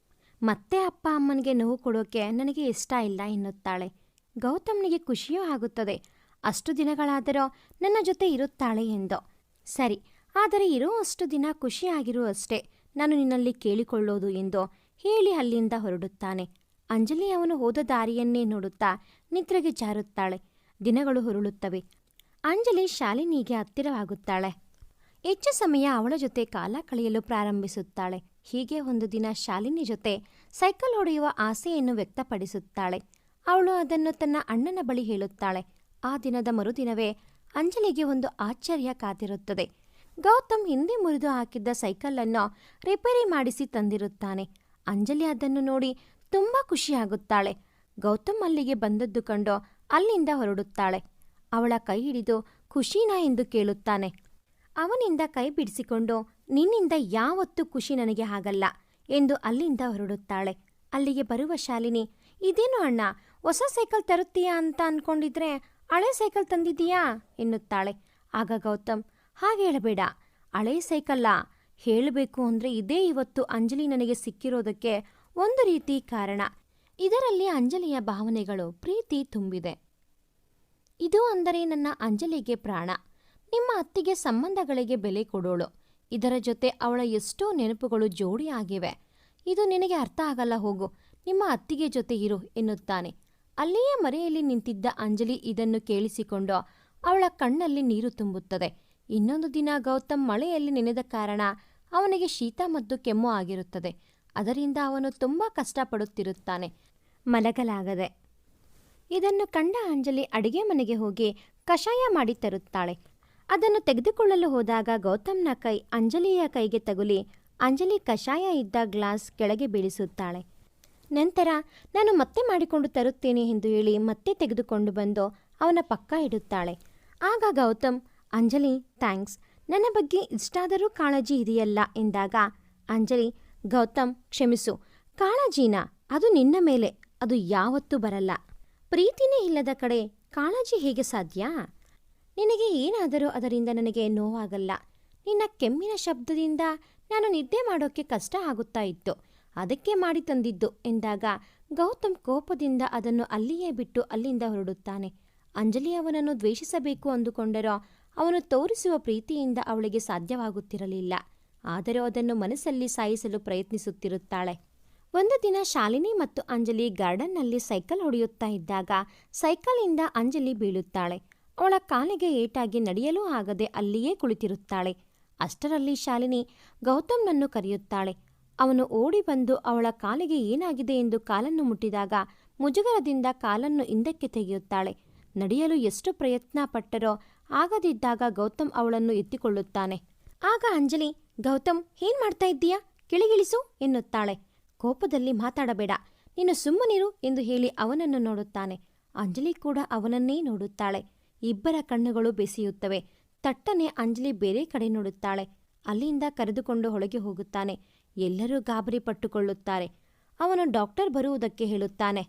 Speaker 2: ಮತ್ತೆ ಅಪ್ಪ ಅಮ್ಮನಿಗೆ ನೋವು ಕೊಡೋಕೆ ನನಗೆ ಇಷ್ಟ ಇಲ್ಲ ಎನ್ನುತ್ತಾಳೆ. ಗೌತಮ್ನಿಗೆ ಖುಷಿಯೂ ಆಗುತ್ತದೆ. ಅಷ್ಟು ದಿನಗಳಾದರೂ ನನ್ನ ಜೊತೆ ಇರುತ್ತಾಳೆ ಎಂದು. ಸರಿ, ಆದರೆ ಇರೋ ಅಷ್ಟು ದಿನ ಖುಷಿಯಾಗಿರು ಅಷ್ಟೇ ನಾನು ನಿನ್ನಲ್ಲಿ ಕೇಳಿಕೊಳ್ಳೋದು ಎಂದು ಹೇಳಿ ಅಲ್ಲಿಂದ ಹೊರಡುತ್ತಾನೆ. ಅಂಜಲಿ ಅವನು ಹೋದ ದಾರಿಯನ್ನೇ ನೋಡುತ್ತಾ ನಿದ್ರೆಗೆ ಜಾರುತ್ತಾಳೆ. ದಿನಗಳು ಹೊರಳುತ್ತವೆ. ಅಂಜಲಿ ಶಾಲಿನಿಗೆ ಹತ್ತಿರವಾಗುತ್ತಾಳೆ. ಹೆಚ್ಚು ಸಮಯ ಅವಳ ಜೊತೆ ಕಾಲ ಕಳೆಯಲು ಪ್ರಾರಂಭಿಸುತ್ತಾಳೆ. ಹೀಗೆ ಒಂದು ದಿನ ಶಾಲಿನಿ ಜೊತೆ ಸೈಕಲ್ ಹೊಡೆಯುವ ಆಸೆಯನ್ನು ವ್ಯಕ್ತಪಡಿಸುತ್ತಾಳೆ. ಅವಳು ಅದನ್ನು ತನ್ನ ಅಣ್ಣನ ಬಳಿ ಹೇಳುತ್ತಾಳೆ. ಆ ದಿನದ ಮರುದಿನವೇ ಅಂಜಲಿಗೆ ಒಂದು ಆಶ್ಚರ್ಯ ಕಾದಿರುತ್ತದೆ. ಗೌತಮ್ ಹಿಂದೆ ಮುರಿದು ಹಾಕಿದ್ದ ಸೈಕಲನ್ನು ರಿಪೇರಿ ಮಾಡಿಸಿ ತಂದಿರುತ್ತಾನೆ. ಅಂಜಲಿ ಅದನ್ನು ನೋಡಿ ತುಂಬ ಖುಷಿಯಾಗುತ್ತಾಳೆ. ಗೌತಮ್ ಅಲ್ಲಿಗೆ ಬಂದದ್ದು ಕಂಡು ಅಲ್ಲಿಂದ ಹೊರಡುತ್ತಾಳೆ. ಅವಳ ಕೈ ಹಿಡಿದು ಖುಷಿನಾ ಎಂದು ಕೇಳುತ್ತಾನೆ. ಅವನಿಂದ ಕೈ ಬಿಡಿಸಿಕೊಂಡು, ನಿನ್ನಿಂದ ಯಾವತ್ತೂ ಖುಷಿ ನನಗೆ ಆಗಲ್ಲ ಎಂದು ಅಲ್ಲಿಂದ ಹೊರಡುತ್ತಾಳೆ. ಅಲ್ಲಿಗೆ ಬರುವ ಶಾಲಿನಿ, ಇದೇನು ಅಣ್ಣ, ಹೊಸ ಸೈಕಲ್ ತರುತ್ತೀಯಾ ಅಂತ ಅಂದ್ಕೊಂಡಿದ್ರೆ ಹಳೆ ಸೈಕಲ್ ತಂದಿದ್ದೀಯಾ ಎನ್ನುತ್ತಾಳೆ. ಆಗ ಗೌತಮ್, ಹಾಗೆ ಹೇಳಬೇಡ, ಹಳೆ ಸೈಕಲ್ಲ, ಹೇಳಬೇಕು ಅಂದರೆ ಇದೇ ಇವತ್ತು ಅಂಜಲಿ ನನಗೆ ಸಿಕ್ಕಿರೋದಕ್ಕೆ ಒಂದು ರೀತಿ ಕಾರಣ. ಇದರಲ್ಲಿ ಅಂಜಲಿಯ ಭಾವನೆಗಳು ಪ್ರೀತಿ ತುಂಬಿದೆ. ಇದು ಅಂದರೆ ನನ್ನ ಅಂಜಲಿಗೆ ಪ್ರಾಣ.
Speaker 1: ನಿಮ್ಮ ಅತ್ತಿಗೆ ಸಂಬಂಧಗಳಿಗೆ ಬೆಲೆ ಕೊಡೋಳು. ಇದರ ಜೊತೆ ಅವಳ ಎಷ್ಟೋ ನೆನಪುಗಳು ಜೋಡಿ ಆಗಿವೆ. ಇದು ನಿನಗೆ ಅರ್ಥ ಆಗಲ್ಲ, ಹೋಗು, ನಿಮ್ಮ ಅತ್ತಿಗೆ ಜೊತೆ ಇರು ಎನ್ನುತ್ತಾನೆ. ಅಲ್ಲಿಯೇ ಮರೆಯಲ್ಲಿ ನಿಂತಿದ್ದ ಅಂಜಲಿ ಇದನ್ನು ಕೇಳಿಸಿಕೊಂಡು ಅವಳ ಕಣ್ಣಲ್ಲಿ ನೀರು ತುಂಬುತ್ತದೆ. ಇನ್ನೊಂದು ದಿನ ಗೌತಮ್ ಮಳೆಯಲ್ಲಿ ನೆನೆದ ಕಾರಣ ಅವನಿಗೆ ಶೀತ ಮತ್ತು ಕೆಮ್ಮು ಆಗಿರುತ್ತದೆ. ಅದರಿಂದ ಅವನು ತುಂಬ ಕಷ್ಟಪಡುತ್ತಿರುತ್ತಾನೆ, ಮಲಗಲಾಗದೆ. ಇದನ್ನು ಕಂಡ ಅಂಜಲಿ ಅಡಿಗೆ ಮನೆಗೆ ಹೋಗಿ ಕಷಾಯ ಮಾಡಿ ತರುತ್ತಾಳೆ. ಅದನ್ನು ತೆಗೆದುಕೊಳ್ಳಲು ಹೋದಾಗ ಗೌತಮ್ನ ಕೈ ಅಂಜಲಿಯ ಕೈಗೆ ತಗುಲಿ ಅಂಜಲಿ ಕಷಾಯ ಇದ್ದ ಗ್ಲಾಸ್ ಕೆಳಗೆ ಬೀಳಿಸುತ್ತಾಳೆ. ನಂತರ ನಾನು ಮತ್ತೆ ಮಾಡಿಕೊಂಡು ತರುತ್ತೇನೆ ಎಂದು ಹೇಳಿ ಮತ್ತೆ ತೆಗೆದುಕೊಂಡು ಬಂದು ಅವನ ಪಕ್ಕ ಇಡುತ್ತಾಳೆ. ಆಗ ಗೌತಮ್, ಅಂಜಲಿ ಥ್ಯಾಂಕ್ಸ್, ನನ್ನ ಬಗ್ಗೆ ಇಷ್ಟಾದರೂ ಕಾಳಜಿ ಇದೆಯಲ್ಲ ಎಂದಾಗ ಅಂಜಲಿ, ಗೌತಮ್ ಕ್ಷಮಿಸು, ಕಾಳಜಿನ ಅದು ನಿನ್ನ ಮೇಲೆ, ಅದು ಯಾವತ್ತೂ ಬರಲ್ಲ. ಪ್ರೀತಿನೇ ಇಲ್ಲದ ಕಡೆ ಕಾಳಜಿ ಹೇಗೆ ಸಾಧ್ಯ? ನಿನಗೆ ಏನಾದರೂ ಅದರಿಂದ ನನಗೆ ನೋವಾಗಲ್ಲ. ನಿನ್ನ ಕೆಮ್ಮಿನ ಶಬ್ದದಿಂದ ನಾನು ನಿದ್ದೆ ಮಾಡೋಕ್ಕೆ ಕಷ್ಟ ಆಗುತ್ತಾ ಇತ್ತು, ಅದಕ್ಕೆ ಮಾಡಿ ತಂದಿದ್ದು ಎಂದಾಗ ಗೌತಮ್ ಕೋಪದಿಂದ ಅದನ್ನು ಅಲ್ಲಿಯೇ ಬಿಟ್ಟು ಅಲ್ಲಿಂದ ಹೊರಡುತ್ತಾನೆ. ಅಂಜಲಿ ಅವನನ್ನು ದ್ವೇಷಿಸಬೇಕು ಅಂದುಕೊಂಡರೋ ಅವನು ತೋರಿಸುವ ಪ್ರೀತಿಯಿಂದ ಅವಳಿಗೆ ಸಾಧ್ಯವಾಗುತ್ತಿರಲಿಲ್ಲ. ಆದರೂ ಅದನ್ನು ಮನಸ್ಸಲ್ಲಿ ಸಾಯಿಸಲು ಪ್ರಯತ್ನಿಸುತ್ತಿರುತ್ತಾಳೆ. ಒಂದು ದಿನ ಶಾಲಿನಿ ಮತ್ತು ಅಂಜಲಿ ಗಾರ್ಡನ್ನಲ್ಲಿ ಸೈಕಲ್ ಹೊಡೆಯುತ್ತಾ ಇದ್ದಾಗ ಸೈಕಲಿಂದ ಅಂಜಲಿ ಬೀಳುತ್ತಾಳೆ. ಅವಳ ಕಾಲಿಗೆ ಏಟಾಗಿ ನಡೆಯಲೂ ಆಗದೆ ಅಲ್ಲಿಯೇ ಕುಳಿತಿರುತ್ತಾಳೆ. ಅಷ್ಟರಲ್ಲಿ ಶಾಲಿನಿ ಗೌತಮ್ನನ್ನು ಕರೆಯುತ್ತಾಳೆ. ಅವನು ಓಡಿ ಬಂದು ಅವಳ ಕಾಲಿಗೆ ಏನಾಗಿದೆ ಎಂದು ಕಾಲನ್ನು ಮುಟ್ಟಿದಾಗ ಮುಜುಗರದಿಂದ ಕಾಲನ್ನು ಹಿಂದಕ್ಕೆ ತೆಗೆಯುತ್ತಾಳೆ. ನಡೆಯಲು ಎಷ್ಟು ಪ್ರಯತ್ನ ಪಟ್ಟರೋ ಆಗದಿದ್ದಾಗ ಗೌತಮ್ ಅವಳನ್ನು ಎತ್ತಿಕೊಳ್ಳುತ್ತಾನೆ. ಆಗ ಅಂಜಲಿ, ಗೌತಮ್ ಏನ್ ಮಾಡ್ತಾ ಇದ್ದೀಯಾ, ಕೆಳಗಿಳಿಸು ಎನ್ನುತ್ತಾಳೆ. ಕೋಪದಲ್ಲಿ ಮಾತಾಡಬೇಡ, ನೀನು ಸುಮ್ಮನಿರು ಎಂದು ಹೇಳಿ ಅವನನ್ನು ನೋಡುತ್ತಾನೆ. ಅಂಜಲಿ ಕೂಡ ಅವನನ್ನೇ ನೋಡುತ್ತಾಳೆ. ಇಬ್ಬರ ಕಣ್ಣುಗಳು ಬೆಸೆಯುತ್ತವೆ. ತಟ್ಟನೆ ಅಂಜಲಿ ಬೇರೆ ಕಡೆ ನೋಡುತ್ತಾಳೆ. ಅಲ್ಲಿಂದ ಕರೆದುಕೊಂಡು ಒಳಗೆ ಹೋಗುತ್ತಾನೆ. ಎಲ್ಲರೂ ಗಾಬರಿ ಪಟ್ಟುಕೊಳ್ಳುತ್ತಾರೆ. ಅವನು ಡಾಕ್ಟರ್ ಬರುವುದಕ್ಕೆ ಹೇಳುತ್ತಾನೆ.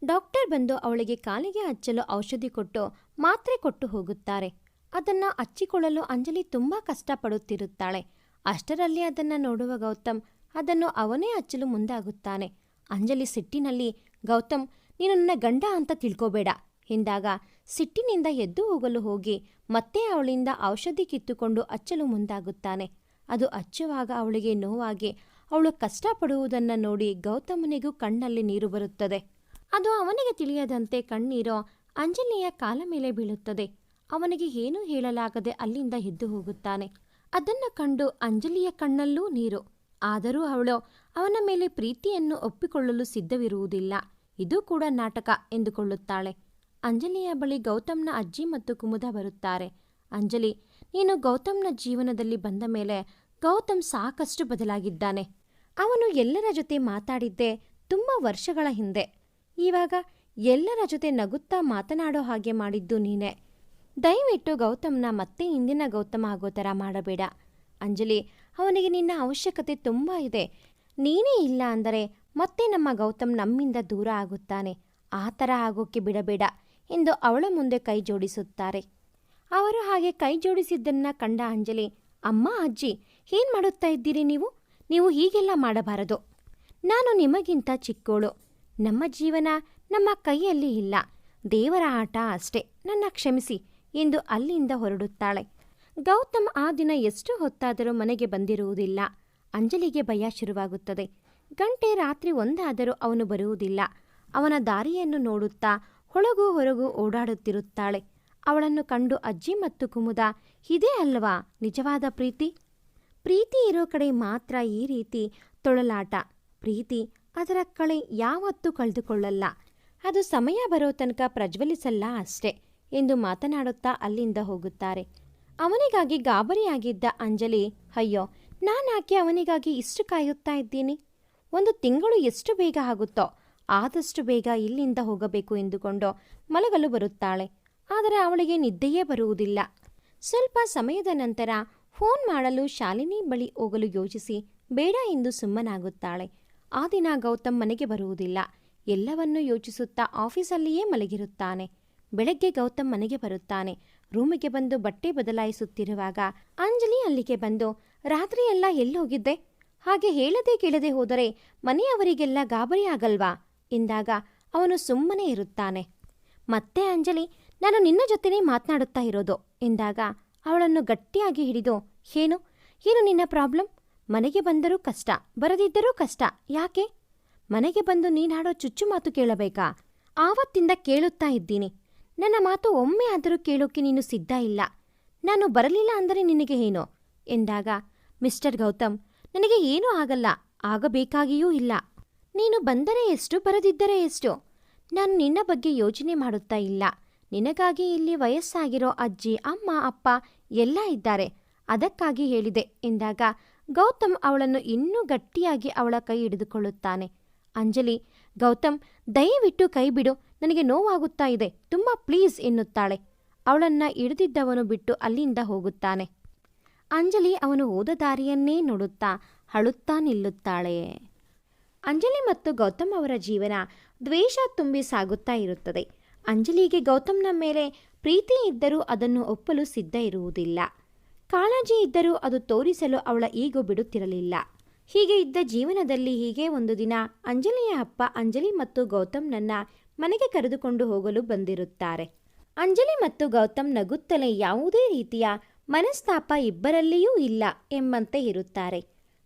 Speaker 1: ಡಾಕ್ಟರ್ ಬಂದು ಅವಳಿಗೆ ಕಾಲಿಗೆ ಹಚ್ಚಲು ಔಷಧಿ ಕೊಟ್ಟು ಮಾತ್ರೆ ಕೊಟ್ಟು ಹೋಗುತ್ತಾರೆ. ಅದನ್ನು ಹಚ್ಚಿಕೊಳ್ಳಲು ಅಂಜಲಿ ತುಂಬ ಕಷ್ಟಪಡುತ್ತಿರುತ್ತಾಳೆ. ಅಷ್ಟರಲ್ಲಿ ಅದನ್ನು ನೋಡುವ ಗೌತಮ್ ಅದನ್ನು ಅವನೇ ಹಚ್ಚಲು ಮುಂದಾಗುತ್ತಾನೆ. ಅಂಜಲಿ ಸಿಟ್ಟಿನಲ್ಲಿ, ಗೌತಮ್ ನೀನು ನನ್ನ ಗಂಡ ಅಂತ ತಿಳ್ಕೋಬೇಡ ಎಂದಾಗ ಸಿಟ್ಟಿನಿಂದ ಎದ್ದು ಹೋಗಲು ಹೋಗಿ ಮತ್ತೆ ಅವಳಿಂದ ಔಷಧಿ ಕಿತ್ತುಕೊಂಡು ಹಚ್ಚಲು ಮುಂದಾಗುತ್ತಾನೆ. ಅದು ಹಚ್ಚುವಾಗ ಅವಳಿಗೆ ನೋವಾಗಿ ಅವಳು ಕಷ್ಟಪಡುವುದನ್ನು ನೋಡಿ ಗೌತಮನಿಗೂ ಕಣ್ಣಲ್ಲಿ ನೀರು ಬರುತ್ತದೆ. ಅದು ಅವನಿಗೆ ತಿಳಿಯದಂತೆ ಕಣ್ಣೀರು ಅಂಜಲಿಯ ಕಾಲ ಮೇಲೆ ಬೀಳುತ್ತದೆ. ಅವನಿಗೆ ಏನೂ ಹೇಳಲಾಗದೆ ಅಲ್ಲಿಂದ ಎದ್ದು ಹೋಗುತ್ತಾನೆ. ಅದನ್ನು ಕಂಡು ಅಂಜಲಿಯ ಕಣ್ಣಲ್ಲೂ ನೀರು. ಆದರೂ ಅವಳು ಅವನ ಮೇಲೆ ಪ್ರೀತಿಯನ್ನು ಒಪ್ಪಿಕೊಳ್ಳಲು ಸಿದ್ಧವಿರುವುದಿಲ್ಲ. ಇದು ಕೂಡ ನಾಟಕ ಎಂದುಕೊಳ್ಳುತ್ತಾಳೆ. ಅಂಜಲಿಯ ಬಳಿ ಗೌತಮ್ನ ಅಜ್ಜಿ ಮತ್ತು ಕುಮುದ ಬರುತ್ತಾರೆ. ಅಂಜಲಿ, ನೀನು ಗೌತಮ್ನ ಜೀವನದಲ್ಲಿ ಬಂದ ಮೇಲೆ ಗೌತಮ್ ಸಾಕಷ್ಟು ಬದಲಾಗಿದ್ದಾನೆ. ಅವನು ಎಲ್ಲರ ಜೊತೆ ಮಾತಾಡಿದ್ದೆ ತುಂಬ ವರ್ಷಗಳ ಹಿಂದೆ. ಇವಾಗ ಎಲ್ಲರ ಜೊತೆ ನಗುತ್ತಾ ಮಾತನಾಡೋ ಹಾಗೆ ಮಾಡಿದ್ದು ನೀನೇ. ದಯವಿಟ್ಟು ಗೌತಮ್ನ ಮತ್ತೆ ಹಿಂದಿನ ಗೌತಮ ಆಗೋ ಥರ ಮಾಡಬೇಡ. ಅಂಜಲಿ, ಅವನಿಗೆ ನಿನ್ನ ಅವಶ್ಯಕತೆ ತುಂಬ ಇದೆ. ನೀನೇ ಇಲ್ಲ ಅಂದರೆ ಮತ್ತೆ ನಮ್ಮ ಗೌತಮ್ ನಮ್ಮಿಂದ ದೂರ ಆಗುತ್ತಾನೆ. ಆ ಥರ ಆಗೋಕ್ಕೆ ಬಿಡಬೇಡ ಎಂದು ಅವಳ ಮುಂದೆ ಕೈ ಜೋಡಿಸುತ್ತಾರೆ. ಅವರು ಹಾಗೆ ಕೈ ಜೋಡಿಸಿದ್ದನ್ನ ಕಂಡ ಅಂಜಲಿ, ಅಮ್ಮ, ಅಜ್ಜಿ, ಏನು ಮಾಡುತ್ತಾ ಇದ್ದೀರಿ ನೀವು ಹೀಗೆಲ್ಲ ಮಾಡಬಾರದು. ನಾನು ನಿಮಗಿಂತ ಚಿಕ್ಕೋಳು. ನಮ್ಮ ಜೀವನ ನಮ್ಮ ಕೈಯಲ್ಲಿ ಇಲ್ಲ, ದೇವರ ಆಟ ಅಷ್ಟೇ. ನನ್ನ ಕ್ಷಮಿಸಿ ಎಂದು ಅಲ್ಲಿಂದ ಹೊರಡುತ್ತಾಳೆ. ಗೌತಮ್ ಆ ದಿನ ಎಷ್ಟು ಹೊತ್ತಾದರೂ ಮನೆಗೆ ಬಂದಿರುವುದಿಲ್ಲ. ಅಂಜಲಿಗೆ ಭಯ ಶುರುವಾಗುತ್ತದೆ. ಗಂಟೆ ರಾತ್ರಿ ಒಂದಾದರೂ ಅವನು ಬರುವುದಿಲ್ಲ. ಅವನ ದಾರಿಯನ್ನು ನೋಡುತ್ತಾ ಹೊಳಗು ಹೊರಗು ಓಡಾಡುತ್ತಿರುತ್ತಾಳೆ. ಅವಳನ್ನು ಕಂಡು ಅಜ್ಜಿ ಮತ್ತು ಕುಮುದ, ಇದೇ ಅಲ್ವಾ ನಿಜವಾದ ಪ್ರೀತಿ ಇರೋ ಕಡೆ ಮಾತ್ರ ಈ ರೀತಿ ತೊಳಲಾಟ. ಪ್ರೀತಿ ಅದರ ಕಳೆ ಯಾವತ್ತೂ ಕಳೆದುಕೊಳ್ಳಲ್ಲ, ಅದು ಸಮಯ ಬರೋ ತನಕ ಪ್ರಜ್ವಲಿಸಲ್ಲ ಅಷ್ಟೇ ಎಂದು ಮಾತನಾಡುತ್ತಾ ಅಲ್ಲಿಂದ ಹೋಗುತ್ತಾರೆ. ಅವನಿಗಾಗಿ ಗಾಬರಿಯಾಗಿದ್ದ ಅಂಜಲಿ, ಅಯ್ಯೋ, ನಾನಾಕೆ ಅವನಿಗಾಗಿ ಇಷ್ಟು ಕಾಯುತ್ತಾ ಇದ್ದೀನಿ? 1 ತಿಂಗಳು ಎಷ್ಟು ಬೇಗ ಆಗುತ್ತೋ ಆದಷ್ಟು ಬೇಗ ಇಲ್ಲಿಂದ ಹೋಗಬೇಕು ಎಂದುಕೊಂಡು ಮಲಗಲು ಬರುತ್ತಾಳೆ. ಆದರೆ ಅವಳಿಗೆ ನಿದ್ದೆಯೇ ಬರುವುದಿಲ್ಲ. ಸ್ವಲ್ಪ ಸಮಯದ ನಂತರ ಫೋನ್ ಮಾಡಲು ಶಾಲಿನಿ ಬಳಿ ಹೋಗಲು ಯೋಚಿಸಿ ಬೇಡ ಎಂದು ಸುಮ್ಮನಾಗುತ್ತಾಳೆ. ಆ ದಿನ ಗೌತಮ್ ಮನೆಗೆ ಬರುವುದಿಲ್ಲ. ಎಲ್ಲವನ್ನೂ ಯೋಚಿಸುತ್ತಾ ಆಫೀಸಲ್ಲಿಯೇ ಮಲಗಿರುತ್ತಾನೆ. ಬೆಳಗ್ಗೆ ಗೌತಮ್ ಮನೆಗೆ ಬರುತ್ತಾನೆ. ರೂಮಿಗೆ ಬಂದು ಬಟ್ಟೆ ಬದಲಾಯಿಸುತ್ತಿರುವಾಗ ಅಂಜಲಿ ಅಲ್ಲಿಗೆ ಬಂದು, ರಾತ್ರಿಯೆಲ್ಲ ಎಲ್ಲೋಗಿದ್ದೆ? ಹಾಗೆ ಹೇಳದೆ ಕೇಳದೆ ಹೋದರೆ ಮನೆಯವರಿಗೆಲ್ಲ ಗಾಬರಿ ಆಗಲ್ವಾ ಎಂದಾಗ ಅವನು ಸುಮ್ಮನೆ ಇರುತ್ತಾನೆ. ಮತ್ತೆ ಅಂಜಲಿ, ನಾನು ನಿನ್ನ ಜೊತೆನೇ ಮಾತನಾಡುತ್ತಾ ಇರೋದು ಎಂದಾಗ
Speaker 2: ಅವಳನ್ನು ಗಟ್ಟಿಯಾಗಿ ಹಿಡಿದು, ಏನು ಏನು ನಿನ್ನ ಪ್ರಾಬ್ಲಮ್? ಮನೆಗೆ ಬಂದರೂ ಕಷ್ಟ, ಬರದಿದ್ದರೂ ಕಷ್ಟ, ಯಾಕೆ? ಮನೆಗೆ ಬಂದು ನೀನಾಡೋ ಚುಚ್ಚು ಮಾತು ಕೇಳಬೇಕಾ? ಆವತ್ತಿಂದ ಕೇಳುತ್ತಾ ಇದ್ದೀನಿ. ನನ್ನ ಮಾತು ಒಮ್ಮೆ ಆದರೂ ಕೇಳೋಕೆ ನೀನು ಸಿದ್ಧ ಇಲ್ಲ. ನಾನು ಬರಲಿಲ್ಲ ಅಂದರೆ ನಿನಗೆ ಏನೋ ಎಂದಾಗ, ಮಿಸ್ಟರ್ ಗೌತಮ್, ನನಗೆ ಏನೂ ಆಗಲ್ಲ, ಆಗಬೇಕಾಗಿಯೂ ಇಲ್ಲ. ನೀನು ಬಂದರೆ ಎಷ್ಟು, ಬರದಿದ್ದರೆ ಎಷ್ಟು? ನಾನು ನಿನ್ನ ಬಗ್ಗೆ ಯೋಚನೆ ಮಾಡುತ್ತಾ ಇಲ್ಲ. ನಿನಗಾಗಿ ಇಲ್ಲಿ ವಯಸ್ಸಾಗಿರೋ ಅಜ್ಜಿ, ಅಮ್ಮ, ಅಪ್ಪ ಎಲ್ಲ ಇದ್ದಾರೆ, ಅದಕ್ಕಾಗಿ ಹೇಳಿದೆ ಎಂದಾಗ ಗೌತಮ್ ಅವಳನ್ನು ಇನ್ನೂ ಗಟ್ಟಿಯಾಗಿ ಅವಳ ಕೈ ಹಿಡಿದುಕೊಳ್ಳುತ್ತಾನೆ. ಅಂಜಲಿ, ಗೌತಮ್ ದಯವಿಟ್ಟು ಕೈ ಬಿಡು, ನನಗೆ ನೋವಾಗುತ್ತಾ ಇದೆ, ತುಂಬ ಪ್ಲೀಸ್ ಎನ್ನುತ್ತಾಳೆ. ಅವಳನ್ನು ಹಿಡಿದಿದ್ದವನು ಬಿಟ್ಟು ಅಲ್ಲಿಂದ ಹೋಗುತ್ತಾನೆ. ಅಂಜಲಿ ಅವನು ಹೋದ ದಾರಿಯನ್ನೇ ನೋಡುತ್ತಾ ಅಳುತ್ತಾ ನಿಲ್ಲುತ್ತಾಳೆ. ಅಂಜಲಿ ಮತ್ತು ಗೌತಮ್ ಅವರ ಜೀವನ ದ್ವೇಷ ತುಂಬಿ ಸಾಗುತ್ತಾ ಇರುತ್ತದೆ. ಅಂಜಲಿಗೆ ಗೌತಮ್ನ ಮೇಲೆ ಪ್ರೀತಿ ಇದ್ದರೂ ಅದನ್ನು ಒಪ್ಪಲು ಸಿದ್ಧ ಇರುವುದಿಲ್ಲ. ಕಾಳಜಿ ಇದ್ದರೂ ಅದು ತೋರಿಸಲು ಅವಳ ಈಗೋ ಬಿಡುತ್ತಿರಲಿಲ್ಲ. ಹೀಗೆ ಇದ್ದ ಜೀವನದಲ್ಲಿ ಹೀಗೆ ಒಂದು ದಿನ ಅಂಜಲಿಯ ಅಪ್ಪ ಅಂಜಲಿ ಮತ್ತು ಗೌತಮ್ನನ್ನ ಮನೆಗೆ ಕರೆದುಕೊಂಡು ಹೋಗಲು ಬಂದಿರುತ್ತಾರೆ. ಅಂಜಲಿ ಮತ್ತು ಗೌತಮ್ ನಗುತ್ತಲೇ ಯಾವುದೇ ರೀತಿಯ ಮನಸ್ತಾಪ ಇಬ್ಬರಲ್ಲಿಯೂ ಇಲ್ಲ ಎಂಬಂತೆ ಇರುತ್ತಾರೆ.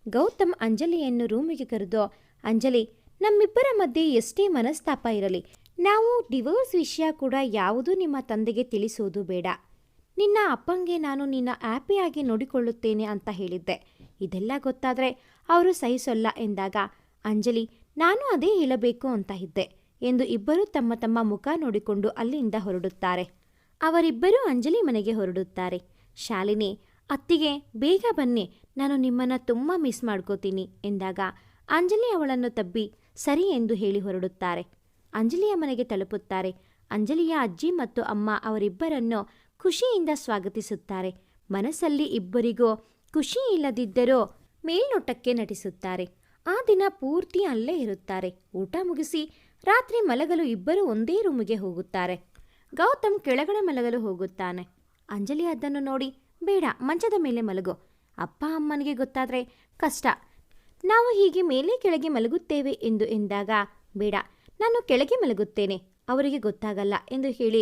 Speaker 2: ಗೌತಮ್ ಅಂಜಲಿಯನ್ನು ರೂಮಿಗೆ ಕರೆದು, ಅಂಜಲಿ, ನಮ್ಮಿಬ್ಬರ ಮಧ್ಯೆ ಎಷ್ಟೇ ಮನಸ್ತಾಪ ಇರಲಿ, ನಾವು ಡಿವೋರ್ಸ್ ವಿಷಯ ಕೂಡ ಯಾವುದೂ ನಿಮ್ಮ ತಂದೆಗೆ ತಿಳಿಸುವುದು ಬೇಡ. ನಿನ್ನ ಅಪ್ಪಂಗೆ ನಾನು ನಿನ್ನ ಹ್ಯಾಪಿಯಾಗಿ ನೋಡಿಕೊಳ್ಳುತ್ತೇನೆ ಅಂತ ಹೇಳಿದ್ದೆ. ಇದೆಲ್ಲ ಗೊತ್ತಾದರೆ ಅವರು ಸಹಿಸಲ್ಲ ಎಂದಾಗ, ಅಂಜಲಿ, ನಾನು ಅದೇ ಹೇಳಬೇಕು ಅಂತ ಇದ್ದೆ ಎಂದು ಇಬ್ಬರೂ ತಮ್ಮ ತಮ್ಮ ಮುಖ ನೋಡಿಕೊಂಡು ಅಲ್ಲಿಂದ ಹೊರಡುತ್ತಾರೆ. ಅವರಿಬ್ಬರೂ ಅಂಜಲಿ ಮನೆಗೆ ಹೊರಡುತ್ತಾರೆ. ಶಾಲಿನಿ, ಅತ್ತಿಗೆ ಬೇಗ ಬನ್ನಿ, ನಾನು ನಿಮ್ಮನ್ನು ತುಂಬ ಮಿಸ್ ಮಾಡ್ಕೋತೀನಿ ಎಂದಾಗ ಅಂಜಲಿ ಅವಳನ್ನು ತಬ್ಬಿ ಸರಿ ಎಂದು ಹೇಳಿ ಹೊರಡುತ್ತಾರೆ. ಅಂಜಲಿಯ ಮನೆಗೆ ತಲುಪುತ್ತಾರೆ. ಅಂಜಲಿಯ ಅಜ್ಜಿ ಮತ್ತು ಅಮ್ಮ ಅವರಿಬ್ಬರನ್ನು ಖುಷಿಯಿಂದ ಸ್ವಾಗತಿಸುತ್ತಾರೆ. ಮನಸ್ಸಲ್ಲಿ ಇಬ್ಬರಿಗೂ ಖುಷಿ ಇಲ್ಲದಿದ್ದರೂ ಮೇಲ್ನೋಟಕ್ಕೆ ನಟಿಸುತ್ತಾರೆ. ಆ ದಿನ ಪೂರ್ತಿ ಅಲ್ಲೇ ಇರುತ್ತಾರೆ. ಊಟ ಮುಗಿಸಿ ರಾತ್ರಿ ಮಲಗಲು ಇಬ್ಬರು ಒಂದೇ ರೂಮಿಗೆ ಹೋಗುತ್ತಾರೆ. ಗೌತಮ್ ಕೆಳಗಡೆ ಮಲಗಲು ಹೋಗುತ್ತಾನೆ. ಅಂಜಲಿ ಅದನ್ನು ನೋಡಿ, ಬೇಡ, ಮಂಚದ ಮೇಲೆ ಮಲಗು, ಅಪ್ಪ ಅಮ್ಮನಿಗೆ ಗೊತ್ತಾದರೆ ಕಷ್ಟ, ನಾವು ಹೀಗೆ ಮೇಲೆ ಕೆಳಗೆ ಮಲಗುತ್ತೇವೆ ಎಂದು ಎಂದಾಗ, ಬೇಡ, ನಾನು ಕೆಳಗೆ ಮಲಗುತ್ತೇನೆ, ಅವರಿಗೆ ಗೊತ್ತಾಗಲ್ಲ ಎಂದು ಹೇಳಿ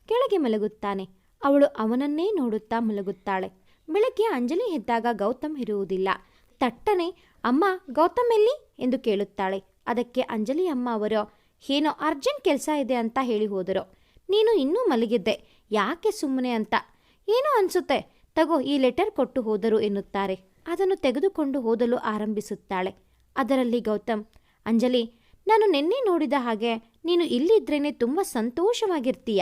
Speaker 2: ಕೆಳಗೆ ಮಲಗುತ್ತಾನೆ. ಅವಳು ಅವನನ್ನೇ ನೋಡುತ್ತಾ ಮಲಗುತ್ತಾಳೆ. ಬೆಳಗ್ಗೆ ಅಂಜಲಿ ಎದ್ದಾಗ ಗೌತಮ್ ಇರುವುದಿಲ್ಲ. ತಟ್ಟನೆ, ಅಮ್ಮ, ಗೌತಮ್ ಎಲ್ಲಿ ಎಂದು ಕೇಳುತ್ತಾಳೆ. ಅದಕ್ಕೆ ಅಂಜಲಿ ಅಮ್ಮ ಅವರು, ಏನೋ ಅರ್ಜೆಂಟ್ ಕೆಲಸ ಇದೆ ಅಂತ ಹೇಳಿ ಹೋದರು, ನೀನು ಇನ್ನೂ ಮಲಗಿದ್ದೆ, ಯಾಕೆ ಸುಮ್ಮನೆ ಅಂತ ಏನೋ ಅನಿಸುತ್ತೆ, ತಗೋ ಈ ಲೆಟರ್ ಕೊಟ್ಟು ಹೋದರು ಎನ್ನುತ್ತಾರೆ. ಅದನ್ನು ತೆಗೆದುಕೊಂಡು ಓದಲು ಆರಂಭಿಸುತ್ತಾಳೆ. ಅದರಲ್ಲಿ ಗೌತಮ್, ಅಂಜಲಿ, ನಾನು ನಿನ್ನೆ ನೋಡಿದ ಹಾಗೆ ನೀನು ಇಲ್ಲಿದ್ರೇನೆ ತುಂಬ ಸಂತೋಷವಾಗಿರ್ತೀಯ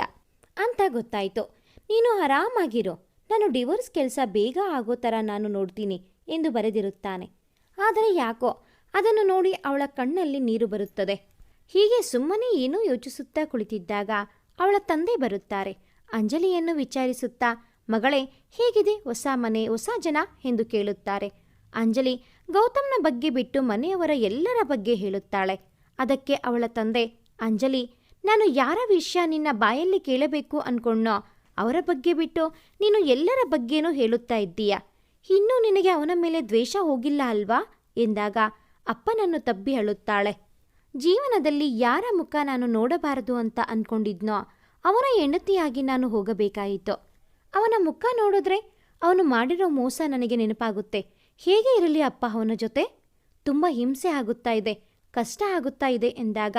Speaker 2: ಅಂತ ಗೊತ್ತಾಯಿತು. ನೀನು ಆರಾಮಾಗಿರು, ನಾನು ಡಿವೋರ್ಸ್ ಕೆಲಸ ಬೇಗ ಆಗೋ ಥರ ನಾನು ನೋಡ್ತೀನಿ ಎಂದು ಬರೆದಿರುತ್ತಾನೆ. ಆದರೆ ಯಾಕೋ ಅದನ್ನು ನೋಡಿ ಅವಳ ಕಣ್ಣಲ್ಲಿ ನೀರು ಬರುತ್ತದೆ. ಹೀಗೆ ಸುಮ್ಮನೆ ಏನೋ ಯೋಚಿಸುತ್ತಾ ಕುಳಿತಿದ್ದಾಗ ಅವಳ ತಂದೆ ಬರುತ್ತಾರೆ. ಅಂಜಲಿಯನ್ನು ವಿಚಾರಿಸುತ್ತಾ, ಮಗಳೇ, ಹೇಗಿದೆ ಹೊಸ ಮನೆ, ಹೊಸ ಜನ ಎಂದು ಕೇಳುತ್ತಾರೆ. ಅಂಜಲಿ ಗೌತಮ್ನ ಬಗ್ಗೆ ಬಿಟ್ಟು ಮನೆಯವರ ಎಲ್ಲರ ಬಗ್ಗೆ ಹೇಳುತ್ತಾಳೆ. ಅದಕ್ಕೆ ಅವಳ ತಂದೆ, ಅಂಜಲಿ, ನಾನು ಯಾರ ವಿಷಯ ನಿನ್ನ ಬಾಯಲ್ಲಿ ಕೇಳಬೇಕು ಅನ್ಕೊಂಡೋ ಅವರ ಬಗ್ಗೆ ಬಿಟ್ಟು ನೀನು ಎಲ್ಲರ ಬಗ್ಗೆನೂ ಹೇಳುತ್ತಾ ಇದ್ದೀಯ, ಇನ್ನೂ ನಿನಗೆ ಅವನ ಮೇಲೆ ದ್ವೇಷ ಹೋಗಿಲ್ಲ ಅಲ್ವಾ ಎಂದಾಗ ಅಪ್ಪನನ್ನು ತಬ್ಬಿ ಅಳುತ್ತಾಳೆ. ಜೀವನದಲ್ಲಿ ಯಾರ ಮುಖ ನಾನು ನೋಡಬಾರದು ಅಂತ ಅಂದ್ಕೊಂಡಿದ್ನೋ ಅವನ ಹೆಂಡತಿಯಾಗಿ ನಾನು ಹೋಗಬೇಕಾಯಿತು. ಅವನ ಮುಖ ನೋಡಿದ್ರೆ ಅವನು ಮಾಡಿರೋ ಮೋಸ ನನಗೆ ನೆನಪಾಗುತ್ತೆ. ಹೇಗೆ ಇರಲಿ ಅಪ್ಪ ಅವನ ಜೊತೆ? ತುಂಬ ಹಿಂಸೆ ಆಗುತ್ತಾ ಇದೆ, ಕಷ್ಟ ಆಗುತ್ತಾ ಇದೆ ಎಂದಾಗ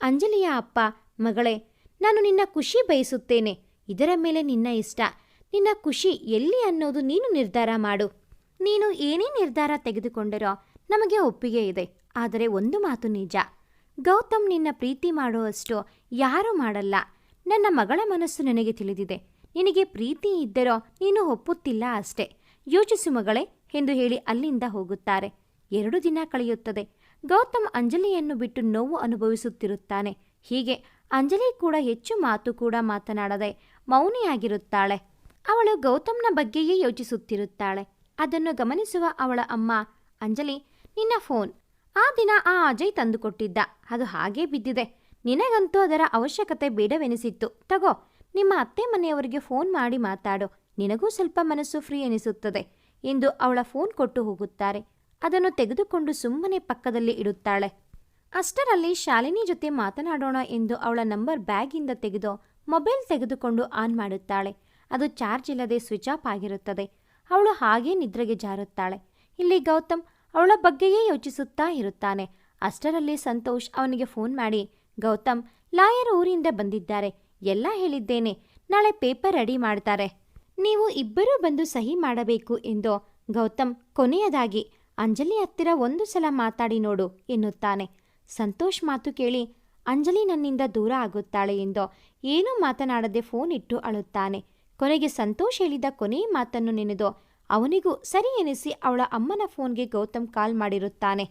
Speaker 2: ಅಂಜಲಿಯ ಅಪ್ಪ, ಮಗಳೇ, ನಾನು ನಿನ್ನ ಖುಷಿ ಬಯಸುತ್ತೇನೆ, ಇದರ ಮೇಲೆ ನಿನ್ನ ಇಷ್ಟ, ನಿನ್ನ ಖುಷಿ ಎಲ್ಲಿ ಅನ್ನೋದು ನೀನು ನಿರ್ಧಾರ ಮಾಡು. ನೀನು ಏನೇ ನಿರ್ಧಾರ ತೆಗೆದುಕೊಂಡರೋ ನಮಗೆ ಒಪ್ಪಿಗೆ ಇದೆ. ಆದರೆ ಒಂದು ಮಾತು ನಿಜ, ಗೌತಮ್ ನಿನ್ನ ಪ್ರೀತಿ ಮಾಡುವಷ್ಟು ಯಾರೂ ಮಾಡಲ್ಲ. ನನ್ನ ಮಗಳ ಮನಸ್ಸು ನನಗೆ ತಿಳಿದಿದೆ. ನಿನಗೆ ಪ್ರೀತಿ ಇದ್ದರೋ ನೀನು ಒಪ್ಪುತ್ತಿಲ್ಲ ಅಷ್ಟೇ. ಯೋಚಿಸು ಮಗಳೇ ಎಂದು ಹೇಳಿ ಅಲ್ಲಿಂದ ಹೋಗುತ್ತಾರೆ. 2 ದಿನ ಕಳೆಯುತ್ತದೆ. ಗೌತಮ್ ಅಂಜಲಿಯನ್ನು ಬಿಟ್ಟು ನೋವು ಅನುಭವಿಸುತ್ತಿರುತ್ತಾನೆ. ಹೀಗೆ ಅಂಜಲಿ ಕೂಡ ಹೆಚ್ಚು ಮಾತು ಕೂಡ ಮಾತನಾಡದೆ ಮೌನಿಯಾಗಿರುತ್ತಾಳೆ. ಅವಳು ಗೌತಮ್ನ ಬಗ್ಗೆಯೇ ಯೋಚಿಸುತ್ತಿರುತ್ತಾಳೆ. ಅದನ್ನು ಗಮನಿಸುವ ಅವಳ ಅಮ್ಮ, ಅಂಜಲಿ, ನಿನ್ನ ಫೋನ್ ಆ ದಿನ ಆ ಅಜಯ್ ತಂದುಕೊಟ್ಟಿದ್ದ, ಅದು ಹಾಗೇ ಬಿದ್ದಿದೆ. ನಿನಗಂತೂ ಅದರ ಅವಶ್ಯಕತೆ ಬೇಡವೆನಿಸಿತ್ತು, ತಗೋ, ನಿಮ್ಮ ಅತ್ತೆ ಮನೆಯವರಿಗೆ ಫೋನ್ ಮಾಡಿ ಮಾತಾಡು, ನಿನಗೂ ಸ್ವಲ್ಪ ಮನಸ್ಸು ಫ್ರೀ ಎನಿಸುತ್ತದೆ ಎಂದು ಅವಳ ಫೋನ್ ಕೊಟ್ಟು ಹೋಗುತ್ತಾರೆ. ಅದನ್ನು ತೆಗೆದುಕೊಂಡು ಸುಮ್ಮನೆ ಪಕ್ಕದಲ್ಲಿ ಇಡುತ್ತಾಳೆ. ಅಷ್ಟರಲ್ಲಿ ಶಾಲಿನಿ ಜೊತೆ ಮಾತನಾಡೋಣ ಎಂದು ಅವಳ ನಂಬರ್ ಬ್ಯಾಗಿಂದ ತೆಗೆದು ಮೊಬೈಲ್ ತೆಗೆದುಕೊಂಡು ಆನ್ ಮಾಡುತ್ತಾಳೆ.
Speaker 1: ಅದು ಚಾರ್ಜ್ ಇಲ್ಲದೆ ಸ್ವಿಚ್ ಆಫ್ ಆಗಿರುತ್ತದೆ. ಅವಳು ಹಾಗೇ ನಿದ್ರೆಗೆ ಜಾರುತ್ತಾಳೆ. ಇಲ್ಲಿ ಗೌತಮ್ ಅವಳ ಬಗ್ಗೆಯೇ ಯೋಚಿಸುತ್ತಾ ಇರುತ್ತಾನೆ. ಅಷ್ಟರಲ್ಲಿ ಸಂತೋಷ್ ಅವನಿಗೆ ಫೋನ್ ಮಾಡಿ, ಗೌತಮ್, ಲಾಯರ್ ಊರಿಂದ ಬಂದಿದ್ದಾರೆ, ಎಲ್ಲ ಹೇಳಿದ್ದೇನೆ, ನಾಳೆ ಪೇಪರ್ ರೆಡಿ ಮಾಡ್ತಾರೆ, ನೀವು ಇಬ್ಬರೂ ಬಂದು ಸಹಿ ಮಾಡಬೇಕು ಎಂದು ಗೌತಮ್ ಕೊನೆಯದಾಗಿ ಅಂಜಲಿ ಹತ್ತಿರ ಒಂದು ಸಲ ಮಾತಾಡಿ ನೋಡು ಎನ್ನುತ್ತಾನೆ. ಸಂತೋಷ್ ಮಾತು ಕೇಳಿ ಅಂಜಲಿ ನನ್ನಿಂದ ದೂರ ಆಗುತ್ತಾಳೆ ಎಂದು ಏನೂ ಮಾತನಾಡದೆ ಫೋನ್ ಇಟ್ಟು ಅಳುತ್ತಾನೆ. ಕೊನೆಗೆ ಸಂತೋಷ್ ಹೇಳಿದ ಕೊನೆಯ ಮಾತನ್ನು ನೆನೆದು ಅವನಿಗೂ ಸರಿ ಎನಿಸಿ ಅವಳ ಅಮ್ಮನ ಫೋನ್ಗೆ ಗೌತಮ್ ಕಾಲ್ ಮಾಡಿರುತ್ತಾನೆ.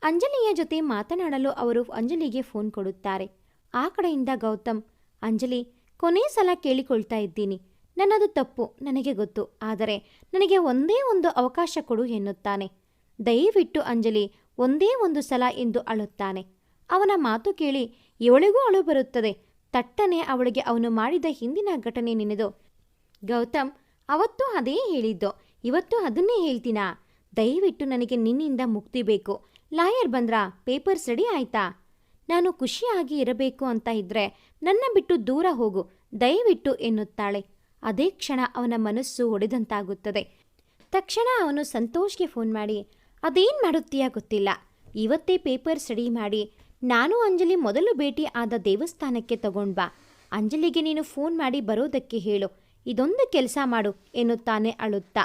Speaker 1: ಅಂಜಲಿಯ ಜೊತೆ ಮಾತನಾಡಲು ಅವರು ಅಂಜಲಿಗೆ ಫೋನ್ ಕೊಡುತ್ತಾರೆ. ಆ ಕಡೆಯಿಂದ ಗೌತಮ್, ಅಂಜಲಿ, ಕೊನೆ ಸಲ ಕೇಳಿಕೊಳ್ತಾ ಇದ್ದೀನಿ, ನನ್ನದು ತಪ್ಪು ನನಗೆ ಗೊತ್ತು, ಆದರೆ ನನಗೆ ಒಂದೇ ಒಂದು ಅವಕಾಶ ಕೊಡು ಎನ್ನುತ್ತಾನೆ. ದಯವಿಟ್ಟು ಅಂಜಲಿ, ಒಂದೇ ಒಂದು ಸಲ ಎಂದು ಅಳುತ್ತಾನೆ. ಅವನ ಮಾತು ಕೇಳಿ ಇವಳಿಗೂ ಅಳು ಬರುತ್ತದೆ. ತಟ್ಟನೆ ಅವಳಿಗೆ ಅವನು ಮಾಡಿದ ಹಿಂದಿನ ಘಟನೆ ನೆನೆದು, ಗೌತಮ್, ಅವತ್ತು ಅದೇ ಹೇಳಿದ್ದು, ಇವತ್ತು ಅದನ್ನೇ ಹೇಳ್ತೀನಾ? ದಯವಿಟ್ಟು ನನಗೆ ನಿನ್ನಿಂದ ಮುಕ್ತಿ ಬೇಕು. ಲಾಯರ್ ಬಂದ್ರಾ? ಪೇಪರ್ಸ್ ರೆಡಿ ಆಯ್ತಾ? ನಾನು ಖುಷಿಯಾಗಿ ಇರಬೇಕು ಅಂತ ಇದ್ರೆ ನನ್ನ ಬಿಟ್ಟು ದೂರ ಹೋಗು ದಯವಿಟ್ಟು ಎನ್ನುತ್ತಾಳೆ. ಅದೇ ಕ್ಷಣ ಅವನ ಮನಸ್ಸು ಒಡೆದಂತಾಗುತ್ತದೆ. ತಕ್ಷಣ ಅವನು ಸಂತೋಷ್ಗೆ ಫೋನ್ ಮಾಡಿ, ಅದೇನು ಮಾಡುತ್ತೀಯಾ ಗೊತ್ತಿಲ್ಲ, ಇವತ್ತೇ ಪೇಪರ್ಸ್ ರೆಡಿ ಮಾಡಿ ನಾನು ಅಂಜಲಿ ಮೊದಲು ಭೇಟಿ ಆದ ದೇವಸ್ಥಾನಕ್ಕೆ ತಗೊಂಡ್ಬಾ. ಅಂಜಲಿಗೆ ನೀನು ಫೋನ್ ಮಾಡಿ ಬರೋದಕ್ಕೆ ಹೇಳು, ಇದೊಂದು ಕೆಲಸ ಮಾಡು ಎನ್ನುತ್ತಾನೆ ಅಳುತ್ತಾ.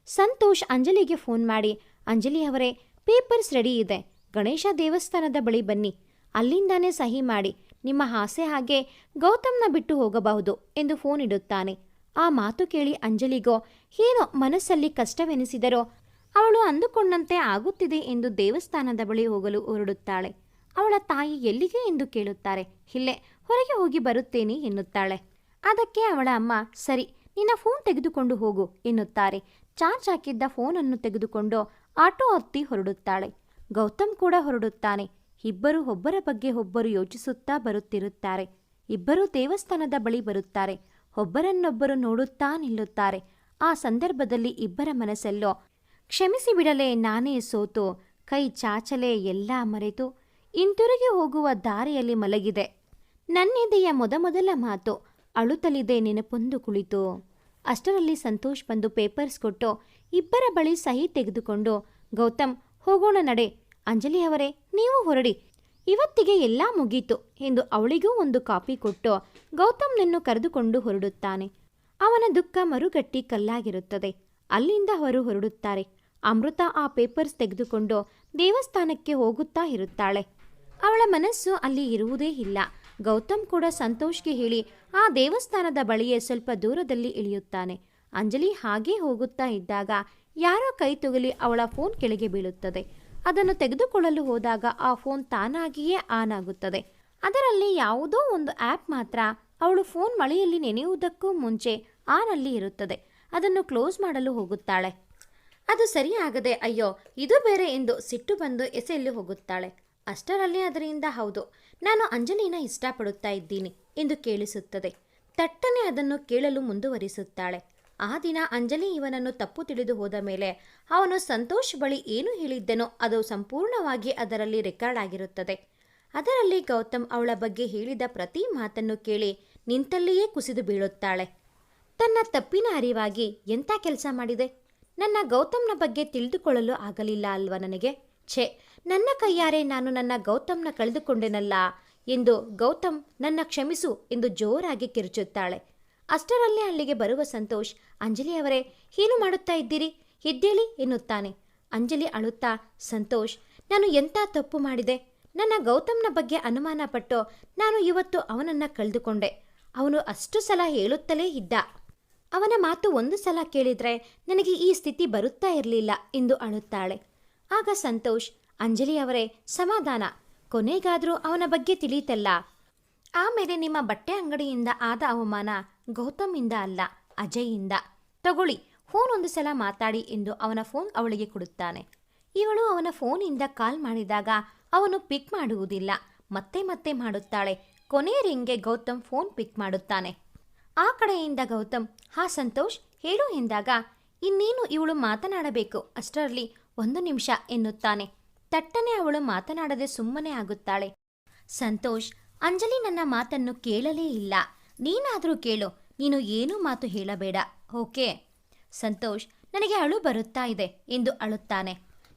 Speaker 1: ಸಂತೋಷ್ ಅಂಜಲಿಗೆ ಫೋನ್ ಮಾಡಿ, ಅಂಜಲಿ ಅವರೇ, ಪೇಪರ್ಸ್ ರೆಡಿ ಇದೆ, ಗಣೇಶ ದೇವಸ್ಥಾನದ ಬಳಿ ಬನ್ನಿ, ಅಲ್ಲಿಂದಾನೇ ಸಹಿ ಮಾಡಿ, ನಿಮ್ಮ ಆಸೆ ಹಾಗೆ ಗೌತಮ್ನ ಬಿಟ್ಟು ಹೋಗಬಹುದು ಎಂದು ಫೋನ್ ಇಡುತ್ತಾನೆ. ಆ ಮಾತು ಕೇಳಿ ಅಂಜಲಿಗೋ ಏನೋ ಮನಸ್ಸಲ್ಲಿ ಕಷ್ಟವೆನಿಸಿದರೋ ಅವಳು ಅಂದುಕೊಂಡಂತೆ ಆಗುತ್ತಿದೆ ಎಂದು ದೇವಸ್ಥಾನದ ಬಳಿ ಹೋಗಲು ಹೊರಡುತ್ತಾಳೆ. ಅವಳ ತಾಯಿ ಎಲ್ಲಿಗೆ ಎಂದು ಕೇಳುತ್ತಾರೆ. ಇಲ್ಲೇ ಹೊರಗೆ ಹೋಗಿ ಬರುತ್ತೇನೆ ಎನ್ನುತ್ತಾಳೆ. ಅದಕ್ಕೆ ಅವಳ ಅಮ್ಮ, ಸರಿ, ನಿನ್ನ ಫೋನ್ ತೆಗೆದುಕೊಂಡು ಹೋಗು ಎನ್ನುತ್ತಾರೆ. ಚಾರ್ಜ್ ಹಾಕಿದ್ದ ಫೋನನ್ನು ತೆಗೆದುಕೊಂಡು ಆಟೋ ಹತ್ತಿ ಹೊರಡುತ್ತಾಳೆ. ಗೌತಮ್ ಕೂಡ ಹೊರಡುತ್ತಾನೆ. ಇಬ್ಬರು ಒಬ್ಬರ ಬಗ್ಗೆ ಒಬ್ಬರು ಯೋಚಿಸುತ್ತಾ ಬರುತ್ತಿರುತ್ತಾರೆ. ಇಬ್ಬರೂ ದೇವಸ್ಥಾನದ ಬಳಿ ಬರುತ್ತಾರೆ. ಒಬ್ಬರನ್ನೊಬ್ಬರು ನೋಡುತ್ತಾ ನಿಲ್ಲುತ್ತಾರೆ. ಆ ಸಂದರ್ಭದಲ್ಲಿ ಇಬ್ಬರ ಮನಸ್ಸಲ್ಲೋ, ಕ್ಷಮಿಸಿ ಬಿಡಲೇ ನಾನೇ ಸೋತು, ಕೈ ಚಾಚಲೇ ಎಲ್ಲ ಮರೆತು ಹಿಂತಿರುಗಿ ಹೋಗುವ ದಾರಿಯಲ್ಲಿ ಮಲಗಿದೆ, ನನ್ನೆದೆಯ ಮೊದಮೊದಲ ಮಾತು ಅಳುತ್ತಲಿದೆ ನೆನಪೊಂದು ಕುಳಿತು. ಅಷ್ಟರಲ್ಲಿ ಸಂತೋಷ್ ಬಂದು ಪೇಪರ್ಸ್ ಕೊಟ್ಟು ಇಬ್ಬರ ಬಳಿ ಸಹಿ ತೆಗೆದುಕೊಂಡು, ಗೌತಮ್, ಹೋಗೋಣ ನಡೆ, ಅಂಜಲಿ ಅವರೇ ನೀವು ಹೊರಡಿ, ಇವತ್ತಿಗೆ ಎಲ್ಲ ಮುಗೀತು ಎಂದು ಅವಳಿಗೂ ಒಂದು ಕಾಪಿ ಕೊಟ್ಟು ಗೌತಮ್ನನ್ನು ಕರೆದುಕೊಂಡು ಹೊರಡುತ್ತಾನೆ. ಅವನ ದುಃಖ ಮರುಗಟ್ಟಿ ಕಲ್ಲಾಗಿರುತ್ತದೆ. ಅಲ್ಲಿಂದ ಹೊರಡುತ್ತಾರೆ. ಅಮೃತ ಆ ಪೇಪರ್ಸ್ ತೆಗೆದುಕೊಂಡು ದೇವಸ್ಥಾನಕ್ಕೆ ಹೋಗುತ್ತಾ ಇರುತ್ತಾಳೆ. ಅವಳ ಮನಸ್ಸು ಅಲ್ಲಿ ಇರುವುದೇ ಇಲ್ಲ. ಗೌತಮ್ ಕೂಡ ಸಂತೋಷ್ಗೆ ಹೇಳಿ ಆ ದೇವಸ್ಥಾನದ ಬಳಿಯೇ ಸ್ವಲ್ಪ ದೂರದಲ್ಲಿ ಇಳಿಯುತ್ತಾನೆ. ಅಂಜಲಿ ಹಾಗೇ ಹೋಗುತ್ತಾ ಇದ್ದಾಗ ಯಾರೋ ಕೈ ತಗುಲಿ ಅವಳ ಫೋನ್ ಕೆಳಗೆ ಬೀಳುತ್ತದೆ. ಅದನ್ನು ತೆಗೆದುಕೊಳ್ಳಲು ಹೋದಾಗ ಆ ಫೋನ್ ತಾನಾಗಿಯೇ ಆನ್ ಆಗುತ್ತದೆ. ಅದರಲ್ಲಿ ಯಾವುದೋ ಒಂದು ಆ್ಯಪ್ ಮಾತ್ರ ಅವಳು ಫೋನ್ ಮಳೆಯಲ್ಲಿ ನೆನೆಯುವುದಕ್ಕೂ ಮುಂಚೆ ಆನಲ್ಲಿ ಇರುತ್ತದೆ. ಅದನ್ನು ಕ್ಲೋಸ್ ಮಾಡಲು ಹೋಗುತ್ತಾಳೆ. ಅದು ಸರಿಯಾಗದೆ ಅಯ್ಯೋ ಇದು ಬೇರೆ ಎಂದು ಸಿಟ್ಟು ಬಂದು ಎಸೆಯಲು ಹೋಗುತ್ತಾಳೆ. ಅಷ್ಟರಲ್ಲಿ ಅದರಿಂದ ಹೌದು, ನಾನು ಅಂಜಲಿನ ಇಷ್ಟಪಡುತ್ತಾ ಇದ್ದೀನಿ ಎಂದು ಕೇಳಿಸುತ್ತದೆ. ತಟ್ಟನೆ ಅದನ್ನು ಕೇಳಲು ಮುಂದುವರಿಸುತ್ತಾಳೆ. ಆ ದಿನ ಅಂಜಲಿ ಇವನನ್ನು ತಪ್ಪು ತಿಳಿದು ಹೋದ ಮೇಲೆ ಅವನು ಸಂತೋಷ್ ಬಳಿ ಏನು ಹೇಳಿದ್ದನೋ ಅದು ಸಂಪೂರ್ಣವಾಗಿ ಅದರಲ್ಲಿ ರೆಕಾರ್ಡ್ ಆಗಿರುತ್ತದೆ. ಅದರಲ್ಲಿ ಗೌತಮ್ ಅವಳ ಬಗ್ಗೆ ಹೇಳಿದ ಪ್ರತಿ ಮಾತನ್ನು ಕೇಳಿ ನಿಂತಲ್ಲಿಯೇ ಕುಸಿದು ಬೀಳುತ್ತಾಳೆ. ತನ್ನ ತಪ್ಪಿನ ಅರಿವಾಗಿ ಎಂಥ ಕೆಲಸ ಮಾಡಿದೆ, ನನ್ನ ಗೌತಮ್ನ ಬಗ್ಗೆ ತಿಳಿದುಕೊಳ್ಳಲು ಆಗಲಿಲ್ಲ ಅಲ್ವಾ ನನಗೆ, ಛೇ, ನನ್ನ ಕೈಯಾರೆ ನಾನು ನನ್ನ ಗೌತಮ್ನ ಕಳೆದುಕೊಂಡೆನಲ್ಲ ಎಂದು ಗೌತಮ್ ನನ್ನ ಕ್ಷಮಿಸು ಎಂದು ಜೋರಾಗಿ ಕಿರುಚುತ್ತಾಳೆ. ಅಷ್ಟರಲ್ಲೇ ಅಲ್ಲಿಗೆ ಬರುವ ಸಂತೋಷ್, ಅಂಜಲಿ ಅವರೇ ಏನು ಮಾಡುತ್ತಾ ಇದ್ದೀರಿ, ಎದ್ದೇಳಿ ಎನ್ನುತ್ತಾನೆ. ಅಂಜಲಿ ಅಳುತ್ತಾ, ಸಂತೋಷ್, ನಾನು ಎಂಥ ತಪ್ಪು ಮಾಡಿದೆ, ನನ್ನ ಗೌತಮ್ನ ಬಗ್ಗೆ ಅನುಮಾನ ಪಟ್ಟು ನಾನು ಇವತ್ತು ಅವನನ್ನು ಕಳೆದುಕೊಂಡೆ. ಅವನು ಅಷ್ಟು ಸಲ ಹೇಳುತ್ತಲೇ ಇದ್ದ, ಅವನ ಮಾತು ಒಂದು ಸಲ ಕೇಳಿದರೆ ನನಗೆ ಈ ಸ್ಥಿತಿ ಬರುತ್ತಾ ಇರಲಿಲ್ಲ ಎಂದು ಅಳುತ್ತಾಳೆ. ಆಗ ಸಂತೋಷ್, ಅಂಜಲಿ ಅವರೇ ಸಮಾಧಾನ, ಕೊನೆಗಾದರೂ ಅವನ ಬಗ್ಗೆ ತಿಳಿಯಿತಲ್ಲ. ಆಮೇಲೆ ನಿಮ್ಮ ಬಟ್ಟೆ ಅಂಗಡಿಯಿಂದ ಆದ ಅವಮಾನ ಗೌತಮಿಂದ ಅಲ್ಲ, ಅಜಯಿಂದ. ತಗೊಳ್ಳಿ, ಫೋನ್ ಒಂದು ಸಲ ಮಾತಾಡಿ ಎಂದು ಅವನ ಫೋನ್ ಅವಳಿಗೆ ಕೊಡುತ್ತಾನೆ. ಇವಳು ಅವನ ಫೋನಿಂದ ಕಾಲ್ ಮಾಡಿದಾಗ ಅವನು ಪಿಕ್ ಮಾಡುವುದಿಲ್ಲ. ಮತ್ತೆ ಮತ್ತೆ ಮಾಡುತ್ತಾಳೆ. ಕೊನೆಯ ರಿಂಗ್ಗೆ ಗೌತಮ್ ಫೋನ್ ಪಿಕ್ ಮಾಡುತ್ತಾನೆ. ಆ ಕಡೆಯಿಂದ ಗೌತಮ್, ಹಾ ಸಂತೋಷ್ ಹೇಳು ಎಂದಾಗ, ಇನ್ನೇನು ಇವಳು ಮಾತನಾಡಬೇಕು, ಅಷ್ಟರಲ್ಲಿ 1 ನಿಮಿಷ ಎನ್ನುತ್ತಾನೆ. ತಟ್ಟನೆ ಅವಳು ಮಾತನಾಡದೆ ಸುಮ್ಮನೆ ಆಗುತ್ತಾಳೆ. ಸಂತೋಷ್, ಅಂಜಲಿ ನನ್ನ ಮಾತನ್ನು ಕೇಳಲೇ ಇಲ್ಲ, ನೀನಾದರೂ ಕೇಳು, ನೀನು ಏನೂ ಮಾತು ಹೇಳಬೇಡ, ಓಕೆ? ಸಂತೋಷ್, ನನಗೆ ಅಳು ಬರುತ್ತಾ ಇದೆ ಎಂದು ಅಳುತ್ತಾನೆ.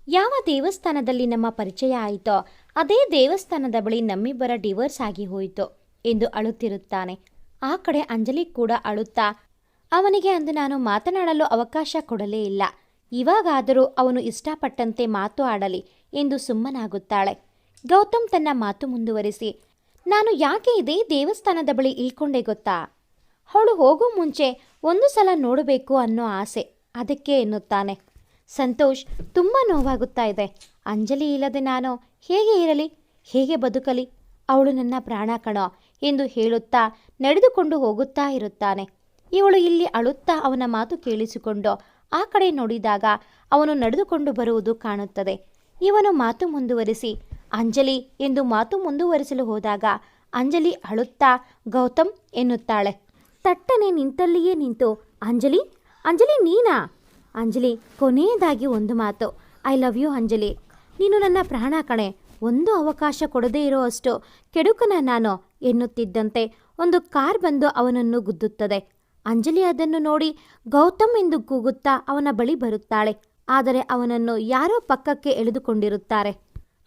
Speaker 1: ಯಾವ ದೇವಸ್ಥಾನದಲ್ಲಿ ನಮ್ಮ ಪರಿಚಯ ಆಯಿತೋ ಅದೇ ದೇವಸ್ಥಾನದ ಬಳಿ ನಮ್ಮಿಬ್ಬರ ಡಿವೋರ್ಸ್ ಆಗಿ ಹೋಯಿತು ಎಂದು ಅಳುತ್ತಿರುತ್ತಾನೆ. ಆ ಕಡೆ ಅಂಜಲಿ ಕೂಡ ಅಳುತ್ತಾ, ಅವನಿಗೆ ಅಂದು ನಾನು ಮಾತನಾಡಲು ಅವಕಾಶ ಕೊಡಲೇ ಇಲ್ಲ, ಇವಾಗಾದರೂ ಅವನು ಇಷ್ಟಪಟ್ಟಂತೆ ಮಾತು ಆಡಲಿ ಎಂದು ಸುಮ್ಮನಾಗುತ್ತಾಳೆ. ಗೌತಮ್ ತನ್ನ ಮಾತು ಮುಂದುವರಿಸಿ, ನಾನು ಯಾಕೆ ಇದೇ ದೇವಸ್ಥಾನದ ಬಳಿ ಇಳ್ಕೊಂಡೆ ಗೊತ್ತಾ? ಅವಳು ಹೋಗೋ ಮುಂಚೆ ಒಂದು ಸಲ ನೋಡಬೇಕು ಅನ್ನೋ ಆಸೆ, ಅದಕ್ಕೆ ಎನ್ನುತ್ತಾನೆ. ಸಂತೋಷ್, ತುಂಬ ನೋವಾಗುತ್ತಾ ಇದೆ. ಅಂಜಲಿ ಇಲ್ಲದೆ ನಾನು ಹೇಗೆ ಇರಲಿ, ಹೇಗೆ ಬದುಕಲಿ? ಅವಳು ನನ್ನ ಪ್ರಾಣ ಕಣೋ ಎಂದು ಹೇಳುತ್ತಾ ನಡೆದುಕೊಂಡು ಹೋಗುತ್ತಾ ಇರುತ್ತಾನೆ. ಇವಳು ಇಲ್ಲಿ ಅಳುತ್ತಾ ಅವನ ಮಾತು ಕೇಳಿಸಿಕೊಂಡು ಆ ಕಡೆ ನೋಡಿದಾಗ ಅವನು ನಡೆದುಕೊಂಡು ಬರುವುದು ಕಾಣುತ್ತದೆ. ಇವನು ಮಾತು ಮುಂದುವರಿಸಿ ಅಂಜಲಿ ಎಂದು ಮಾತು ಮುಂದುವರಿಸಲು ಹೋದಾಗ ಅಂಜಲಿ ಅಳುತ್ತಾ ಗೌತಮ್ ಎನ್ನುತ್ತಾಳೆ. ತಟ್ಟನೆ ನಿಂತಲ್ಲಿಯೇ ನಿಂತು, ಅಂಜಲಿ, ಅಂಜಲಿ ನೀನಾ? ಅಂಜಲಿ, ಕೊನೆಯದಾಗಿ ಒಂದು ಮಾತು, ಐ ಲವ್ ಯು ಅಂಜಲಿ. ನೀನು ನನ್ನ ಪ್ರಾಣ ಕಣೆ, ಒಂದು ಅವಕಾಶ ಕೊಡದೇ ಇರೋ ಅಷ್ಟು ಕೆಡುಕನ ನಾನು ಎನ್ನುತ್ತಿದ್ದಂತೆ ಒಂದು ಕಾರ್ ಬಂದು ಅವನನ್ನು ಗುದ್ದುತ್ತದೆ. ಅಂಜಲಿ ಅದನ್ನು ನೋಡಿ ಗೌತಮ್ ಎಂದು ಕೂಗುತ್ತಾ ಅವನ ಬಳಿ ಬರುತ್ತಾಳೆ. ಆದರೆ ಅವನನ್ನು ಯಾರೋ ಪಕ್ಕಕ್ಕೆ ಎಳೆದುಕೊಂಡಿರುತ್ತಾರೆ.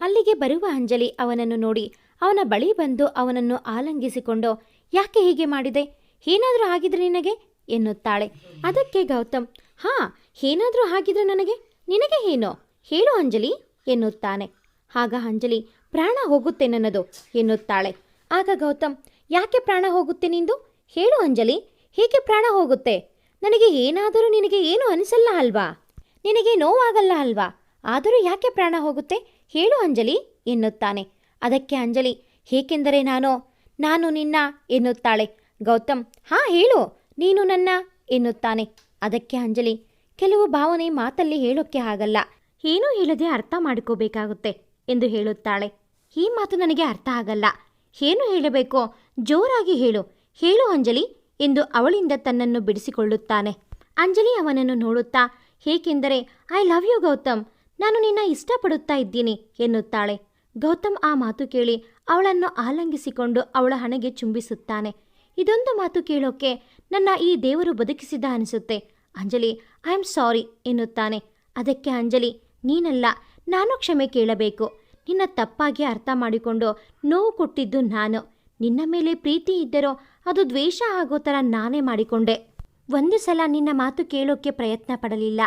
Speaker 1: ಅಲ್ಲಿಗೆ ಬರುವ ಅಂಜಲಿ ಅವನನ್ನು ನೋಡಿ ಅವನ ಬಳಿ ಬಂದು ಅವನನ್ನು ಆಲಂಗಿಸಿಕೊಂಡು, ಯಾಕೆ ಹೀಗೆ ಮಾಡಿದೆ? ಏನಾದರೂ ಆಗಿದ್ರೆ ನಿನಗೆ ಎನ್ನುತ್ತಾಳೆ. ಅದಕ್ಕೆ ಗೌತಮ್, ಹಾಂ, ಏನಾದರೂ ಆಗಿದ್ರೆ ನನಗೆ, ನಿನಗೆ ಏನೋ ಹೇಳು ಅಂಜಲಿ ಎನ್ನುತ್ತಾನೆ. ಆಗ ಅಂಜಲಿ, ಪ್ರಾಣ ಹೋಗುತ್ತೆ ನನ್ನದು ಎನ್ನುತ್ತಾಳೆ. ಆಗ ಗೌತಮ್, ಯಾಕೆ ಪ್ರಾಣ ಹೋಗುತ್ತೆ ನಿಂದು? ಹೇಳು ಅಂಜಲಿ, ಹೇಗೆ ಪ್ರಾಣ ಹೋಗುತ್ತೆ? ನನಗೆ ಏನಾದರೂ ನಿನಗೆ ಏನು ಅನಿಸಲ್ಲ ಅಲ್ವಾ? ನಿನಗೆ ನೋವಾಗಲ್ಲ ಅಲ್ವಾ? ಆದರೂ ಯಾಕೆ ಪ್ರಾಣ ಹೋಗುತ್ತೆ? ಹೇಳು ಅಂಜಲಿ ಎನ್ನುತ್ತಾನೆ. ಅದಕ್ಕೆ ಅಂಜಲಿ, ಏಕೆಂದರೆ ನಾನು ನಿನ್ನ ಎನ್ನುತ್ತಾಳೆ. ಗೌತಮ್, ಹಾಂ ಹೇಳು, ನೀನು ನನ್ನ ಎನ್ನುತ್ತಾನೆ. ಅದಕ್ಕೆ ಅಂಜಲಿ, ಕೆಲವು ಭಾವನೆ ಮಾತಲ್ಲಿ ಹೇಳೋಕ್ಕೆ ಆಗಲ್ಲ, ಏನೂ ಹೇಳದೆ ಅರ್ಥ ಮಾಡಿಕೋಬೇಕಾಗುತ್ತೆ ಎಂದು ಹೇಳುತ್ತಾಳೆ. ಈ ಮಾತು ನನಗೆ ಅರ್ಥ ಆಗಲ್ಲ, ಏನು ಹೇಳಬೇಕೋ ಜೋರಾಗಿ ಹೇಳು, ಹೇಳು ಅಂಜಲಿ ಎಂದು ಅವಳಿಂದ ತನ್ನನ್ನು ಬಿಡಿಸಿಕೊಳ್ಳುತ್ತಾನೆ. ಅಂಜಲಿ ಅವನನ್ನು ನೋಡುತ್ತಾ, ಏಕೆಂದರೆ ಐ ಲವ್ ಯು ಗೌತಮ್, ನಾನು ನಿನ್ನ ಇಷ್ಟಪಡುತ್ತಾ ಇದ್ದೀನಿ ಎನ್ನುತ್ತಾಳೆ. ಗೌತಮ್ ಆ ಮಾತು ಕೇಳಿ ಅವಳನ್ನು ಆಲಂಗಿಸಿಕೊಂಡು ಅವಳ ಹಣೆಗೆ ಚುಂಬಿಸುತ್ತಾನೆ. ಇದೊಂದು ಮಾತು ಕೇಳೋಕೆ ನನ್ನ ಈ ದೇವರು ಬದುಕಿಸಿದ ಅನಿಸುತ್ತೆ. ಅಂಜಲಿ, ಐ ಆಮ್ ಸಾರಿ ಎನ್ನುತ್ತಾನೆ. ಅದಕ್ಕೆ ಅಂಜಲಿ, ನೀನಲ್ಲ, ನಾನು ಕ್ಷಮೆ ಕೇಳಬೇಕು. ನಿನ್ನ ತಪ್ಪಾಗಿ ಅರ್ಥ ಮಾಡಿಕೊಂಡು ನೋವು ಕೊಟ್ಟಿದ್ದು ನಾನು. ನಿನ್ನ ಮೇಲೆ ಪ್ರೀತಿ ಇದ್ದರೋ ಅದು ದ್ವೇಷ ಆಗೋ ಥರ ನಾನೇ ಮಾಡಿಕೊಂಡೆ. ಒಂದು ಸಲ ನಿನ್ನ ಮಾತು ಕೇಳೋಕ್ಕೆ ಪ್ರಯತ್ನ ಪಡಲಿಲ್ಲ.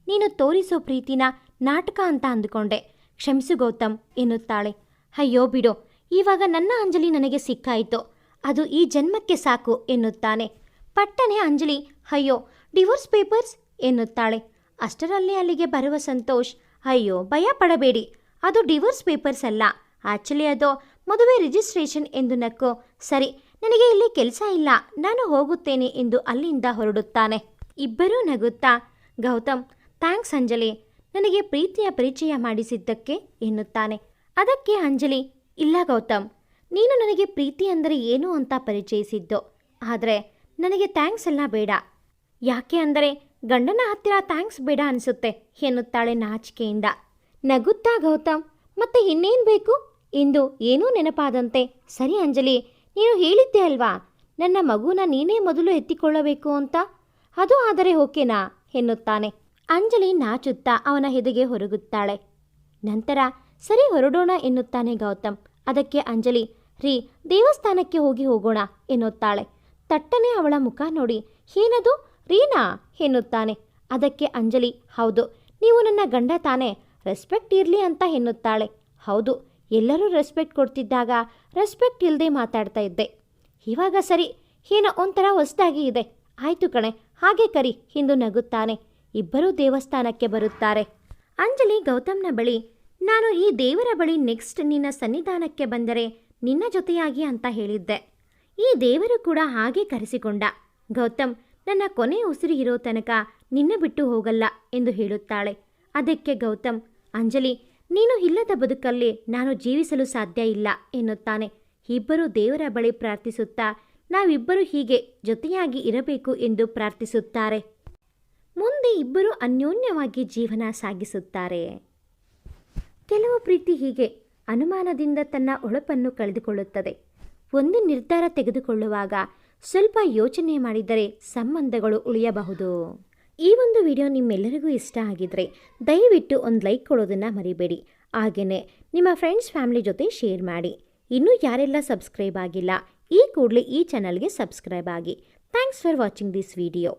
Speaker 1: ನೀನು ತೋರಿಸೋ ಪ್ರೀತಿನ ನಾಟಕ ಅಂತ ಅಂದುಕೊಂಡೆ. ಕ್ಷಮಿಸು ಗೌತಮ್ ಎನ್ನುತ್ತಾಳೆ. ಅಯ್ಯೋ ಬಿಡು, ಇವಾಗ ನನ್ನ ಅಂಜಲಿ ನನಗೆ ಸಿಕ್ಕಾಯಿತು, ಅದು ಈ ಜನ್ಮಕ್ಕೆ ಸಾಕು ಎನ್ನುತ್ತಾನೆ. ಪಟ್ಟನೆ ಅಂಜಲಿ, ಅಯ್ಯೋ ಡಿವೋರ್ಸ್ ಪೇಪರ್ಸ್ ಎನ್ನುತ್ತಾಳೆ. ಅಷ್ಟರಲ್ಲಿ ಅಲ್ಲಿಗೆ ಬರುವ ಸಂತೋಷ್, ಅಯ್ಯೋ ಭಯ ಪಡಬೇಡಿ, ಅದು ಡಿವೋರ್ಸ್ ಪೇಪರ್ಸ್ ಅಲ್ಲ, ಆ್ಯಕ್ಚುಲಿ ಅದು ಮದುವೆ ರಿಜಿಸ್ಟ್ರೇಷನ್ ಎಂದು ನಕ್ಕು. ಸರಿ, ನನಗೆ ಇಲ್ಲಿ ಕೆಲಸ ಇಲ್ಲ, ನಾನು ಹೋಗುತ್ತೇನೆ ಎಂದು ಅಲ್ಲಿಂದ ಹೊರಡುತ್ತಾನೆ. ಇಬ್ಬರೂ ನಗುತ್ತಾ, ಗೌತಮ್, ಥ್ಯಾಂಕ್ಸ್ ಅಂಜಲಿ, ನನಗೆ ಪ್ರೀತಿಯ ಪರಿಚಯ ಮಾಡಿಸಿದ್ದಕ್ಕೆ ಎನ್ನುತ್ತಾನೆ. ಅದಕ್ಕೆ ಅಂಜಲಿ, ಇಲ್ಲ ಗೌತಮ್, ನೀನು ನನಗೆ ಪ್ರೀತಿ ಅಂದರೆ ಏನು ಅಂತ ಪರಿಚಯಿಸಿದ್ದು, ಆದರೆ ನನಗೆ ಥ್ಯಾಂಕ್ಸ್ ಎಲ್ಲ ಬೇಡ. ಯಾಕೆ ಅಂದರೆ ಗಂಡನ ಹತ್ತಿರ ಥ್ಯಾಂಕ್ಸ್ ಬೇಡ ಅನಿಸುತ್ತೆ ಎನ್ನುತ್ತಾಳೆ ನಾಚಿಕೆಯಿಂದ. ನಗುತ್ತಾ ಗೌತಮ್, ಮತ್ತೆ ಇನ್ನೇನು ಬೇಕು ಎಂದು ಏನೂ ನೆನಪಾದಂತೆ, ಸರಿ ಅಂಜಲಿ, ನೀನು ಹೇಳಿದ್ದೆ ಅಲ್ವಾ ನನ್ನ ಮಗುನ ನೀನೇ ಮೊದಲು ಎತ್ತಿಕೊಳ್ಳಬೇಕು ಅಂತ, ಅದು ಆದರೆ ಓಕೆನಾ ಎನ್ನುತ್ತಾನೆ. ಅಂಜಲಿ ನಾಚುತ್ತಾ ಅವನ ಎದೆಗೆ ಹೊರಗುತ್ತಾಳೆ. ನಂತರ ಸರಿ ಹೊರಡೋಣ ಎನ್ನುತ್ತಾನೆ ಗೌತಮ್. ಅದಕ್ಕೆ ಅಂಜಲಿ, ರೀ ದೇವಸ್ಥಾನಕ್ಕೆ ಹೋಗೋಣ ಎನ್ನುತ್ತಾಳೆ. ತಟ್ಟನೆ ಅವಳ ಮುಖ ನೋಡಿ, ಏನದು ರೀನಾ ಎನ್ನುತ್ತಾನೆ. ಅದಕ್ಕೆ ಅಂಜಲಿ, ಹೌದು, ನೀವು ನನ್ನ ಗಂಡ ತಾನೇ, ರೆಸ್ಪೆಕ್ಟ್ ಇರಲಿ ಅಂತ ಎನ್ನುತ್ತಾಳೆ. ಹೌದು, ಎಲ್ಲರೂ ರೆಸ್ಪೆಕ್ಟ್ ಕೊಡ್ತಿದ್ದಾಗ ರೆಸ್ಪೆಕ್ಟ್ ಇಲ್ಲದೆ ಮಾತಾಡ್ತಾ ಇದ್ದೆ, ಇವಾಗ ಸರಿ, ಏನೋ ಒಂಥರ ಹೊಸದಾಗಿ ಇದೆ, ಆಯಿತು ಕಣೆ, ಹಾಗೆ ಕರಿ ಎಂದು ನಗುತ್ತಾನೆ. ಇಬ್ಬರೂ ದೇವಸ್ಥಾನಕ್ಕೆ ಬರುತ್ತಾರೆ. ಅಂಜಲಿ ಗೌತಮ್ನ ಬಳಿ, ನಾನು ಈ ದೇವರ ಬಳಿ ನೆಕ್ಸ್ಟ್ ನಿನ್ನ ಸನ್ನಿಧಾನಕ್ಕೆ ಬಂದರೆ ನಿನ್ನ ಜೊತೆಯಾಗಿ ಅಂತ ಹೇಳಿದ್ದೆ. ಈ ದೇವರು ಕೂಡ ಹಾಗೆ ಕರೆಸಿಕೊಂಡ. ಗೌತಮ್, ನನ್ನ ಕೊನೆ ಉಸಿರು ಇರೋ ತನಕ ನಿನ್ನ ಬಿಟ್ಟು ಹೋಗಲ್ಲ ಎಂದು ಹೇಳುತ್ತಾಳೆ. ಅದಕ್ಕೆ ಗೌತಮ್, ಅಂಜಲಿ, ನೀನು ಇಲ್ಲದ ಬದುಕಲ್ಲಿ ನಾನು ಜೀವಿಸಲು ಸಾಧ್ಯ ಇಲ್ಲ ಎನ್ನುತ್ತಾನೆ. ಇಬ್ಬರು ದೇವರ ಬಳಿ ಪ್ರಾರ್ಥಿಸುತ್ತಾ ನಾವಿಬ್ಬರು ಹೀಗೆ ಜೊತೆಯಾಗಿ ಇರಬೇಕು ಎಂದು ಪ್ರಾರ್ಥಿಸುತ್ತಾರೆ. ಮುಂದೆ ಇಬ್ಬರು ಅನ್ಯೋನ್ಯವಾಗಿ ಜೀವನ ಸಾಗಿಸುತ್ತಾರೆ. ಕೆಲವು ಪ್ರೀತಿ ಹೀಗೆ ಅನುಮಾನದಿಂದ ತನ್ನ ಹೊಳಪನ್ನು ಕಳೆದುಕೊಳ್ಳುತ್ತದೆ. ಒಂದು ನಿರ್ಧಾರ ತೆಗೆದುಕೊಳ್ಳುವಾಗ ಸ್ವಲ್ಪ ಯೋಚನೆ ಮಾಡಿದರೆ ಸಂಬಂಧಗಳು ಉಳಿಯಬಹುದು. ಈ ಒಂದು ವಿಡಿಯೋ ನಿಮ್ಮೆಲ್ಲರಿಗೂ ಇಷ್ಟ ಆಗಿದ್ರೆ ದಯವಿಟ್ಟು ಒಂದು ಲೈಕ್ ಕೊಡೋದನ್ನು ಮರಿಬೇಡಿ. ಹಾಗೆಯೇ ನಿಮ್ಮ ಫ್ರೆಂಡ್ಸ್ ಫ್ಯಾಮಿಲಿ ಜೊತೆ ಶೇರ್ ಮಾಡಿ. ಇನ್ನೂ ಯಾರೆಲ್ಲ ಸಬ್ಸ್ಕ್ರೈಬ್ ಆಗಿಲ್ಲ ಈ ಕೂಡಲೇ ಈ ಚಾನಲ್ಗೆ ಸಬ್ಸ್ಕ್ರೈಬ್ ಆಗಿ. Thanks for watching this video.